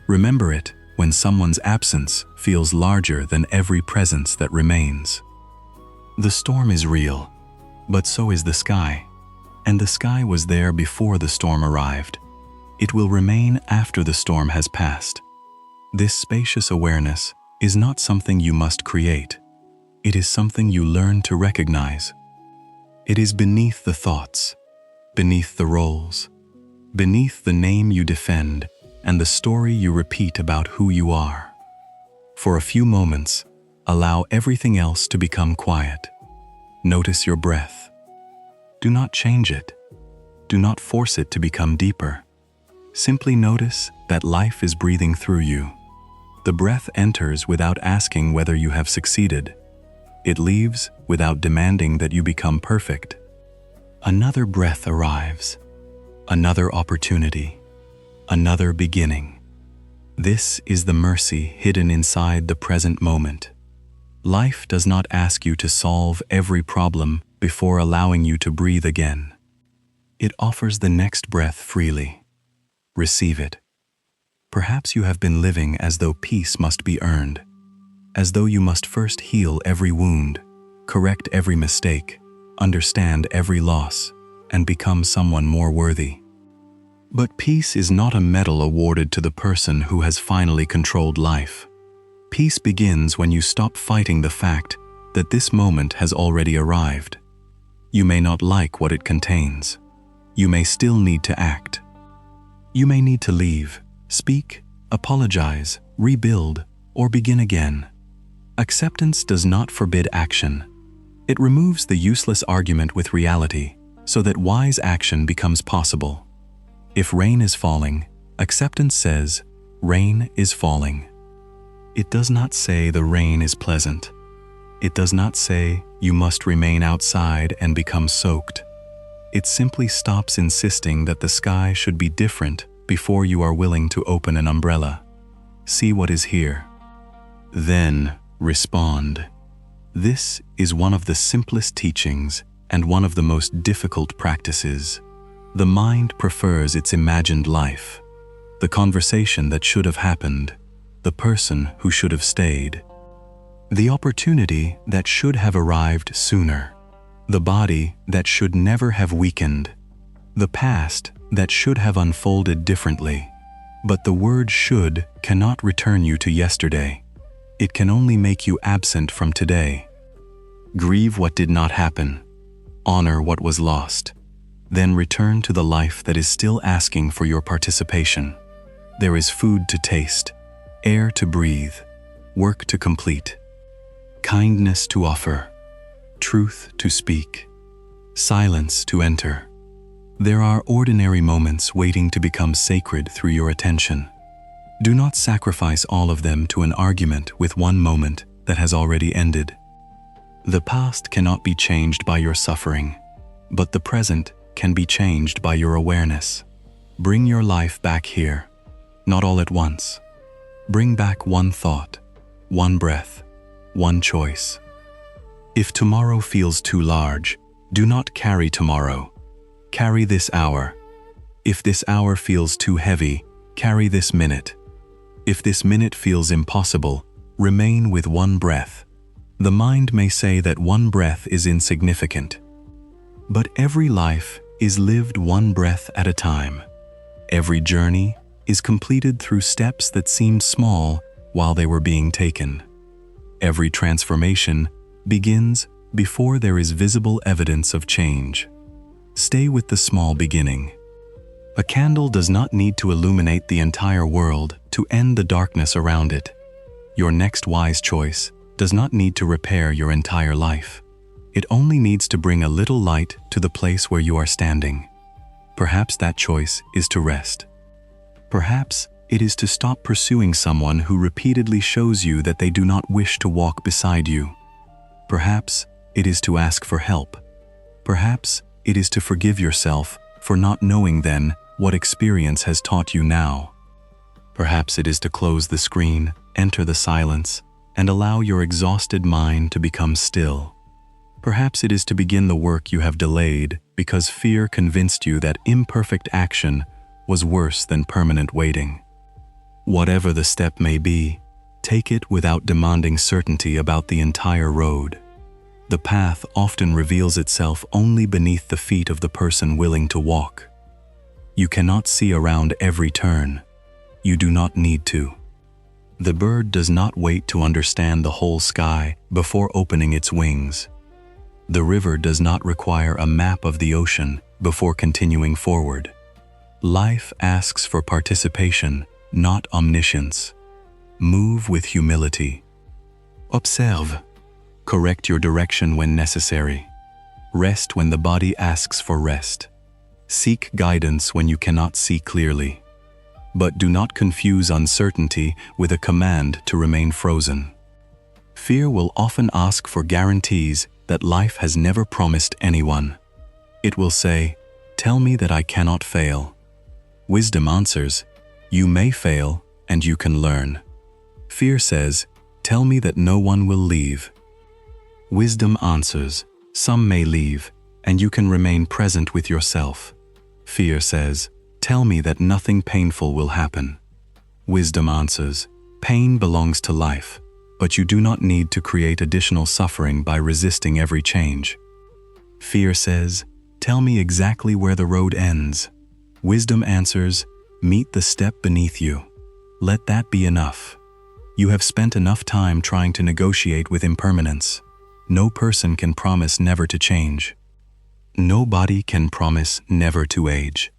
Remember it when someone's absence feels larger than every presence that remains. The storm is real, but so is the sky. And the sky was there before the storm arrived. It will remain after the storm has passed. This spacious awareness is not something you must create. It is something you learn to recognize. It is beneath the thoughts, beneath the roles, beneath the name you defend and the story you repeat about who you are. For a few moments, allow everything else to become quiet. Notice your breath. Do not change it. Do not force it to become deeper. Simply notice that life is breathing through you. The breath enters without asking whether you have succeeded. It leaves without demanding that you become perfect. Another breath arrives, another opportunity, another beginning. This is the mercy hidden inside the present moment. Life does not ask you to solve every problem before allowing you to breathe again. It offers the next breath freely. Receive it. Perhaps you have been living as though peace must be earned, as though you must first heal every wound, correct every mistake, understand every loss, and become someone more worthy. But peace is not a medal awarded to the person who has finally controlled life. Peace begins when you stop fighting the fact that this moment has already arrived. You may not like what it contains. You may still need to act. You may need to leave, speak, apologize, rebuild, or begin again. Acceptance does not forbid action. It removes the useless argument with reality so that wise action becomes possible. If rain is falling, acceptance says, rain is falling. It does not say the rain is pleasant. It does not say you must remain outside and become soaked. It simply stops insisting that the sky should be different before you are willing to open an umbrella. See what is here. Then respond. This is one of the simplest teachings and one of the most difficult practices. The mind prefers its imagined life, the conversation that should have happened, the person who should have stayed, the opportunity that should have arrived sooner, the body that should never have weakened, the past that should have unfolded differently. But the word should cannot return you to yesterday. It can only make you absent from today. Grieve what did not happen. Honor what was lost. Then return to the life that is still asking for your participation. There is food to taste, air to breathe, work to complete, kindness to offer, truth to speak, silence to enter. There are ordinary moments waiting to become sacred through your attention. Do not sacrifice all of them to an argument with one moment that has already ended. The past cannot be changed by your suffering, but the present can be changed by your awareness. Bring your life back here, not all at once. Bring back one thought, one breath, one choice. If tomorrow feels too large, do not carry tomorrow. Carry this hour. If this hour feels too heavy, carry this minute. If this minute feels impossible, remain with one breath. The mind may say that one breath is insignificant, but every life is lived one breath at a time. Every journey is completed through steps that seemed small while they were being taken. Every transformation begins before there is visible evidence of change. Stay with the small beginning. A candle does not need to illuminate the entire world to end the darkness around it. Your next wise choice does not need to repair your entire life. It only needs to bring a little light to the place where you are standing. Perhaps that choice is to rest. Perhaps it is to stop pursuing someone who repeatedly shows you that they do not wish to walk beside you. Perhaps it is to ask for help. Perhaps it is to forgive yourself for not knowing then what experience has taught you now. Perhaps it is to close the screen, enter the silence, and allow your exhausted mind to become still. Perhaps it is to begin the work you have delayed because fear convinced you that imperfect action was worse than permanent waiting. Whatever the step may be, take it without demanding certainty about the entire road. The path often reveals itself only beneath the feet of the person willing to walk. You cannot see around every turn. You do not need to. The bird does not wait to understand the whole sky before opening its wings. The river does not require a map of the ocean before continuing forward. Life asks for participation, not omniscience. Move with humility. Observe. Correct your direction when necessary. Rest when the body asks for rest. Seek guidance when you cannot see clearly. But do not confuse uncertainty with a command to remain frozen. Fear will often ask for guarantees that life has never promised anyone. It will say, "Tell me that I cannot fail." Wisdom answers, "You may fail and you can learn." Fear says, "Tell me that no one will leave." Wisdom answers, "Some may leave, and you can remain present with yourself." Fear says, "Tell me that nothing painful will happen." Wisdom answers, "Pain belongs to life, but you do not need to create additional suffering by resisting every change." Fear says, "Tell me exactly where the road ends." Wisdom answers, "Meet the step beneath you. Let that be enough. You have spent enough time trying to negotiate with impermanence. No person can promise never to change. No body can promise never to age.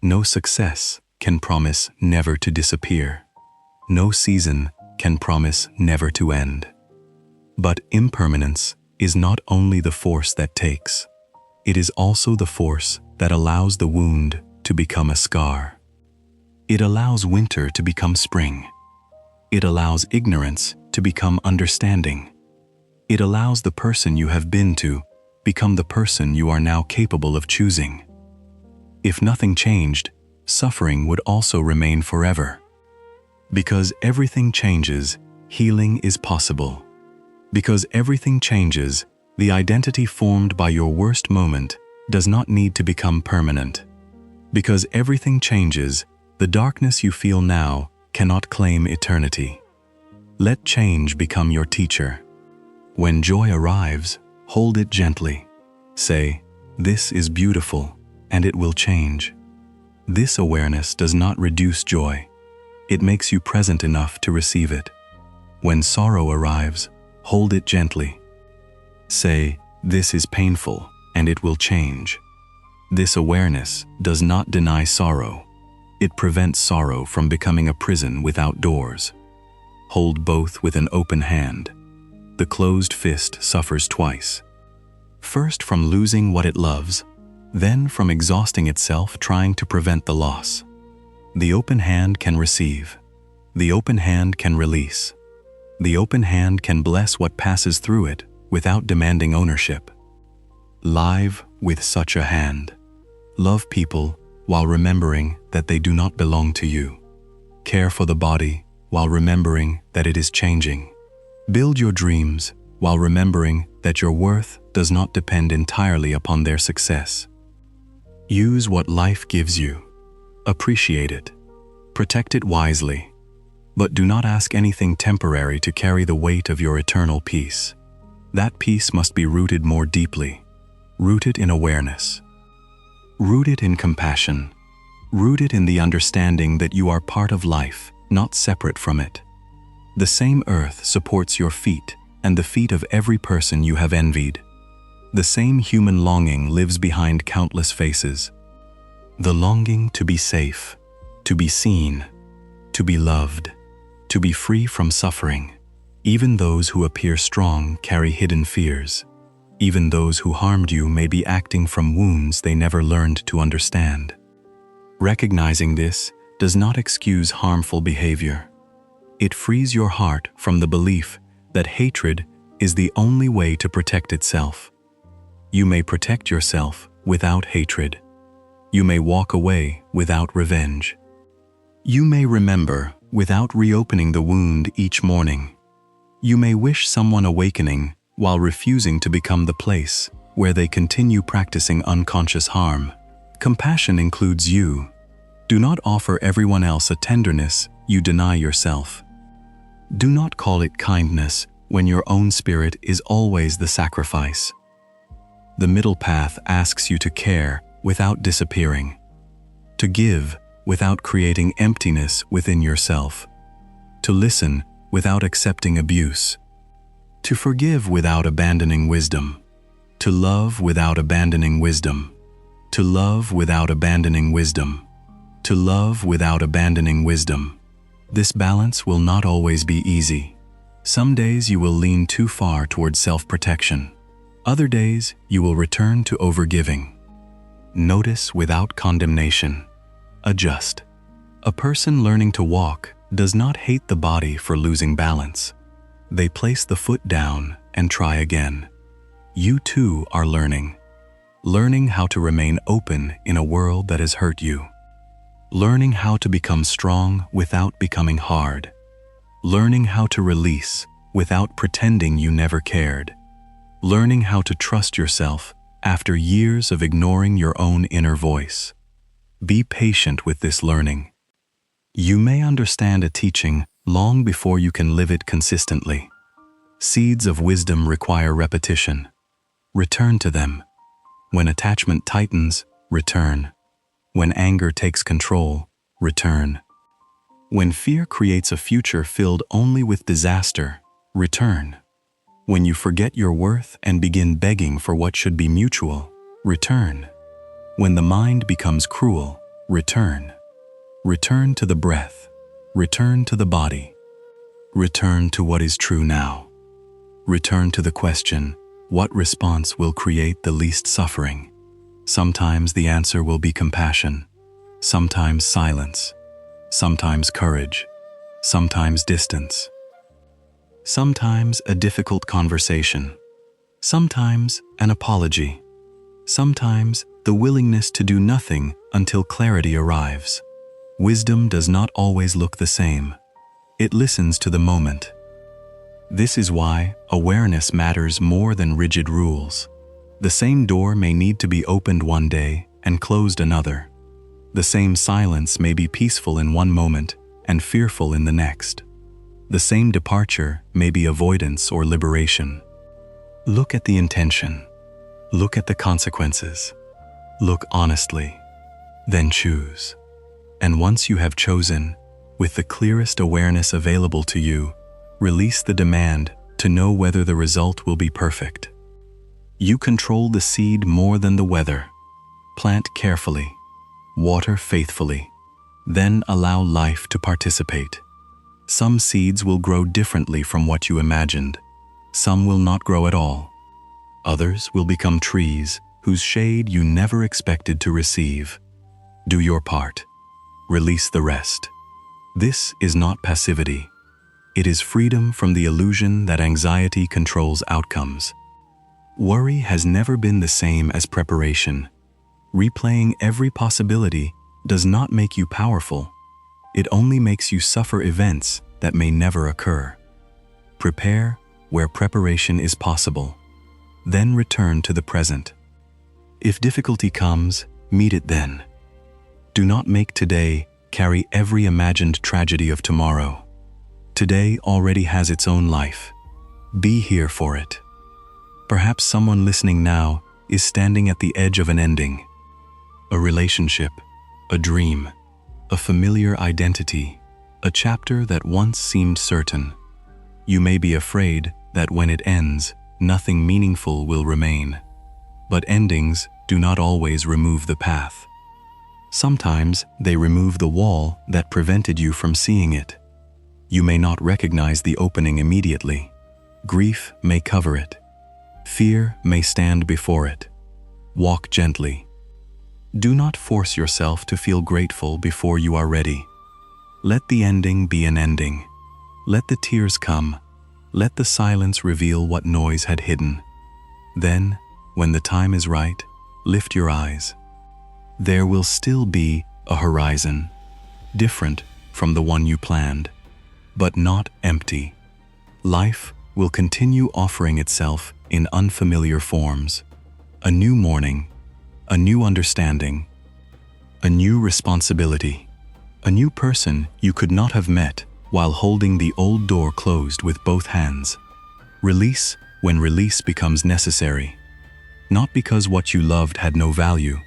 No success can promise never to disappear. No season can promise never to end. But impermanence is not only the force that takes, it is also the force that allows the wound to become a scar. It allows winter to become spring. It allows ignorance to become understanding. It allows the person you have been to become the person you are now capable of choosing. If nothing changed, suffering would also remain forever. Because everything changes, healing is possible. Because everything changes, the identity formed by your worst moment does not need to become permanent. Because everything changes, the darkness you feel now cannot claim eternity. Let change become your teacher. When joy arrives, hold it gently. Say, "This is beautiful, and it will change." This awareness does not reduce joy. It makes you present enough to receive it. When sorrow arrives, hold it gently. Say, "This is painful, and it will change." This awareness does not deny sorrow. It prevents sorrow from becoming a prison without doors. Hold both with an open hand. The closed fist suffers twice. First from losing what it loves, then from exhausting itself trying to prevent the loss. The open hand can receive. The open hand can release. The open hand can bless what passes through it without demanding ownership. Live with such a hand. Love people while remembering that they do not belong to you. Care for the body while remembering that it is changing. Build your dreams while remembering that your worth does not depend entirely upon their success. Use what life gives you. Appreciate it. Protect it wisely. But do not ask anything temporary to carry the weight of your eternal peace. That peace must be rooted more deeply. Rooted in awareness. Rooted in compassion. Rooted in the understanding that you are part of life, not separate from it. The same earth supports your feet and the feet of every person you have envied. The same human longing lives behind countless faces. The longing to be safe, to be seen, to be loved, to be free from suffering. Even those who appear strong carry hidden fears. Even those who harmed you may be acting from wounds they never learned to understand. Recognizing this does not excuse harmful behavior. It frees your heart from the belief that hatred is the only way to protect itself. You may protect yourself without hatred. You may walk away without revenge. You may remember without reopening the wound each morning. You may wish someone awakening while refusing to become the place where they continue practicing unconscious harm. Compassion includes you. Do not offer everyone else a tenderness you deny yourself. Do not call it kindness when your own spirit is always the sacrifice. The middle path asks you to care without disappearing, to give without creating emptiness within yourself, to listen without accepting abuse, to forgive without abandoning wisdom, to love without abandoning wisdom, to love without abandoning wisdom, to love without abandoning wisdom. This balance will not always be easy. Some days you will lean too far towards self-protection. Other days you will return to overgiving. Notice without condemnation. Adjust. A person learning to walk does not hate the body for losing balance. They place the foot down and try again. You too are learning. Learning how to remain open in a world that has hurt you. Learning how to become strong without becoming hard. Learning how to release without pretending you never cared. Learning how to trust yourself after years of ignoring your own inner voice. Be patient with this learning. You may understand a teaching long before you can live it consistently. Seeds of wisdom require repetition. Return to them. When attachment tightens, return. When anger takes control, return. When fear creates a future filled only with disaster, return. When you forget your worth and begin begging for what should be mutual, return. When the mind becomes cruel, return. Return to the breath. Return to the body. Return to what is true now. Return to the question, what response will create the least suffering? Sometimes the answer will be compassion, sometimes silence, sometimes courage, sometimes distance, sometimes a difficult conversation, sometimes an apology, sometimes the willingness to do nothing until clarity arrives. Wisdom does not always look the same. It listens to the moment. This is why awareness matters more than rigid rules. The same door may need to be opened one day and closed another. The same silence may be peaceful in one moment and fearful in the next. The same departure may be avoidance or liberation. Look at the intention. Look at the consequences. Look honestly. Then choose. And once you have chosen, with the clearest awareness available to you, release the demand to know whether the result will be perfect. You control the seed more than the weather. Plant carefully, water faithfully, then allow life to participate. Some seeds will grow differently from what you imagined. Some will not grow at all. Others will become trees whose shade you never expected to receive. Do your part. Release the rest. This is not passivity. It is freedom from the illusion that anxiety controls outcomes. Worry has never been the same as preparation. Replaying every possibility does not make you powerful. It only makes you suffer events that may never occur. Prepare where preparation is possible. Then return to the present. If difficulty comes, meet it then. Do not make today carry every imagined tragedy of tomorrow. Today already has its own life. Be here for it. Perhaps someone listening now is standing at the edge of an ending. A relationship, a dream, a familiar identity, a chapter that once seemed certain. You may be afraid that when it ends, nothing meaningful will remain. But endings do not always remove the path. Sometimes they remove the wall that prevented you from seeing it. You may not recognize the opening immediately. Grief may cover it. Fear may stand before it. Walk gently. Do not force yourself to feel grateful before you are ready. Let the ending be an ending. Let the tears come. Let the silence reveal what noise had hidden. Then, when the time is right, lift your eyes. There will still be a horizon, different from the one you planned, but not empty. Life will continue offering itself in unfamiliar forms. A new morning, a new understanding, a new responsibility, a new person you could not have met while holding the old door closed with both hands. Release when release becomes necessary, not because what you loved had no value.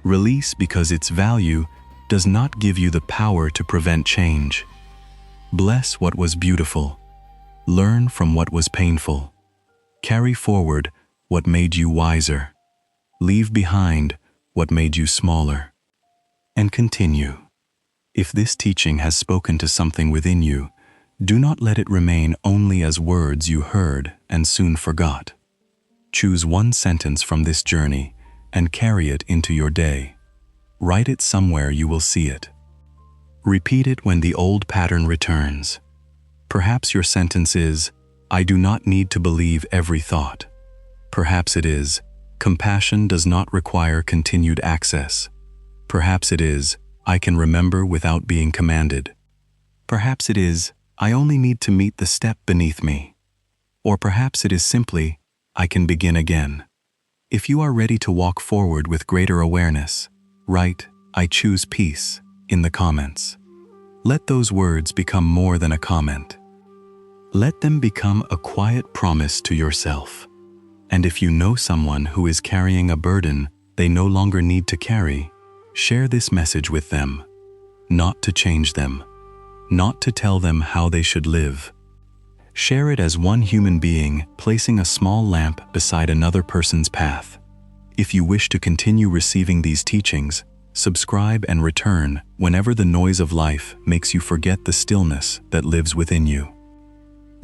Release because its value does not give you the power to prevent change. Bless what was beautiful. Learn from what was painful. Carry forward what made you wiser. Leave behind what made you smaller. And continue. If this teaching has spoken to something within you, do not let it remain only as words you heard and soon forgot. Choose one sentence from this journey and carry it into your day. Write it somewhere you will see it. Repeat it when the old pattern returns. Perhaps your sentence is, I do not need to believe every thought. Perhaps it is, compassion does not require continued access. Perhaps it is, I can remember without being commanded. Perhaps it is, I only need to meet the step beneath me. Or perhaps it is simply, I can begin again. If you are ready to walk forward with greater awareness, write, I choose peace, in the comments. Let those words become more than a comment. Let them become a quiet promise to yourself. And if you know someone who is carrying a burden they no longer need to carry, share this message with them. Not to change them, not to tell them how they should live. Share it as one human being placing a small lamp beside another person's path. If you wish to continue receiving these teachings, subscribe and return whenever the noise of life makes you forget the stillness that lives within you.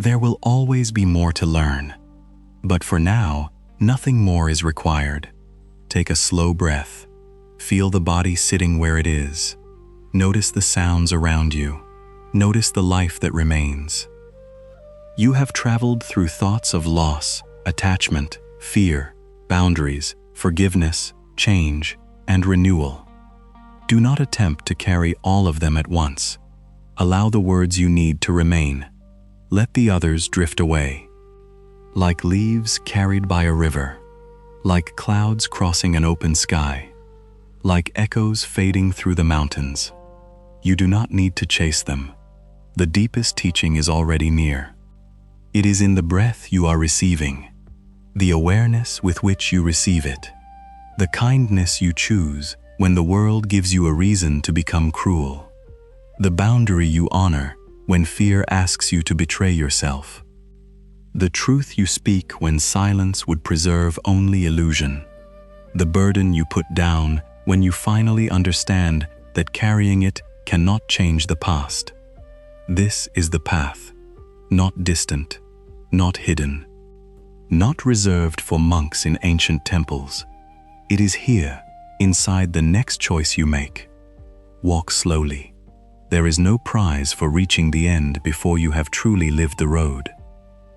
There will always be more to learn. But for now, nothing more is required. Take a slow breath. Feel the body sitting where it is. Notice the sounds around you. Notice the life that remains. You have traveled through thoughts of loss, attachment, fear, boundaries, forgiveness, change, and renewal. Do not attempt to carry all of them at once. Allow the words you need to remain. Let the others drift away. Like leaves carried by a river, like clouds crossing an open sky, like echoes fading through the mountains. You do not need to chase them. The deepest teaching is already near. It is in the breath you are receiving, the awareness with which you receive it, the kindness you choose when the world gives you a reason to become cruel, the boundary you honor when fear asks you to betray yourself, the truth you speak when silence would preserve only illusion, the burden you put down when you finally understand that carrying it cannot change the past. This is the path, not distant, not hidden, not reserved for monks in ancient temples. It is here, inside the next choice you make. Walk slowly. There is no prize for reaching the end before you have truly lived the road.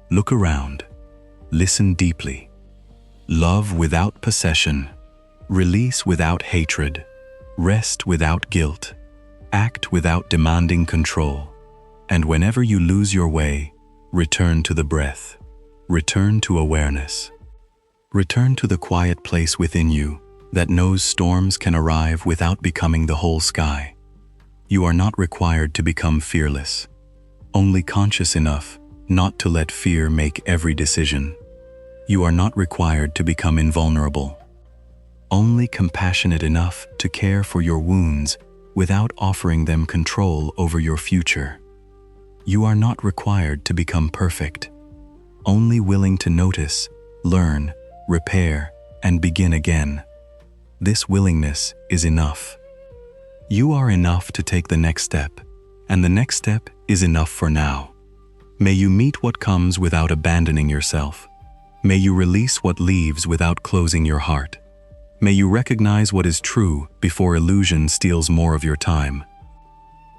Look around. Listen deeply. Love without possession. Release without hatred. Rest without guilt. Act without demanding control. And whenever you lose your way, return to the breath. Return to awareness. Return to the quiet place within you that knows storms can arrive without becoming the whole sky. You are not required to become fearless, only conscious enough not to let fear make every decision. You are not required to become invulnerable, only compassionate enough to care for your wounds without offering them control over your future. You are not required to become perfect, only willing to notice, learn, repair, and begin again. This willingness is enough. You are enough to take the next step, and the next step is enough for now. May you meet what comes without abandoning yourself. May you release what leaves without closing your heart. May you recognize what is true before illusion steals more of your time.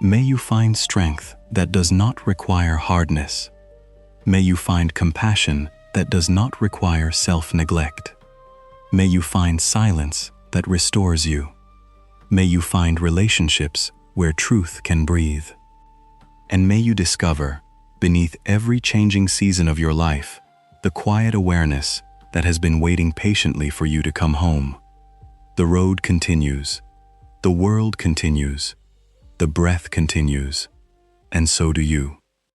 May you find strength that does not require hardness. May you find compassion that does not require self-neglect. May you find silence that restores you. May you find relationships where truth can breathe. And may you discover, beneath every changing season of your life, the quiet awareness that has been waiting patiently for you to come home. The road continues. The world continues. The breath continues. And so do you.